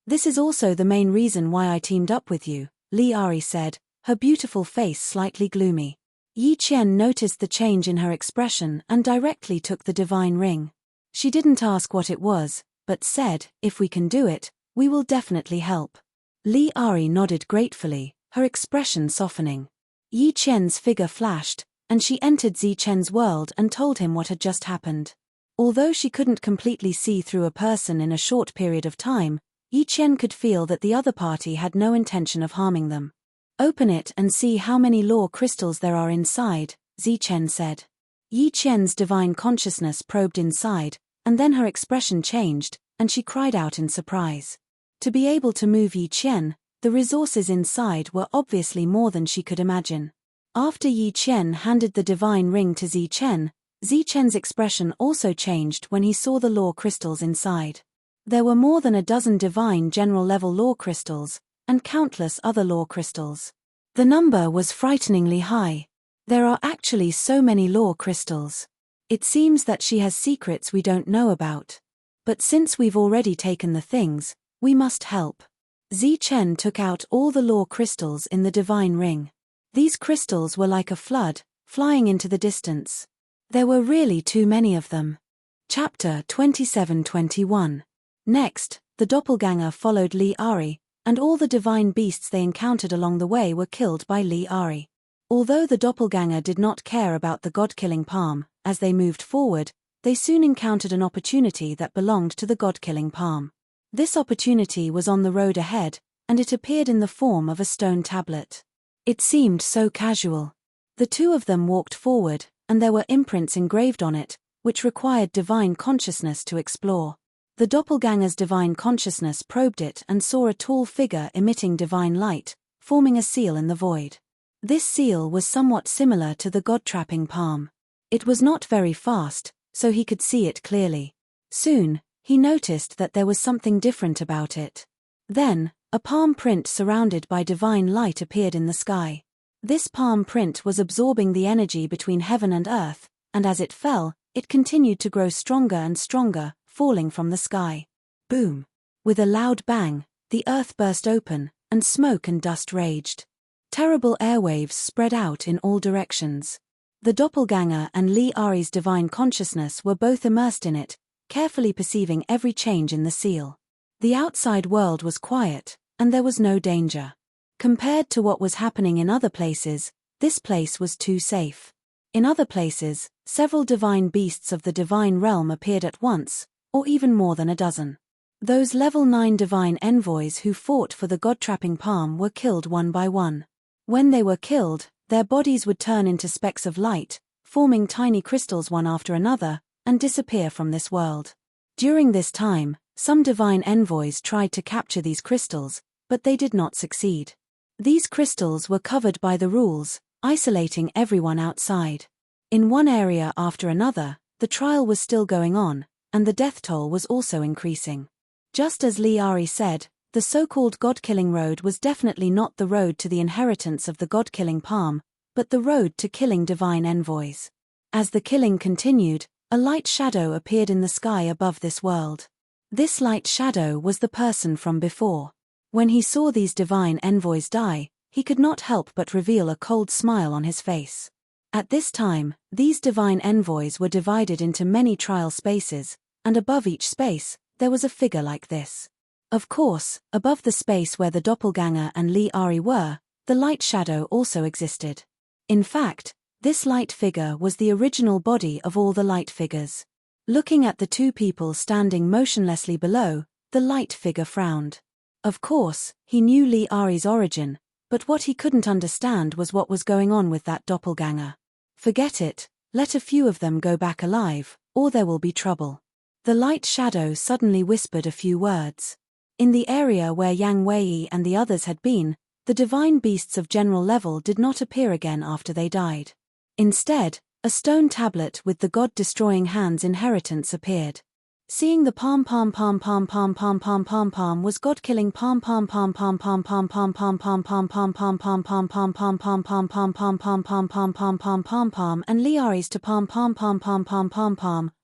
This is also the main reason why I teamed up with you, Li Ari said, her beautiful face slightly gloomy. Yi Qian noticed the change in her expression and directly took the divine ring. She didn't ask what it was, but said, if we can do it, we will definitely help. Li Ari nodded gratefully, her expression softening. Yi Qian's figure flashed, and she entered Zichen's world and told him what had just happened. Although she couldn't completely see through a person in a short period of time, Yi Qian could feel that the other party had no intention of harming them. Open it and see how many law crystals there are inside, Zichen said. Yi Qian's divine consciousness probed inside, and then her expression changed, and she cried out in surprise. To be able to move Yi Qian, the resources inside were obviously more than she could imagine. After Yi Qian handed the divine ring to Zichen's expression also changed when he saw the law crystals inside. There were more than a dozen divine general-level law crystals, and countless other law crystals. The number was frighteningly high. There are actually so many law crystals. It seems that she has secrets we don't know about. But since we've already taken the things, we must help. Zichen took out all the law crystals in the divine ring. These crystals were like a flood, flying into the distance. There were really too many of them. Chapter 27-21. Next, the doppelganger followed Li Ari, and all the divine beasts they encountered along the way were killed by Li Ari. Although the doppelganger did not care about the god-killing palm, as they moved forward, they soon encountered an opportunity that belonged to the god-killing palm. This opportunity was on the road ahead, and it appeared in the form of a stone tablet. It seemed so casual. The two of them walked forward, and there were imprints engraved on it, which required divine consciousness to explore. The doppelganger's divine consciousness probed it and saw a tall figure emitting divine light, forming a seal in the void. This seal was somewhat similar to the god-trapping palm. It was not very fast, so he could see it clearly. Soon, he noticed that there was something different about it. Then, a palm print surrounded by divine light appeared in the sky. This palm print was absorbing the energy between heaven and earth, and as it fell, it continued to grow stronger and stronger, falling from the sky. Boom! With a loud bang, the earth burst open, and smoke and dust raged. Terrible airwaves spread out in all directions. The doppelganger and Li Ari's divine consciousness were both immersed in it, carefully perceiving every change in the seal. The outside world was quiet, and there was no danger. Compared to what was happening in other places, this place was too safe. In other places, several divine beasts of the divine realm appeared at once, or even more than a dozen. Those level 9 divine envoys who fought for the god-trapping palm were killed one by one. When they were killed, their bodies would turn into specks of light, forming tiny crystals one after another, and disappear from this world. During this time, some divine envoys tried to capture these crystals, but they did not succeed. These crystals were covered by the rules, isolating everyone outside. In one area after another, the trial was still going on, and the death toll was also increasing. Just as Liari said, the so-called God-killing road was definitely not the road to the inheritance of the God-killing palm, but the road to killing divine envoys. As the killing continued, a light shadow appeared in the sky above this world. This light shadow was the person from before. When he saw these divine envoys die, he could not help but reveal a cold smile on his face. At this time, these divine envoys were divided into many trial spaces, and above each space, there was a figure like this. Of course, above the space where the doppelganger and Liari were, the light shadow also existed. In fact, this light figure was the original body of all the light figures. Looking at the two people standing motionlessly below, the light figure frowned. Of course, he knew Liari's origin, but what he couldn't understand was what was going on with that doppelganger. Forget it, let a few of them go back alive, or there will be trouble. The light shadow suddenly whispered a few words. In the area where Yang Wei and the others had been, the divine beasts of general level did not appear again after they died. Instead, a stone tablet with the god-destroying hand's inheritance appeared. Seeing the palm was god-killing palm and Liari's to palm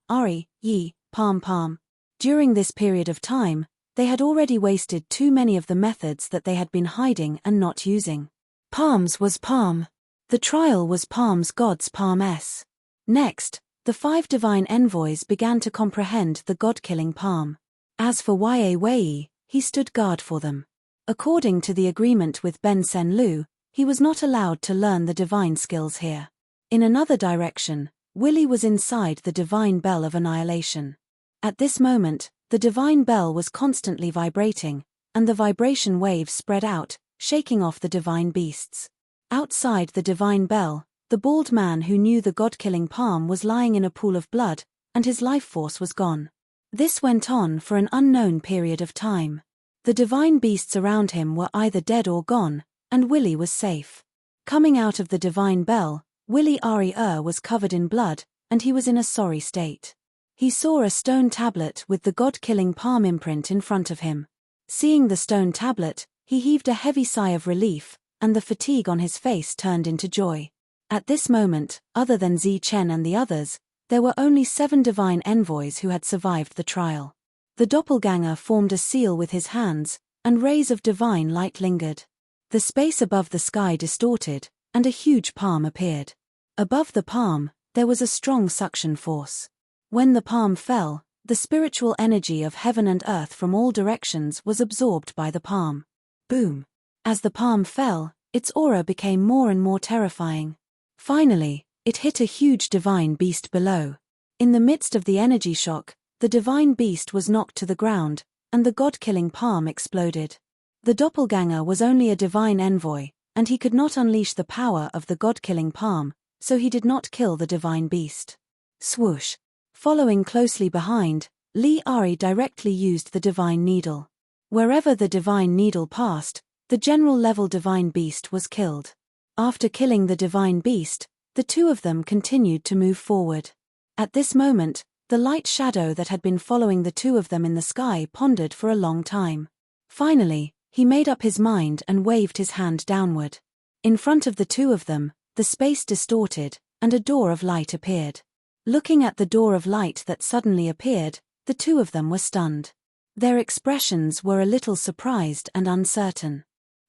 Ari, Yi, palm. During this period of time, they had already wasted too many of the methods that they had been hiding and not using. Palms was palm. The trial was palm's god's palm s. Next, the 5 divine envoys began to comprehend the god-killing palm. As for Ye Wei, he stood guard for them. According to the agreement with Ben Sen Lu, he was not allowed to learn the divine skills here. In another direction, Willy was inside the divine bell of annihilation. At this moment, the divine bell was constantly vibrating, and the vibration waves spread out, shaking off the divine beasts. Outside the divine bell, the bald man who knew the god-killing palm was lying in a pool of blood, and his life force was gone. This went on for an unknown period of time. The divine beasts around him were either dead or gone, and Willy was safe. Coming out of the divine bell, Willy Ari was covered in blood, and he was in a sorry state. He saw a stone tablet with the god-killing palm imprint in front of him. Seeing the stone tablet, he heaved a heavy sigh of relief, and the fatigue on his face turned into joy. At this moment, other than Zi Chen and the others, there were only 7 divine envoys who had survived the trial. The doppelganger formed a seal with his hands, and rays of divine light lingered. The space above the sky distorted, and a huge palm appeared. Above the palm, there was a strong suction force. When the palm fell, the spiritual energy of heaven and earth from all directions was absorbed by the palm. Boom! As the palm fell, its aura became more and more terrifying. Finally, it hit a huge divine beast below. In the midst of the energy shock, the divine beast was knocked to the ground, and the god-killing palm exploded. The doppelganger was only a divine envoy, and he could not unleash the power of the god-killing palm, so he did not kill the divine beast. Swoosh! Following closely behind, Liari directly used the divine needle. Wherever the divine needle passed, the general-level divine beast was killed. After killing the divine beast, the 2 of them continued to move forward. At this moment, the light shadow that had been following the 2 of them in the sky pondered for a long time. Finally, he made up his mind and waved his hand downward. In front of the 2 of them, the space distorted, and a door of light appeared. Looking at the door of light that suddenly appeared, the 2 of them were stunned. Their expressions were a little surprised and uncertain.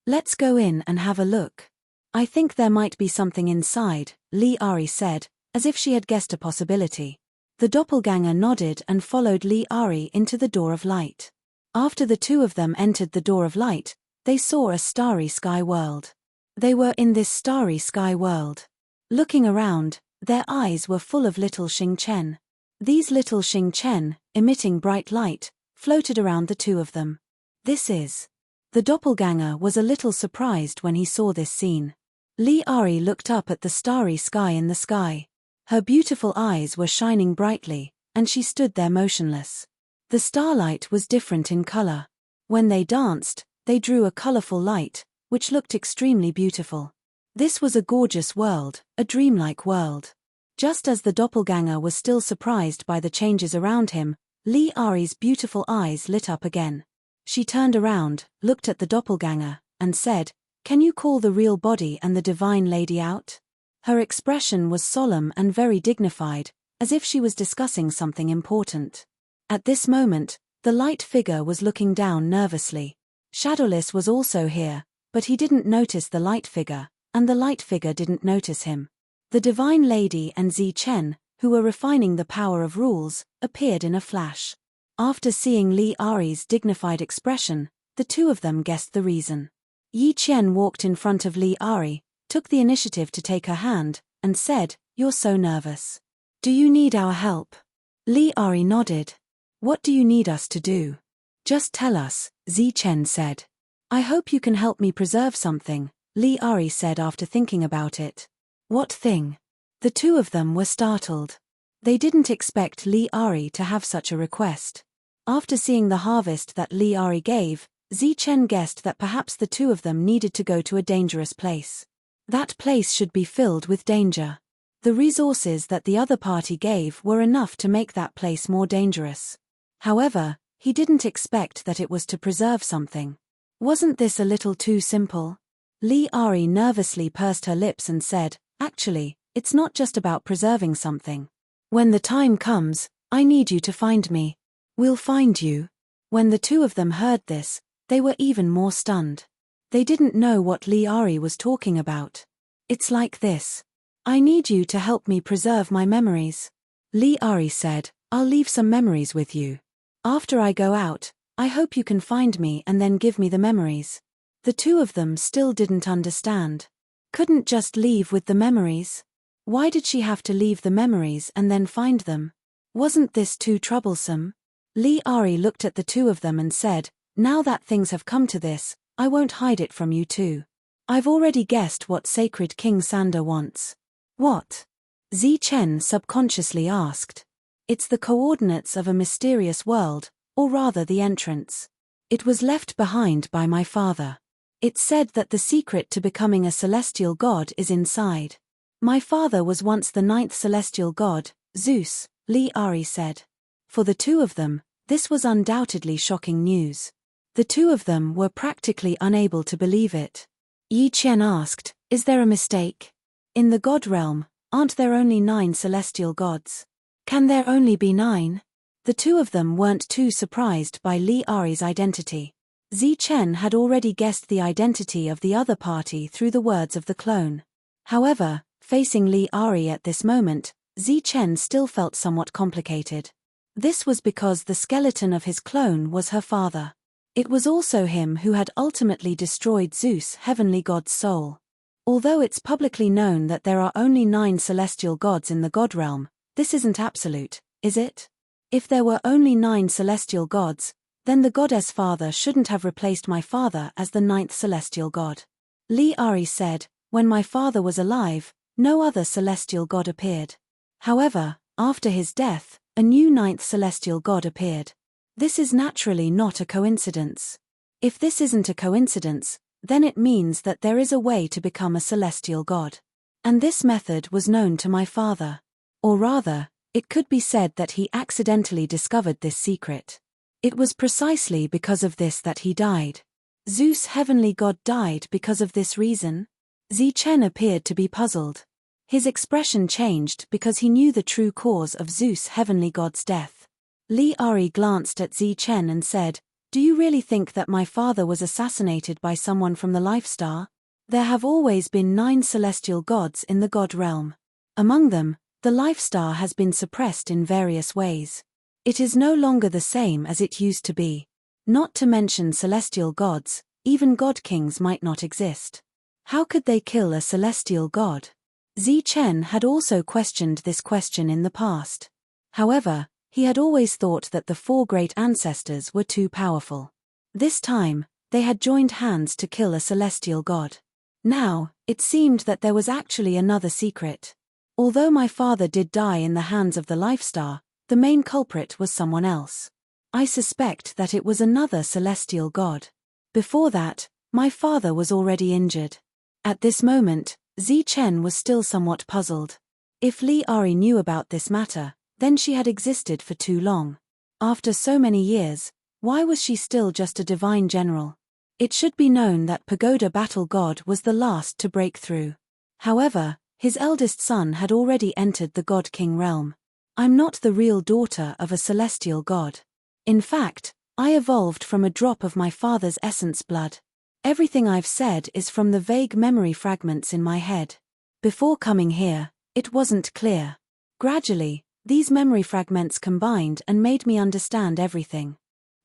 "Let's go in and have a look. I think there might be something inside," Liari said, as if she had guessed a possibility. The doppelganger nodded and followed Liari into the door of light. After the 2 of them entered the door of light, they saw a starry sky world. They were in this starry sky world. Looking around, their eyes were full of little Xingchen. These little Xingchen, emitting bright light, floated around the 2 of them. This is. The doppelganger was a little surprised when he saw this scene. Li Ari looked up at the starry sky in the sky. Her beautiful eyes were shining brightly, and she stood there motionless. The starlight was different in color. When they danced, they drew a colorful light, which looked extremely beautiful. This was a gorgeous world, a dreamlike world. Just as the doppelganger was still surprised by the changes around him, Li Ari's beautiful eyes lit up again. She turned around, looked at the doppelganger, and said, "Can you call the real body and the divine lady out?" Her expression was solemn and very dignified, as if she was discussing something important. At this moment, the light figure was looking down nervously. Shadowless was also here, but he didn't notice the light figure, and the light figure didn't notice him. The divine lady and Zi Chen, who were refining the power of rules, appeared in a flash. After seeing Li Ari's dignified expression, the two of them guessed the reason. Yi Qian walked in front of Li Ari, took the initiative to take her hand, and said, "You're so nervous. Do you need our help?" Li Ari nodded. "What do you need us to do?" "Just tell us," Zi Chen said. "I hope you can help me preserve something," Li Ari said after thinking about it. "What thing?" The two of them were startled. They didn't expect Li Ari to have such a request. After seeing the harvest that Li Ari gave, Zi Chen guessed that perhaps the two of them needed to go to a dangerous place. That place should be filled with danger. The resources that the other party gave were enough to make that place more dangerous. However, he didn't expect that it was to preserve something. Wasn't this a little too simple? Li Ari nervously pursed her lips and said, "Actually, it's not just about preserving something. When the time comes, I need you to find me." "We'll find you." When the two of them heard this, they were even more stunned. They didn't know what Li Ari was talking about. "It's like this. I need you to help me preserve my memories." Li Ari said, "I'll leave some memories with you. After I go out, I hope you can find me and then give me the memories." The two of them still didn't understand. Couldn't just leave with the memories? Why did she have to leave the memories and then find them? Wasn't this too troublesome? Li Ari looked at the two of them and said, "Now that things have come to this, I won't hide it from you two. I've already guessed what Sacred King Sander wants." "What?" Zi Chen subconsciously asked. "It's the coordinates of a mysterious world, or rather the entrance. It was left behind by my father. It's said that the secret to becoming a celestial god is inside. My father was once the 9th celestial god, Zeus," Li Ari said. For the two of them, this was undoubtedly shocking news. The two of them were practically unable to believe it. Yi Qian asked, "Is there a mistake? In the god realm, aren't there only 9 celestial gods? Can there only be 9? The two of them weren't too surprised by Li Ari's identity. Zi Chen had already guessed the identity of the other party through the words of the clone. However, facing Li Ari at this moment, Zi Chen still felt somewhat complicated. This was because the skeleton of his clone was her father. It was also him who had ultimately destroyed Zeus, heavenly god's soul. Although it's publicly known that there are only 9 celestial gods in the god realm, this isn't absolute, is it? If there were only 9 celestial gods, then the goddess father shouldn't have replaced my father as the 9th celestial god. Li Ari said, "When my father was alive, no other celestial god appeared. However, after his death, a new 9th celestial god appeared. This is naturally not a coincidence. If this isn't a coincidence, then it means that there is a way to become a celestial god. And this method was known to my father. Or rather, it could be said that he accidentally discovered this secret. It was precisely because of this that he died. Zeus, heavenly god, died because of this reason?" Zi Chen appeared to be puzzled. His expression changed because he knew the true cause of Zeus, heavenly god's death. Li Ari glanced at Zi Chen and said, "Do you really think that my father was assassinated by someone from the Life Star? There have always been 9 celestial gods in the god realm. Among them, the Life Star has been suppressed in various ways. It is no longer the same as it used to be. Not to mention celestial gods, even god kings might not exist. How could they kill a celestial god?" Zi Chen had also questioned this question in the past. However, he had always thought that the 4 great ancestors were too powerful. This time, they had joined hands to kill a celestial god. Now, It seemed that there was actually another secret. Although my father did die in the hands of the Lifestar, the main culprit was someone else. I suspect that it was another celestial god. Before that, my father was already injured. At this moment, Chen was still somewhat puzzled. If Li Ari knew about this matter, then she had existed for too long. After so many years, why was she still just a divine general? It should be known that Pagoda Battle God was the last to break through. However, his eldest son had already entered the God King realm. I'm not the real daughter of a celestial god. In fact, I evolved from a drop of my father's essence blood. Everything I've said is from the vague memory fragments in my head. Before coming here, it wasn't clear. Gradually, these memory fragments combined and made me understand everything.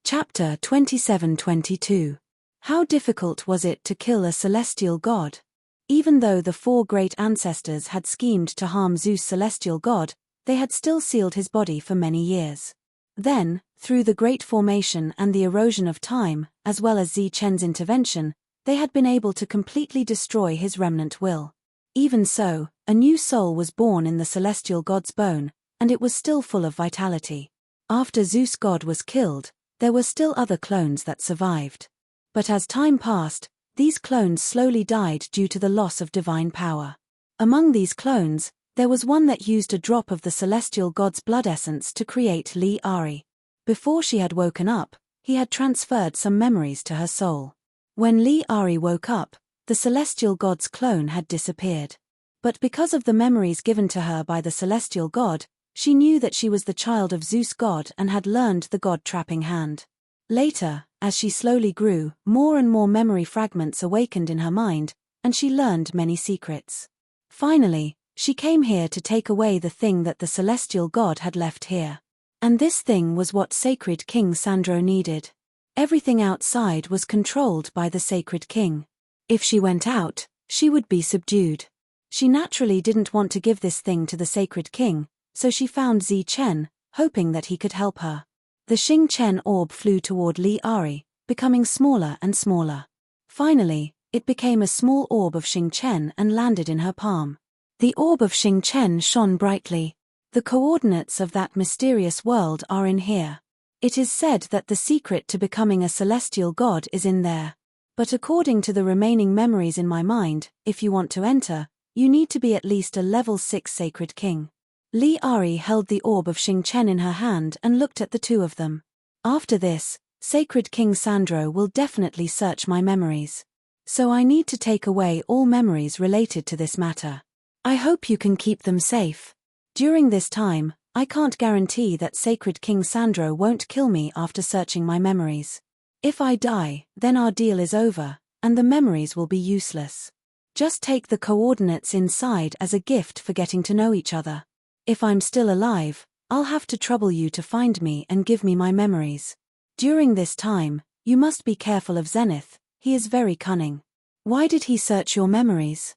Chapter 27-22. How difficult was it to kill a celestial god? Even though the 4 great ancestors had schemed to harm Zeus' celestial god, they had still sealed his body for many years. Then, through the Great Formation and the erosion of time, as well as Chen's intervention, they had been able to completely destroy his remnant will. Even so, a new soul was born in the celestial god's bone, and it was still full of vitality. After Zeus god was killed, there were still other clones that survived. But as time passed, these clones slowly died due to the loss of divine power. Among these clones, there was one that used a drop of the celestial god's blood essence to create Li Ari. Before she had woken up, he had transferred some memories to her soul. When Li Ari woke up, the celestial god's clone had disappeared. But because of the memories given to her by the celestial god, she knew that she was the child of Zeus god and had learned the god-trapping hand. Later, as she slowly grew, more and more memory fragments awakened in her mind, and she learned many secrets. Finally, she came here to take away the thing that the celestial god had left here. And this thing was what Sacred King Sandro needed. Everything outside was controlled by the Sacred King. If she went out, she would be subdued. She naturally didn't want to give this thing to the Sacred King, so she found Chen, hoping that he could help her. The Xing Chen orb flew toward Li Ari, becoming smaller and smaller. Finally, it became a small orb of Xing Chen and landed in her palm. The orb of Xing Chen shone brightly. The coordinates of that mysterious world are in here. It is said that the secret to becoming a celestial god is in there. But according to the remaining memories in my mind, if you want to enter, you need to be at least a level 6 Sacred King. Li Ari held the orb of Xing Chen in her hand and looked at the two of them. After this, Sacred King Sandro will definitely search my memories. So I need to take away all memories related to this matter. I hope you can keep them safe. During this time, I can't guarantee that Sacred King Sandro won't kill me after searching my memories. If I die, then our deal is over, and the memories will be useless. Just take the coordinates inside as a gift for getting to know each other. If I'm still alive, I'll have to trouble you to find me and give me my memories. During this time, you must be careful of Zenith, he is very cunning. Why did he search your memories?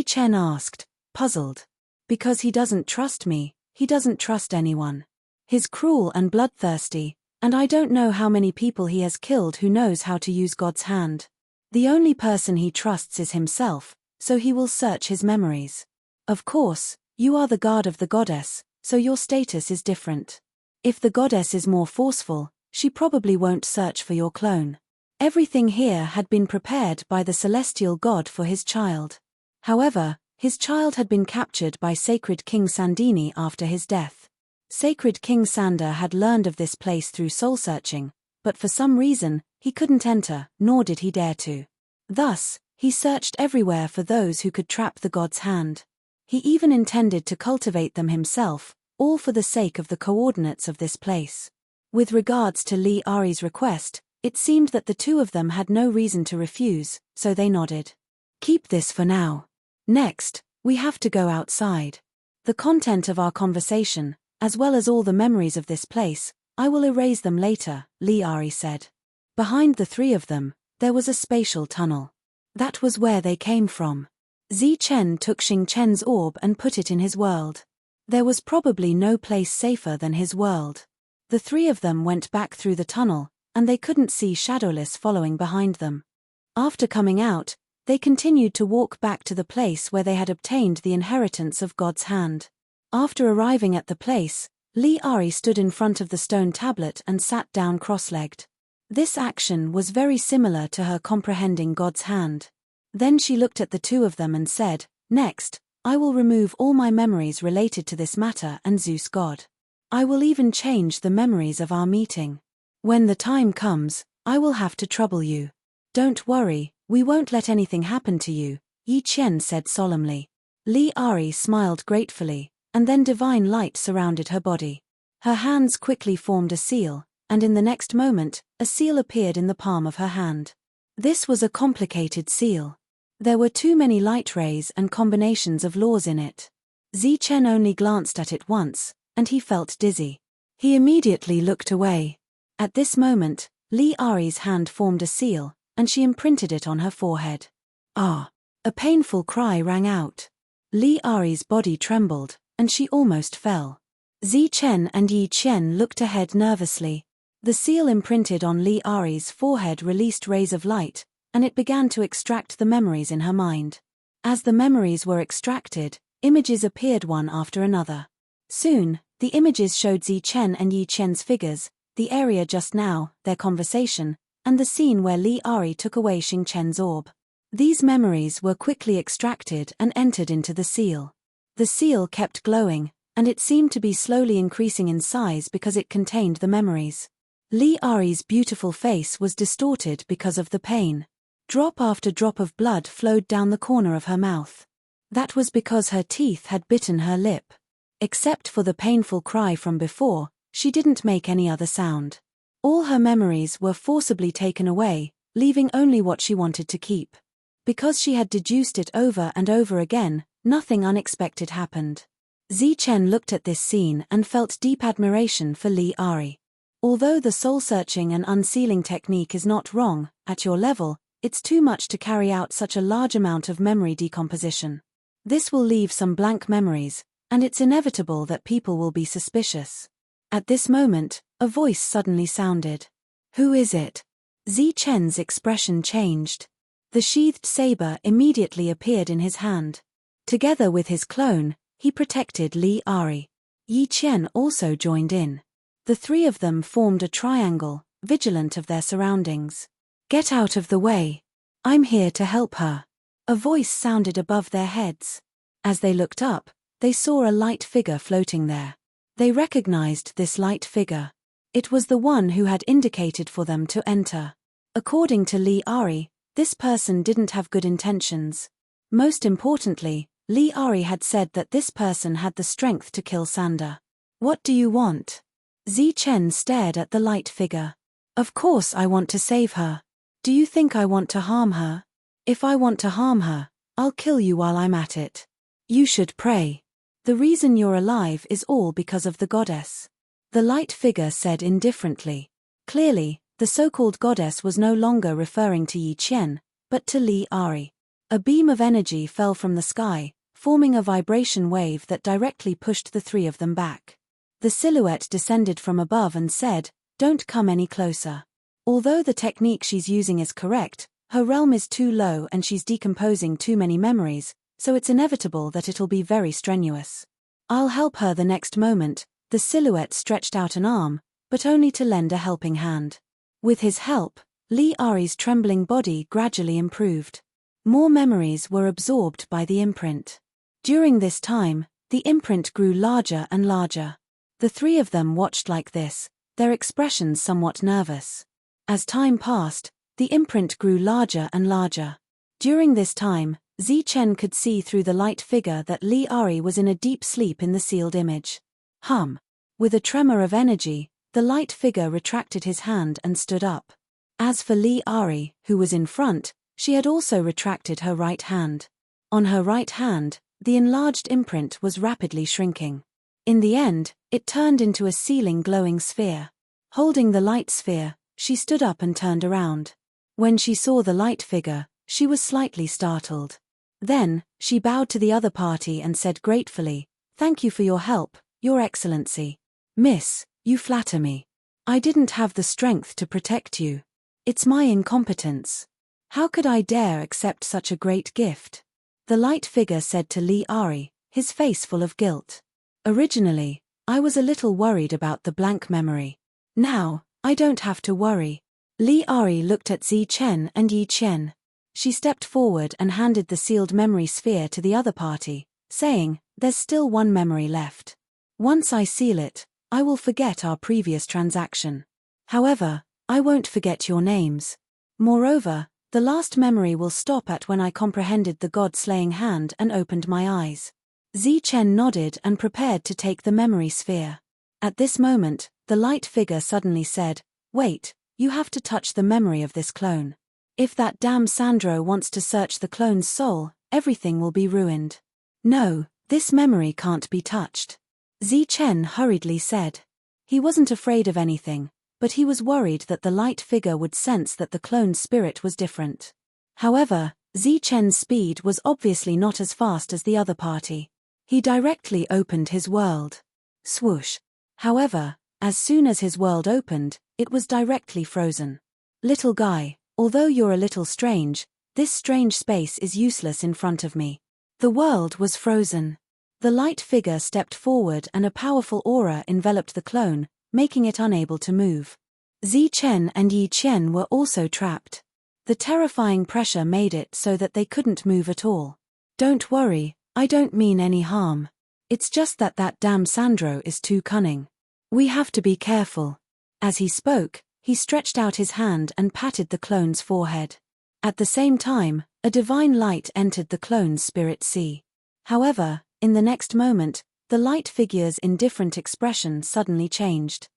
Chen asked, puzzled. Because he doesn't trust me, he doesn't trust anyone. He's cruel and bloodthirsty, and I don't know how many people he has killed who knows how to use God's hand. The only person he trusts is himself, so he will search his memories. Of course, you are the guard of the goddess, so your status is different. If the goddess is more forceful, she probably won't search for your clone. Everything here had been prepared by the celestial god for his child. However, his child had been captured by Sacred King Sandini after his death. Sacred King Sander had learned of this place through soul-searching, but for some reason, he couldn't enter, nor did he dare to. Thus, he searched everywhere for those who could trap the god's hand. He even intended to cultivate them himself, all for the sake of the coordinates of this place. With regards to Li Ari's request, it seemed that the two of them had no reason to refuse, so they nodded. Keep this for now. Next, we have to go outside. The content of our conversation, as well as all the memories of this place, I will erase them later, Li Ari said. Behind the three of them, there was a spatial tunnel. That was where they came from. Chen took Xing Chen's orb and put it in his world. There was probably no place safer than his world. The three of them went back through the tunnel, and they couldn't see Shadowless following behind them. After coming out, They continued to walk back to the place where they had obtained the inheritance of God's hand. After arriving at the place, Li-Ari stood in front of the stone tablet and sat down cross-legged. This action was very similar to her comprehending God's hand. Then she looked at the two of them and said, "Next, I will remove all my memories related to this matter and Zeus God. I will even change the memories of our meeting. When the time comes, I will have to trouble you. Don't worry, we won't let anything happen to you," Yi Qian said solemnly. Li-Ari smiled gratefully, and then divine light surrounded her body. Her hands quickly formed a seal, and in the next moment, a seal appeared in the palm of her hand. This was a complicated seal. There were too many light rays and combinations of laws in it. Zi Chen only glanced at it once, and he felt dizzy. He immediately looked away. At this moment, Li-Ari's hand formed a seal, and she imprinted it on her forehead. Ah! A painful cry rang out. Li-Ari's body trembled, and she almost fell. Zi Chen and Yi Qian looked ahead nervously. The seal imprinted on Li-Ari's forehead released rays of light, and it began to extract the memories in her mind. As the memories were extracted, images appeared one after another. Soon, the images showed Zi Chen and Yi Qian's figures, the area just now, their conversation, and the scene where Li-Ari took away Xing Chen's orb. These memories were quickly extracted and entered into the seal. The seal kept glowing, and it seemed to be slowly increasing in size because it contained the memories. Li-Ari's beautiful face was distorted because of the pain. Drop after drop of blood flowed down the corner of her mouth. That was because her teeth had bitten her lip. Except for the painful cry from before, she didn't make any other sound. All her memories were forcibly taken away, leaving only what she wanted to keep. Because she had deduced it over and over again, nothing unexpected happened. Zi Chen looked at this scene and felt deep admiration for Li-Ari. Although the soul-searching and unsealing technique is not wrong, at your level, it's too much to carry out such a large amount of memory decomposition. This will leave some blank memories, and it's inevitable that people will be suspicious. At this moment, a voice suddenly sounded. "Who is it?" Zi Chen's expression changed. The sheathed saber immediately appeared in his hand. Together with his clone, he protected Li-Ari. Yi Qian also joined in. The three of them formed a triangle, vigilant of their surroundings. "Get out of the way. I'm here to help her." A voice sounded above their heads. As they looked up, they saw a light figure floating there. They recognized this light figure. It was the one who had indicated for them to enter. According to Li-Ari, this person didn't have good intentions. Most importantly, Li-Ari had said that this person had the strength to kill Sander. "What do you want?" Zi Chen stared at the light figure. "Of course I want to save her. Do you think I want to harm her? If I want to harm her, I'll kill you while I'm at it. You should pray. The reason you're alive is all because of the goddess." The light figure said indifferently. Clearly, the so-called goddess was no longer referring to Yi Qian, but to Li-Ari. A beam of energy fell from the sky, forming a vibration wave that directly pushed the three of them back. The silhouette descended from above and said, "Don't come any closer. Although the technique she's using is correct, her realm is too low and she's decomposing too many memories, so it's inevitable that it'll be very strenuous. I'll help her." The next moment, the silhouette stretched out an arm, but only to lend a helping hand. With his help, Li-Ari's trembling body gradually improved. More memories were absorbed by the imprint. During this time, the imprint grew larger and larger. The three of them watched like this, their expressions somewhat nervous. As time passed, the imprint grew larger and larger. During this time, Zi Chen could see through the light figure that Li-Ari was in a deep sleep in the sealed image. With a tremor of energy, the light figure retracted his hand and stood up. As for Li-Ari, who was in front, she had also retracted her right hand. On her right hand, the enlarged imprint was rapidly shrinking. In the end, it turned into a sealing glowing sphere. Holding the light sphere, she stood up and turned around. When she saw the light figure, she was slightly startled. Then, she bowed to the other party and said gratefully, "Thank you for your help, Your Excellency. Miss, you flatter me. I didn't have the strength to protect you. It's my incompetence." How could I dare accept such a great gift? The light figure said to Li Ari, his face full of guilt. Originally, I was a little worried about the blank memory. Now, I don't have to worry. Li Ari looked at Zi Chen and Yi Chen. She stepped forward and handed the sealed memory sphere to the other party, saying, "There's still one memory left. Once I seal it, I will forget our previous transaction. However, I won't forget your names. Moreover, the last memory will stop at when I comprehended the god-slaying hand and opened my eyes." Zi Chen nodded and prepared to take the memory sphere. At this moment, the light figure suddenly said, "Wait, you have to touch the memory of this clone. If that damn Sandro wants to search the clone's soul, everything will be ruined." "No, this memory can't be touched," Zi Chen hurriedly said. He wasn't afraid of anything, but he was worried that the light figure would sense that the clone's spirit was different. However, Zi Chen's speed was obviously not as fast as the other party. He directly opened his world. Swoosh. However, as soon as his world opened, it was directly frozen. "Little guy, although you're a little strange, this strange space is useless in front of me." The world was frozen. The light figure stepped forward and a powerful aura enveloped the clone, making it unable to move. Zi Chen and Yi Chen were also trapped. The terrifying pressure made it so that they couldn't move at all. "Don't worry, I don't mean any harm. It's just that damn Sandro is too cunning. We have to be careful." As he spoke, he stretched out his hand and patted the clone's forehead. At the same time, a divine light entered the clone's spirit sea. However, in the next moment, the light figure's indifferent expression suddenly changed.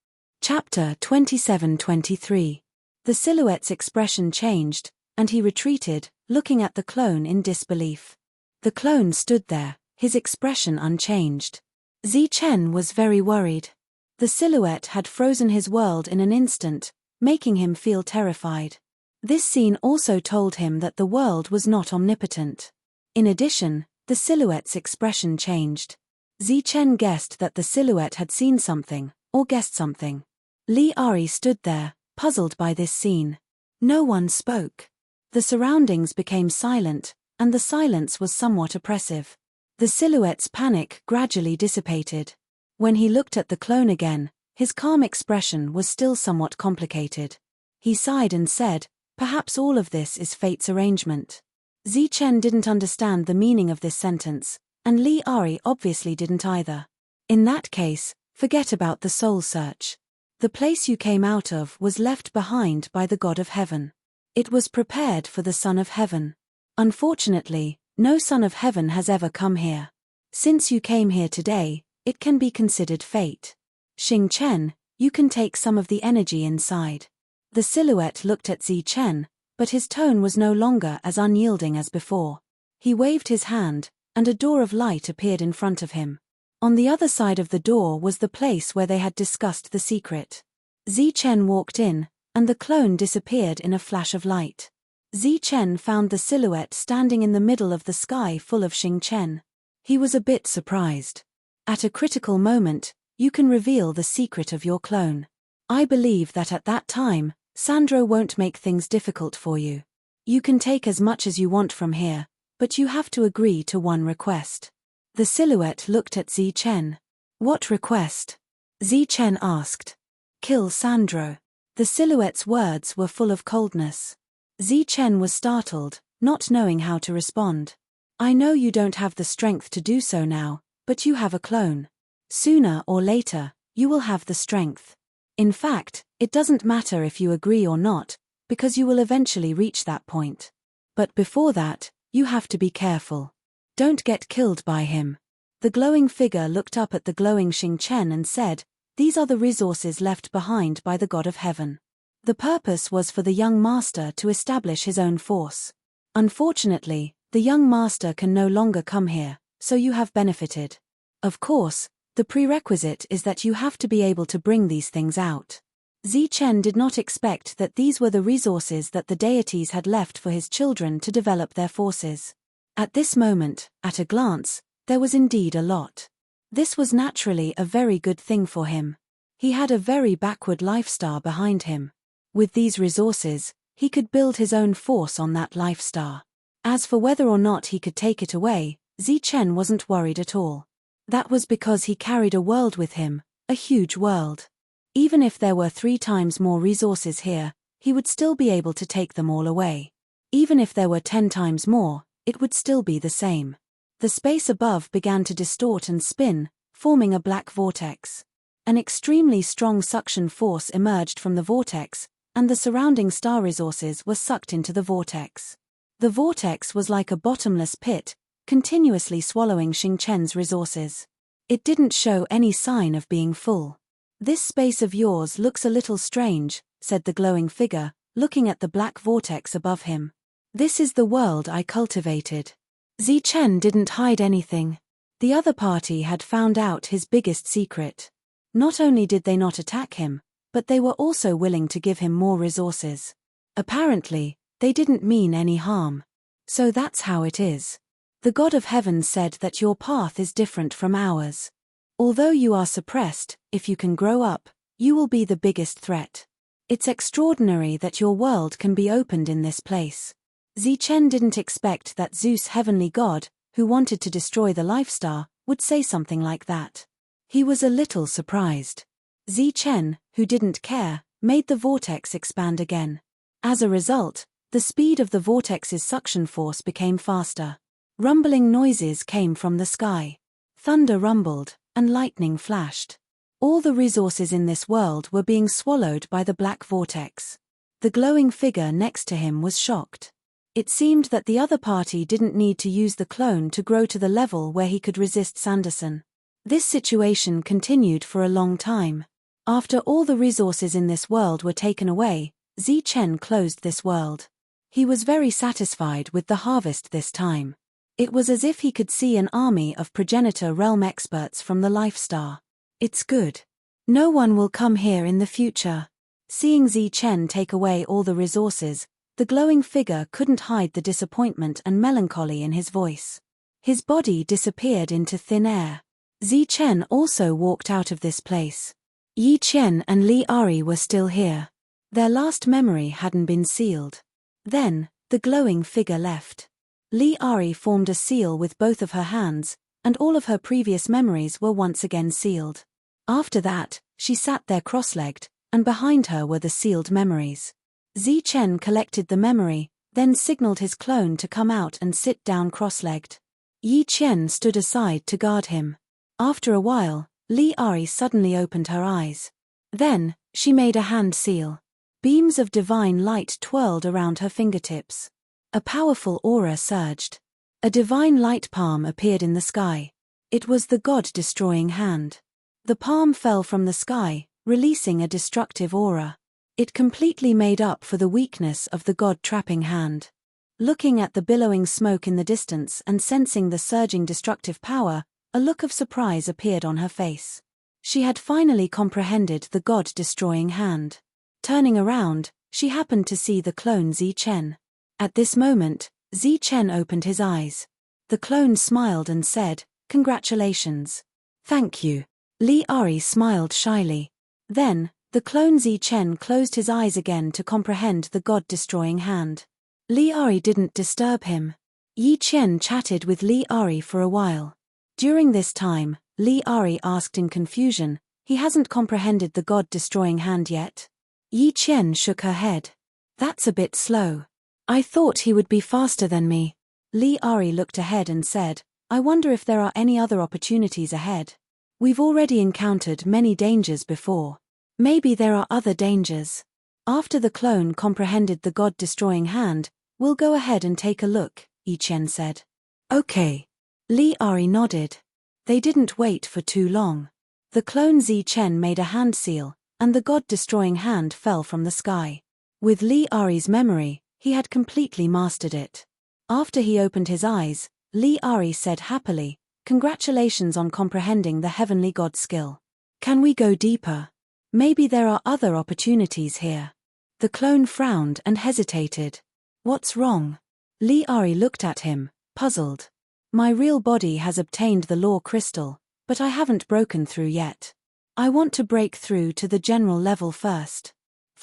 Chapter 27-23. The silhouette's expression changed, and he retreated, looking at the clone in disbelief. The clone stood there, his expression unchanged. Zi Chen was very worried. The silhouette had frozen his world in an instant, making him feel terrified. This scene also told him that the world was not omnipotent. In addition, the silhouette's expression changed. Zi Chen guessed that the silhouette had seen something, or guessed something. Li Ari stood there, puzzled by this scene. No one spoke. The surroundings became silent, and the silence was somewhat oppressive. The silhouette's panic gradually dissipated. When he looked at the clone again, his calm expression was still somewhat complicated. He sighed and said, "Perhaps all of this is fate's arrangement." Zi Chen didn't understand the meaning of this sentence, and Li Ari obviously didn't either. In that case, forget about the soul search. The place you came out of was left behind by the God of Heaven. It was prepared for the Son of Heaven. Unfortunately, no Son of Heaven has ever come here. Since you came here today, it can be considered fate. Xing Chen, you can take some of the energy inside. The silhouette looked at Zi Chen, but his tone was no longer as unyielding as before. He waved his hand, and a door of light appeared in front of him. On the other side of the door was the place where they had discussed the secret. Zi Chen walked in, and the clone disappeared in a flash of light. Zi Chen found the silhouette standing in the middle of the sky full of Xing Chen. He was a bit surprised. At a critical moment, you can reveal the secret of your clone. I believe that at that time, Sandro won't make things difficult for you. You can take as much as you want from here, but you have to agree to one request. The silhouette looked at Zi Chen. "What request?" Zi Chen asked. "Kill Sandro." The silhouette's words were full of coldness. Zi Chen was startled, not knowing how to respond. "I know you don't have the strength to do so now, but you have a clone. Sooner or later, you will have the strength. In fact, it doesn't matter if you agree or not, because you will eventually reach that point. But before that, you have to be careful. Don't get killed by him." The glowing figure looked up at the glowing Xing Chen and said, "These are the resources left behind by the God of Heaven. The purpose was for the young master to establish his own force. Unfortunately, the young master can no longer come here, so you have benefited. Of course, the prerequisite is that you have to be able to bring these things out." Zi Chen did not expect that these were the resources that the deities had left for his children to develop their forces. At this moment, at a glance, there was indeed a lot. This was naturally a very good thing for him. He had a very backward lifestyle behind him. With these resources, he could build his own force on that life star. As for whether or not he could take it away, Zichen wasn't worried at all. That was because he carried a world with him, a huge world. Even if there were 3 times more resources here, he would still be able to take them all away. Even if there were 10 times more, it would still be the same. The space above began to distort and spin, forming a black vortex. An extremely strong suction force emerged from the vortex, and the surrounding star resources were sucked into the vortex. The vortex was like a bottomless pit, continuously swallowing Xingchen's resources. It didn't show any sign of being full. "This space of yours looks a little strange," said the glowing figure, looking at the black vortex above him. "This is the world I cultivated." Zichen didn't hide anything. The other party had found out his biggest secret. Not only did they not attack him, but they were also willing to give him more resources. Apparently, they didn't mean any harm. So that's how it is. The God of Heaven said that your path is different from ours. Although you are suppressed, if you can grow up, you will be the biggest threat. It's extraordinary that your world can be opened in this place. Zichen didn't expect that Zeus, heavenly god, who wanted to destroy the life star, would say something like that. He was a little surprised. Zichen, who didn't care, made the vortex expand again. As a result, the speed of the vortex's suction force became faster. Rumbling noises came from the sky. Thunder rumbled, and lightning flashed. All the resources in this world were being swallowed by the black vortex. The glowing figure next to him was shocked. It seemed that the other party didn't need to use the clone to grow to the level where he could resist Sanderson. This situation continued for a long time. After all the resources in this world were taken away, Zichen closed this world. He was very satisfied with the harvest this time. It was as if he could see an army of progenitor realm experts from the life star. It's good. No one will come here in the future. Seeing Zichen take away all the resources, the glowing figure couldn't hide the disappointment and melancholy in his voice. His body disappeared into thin air. Zichen also walked out of this place. Yi Qian and Li Ari were still here. Their last memory hadn't been sealed. Then, the glowing figure left. Li Ari formed a seal with both of her hands, and all of her previous memories were once again sealed. After that, she sat there cross-legged, and behind her were the sealed memories. Zichen collected the memory, then signaled his clone to come out and sit down cross-legged. Yi Qian stood aside to guard him. After a while, Li Ari suddenly opened her eyes. Then, she made a hand seal. Beams of divine light twirled around her fingertips. A powerful aura surged. A divine light palm appeared in the sky. It was the god-destroying hand. The palm fell from the sky, releasing a destructive aura. It completely made up for the weakness of the god-trapping hand. Looking at the billowing smoke in the distance and sensing the surging destructive power, a look of surprise appeared on her face. She had finally comprehended the god-destroying hand. Turning around, she happened to see the clone Zichen. At this moment, Zichen opened his eyes. The clone smiled and said, "Congratulations." "Thank you." Li Ari smiled shyly. Then, the clone Zichen closed his eyes again to comprehend the god-destroying hand. Li Ari didn't disturb him. Yi Qian chatted with Li Ari for a while. During this time, Li Ari asked in confusion, "He hasn't comprehended the god-destroying hand yet?" Yi Qian shook her head. "That's a bit slow. I thought he would be faster than me." Li Ari looked ahead and said, "I wonder if there are any other opportunities ahead. We've already encountered many dangers before. Maybe there are other dangers. After the clone comprehended the god-destroying hand, we'll go ahead and take a look," Yi Qian said. "Okay." Li Ari nodded. They didn't wait for too long. The clone Zichen made a hand seal, and the god-destroying hand fell from the sky. With Li Ari's memory, he had completely mastered it. After he opened his eyes, Li Ari said happily, "Congratulations on comprehending the heavenly god skill. Can we go deeper? Maybe there are other opportunities here." The clone frowned and hesitated. "What's wrong?" Li Ari looked at him, puzzled. "My real body has obtained the law crystal, but I haven't broken through yet. I want to break through to the general level first.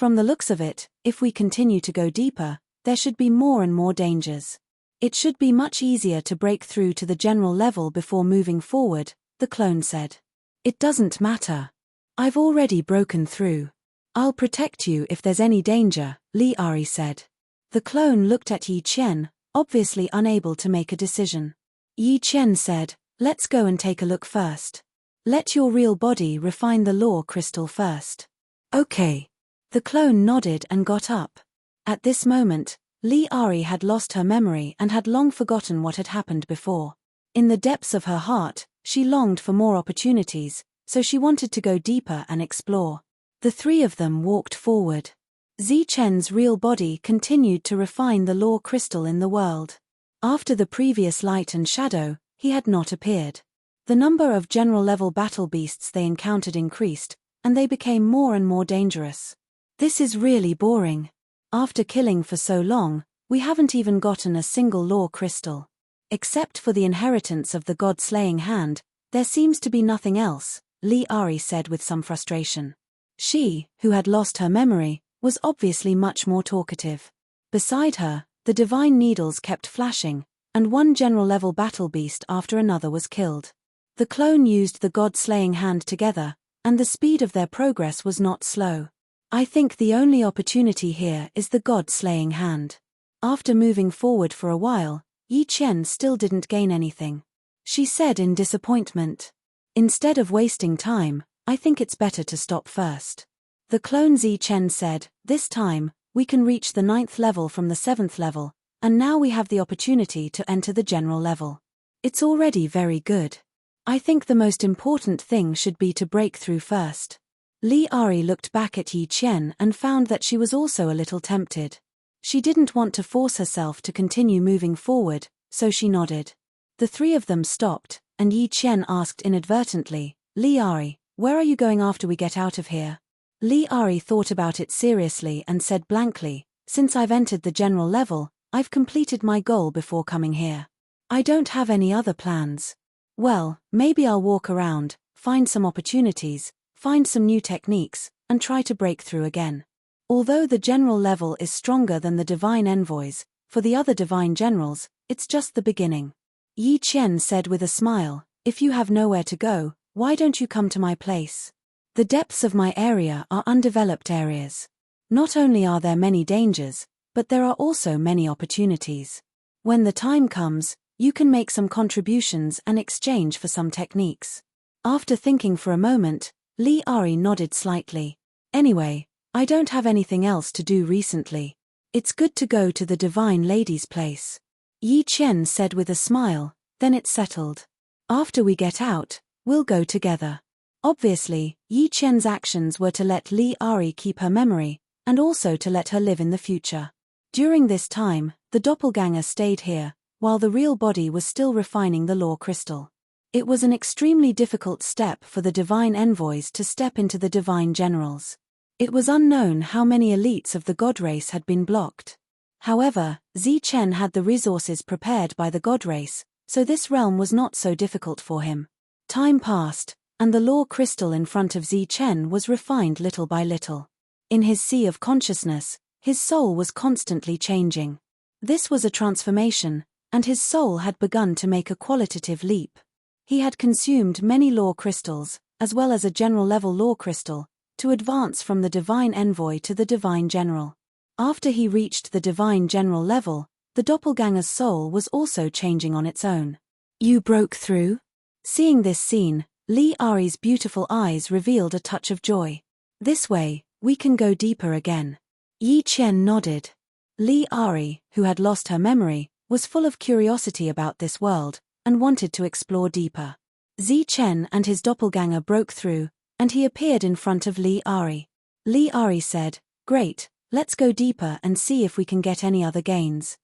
From the looks of it, if we continue to go deeper, there should be more and more dangers. It should be much easier to break through to the general level before moving forward, the clone said. It doesn't matter. I've already broken through. I'll protect you if there's any danger, Li Ari said. The clone looked at Yi Qian, obviously unable to make a decision. Yi Qian said, let's go and take a look first. Let your real body refine the law crystal first. Okay. The clone nodded and got up. At this moment, Li Ari had lost her memory and had long forgotten what had happened before. In the depths of her heart, she longed for more opportunities, so she wanted to go deeper and explore. The three of them walked forward. Zi Chen's real body continued to refine the law crystal in the world. After the previous light and shadow, he had not appeared. The number of general-level battle beasts they encountered increased, and they became more and more dangerous. This is really boring. After killing for so long, we haven't even gotten a single law crystal. Except for the inheritance of the god-slaying hand, there seems to be nothing else, Li Ari said with some frustration. She, who had lost her memory, was obviously much more talkative. Beside her, the divine needles kept flashing, and one general-level battle beast after another was killed. The clone used the god-slaying hand together, and the speed of their progress was not slow. I think the only opportunity here is the god-slaying hand. After moving forward for a while, Yi Qian still didn't gain anything. She said in disappointment. Instead of wasting time, I think it's better to stop first. The clone Zi Chen said, this time, we can reach the 9th level from the 7th level, and now we have the opportunity to enter the general level. It's already very good. I think the most important thing should be to break through first. Li Ari looked back at Yi Qian and found that she was also a little tempted. She didn't want to force herself to continue moving forward, so she nodded. The three of them stopped, and Yi Qian asked inadvertently, Li Ari, where are you going after we get out of here? Li Ari thought about it seriously and said blankly, since I've entered the general level, I've completed my goal before coming here. I don't have any other plans. Well, maybe I'll walk around, find some opportunities, find some new techniques, and try to break through again. Although the general level is stronger than the divine envoys, for the other divine generals, it's just the beginning. Yi Qian said with a smile, if you have nowhere to go, why don't you come to my place? The depths of my area are undeveloped areas. Not only are there many dangers, but there are also many opportunities. When the time comes, you can make some contributions and exchange for some techniques. After thinking for a moment, Li Ari nodded slightly. Anyway, I don't have anything else to do recently. It's good to go to the divine lady's place. Yi Qian said with a smile, then it's settled. After we get out, we'll go together. Obviously, Yi Qian's actions were to let Li Ari keep her memory, and also to let her live in the future. During this time, the doppelganger stayed here, while the real body was still refining the law crystal. It was an extremely difficult step for the divine envoys to step into the divine generals. It was unknown how many elites of the god race had been blocked. However, Zi Chen had the resources prepared by the god race, so this realm was not so difficult for him. Time passed, and the law crystal in front of Zi Chen was refined little by little. In his sea of consciousness, his soul was constantly changing. This was a transformation, and his soul had begun to make a qualitative leap. He had consumed many law crystals, as well as a general-level law crystal, to advance from the divine envoy to the divine general. After he reached the divine general level, the doppelganger's soul was also changing on its own. You broke through? Seeing this scene, Li Ari's beautiful eyes revealed a touch of joy. This way, we can go deeper again. Yi Qian nodded. Li Ari, who had lost her memory, was full of curiosity about this world, and wanted to explore deeper. Zi Chen and his doppelganger broke through, and he appeared in front of Li Ari. Li Ari said, great, let's go deeper and see if we can get any other gains.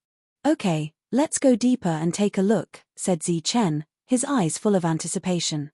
Okay, let's go deeper and take a look, said Zi Chen, his eyes full of anticipation.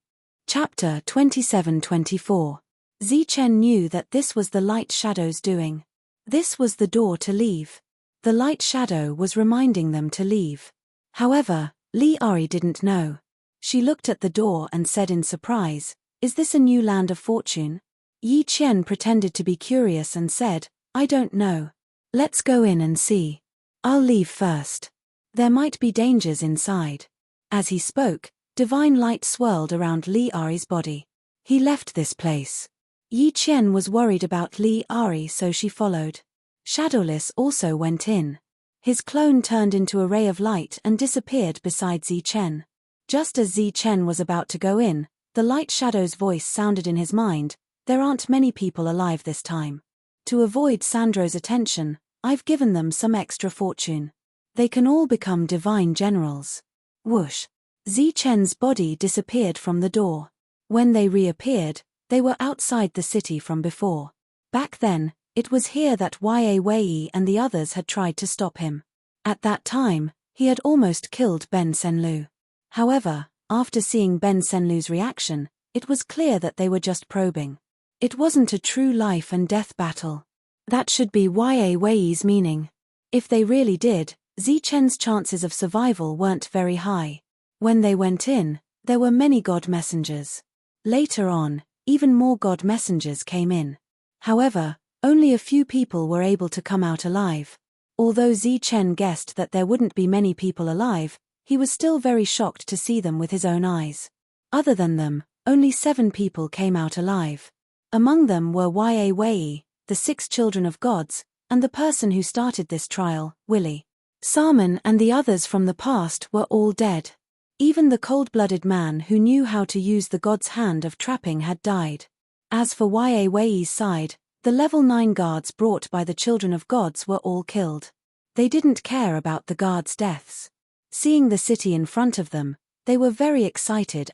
Chapter 27-24. Zi Chen knew that this was the light shadow's doing. This was the door to leave. The light shadow was reminding them to leave. However, Li Ari didn't know. She looked at the door and said in surprise, is this a new land of fortune? Yi Qian pretended to be curious and said, I don't know. Let's go in and see. I'll leave first. There might be dangers inside. As he spoke, divine light swirled around Li Ari's body. He left this place. Yi Qian was worried about Li Ari, so she followed. Shadowless also went in. His clone turned into a ray of light and disappeared beside Zi Chen. Just as Zi Chen was about to go in, the light shadow's voice sounded in his mind, there aren't many people alive this time. To avoid Sandro's attention, I've given them some extra fortune. They can all become divine generals. Whoosh! Zi Chen's body disappeared from the door. When they reappeared, they were outside the city from before. Back then, it was here that Wei and the others had tried to stop him. At that time, he had almost killed Ben Senlu. However, after seeing Ben Senlu's reaction, it was clear that they were just probing. It wasn't a true life and death battle. That should be Wei's meaning. If they really did, Zi Chen's chances of survival weren't very high. When they went in, there were many god messengers. Later on, even more god messengers came in. However, only a few people were able to come out alive. Although Zi Chen guessed that there wouldn't be many people alive, he was still very shocked to see them with his own eyes. Other than them, only 7 people came out alive. Among them were Wei, the 6 children of gods, and the person who started this trial, Willie. Saman and the others from the past were all dead. Even the cold-blooded man who knew how to use the god's hand of trapping had died. As for Wei's side, the level 9 guards brought by the children of gods were all killed. They didn't care about the guards' deaths. Seeing the city in front of them, they were very excited.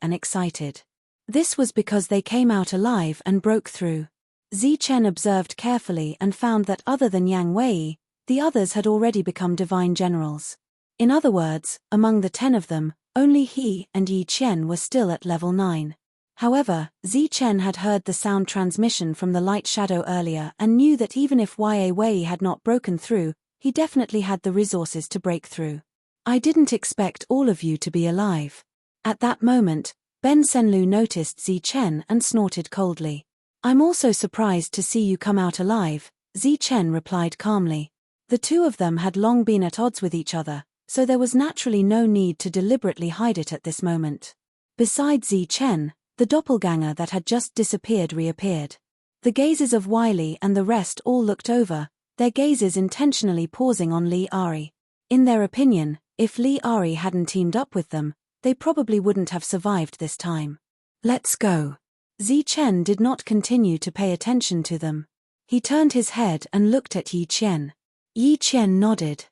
This was because they came out alive and broke through. Zi Chen observed carefully and found that other than Yang Wei, the others had already become divine generals. In other words, among the 10 of them, only he and Yi Qian were still at level 9. However, Zi Chen had heard the sound transmission from the light shadow earlier and knew that even if Wei had not broken through, he definitely had the resources to break through. I didn't expect all of you to be alive. At that moment, Ben Senlu noticed Zi Chen and snorted coldly. I'm also surprised to see you come out alive, Zi Chen replied calmly. The two of them had long been at odds with each other, so there was naturally no need to deliberately hide it at this moment. Besides Zi Chen, the doppelganger that had just disappeared reappeared. The gazes of Wiley and the rest all looked over, their gazes intentionally pausing on Li Ari. In their opinion, if Li Ari hadn't teamed up with them, they probably wouldn't have survived this time. Let's go. Zi Chen did not continue to pay attention to them. He turned his head and looked at Yi Qian. Yi Qian nodded.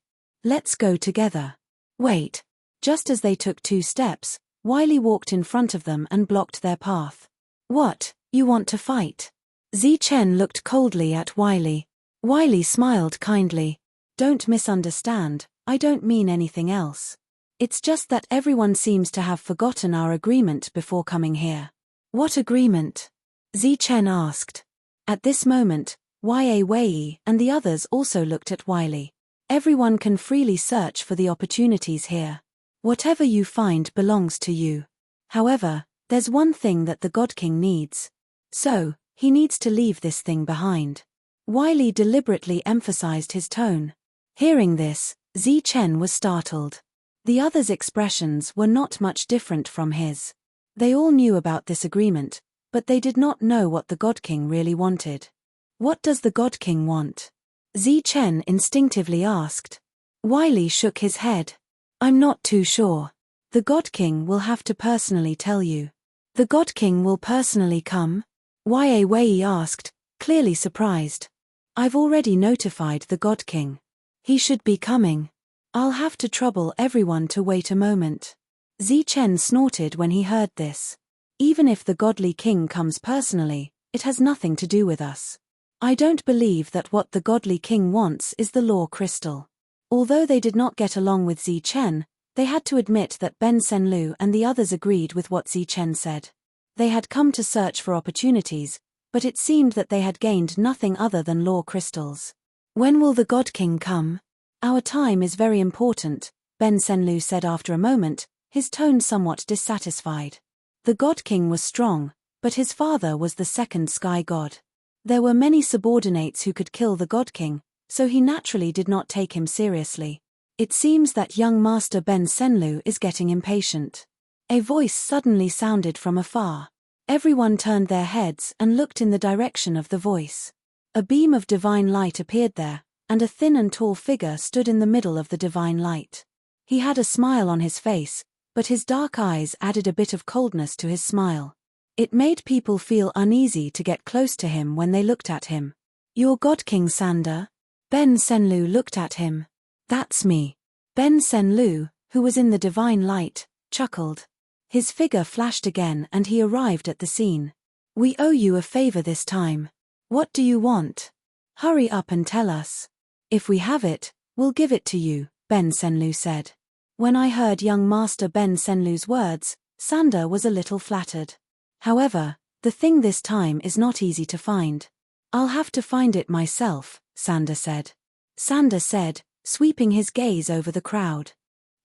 Let's go together. Wait. Just as they took 2 steps, Wiley walked in front of them and blocked their path. What, you want to fight? Zi Chen looked coldly at Wiley. Wiley smiled kindly. Don't misunderstand, I don't mean anything else. It's just that everyone seems to have forgotten our agreement before coming here. What agreement? Zi Chen asked. At this moment, Wei and the others also looked at Wiley. Everyone can freely search for the opportunities here. Whatever you find belongs to you. However, there's one thing that the God King needs. So, he needs to leave this thing behind. Wiley deliberately emphasized his tone. Hearing this, Zi Chen was startled. The others' expressions were not much different from his. They all knew about this agreement, but they did not know what the God King really wanted. What does the God King want? Zi Chen instinctively asked. Wiley shook his head. I'm not too sure. The God King will have to personally tell you. The God King will personally come? Wei asked, clearly surprised. I've already notified the God King. He should be coming. I'll have to trouble everyone to wait a moment. Zi Chen snorted when he heard this. Even if the Godly King comes personally, it has nothing to do with us. I don't believe that what the Godly King wants is the Law Crystal. Although they did not get along with Zi Chen, they had to admit that Ben Senlu and the others agreed with what Zi Chen said. They had come to search for opportunities, but it seemed that they had gained nothing other than Law Crystals. When will the God King come? Our time is very important, Ben Senlu said after a moment, his tone somewhat dissatisfied. The God King was strong, but his father was the second sky god. There were many subordinates who could kill the God King, so he naturally did not take him seriously. It seems that young Master Ben Senlu is getting impatient. A voice suddenly sounded from afar. Everyone turned their heads and looked in the direction of the voice. A beam of divine light appeared there, and a thin and tall figure stood in the middle of the divine light. He had a smile on his face, but his dark eyes added a bit of coldness to his smile. It made people feel uneasy to get close to him when they looked at him. "You're God King Sander?" Ben Senlu looked at him. "That's me." Ben Senlu, who was in the divine light, chuckled. His figure flashed again and he arrived at the scene. "We owe you a favor this time. What do you want? Hurry up and tell us. If we have it, we'll give it to you," Ben Senlu said. When I heard young Master Ben Senlu's words, Sander was a little flattered. However, the thing this time is not easy to find. "I'll have to find it myself," Sander said. Sander said, sweeping his gaze over the crowd.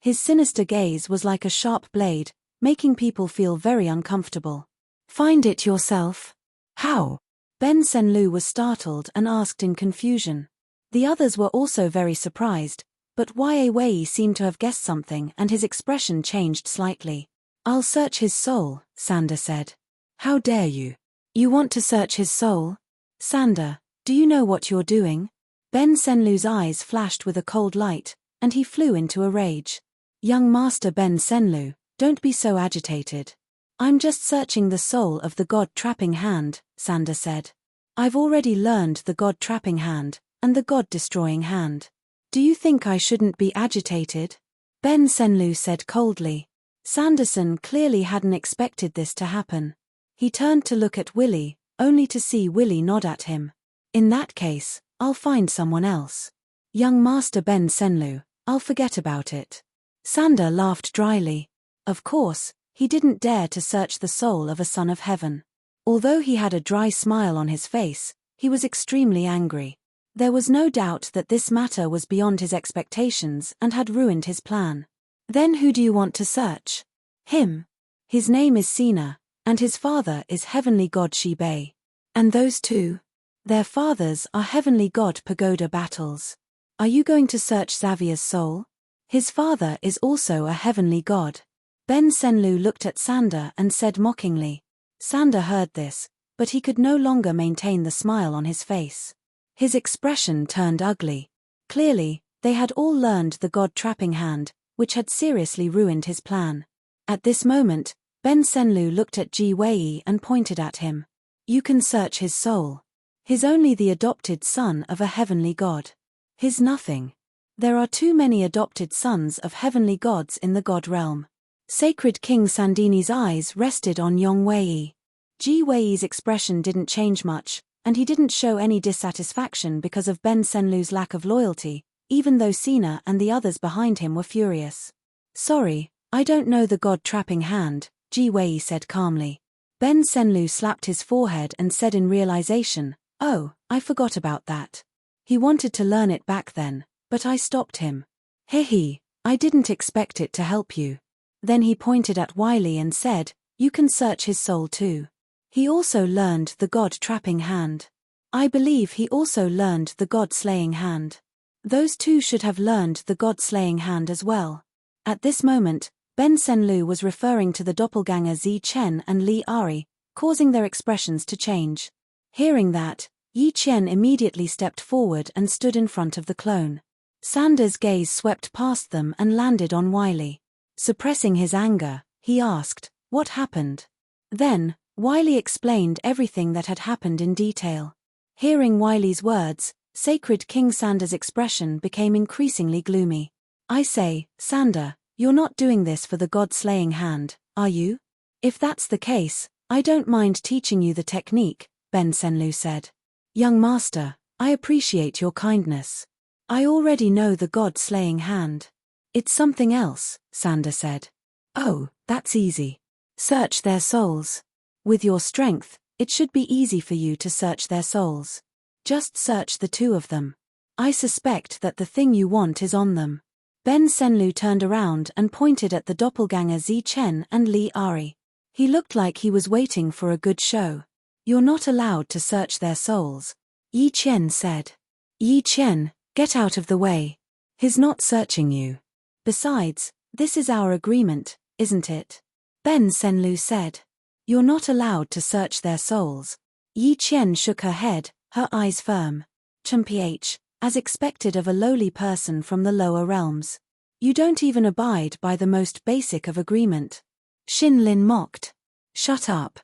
His sinister gaze was like a sharp blade, making people feel very uncomfortable. "Find it yourself? How?" Ben Senlu was startled and asked in confusion. The others were also very surprised, but Wei seemed to have guessed something and his expression changed slightly. "I'll search his soul," Sander said. "How dare you? You want to search his soul? Sander, do you know what you're doing?" Ben Senlu's eyes flashed with a cold light, and he flew into a rage. "Young Master Ben Senlu, don't be so agitated. I'm just searching the soul of the God-trapping hand," Sander said. "I've already learned the God-trapping hand, and the God-destroying hand. Do you think I shouldn't be agitated?" Ben Senlu said coldly. Sanderson clearly hadn't expected this to happen. He turned to look at Willy, only to see Willy nod at him. "In that case, I'll find someone else. Young Master Ben Senlu, I'll forget about it." Sander laughed dryly. Of course, he didn't dare to search the soul of a son of heaven. Although he had a dry smile on his face, he was extremely angry. There was no doubt that this matter was beyond his expectations and had ruined his plan. "Then who do you want to search?" "Him. His name is Sina, and his father is Heavenly God Shibei. And those two? Their fathers are Heavenly God Pagoda Battles. Are you going to search Xavier's soul? His father is also a heavenly god." Ben Senlu looked at Sander and said mockingly. Sander heard this, but he could no longer maintain the smile on his face. His expression turned ugly. Clearly, they had all learned the God-trapping hand, which had seriously ruined his plan. At this moment, Ben Senlu looked at Ji Wei and pointed at him. "You can search his soul. He's only the adopted son of a heavenly god. He's nothing. There are too many adopted sons of heavenly gods in the god realm." Sacred King Sandini's eyes rested on Yong Wei. Ji Wei's expression didn't change much, and he didn't show any dissatisfaction because of Ben Senlu's lack of loyalty, even though Sina and the others behind him were furious. "Sorry, I don't know the god-trapping hand," Ji Wei said calmly. Ben Senlu slapped his forehead and said in realization, "Oh, I forgot about that. He wanted to learn it back then, but I stopped him. Hehe, I didn't expect it to help you." Then he pointed at Wiley and said, "You can search his soul too. He also learned the God-trapping hand. I believe he also learned the God-slaying hand. Those two should have learned the God-slaying hand as well." At this moment, Ben Senlu was referring to the doppelganger Zi Chen and Li Ari, causing their expressions to change. Hearing that, Yi Chen immediately stepped forward and stood in front of the clone. Sander's gaze swept past them and landed on Wiley. Suppressing his anger, he asked, "What happened?" Then, Wiley explained everything that had happened in detail. Hearing Wiley's words, Sacred King Sander's expression became increasingly gloomy. "I say, Sander, you're not doing this for the god-slaying hand, are you?" "If that's the case, I don't mind teaching you the technique," Ben Senlu said. "Young master, I appreciate your kindness. I already know the god-slaying hand." "It's something else," Sander said. "Oh, that's easy. Search their souls. With your strength, it should be easy for you to search their souls. Just search the two of them. I suspect that the thing you want is on them." Ben Senlu turned around and pointed at the doppelganger Zi Chen and Li Ari. He looked like he was waiting for a good show. You're not allowed to search their souls, Yi Qian said. Yi Qian, get out of the way. He's not searching you. Besides, this is our agreement, isn't it? Ben Senlu said. You're not allowed to search their souls. Yi Qian shook her head, her eyes firm. Mph, as expected of a lowly person from the lower realms. You don't even abide by the most basic of agreement. Xin Lin mocked. Shut up.